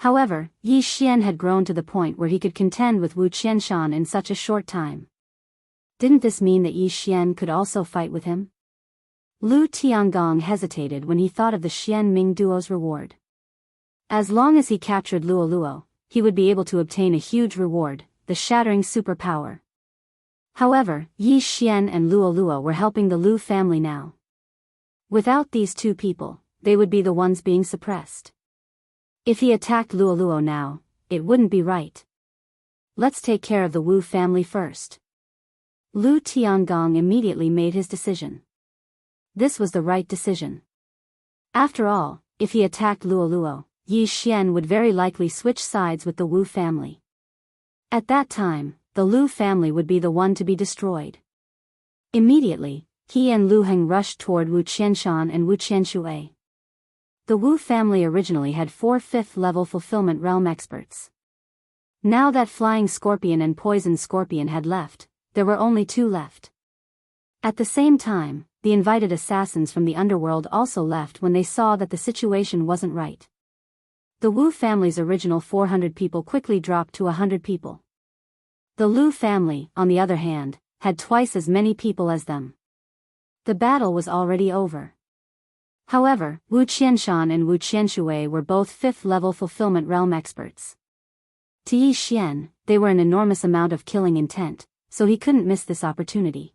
However, Yi Xian had grown to the point where he could contend with Wu Qianshan in such a short time. Didn't this mean that Yi Xian could also fight with him? Lu Tiangong hesitated when he thought of the Xian Ming duo's reward. As long as he captured Luo Luo, he would be able to obtain a huge reward, the Shattering Superpower. However, Yi Xian and Luo Luo were helping the Lu family now. Without these 2 people, they would be the ones being suppressed. If he attacked Luo Luo now, it wouldn't be right. Let's take care of the Wu family first. Lu Tiangong immediately made his decision. This was the right decision. After all, if he attacked Luo Luo, Yi Xian would very likely switch sides with the Wu family. At that time, the Lu family would be the one to be destroyed. Immediately, he and Lu Heng rushed toward Wu Qianshan and Wu Qianshui. The Wu family originally had 4 5th-level Fulfillment Realm experts. Now that Flying Scorpion and Poison Scorpion had left, there were only 2 left. At the same time, the invited assassins from the underworld also left when they saw that the situation wasn't right. The Wu family's original 400 people quickly dropped to 100 people. The Lu family, on the other hand, had twice as many people as them. The battle was already over. However, Wu Qianshan and Wu Qianshui were both 5th-level Fulfillment Realm experts. To Yi Xian, they were an enormous amount of killing intent, so he couldn't miss this opportunity.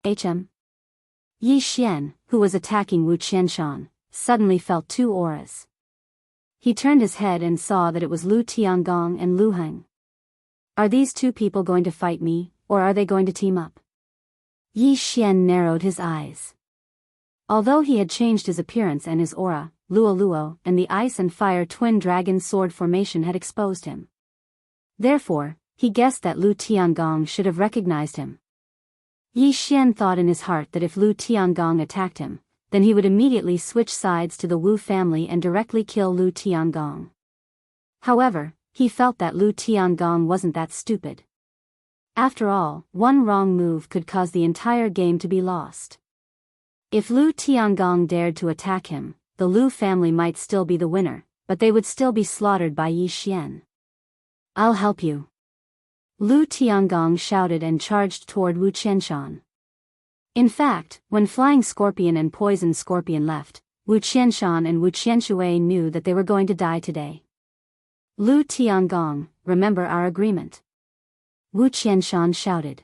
Yi Xian, who was attacking Wu Qianshan, suddenly felt 2 auras. He turned his head and saw that it was Lu Tiangong and Lu Heng. Are these 2 people going to fight me, or are they going to team up? Yi Xian narrowed his eyes. Although he had changed his appearance and his aura, Luo Luo and the Ice and Fire Twin Dragon Sword formation had exposed him. Therefore, he guessed that Lu Tiangong should have recognized him. Yi Xian thought in his heart that if Lu Tiangong attacked him, then he would immediately switch sides to the Wu family and directly kill Lu Tiangong. However, he felt that Lu Tiangong wasn't that stupid. After all, one wrong move could cause the entire game to be lost. If Lu Tiangong dared to attack him, the Lu family might still be the winner, but they would still be slaughtered by Yi Xian. I'll help you. Lu Tiangong shouted and charged toward Wu Qianshan. In fact, when Flying Scorpion and Poison Scorpion left, Wu Qianshan and Wu Qianshui knew that they were going to die today. Lu Tiangong, remember our agreement. Wu Qianshan shouted.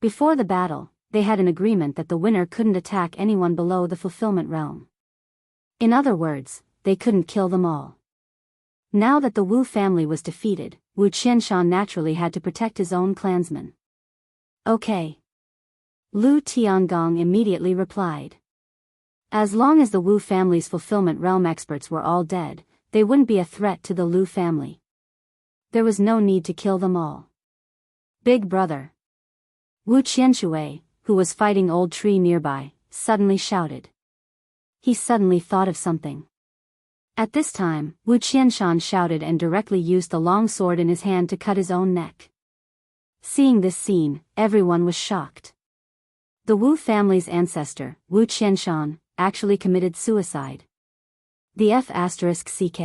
Before the battle, they had an agreement that the winner couldn't attack anyone below the Fulfillment Realm. In other words, they couldn't kill them all. Now that the Wu family was defeated, Wu Qianshan naturally had to protect his own clansmen. Okay. Lu Tiangong immediately replied. As long as the Wu family's Fulfillment Realm experts were all dead, they wouldn't be a threat to the Lu family. There was no need to kill them all. Big brother. Wu Qianshui, who was fighting Old Tree nearby, suddenly shouted. He suddenly thought of something. At this time, Wu Qianshan shouted and directly used the long sword in his hand to cut his own neck. Seeing this scene, everyone was shocked. The Wu family's ancestor, Wu Qianshan, actually committed suicide. The F***ck?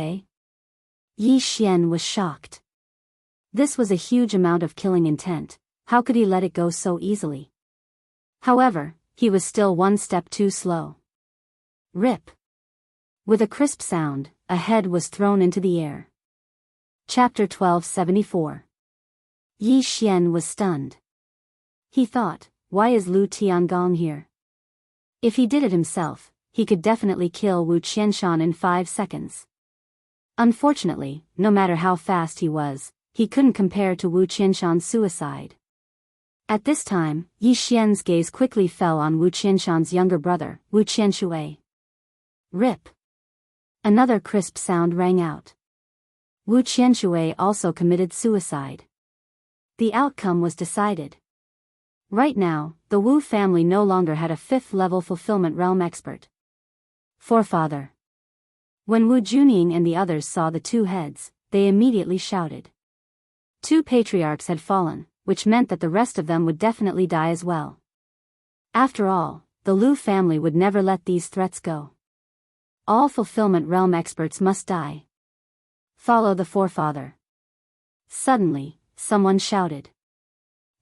Yi Xian was shocked. This was a huge amount of killing intent. How could he let it go so easily? However, he was still one step too slow. Rip. With a crisp sound, a head was thrown into the air. Chapter 1274. Yi Xian was stunned. He thought, why is Lu Tiangong here? If he did it himself, he could definitely kill Wu Qianshan in 5 seconds. Unfortunately, no matter how fast he was, he couldn't compare to Wu Qianshan's suicide. At this time, Yi Xian's gaze quickly fell on Wu Qianshan's younger brother, Wu Qianshui. Rip. Another crisp sound rang out. Wu Qianshui also committed suicide. The outcome was decided. Right now, the Wu family no longer had a 5th-level fulfillment realm expert. Forefather. When Wu Junying and the others saw the 2 heads, they immediately shouted. 2 patriarchs had fallen, which meant that the rest of them would definitely die as well. After all, the Lu family would never let these threats go. All fulfillment realm experts must die. Follow the forefather. Suddenly, someone shouted.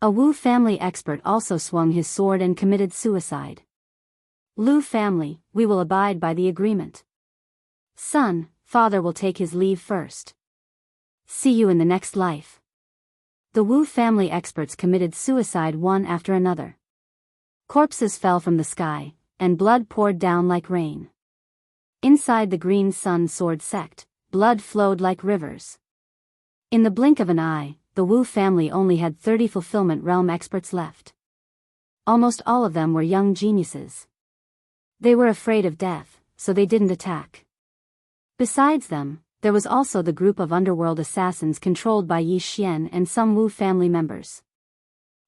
A Wu family expert also swung his sword and committed suicide. Lu family, we will abide by the agreement. Son, father will take his leave first. See you in the next life. The Wu family experts committed suicide one after another. Corpses fell from the sky, and blood poured down like rain. Inside the Green Sun Sword sect, blood flowed like rivers. In the blink of an eye, the Wu family only had 30 fulfillment realm experts left. Almost all of them were young geniuses. They were afraid of death, so they didn't attack. Besides them, there was also the group of underworld assassins controlled by Yi Xian and some Wu family members.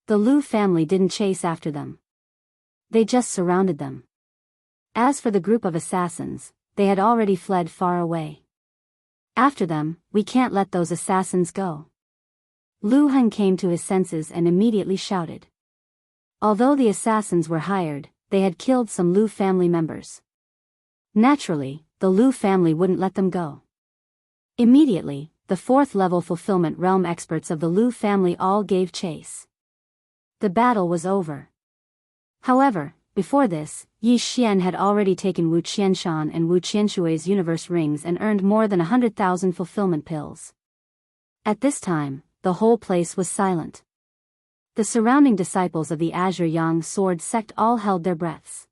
The Lu family didn't chase after them. They just surrounded them. As for the group of assassins, they had already fled far away. After them, we can't let those assassins go. Lu Hun came to his senses and immediately shouted. Although the assassins were hired, they had killed some Lu family members. Naturally, the Lu family wouldn't let them go. Immediately, the 4th-level fulfillment realm experts of the Lu family all gave chase. The battle was over. However, before this, Yi Xian had already taken Wu Qianshan and Wu Qianshui's universe rings and earned more than 100,000 fulfillment pills. At this time, the whole place was silent. The surrounding disciples of the Azure Yang Sword sect all held their breaths.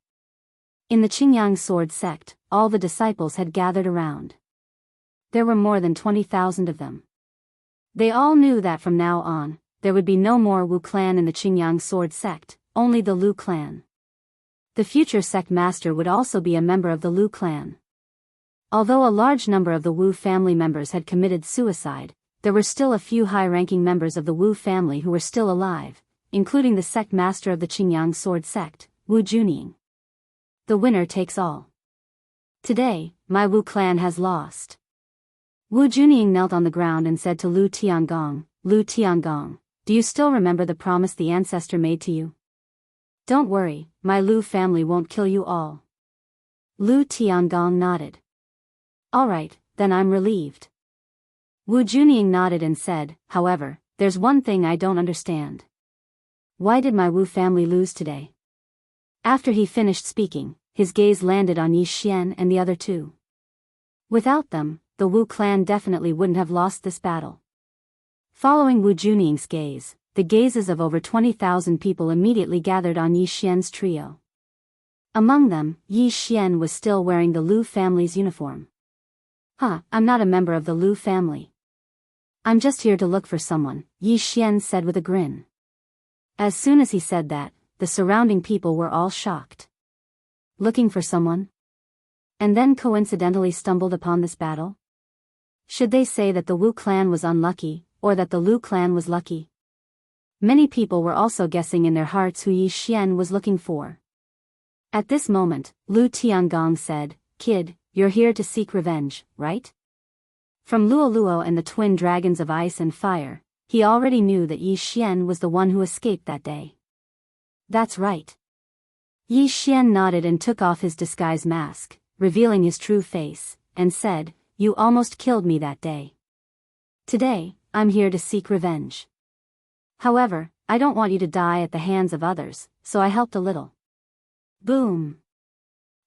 In the Qingyang Sword sect, all the disciples had gathered around. There were more than 20,000 of them. They all knew that from now on, there would be no more Wu clan in the Qingyang Sword sect, only the Lu clan. The future sect master would also be a member of the Lu clan. Although a large number of the Wu family members had committed suicide, there were still a few high-ranking members of the Wu family who were still alive, including the sect master of the Qingyang Sword sect, Wu Junying. The winner takes all. Today, my Wu clan has lost. Wu Junying knelt on the ground and said to Lu Tiangong, Lu Tiangong, do you still remember the promise the ancestor made to you? Don't worry, my Lu family won't kill you all. Lu Tiangong nodded. All right, then I'm relieved. Wu Junying nodded and said, however, there's one thing I don't understand. Why did my Wu family lose today? After he finished speaking, his gaze landed on Yi Xian and the other 2. Without them, the Wu clan definitely wouldn't have lost this battle. Following Wu Junying's gaze, the gazes of over 20,000 people immediately gathered on Yi Xian's trio. Among them, Yi Xian was still wearing the Lu family's uniform. I'm not a member of the Lu family. I'm just here to look for someone, Yi Xian said with a grin. As soon as he said that, the surrounding people were all shocked. Looking for someone? And then coincidentally stumbled upon this battle? Should they say that the Wu clan was unlucky, or that the Lu clan was lucky? Many people were also guessing in their hearts who Yi Xian was looking for. At this moment, Lu Tiangong said, Kid, you're here to seek revenge, right? From Luoluo and the twin dragons of ice and fire, he already knew that Yi Xian was the one who escaped that day. That's right. Yi Xian nodded and took off his disguise mask, revealing his true face, and said, You almost killed me that day. Today, I'm here to seek revenge. However, I don't want you to die at the hands of others, so I helped a little. Boom.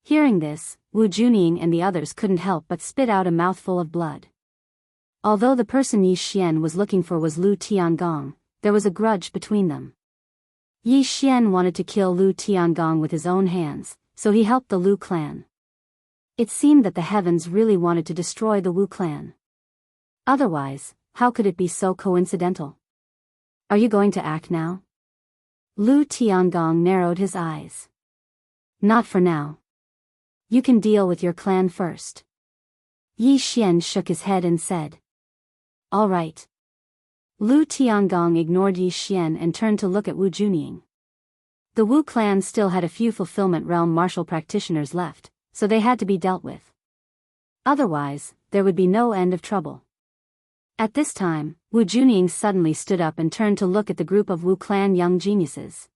Hearing this, Wu Junying and the others couldn't help but spit out a mouthful of blood. Although the person Yi Xian was looking for was Lu Tiangong, there was a grudge between them. Yi Xian wanted to kill Lu Tiangong with his own hands, so he helped the Lu clan. It seemed that the heavens really wanted to destroy the Wu clan. Otherwise, how could it be so coincidental? Are you going to act now? Lu Tiangong narrowed his eyes. Not for now. You can deal with your clan first. Yi Xian shook his head and said. All right. Lu Tiangong ignored Yi Xian and turned to look at Wu Junying. The Wu clan still had a few fulfillment realm martial practitioners left, so they had to be dealt with. Otherwise, there would be no end of trouble. At this time, Wu Junying suddenly stood up and turned to look at the group of Wu clan young geniuses.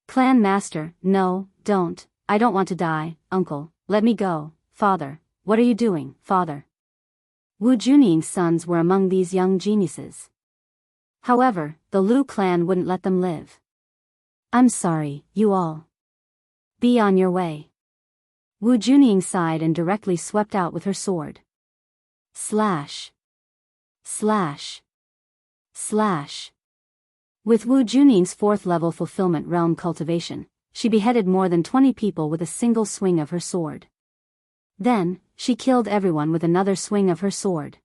Clan master, no, don't, I don't want to die, uncle, let me go, father, what are you doing, father? Wu Junying's sons were among these young geniuses. However, the Lu clan wouldn't let them live. I'm sorry, you all. Be on your way. Wu Junying sighed and directly swept out with her sword. Slash. Slash. Slash. With Wu Junying's 4th level fulfillment realm cultivation, she beheaded more than 20 people with a single swing of her sword. Then, she killed everyone with another swing of her sword.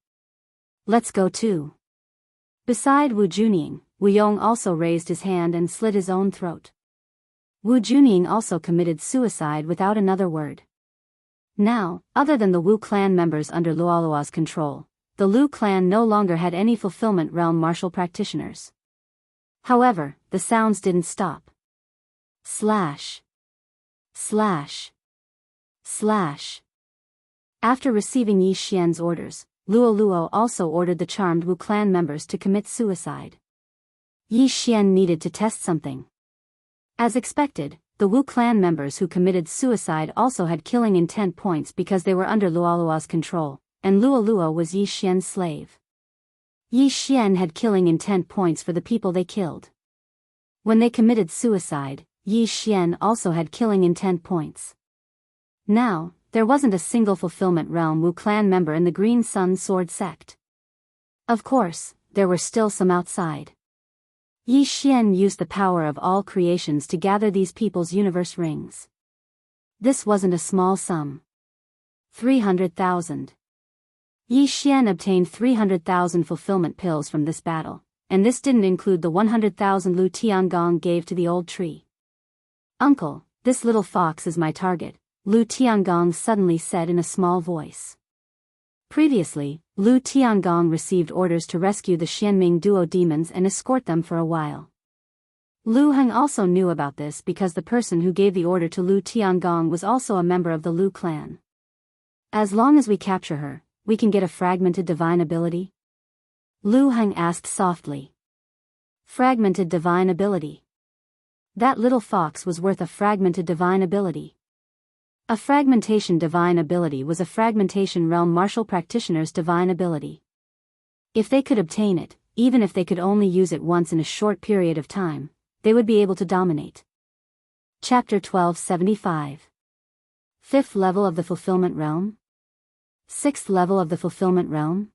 Let's go too. Beside Wu Junying, Wu Yong also raised his hand and slit his own throat. Wu Junying also committed suicide without another word. Now, other than the Wu clan members under Luolua's control, the Lu clan no longer had any fulfillment realm martial practitioners. However, the sounds didn't stop. Slash. Slash. Slash. After receiving Yi Xian's orders, Luoluo also ordered the charmed Wu clan members to commit suicide. Yi Xian needed to test something. As expected, the Wu clan members who committed suicide also had killing intent points because they were under Luoluo's control, and Luoluo was Yi Xian's slave. Yi Xian had killing intent points for the people they killed. When they committed suicide, Yi Xian also had killing intent points. Now, there wasn't a single fulfillment realm Wu clan member in the Green Sun Sword sect. Of course, there were still some outside. Yi Xian used the power of all creations to gather these people's universe rings. This wasn't a small sum. 300,000. Yi Xian obtained 300,000 fulfillment pills from this battle, and this didn't include the 100,000 Lu Tiangong gave to the old tree. Uncle, this little fox is my target, Lu Tiangong suddenly said in a small voice. Previously, Lu Tiangong received orders to rescue the Xianming duo demons and escort them for a while. Lu Heng also knew about this because the person who gave the order to Lu Tiangong was also a member of the Lu clan. As long as we capture her, we can get a fragmented divine ability? Lu Heng asked softly. Fragmented divine ability. That little fox was worth a fragmented divine ability. A fragmentation divine ability was a fragmentation realm martial practitioner's divine ability. If they could obtain it, even if they could only use it once in a short period of time, they would be able to dominate. Chapter 1275. 5th level of the fulfillment realm? 6th level of the fulfillment realm?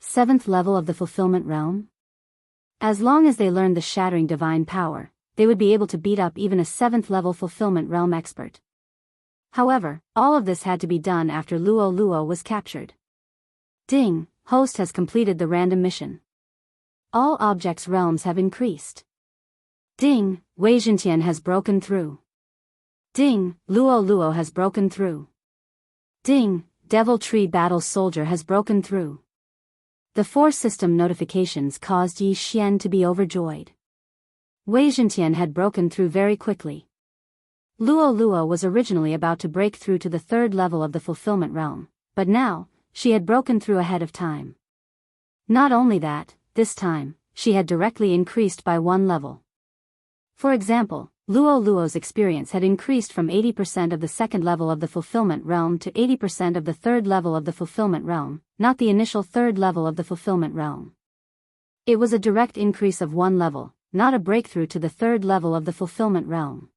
7th level of the fulfillment realm? As long as they learned the shattering divine power, they would be able to beat up even a 7th level fulfillment realm expert. However, all of this had to be done after Luoluo was captured. Ding, host has completed the random mission. All objects' realms have increased. Ding, Wei Jintian has broken through. Ding, Luoluo has broken through. Ding, Devil Tree Battle Soldier has broken through. The 4 system notifications caused Yi Xian to be overjoyed. Wei Jintian had broken through very quickly. Luoluo was originally about to break through to the 3rd level of the fulfillment realm, but now, she had broken through ahead of time. Not only that, this time, she had directly increased by 1 level. For example, Luoluo's experience had increased from 80% of the 2nd level of the fulfillment realm to 80% of the 3rd level of the fulfillment realm, not the initial 3rd level of the fulfillment realm. It was a direct increase of one level, not a breakthrough to the third level of the fulfillment realm.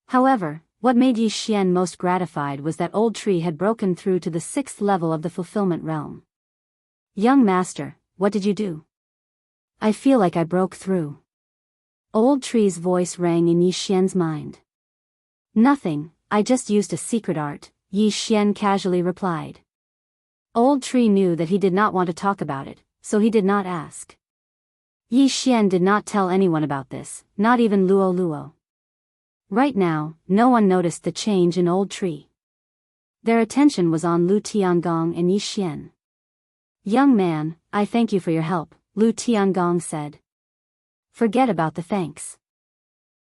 However, what made Yi Xian most gratified was that old tree had broken through to the sixth level of the fulfillment realm. Young master, what did you do? I feel like I broke through. Old tree's voice rang in Yi Xian's mind. Nothing, I just used a secret art, Yi Xian casually replied. Old tree knew that he did not want to talk about it, so he did not ask. Yi Xian did not tell anyone about this, not even Luo Luo. Right now, no one noticed the change in old tree. Their attention was on Lu Tiangong and Yi Xian. Young man, I thank you for your help, Lu Tiangong said. Forget about the thanks.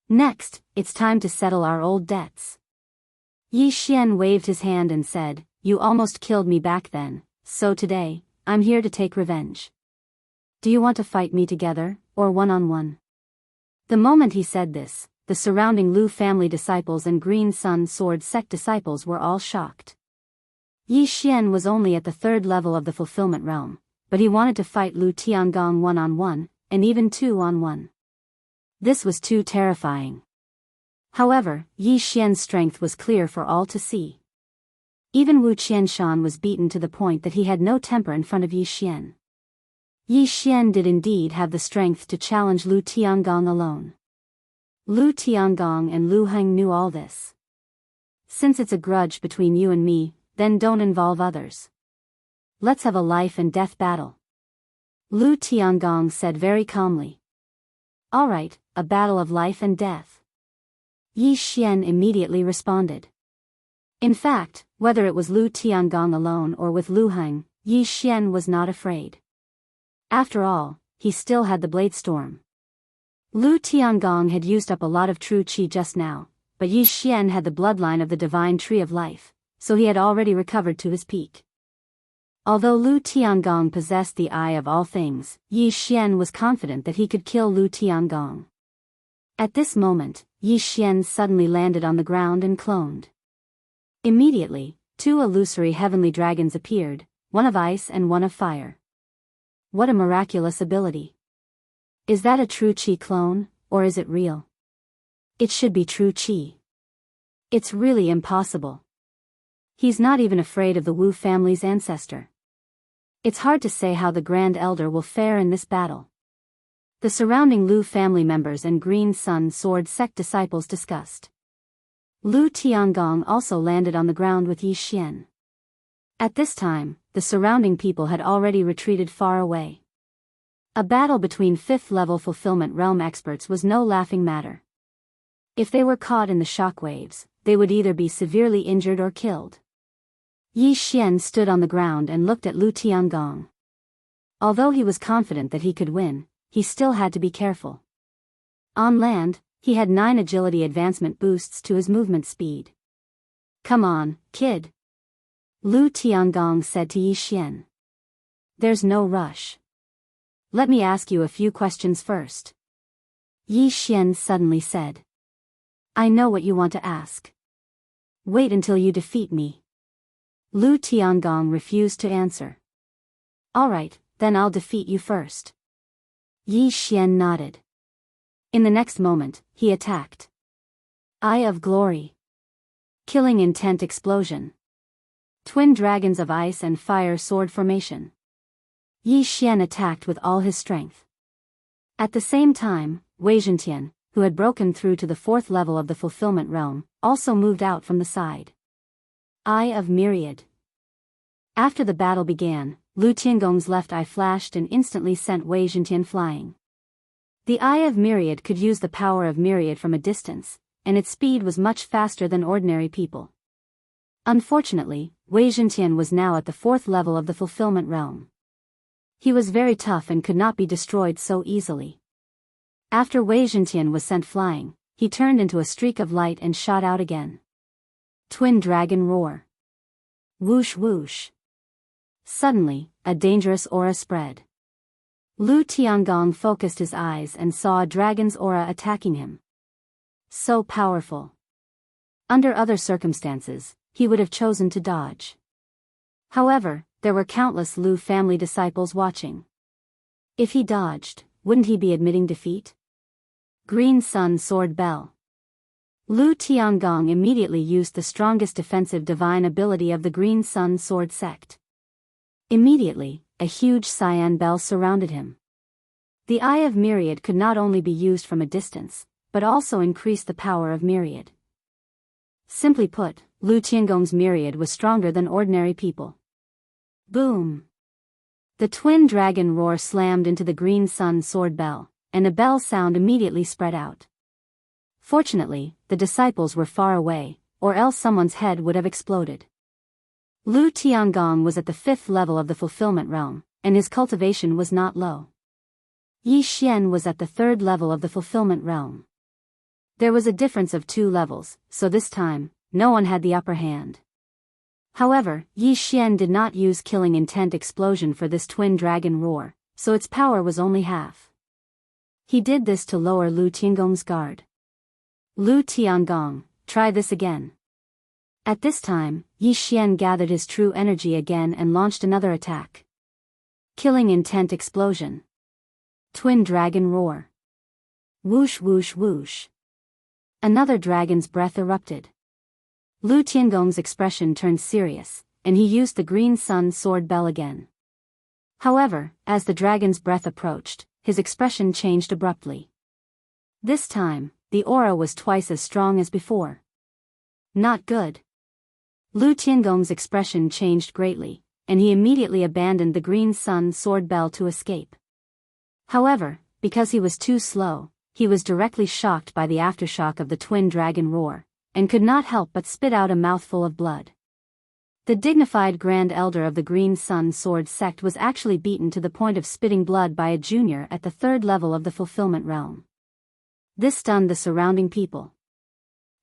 Next, it's time to settle our old debts. Yi Xian waved his hand and said, you almost killed me back then, so today, I'm here to take revenge. Do you want to fight me together, or one-on-one? The moment he said this, the surrounding Lu family disciples and Green Sun Sword sect disciples were all shocked. Yi Xian was only at the third level of the fulfillment realm, but he wanted to fight Lu Tiangong one-on-one, and even two-on-one. This was too terrifying. However, Yi Xian's strength was clear for all to see. Even Wu Qianshan was beaten to the point that he had no temper in front of Yi Xian. Yi Xian did indeed have the strength to challenge Lu Tiangong alone. Lu Tiangong and Lu Heng knew all this. Since it's a grudge between you and me, then don't involve others. Let's have a life and death battle. Lu Tiangong said very calmly. All right, a battle of life and death. Yi Xian immediately responded. In fact, whether it was Lu Tiangong alone or with Lu Heng, Yi Xian was not afraid. After all, he still had the blade storm. Lu Tiangong had used up a lot of true qi just now, but Yi Xian had the bloodline of the divine tree of life, so he had already recovered to his peak. Although Lu Tiangong possessed the eye of all things, Yi Xian was confident that he could kill Lu Tiangong. At this moment, Yi Xian suddenly landed on the ground and cloned. Immediately, two illusory heavenly dragons appeared, one of ice and one of fire. What a miraculous ability! Is that a true qi clone, or is it real? It should be true qi. It's really impossible. He's not even afraid of the Wu family's ancestor. It's hard to say how the Grand Elder will fare in this battle. The surrounding Lu family members and Green Sun Sword sect disciples discussed. Lu Tiangong also landed on the ground with Yi Xian. At this time, the surrounding people had already retreated far away. A battle between fifth-level fulfillment realm experts was no laughing matter. If they were caught in the shockwaves, they would either be severely injured or killed. Yi Xian stood on the ground and looked at Lu Tiangong. Although he was confident that he could win, he still had to be careful. On land, he had 9 agility advancement boosts to his movement speed. Come on, kid. Lu Tiangong said to Yi Xian. There's no rush. Let me ask you a few questions first. Yi Xian suddenly said. I know what you want to ask. Wait until you defeat me. Lu Tiangong refused to answer. All right, then I'll defeat you first. Yi Xian nodded. In the next moment, he attacked. Eye of Glory. Killing intent explosion. Twin dragons of ice and fire sword formation. Yi Xian attacked with all his strength. At the same time, Wei Zhentian, who had broken through to the 4th level of the fulfillment realm, also moved out from the side. Eye of Myriad. After the battle began, Lu Tiangong's left eye flashed and instantly sent Wei Zhentian flying. The Eye of Myriad could use the power of Myriad from a distance, and its speed was much faster than ordinary people. Unfortunately, Wei Zhentian was now at the 4th level of the fulfillment realm. He was very tough and could not be destroyed so easily. After Wei Zhentian was sent flying, he turned into a streak of light and shot out again. Twin Dragon Roar. Whoosh whoosh. Suddenly, a dangerous aura spread. Lu Tiangong focused his eyes and saw a dragon's aura attacking him. So powerful. Under other circumstances, he would have chosen to dodge. However, there were countless Lu family disciples watching. If he dodged, wouldn't he be admitting defeat? Green Sun Sword Bell. Lu Tiangong immediately used the strongest defensive divine ability of the Green Sun Sword sect. Immediately, a huge cyan bell surrounded him. The Eye of Myriad could not only be used from a distance, but also increase the power of Myriad. Simply put, Lu Tiangong's Myriad was stronger than ordinary people. Boom! The twin dragon roar slammed into the Green Sun Sword Bell, and a bell sound immediately spread out. Fortunately, the disciples were far away, or else someone's head would have exploded. Lu Tiangong was at the 5th level of the fulfillment realm, and his cultivation was not low. Yi Xian was at the 3rd level of the fulfillment realm. There was a difference of 2 levels, so this time, no one had the upper hand. However, Yi Xian did not use killing intent explosion for this twin dragon roar, so its power was only half. He did this to lower Lu Tiangong's guard. Lu Tiangong, try this again. At this time, Yi Xian gathered his true energy again and launched another attack. Killing intent explosion. Twin dragon roar. Whoosh whoosh whoosh. Another dragon's breath erupted. Lu Tiangong's expression turned serious, and he used the Green Sun Sword Bell again. However, as the dragon's breath approached, his expression changed abruptly. This time, the aura was twice as strong as before. Not good. Lu Tiangong's expression changed greatly, and he immediately abandoned the Green Sun Sword Bell to escape. However, because he was too slow, he was directly shocked by the aftershock of the twin dragon roar, and could not help but spit out a mouthful of blood. The dignified Grand Elder of the Green Sun Sword sect was actually beaten to the point of spitting blood by a junior at the 3rd level of the fulfillment realm. This stunned the surrounding people.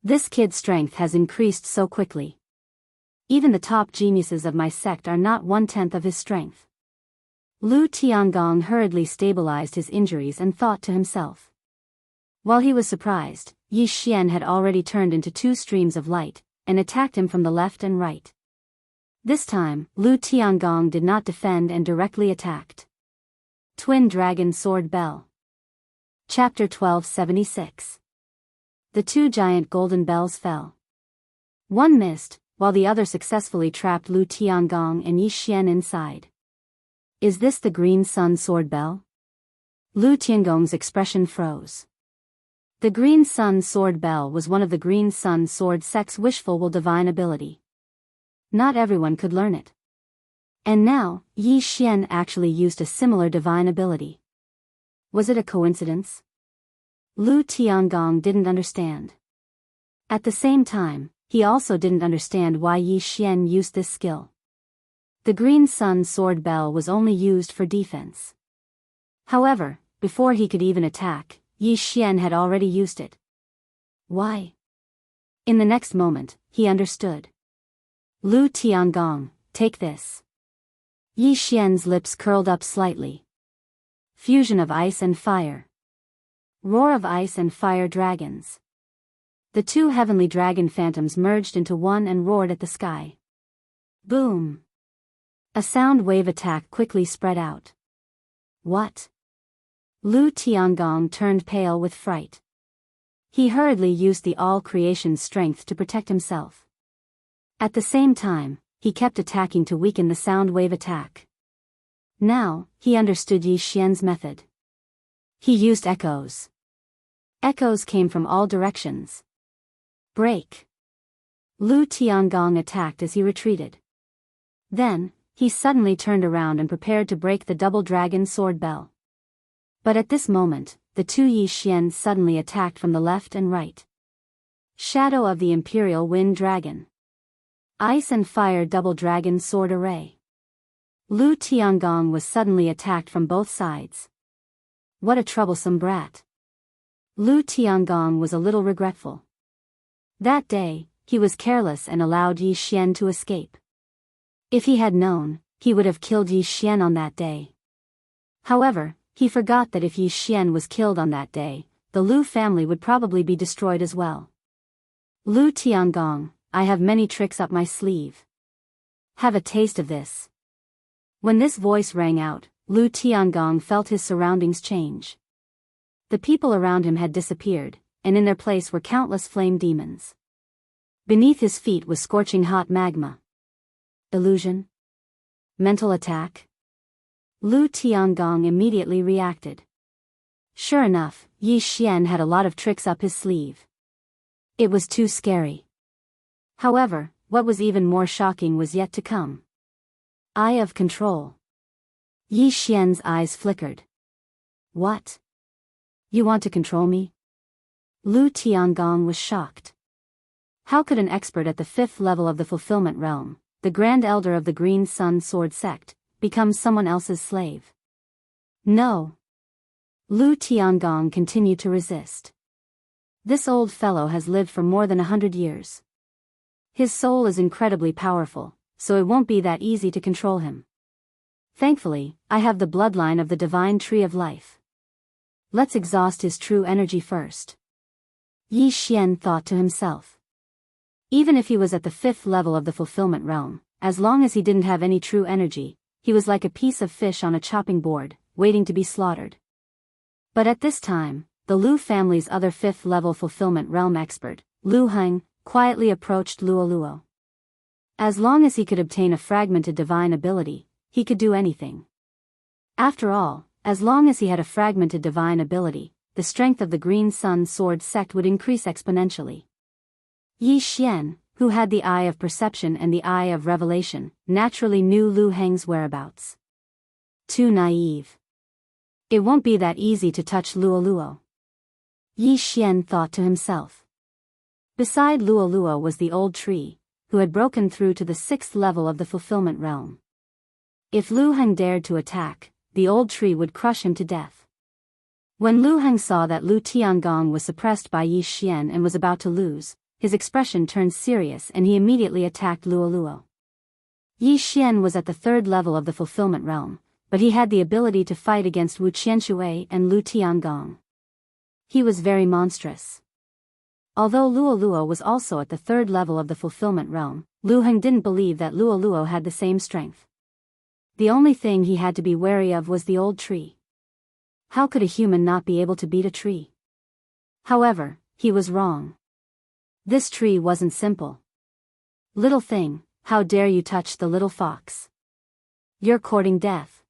This kid's strength has increased so quickly. Even the top geniuses of my sect are not 1/10 of his strength. Lu Tiangong hurriedly stabilized his injuries and thought to himself. While he was surprised, Yi Xian had already turned into 2 streams of light, and attacked him from the left and right. This time, Lu Tiangong did not defend and directly attacked. Twin Dragon Sword Bell. Chapter 1276. The 2 giant golden bells fell. One missed, while the other successfully trapped Lu Tiangong and Yi Xian inside. Is this the Green Sun Sword Bell? Lu Tiangong's expression froze. The Green Sun Sword Bell was one of the Green Sun Sword sect's wishful divine ability. Not everyone could learn it. And now, Yi Xian actually used a similar divine ability. Was it a coincidence? Lu Tiangong didn't understand. At the same time, he also didn't understand why Yi Xian used this skill. The Green Sun Sword Bell was only used for defense. However, before he could even attack, Yi Xian had already used it. Why? In the next moment, he understood. Lu Tiangong, take this. Yi Xian's lips curled up slightly. Fusion of ice and fire. Roar of ice and fire dragons. The 2 heavenly dragon phantoms merged into one and roared at the sky. Boom! A sound wave attack quickly spread out. What? Lu Tiangong turned pale with fright. He hurriedly used the all-creation's strength to protect himself. At the same time, he kept attacking to weaken the sound wave attack. Now, he understood Yi Xian's method. He used echoes. Echoes came from all directions. Break! Lu Tiangong attacked as he retreated. Then, he suddenly turned around and prepared to break the double dragon sword bell. But at this moment, the 2 Yi Xian suddenly attacked from the left and right. Shadow of the Imperial Wind Dragon. Ice and Fire Double Dragon Sword Array. Lu Tiangong was suddenly attacked from both sides. What a troublesome brat. Lu Tiangong was a little regretful. That day, he was careless and allowed Yi Xian to escape. If he had known, he would have killed Yi Xian on that day. However, he forgot that if Yi Xian was killed on that day, the Lu family would probably be destroyed as well. Lu Tiangong, I have many tricks up my sleeve. Have a taste of this. When this voice rang out, Lu Tiangong felt his surroundings change. The people around him had disappeared, and in their place were countless flame demons. Beneath his feet was scorching hot magma. Illusion? Mental attack? Lu Tiangong immediately reacted. Sure enough, Yi Xian had a lot of tricks up his sleeve. It was too scary. However, what was even more shocking was yet to come. Eye of control. Yi Xian's eyes flickered. What? You want to control me? Lu Tiangong was shocked. How could an expert at the 5th level of the fulfillment realm, the Grand Elder of the Green Sun Sword Sect, become someone else's slave? No. Lu Tiangong continued to resist. This old fellow has lived for more than 100 years. His soul is incredibly powerful, so it won't be that easy to control him. Thankfully, I have the bloodline of the divine tree of life. Let's exhaust his true energy first. Yi Xian thought to himself. Even if he was at the 5th level of the fulfillment realm, as long as he didn't have any true energy, he was like a piece of fish on a chopping board, waiting to be slaughtered. But at this time, the Lu family's other 5th level fulfillment realm expert, Lu Heng, quietly approached Luoluo. As long as he could obtain a fragmented divine ability, he could do anything. After all, as long as he had a fragmented divine ability, the strength of the Green Sun Sword Sect would increase exponentially. Yi Xian, who had the eye of perception and the eye of revelation, naturally knew Lu Heng's whereabouts. Too naive. It won't be that easy to touch Luoluo. Yi Xian thought to himself. Beside Luoluo was the old tree, who had broken through to the 6th level of the fulfillment realm. If Lu Heng dared to attack, the old tree would crush him to death. When Lu Heng saw that Lu Tiangong was suppressed by Yi Xian and was about to lose, his expression turned serious and he immediately attacked Luoluo. Yi Xian was at the 3rd level of the fulfillment realm, but he had the ability to fight against Wuxia Xianxia and Lu Tiangong. He was very monstrous. Although Luoluo was also at the 3rd level of the fulfillment realm, Lu Heng didn't believe that Luoluo had the same strength. The only thing he had to be wary of was the old tree. How could a human not be able to beat a tree? However, he was wrong. This tree wasn't simple. Little thing, how dare you touch the little fox? You're courting death.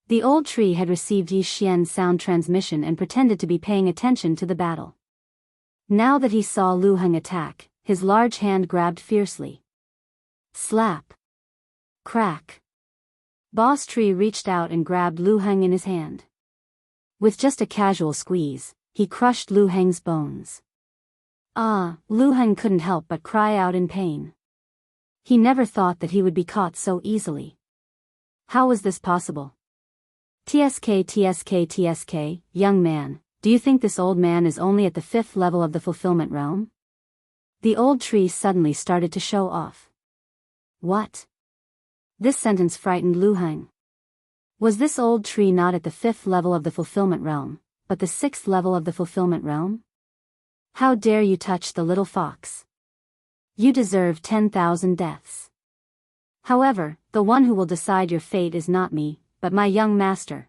The old tree had received Yi Xian's sound transmission and pretended to be paying attention to the battle. Now that he saw Lu Heng attack, his large hand grabbed fiercely. Slap. Crack. Boss Tree reached out and grabbed Lu Heng in his hand. With just a casual squeeze, he crushed Lu Heng's bones. Lu Heng couldn't help but cry out in pain. He never thought that he would be caught so easily. How was this possible? TSK, young man, do you think this old man is only at the 5th level of the fulfillment realm? The old tree suddenly started to show off. What? This sentence frightened Lu Heng. Was this old tree not at the 5th level of the fulfillment realm, but the 6th level of the fulfillment realm? How dare you touch the little fox? You deserve 10,000 deaths. However, the one who will decide your fate is not me, but my young master.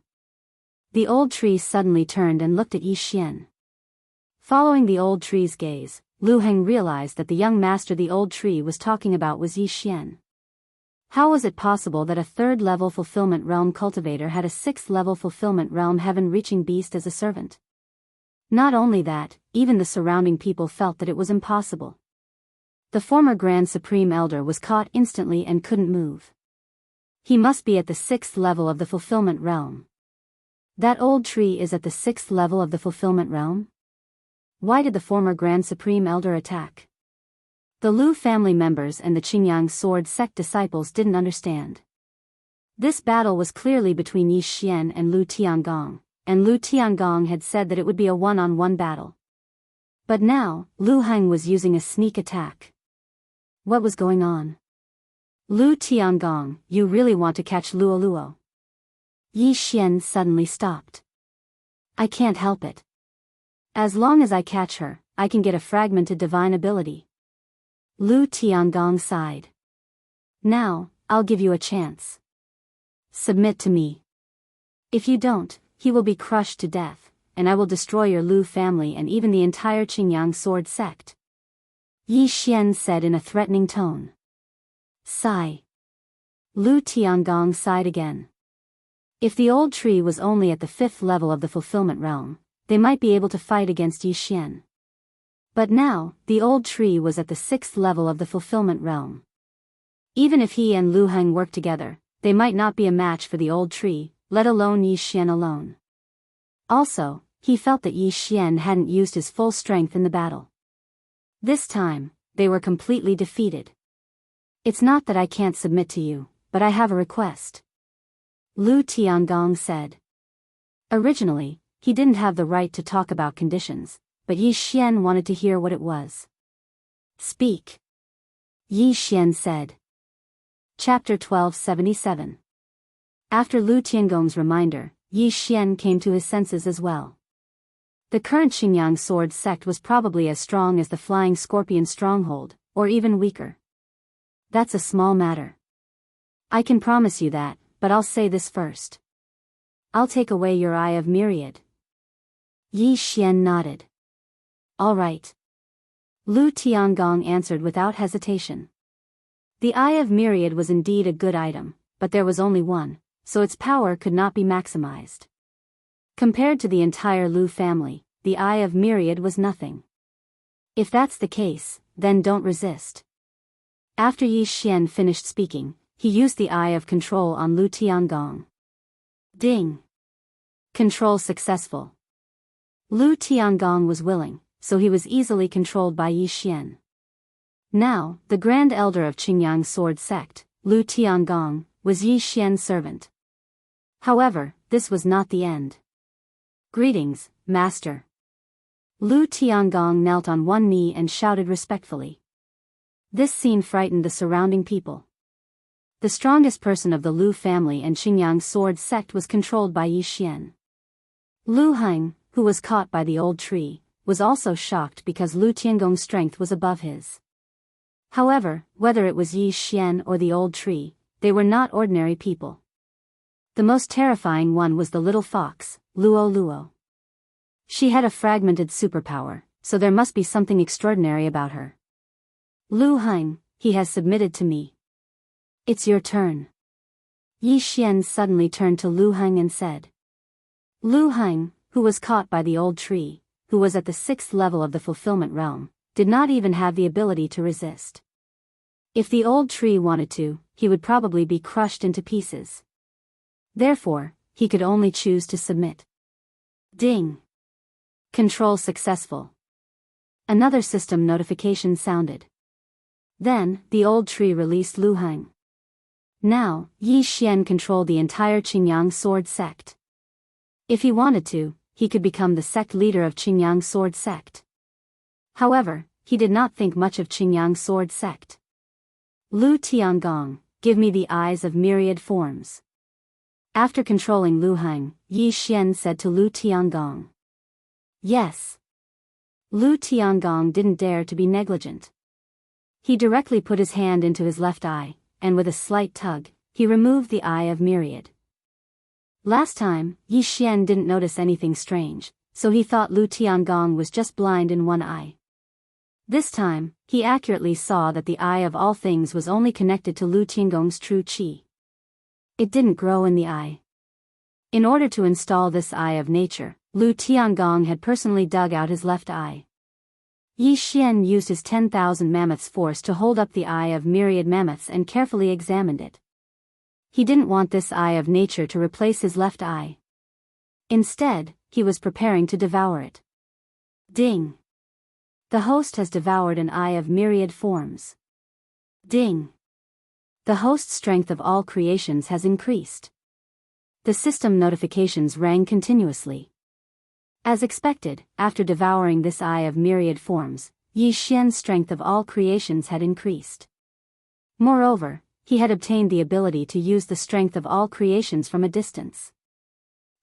The old tree suddenly turned and looked at Yi Xian. Following the old tree's gaze, Lu Heng realized that the young master the old tree was talking about was Yi Xian. How was it possible that a 3rd level fulfillment realm cultivator had a 6th level fulfillment realm heaven-reaching beast as a servant? Not only that, even the surrounding people felt that it was impossible. The former Grand Supreme Elder was caught instantly and couldn't move. He must be at the 6th level of the fulfillment realm. That old tree is at the 6th level of the fulfillment realm? Why did the former Grand Supreme Elder attack? The Lu family members and the Qingyang Sword Sect disciples didn't understand. This battle was clearly between Yi Xian and Lu Tiangong, and Lu Tiangong had said that it would be a one-on-one battle. But now, Lu Heng was using a sneak attack. What was going on? Lu Tiangong, you really want to catch Luoluo? Yi Xian suddenly stopped. I can't help it. As long as I catch her, I can get a fragmented divine ability. Lu Tiangong sighed. Now, I'll give you a chance. Submit to me. If you don't, he will be crushed to death, and I will destroy your Lu family and even the entire Qingyang sword sect. Yi Xian said in a threatening tone. Sigh. Lu Tiangong sighed again. If the old tree was only at the 5th level of the fulfillment realm, they might be able to fight against Yi Xian. But now, the old tree was at the 6th level of the fulfillment realm. Even if he and Lu Heng worked together, they might not be a match for the old tree, let alone Yi Xian alone. Also, he felt that Yi Xian hadn't used his full strength in the battle. This time, they were completely defeated. It's not that I can't submit to you, but I have a request. Lu Tiangong said. Originally, he didn't have the right to talk about conditions, but Yi Xian wanted to hear what it was. Speak. Yi Xian said. Chapter 1277. After Lu Tiangong's reminder, Yi Xian came to his senses as well. The current Xinjiang sword sect was probably as strong as the Flying Scorpion stronghold, or even weaker. That's a small matter. I can promise you that, but I'll say this first. I'll take away your Eye of Myriad. Yi Xian nodded. All right. Lu Tiangong answered without hesitation. The Eye of Myriad was indeed a good item, but there was only one, so its power could not be maximized. Compared to the entire Lu family, the Eye of Myriad was nothing. If that's the case, then don't resist. After Yi Xian finished speaking, he used the Eye of Control on Lu Tiangong. Ding! Control successful. Lu Tiangong was willing, so he was easily controlled by Yi Xian. Now, the Grand Elder of Qingyang Sword Sect, Lu Tiangong, was Yi Xian's servant. However, this was not the end. Greetings, Master. Lu Tiangong knelt on one knee and shouted respectfully. This scene frightened the surrounding people. The strongest person of the Lu family and Qingyang sword sect was controlled by Yi Xian. Lu Heng, who was caught by the old tree, was also shocked because Lu Tiangong's strength was above his. However, whether it was Yi Xian or the old tree, they were not ordinary people. The most terrifying one was the little fox, Luo Luo. She had a fragmented superpower, so there must be something extraordinary about her. Lu Heng, he has submitted to me. It's your turn. Yi Xian suddenly turned to Lu Heng and said. Lu Heng, who was caught by the old tree, who was at the 6th level of the fulfillment realm, did not even have the ability to resist. If the old tree wanted to, he would probably be crushed into pieces. Therefore, he could only choose to submit. Ding! Control successful. Another system notification sounded. Then, the old tree released Lu Heng. Now, Yi Xian controlled the entire Qingyang sword sect. If he wanted to, he could become the sect leader of Qingyang sword sect. However, he did not think much of Qingyang sword sect. Lu Tiangong, give me the eyes of myriad forms. After controlling Lu Heng, Yi Xian said to Lu Tiangong. Yes. Lu Tiangong didn't dare to be negligent. He directly put his hand into his left eye, and with a slight tug, he removed the Eye of Myriad. Last time, Yi Xian didn't notice anything strange, so he thought Lu Tiangong was just blind in one eye. This time, he accurately saw that the Eye of all things was only connected to Lu Tiangong's true qi. It didn't grow in the eye. In order to install this Eye of Nature, Lu Tiangong had personally dug out his left eye. Yi Xian used his 10,000 mammoths force to hold up the Eye of Myriad mammoths and carefully examined it. He didn't want this Eye of Nature to replace his left eye. Instead, he was preparing to devour it. Ding! The host has devoured an Eye of Myriad forms. Ding! The host's strength of all creations has increased. The system notifications rang continuously. As expected, after devouring this Eye of Myriad forms, Yi Xian's strength of all creations had increased. Moreover, he had obtained the ability to use the strength of all creations from a distance.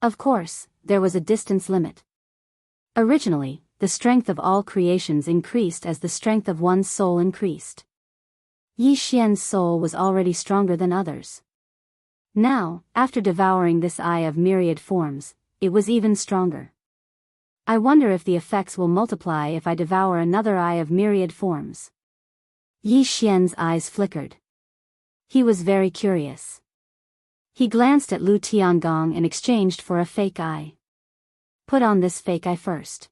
Of course, there was a distance limit. Originally, the strength of all creations increased as the strength of one's soul increased. Yi Xian's soul was already stronger than others. Now, after devouring this eye of myriad forms, it was even stronger. I wonder if the effects will multiply if I devour another eye of myriad forms. Yi Xian's eyes flickered. He was very curious. He glanced at Lu Tiangong and exchanged for a fake eye. Put on this fake eye first.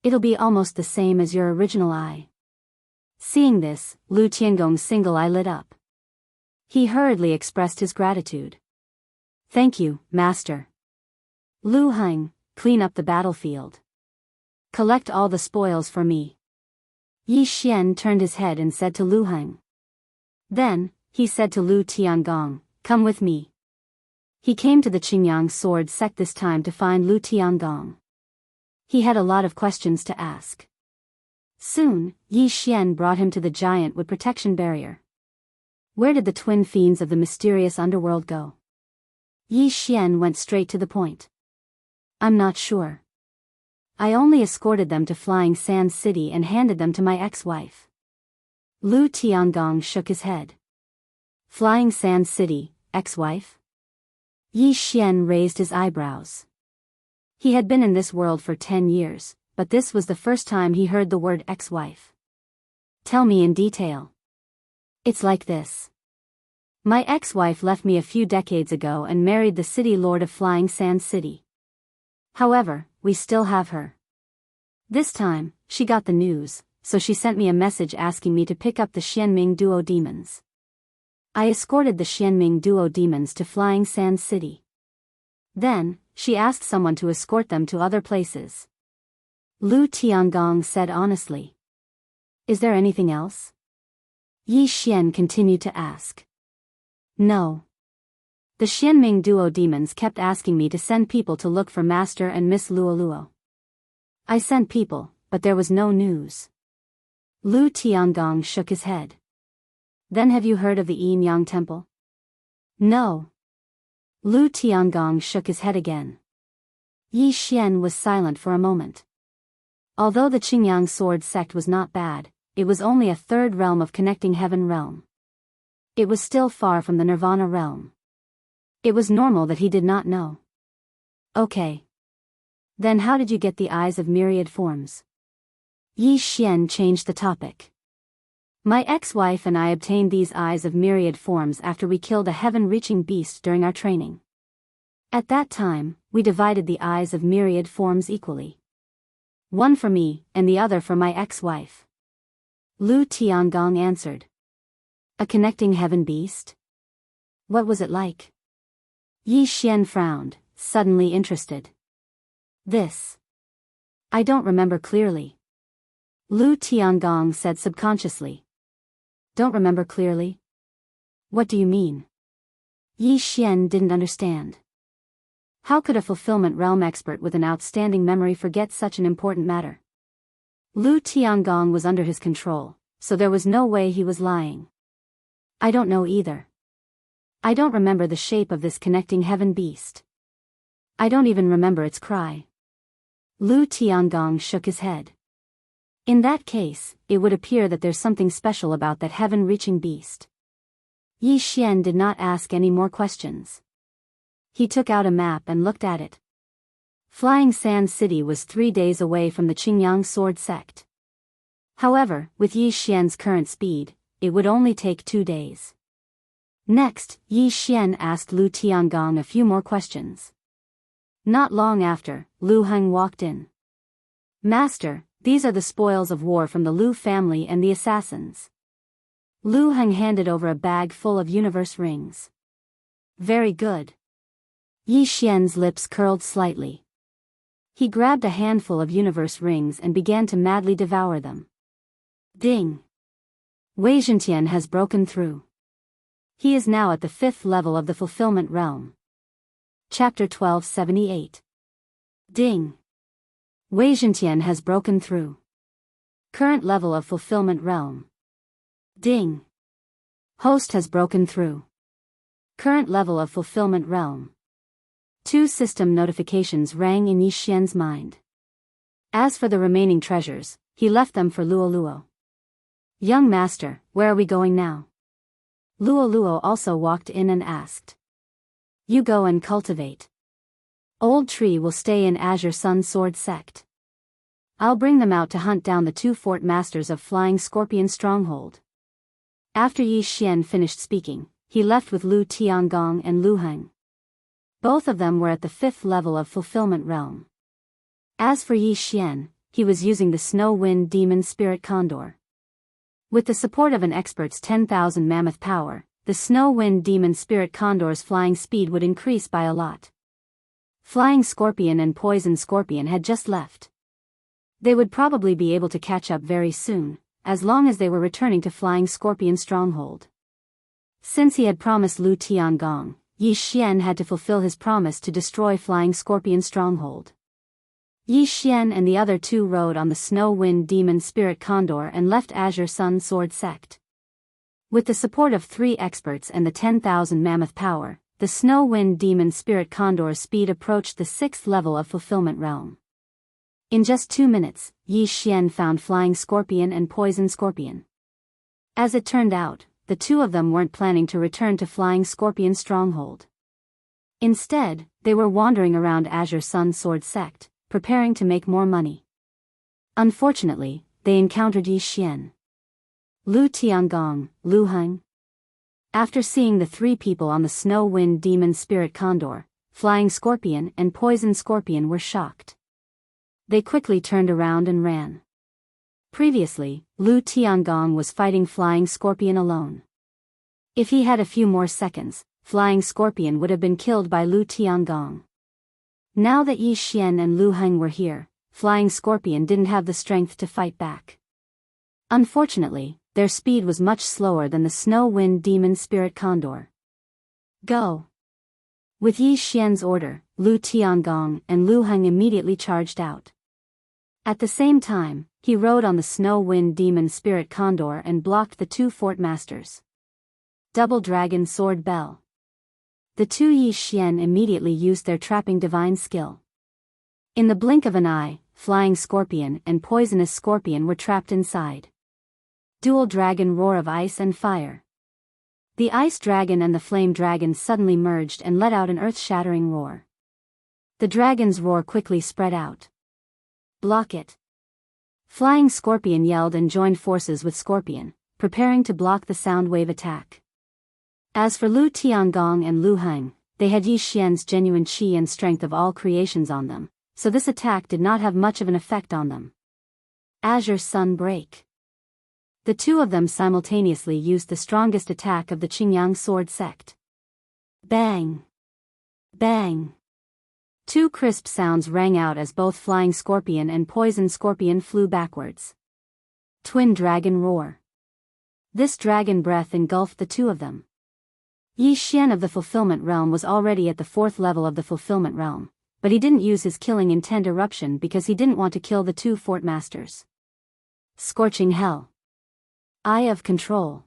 It'll be almost the same as your original eye. Seeing this, Lu Tiangong's single eye lit up. He hurriedly expressed his gratitude. Thank you, master. Lu Heng, clean up the battlefield. Collect all the spoils for me. Yi Xian turned his head and said to Lu Heng. Then, he said to Lu Tiangong, come with me. He came to the Qingyang sword sect this time to find Lu Tiangong. He had a lot of questions to ask. Soon, Yi Xian brought him to the giant wood protection barrier. Where did the twin fiends of the mysterious underworld go? Yi Xian went straight to the point. I'm not sure. I only escorted them to Flying Sand City and handed them to my ex-wife. Lu Tiangong shook his head. Flying Sand City, ex-wife? Yi Xian raised his eyebrows. He had been in this world for 10 years, but this was the first time he heard the word ex-wife. Tell me in detail. It's like this. My ex-wife left me a few decades ago and married the city lord of Flying Sand City. However, we still have her. This time, she got the news, so she sent me a message asking me to pick up the Xianming duo demons. I escorted the Xianming duo demons to Flying Sand City. Then, she asked someone to escort them to other places. Lu Tiangong said honestly. Is there anything else? Yi Xian continued to ask. No. The Xianming duo demons kept asking me to send people to look for Master and Miss Luoluo. I sent people, but there was no news. Lu Tiangong shook his head. Then have you heard of the Yin Yang Temple? No. Lu Tiangong shook his head again. Yi Xian was silent for a moment. Although the Qingyang sword sect was not bad, it was only a third realm of connecting heaven realm. It was still far from the Nirvana realm. It was normal that he did not know. Okay. Then how did you get the eyes of myriad forms? Yi Xian changed the topic. My ex-wife and I obtained these eyes of myriad forms after we killed a heaven-reaching beast during our training. At that time, we divided the eyes of myriad forms equally. One for me, and the other for my ex-wife. Lu Tiangong answered. A connecting heaven beast? What was it like? Yi Xian frowned, suddenly interested. This. I don't remember clearly. Lu Tiangong said subconsciously. Don't remember clearly? What do you mean? Yi Xian didn't understand. How could a fulfillment realm expert with an outstanding memory forget such an important matter? Lu Tiangong was under his control, so there was no way he was lying. I don't know either. I don't remember the shape of this connecting heaven beast. I don't even remember its cry. Lu Tiangong shook his head. In that case, it would appear that there's something special about that heaven-reaching beast. Yi Xian did not ask any more questions. He took out a map and looked at it. Flying Sand City was 3 days away from the Qingyang sword sect. However, with Yi Xian's current speed, it would only take 2 days. Next, Yi Xian asked Lu Tiangong a few more questions. Not long after, Lu Heng walked in. Master, these are the spoils of war from the Lu family and the assassins. Lu Heng handed over a bag full of universe rings. Very good. Yi Xian's lips curled slightly. He grabbed a handful of universe rings and began to madly devour them. Ding! Wei Zhentian has broken through. He is now at the 5th level of the fulfillment realm. Chapter 1278. Ding! Wei Zhentian has broken through. Current level of fulfillment realm. Ding! Host has broken through. Current level of fulfillment realm. 2 system notifications rang in Yi Xian's mind. As for the remaining treasures, he left them for Luoluo. Young master, where are we going now? Luoluo also walked in and asked. You go and cultivate. Old Tree will stay in Azure Sun Sword Sect. I'll bring them out to hunt down the 2 fort masters of Flying Scorpion Stronghold. After Yi Xian finished speaking, he left with Lu Tiangong and Lu Heng. Both of them were at the 5th level of Fulfillment Realm. As for Yi Xian, he was using the Snow Wind Demon Spirit Condor. With the support of an expert's 10,000 mammoth power, the Snow Wind Demon Spirit Condor's flying speed would increase by a lot. Flying Scorpion and Poison Scorpion had just left. They would probably be able to catch up very soon, as long as they were returning to Flying Scorpion Stronghold. Since he had promised Lu Tiangong, Yi Xian had to fulfill his promise to destroy Flying Scorpion Stronghold. Yi Xian and the other 2 rode on the Snow Wind Demon Spirit Condor and left Azure Sun Sword Sect. With the support of 3 experts and the 10,000 mammoth power, the Snow Wind Demon Spirit Condor's speed approached the 6th level of Fulfillment Realm. In just 2 minutes, Yi Xian found Flying Scorpion and Poison Scorpion. As it turned out, the 2 of them weren't planning to return to Flying Scorpion Stronghold. Instead, they were wandering around Azure Sun Sword Sect, preparing to make more money. Unfortunately, they encountered Yi Xian. Lu Tiangong, Lu Heng. After seeing the 3 people on the Snow Wind Demon Spirit Condor, Flying Scorpion and Poison Scorpion were shocked. They quickly turned around and ran. Previously, Lu Tiangong was fighting Flying Scorpion alone. If he had a few more seconds, Flying Scorpion would have been killed by Lu Tiangong. Now that Yi Xian and Lu Heng were here, Flying Scorpion didn't have the strength to fight back. Unfortunately, their speed was much slower than the Snow Wind Demon Spirit Condor. Go! With Yi Xian's order, Lu Tiangong and Lu Heng immediately charged out. At the same time, he rode on the Snow Wind Demon Spirit Condor and blocked the 2 fort masters. Double Dragon Sword Bell. The 2 Yi Xian immediately used their trapping divine skill. In the blink of an eye, Flying Scorpion and Poisonous Scorpion were trapped inside. Dual Dragon Roar of Ice and Fire. The Ice Dragon and the Flame Dragon suddenly merged and let out an earth-shattering roar. The dragon's roar quickly spread out. Block it! Flying Scorpion yelled and joined forces with Scorpion, preparing to block the sound wave attack. As for Lu Tiangong and Lu Heng, they had Yi Xian's genuine qi and strength of all creations on them, so this attack did not have much of an effect on them. Azure Sun Break. The 2 of them simultaneously used the strongest attack of the Qingyang Sword Sect. Bang! Bang! 2 crisp sounds rang out as both Flying Scorpion and Poison Scorpion flew backwards. Twin Dragon Roar. This dragon breath engulfed the 2 of them. Yi Xian of the Fulfillment Realm was already at the 4th level of the Fulfillment Realm, but he didn't use his killing intent eruption because he didn't want to kill the 2 fort masters. Scorching Hell. Eye of Control.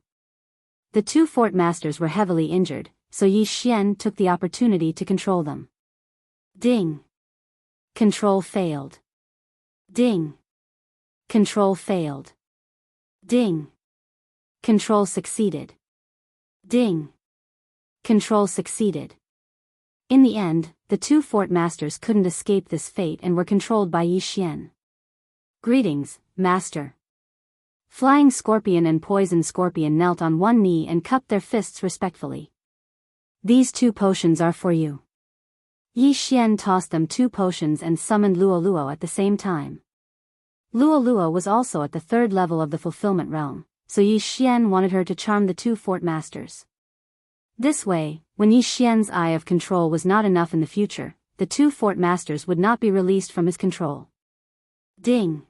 The 2 fort masters were heavily injured, so Yi Xian took the opportunity to control them. Ding! Control failed. Ding! Control failed. Ding! Control succeeded. Ding! Control succeeded. In the end, the 2 fort masters couldn't escape this fate and were controlled by Yi Xian. Greetings, Master. Flying Scorpion and Poison Scorpion knelt on one knee and cupped their fists respectfully. These 2 potions are for you. Yi Xian tossed them 2 potions and summoned Luo at the same time. Luo was also at the 3rd level of the Fulfillment Realm, so Yi Xian wanted her to charm the 2 fort masters. This way, when Yi Xian's Eye of Control was not enough in the future, the 2 fort masters would not be released from his control. Ding!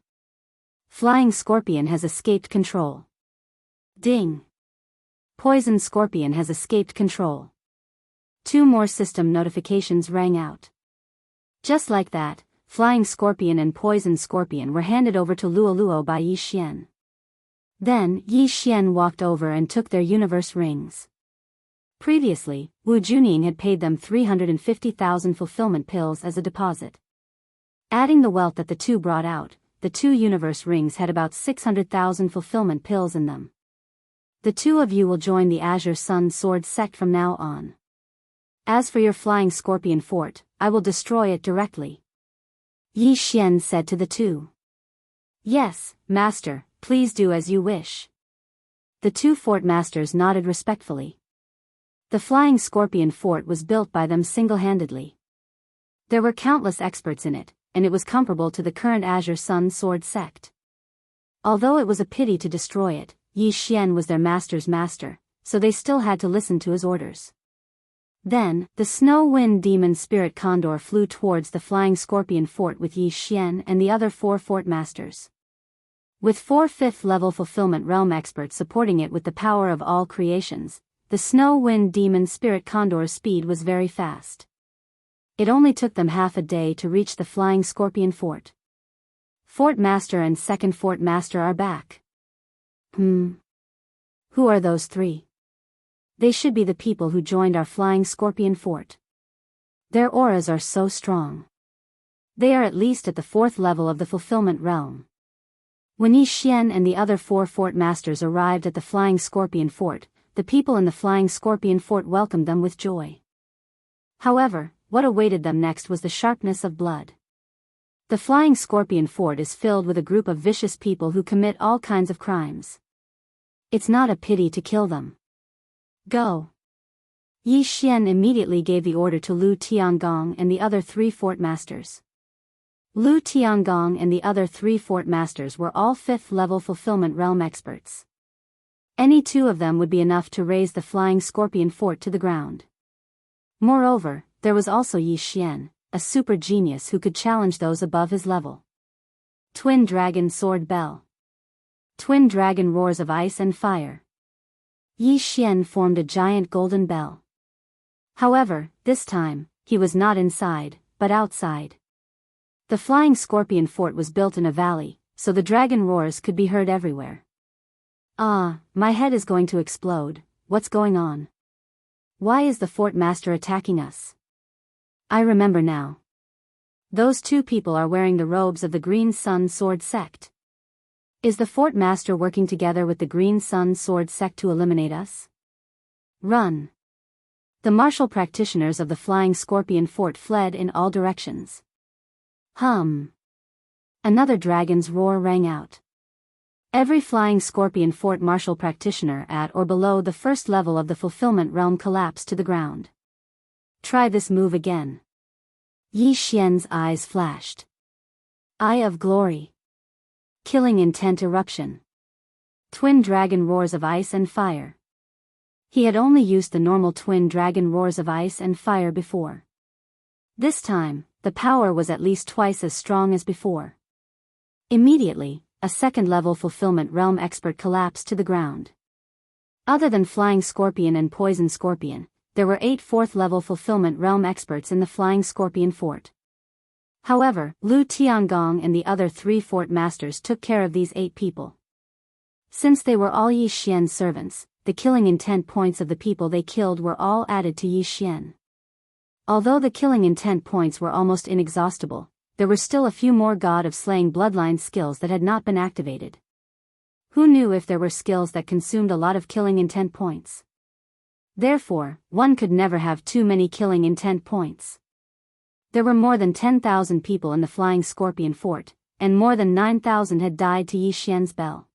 Flying Scorpion has escaped control. Ding! Poison Scorpion has escaped control. 2 more system notifications rang out. Just like that, Flying Scorpion and Poison Scorpion were handed over to Luo by Yi Xian. Then, Yi Xian walked over and took their universe rings. Previously, Wu Junying had paid them 350,000 fulfillment pills as a deposit. Adding the wealth that the 2 brought out, the 2 universe rings had about 600,000 fulfillment pills in them. The 2 of you will join the Azure Sun Sword Sect from now on. As for your flying scorpion fort, I will destroy it directly. Yi Xian said to the two. Yes, master, please do as you wish. The two fort masters nodded respectfully. The flying scorpion fort was built by them single-handedly. There were countless experts in it, and it was comparable to the current Azure Sun Sword sect. Although it was a pity to destroy it, Yi Xian was their master's master, so they still had to listen to his orders. Then, the snow wind demon spirit condor flew towards the flying scorpion fort with Yi Xian and the other 4 fort masters. With 4 5th-level fulfillment realm experts supporting it with the power of all creations, the snow wind demon spirit condor's speed was very fast. It only took them half a day to reach the flying scorpion fort. Fort master and second fort master are back. Who are those 3? They should be the people who joined our flying scorpion fort. Their auras are so strong. They are at least at the 4th level of the fulfillment realm. When Yi Xian and the other 4 fort masters arrived at the flying scorpion fort, the people in the flying scorpion fort welcomed them with joy. However, what awaited them next was the sharpness of blood. The flying scorpion fort is filled with a group of vicious people who commit all kinds of crimes. It's not a pity to kill them. Go. Yi Xian immediately gave the order to Lu Tiangong and the other 3 fort masters. Lu Tiangong and the other 3 fort masters were all 5th-level fulfillment realm experts. Any 2 of them would be enough to raise the flying scorpion fort to the ground. Moreover, there was also Yi Xian, a super genius who could challenge those above his level. Twin Dragon Sword Bell. Twin Dragon Roars of Ice and Fire. Yi Xian formed a giant golden bell. However, this time, he was not inside, but outside. The flying scorpion fort was built in a valley, so the dragon roars could be heard everywhere. Ah, my head is going to explode, what's going on? Why is the fort master attacking us? I remember now. Those 2 people are wearing the robes of the Green Sun Sword sect. Is the fort master working together with the Green Sun Sword sect to eliminate us? Run! The martial practitioners of the flying scorpion fort fled in all directions. Another dragon's roar rang out. Every flying scorpion fort martial practitioner at or below the 1st level of the fulfillment realm collapsed to the ground. Try this move again. Yi Xian's eyes flashed. Eye of Glory. Killing Intent Eruption. Twin Dragon Roars of Ice and Fire. He had only used the normal Twin Dragon Roars of Ice and Fire before. This time, the power was at least twice as strong as before. Immediately, a 2nd-level fulfillment realm expert collapsed to the ground. Other than Flying Scorpion and Poison Scorpion, there were 8 4th-level fulfillment realm experts in the Flying Scorpion fort. However, Lu Tiangong and the other 3 fort masters took care of these 8 people. Since they were all Yi Xian's servants, the killing intent points of the people they killed were all added to Yi Xian. Although the killing intent points were almost inexhaustible, there were still a few more God of Slaying bloodline skills that had not been activated. Who knew if there were skills that consumed a lot of killing intent points? Therefore, one could never have too many killing intent points. There were more than 10,000 people in the Flying Scorpion fort, and more than 9,000 had died to Yi Xian's bell.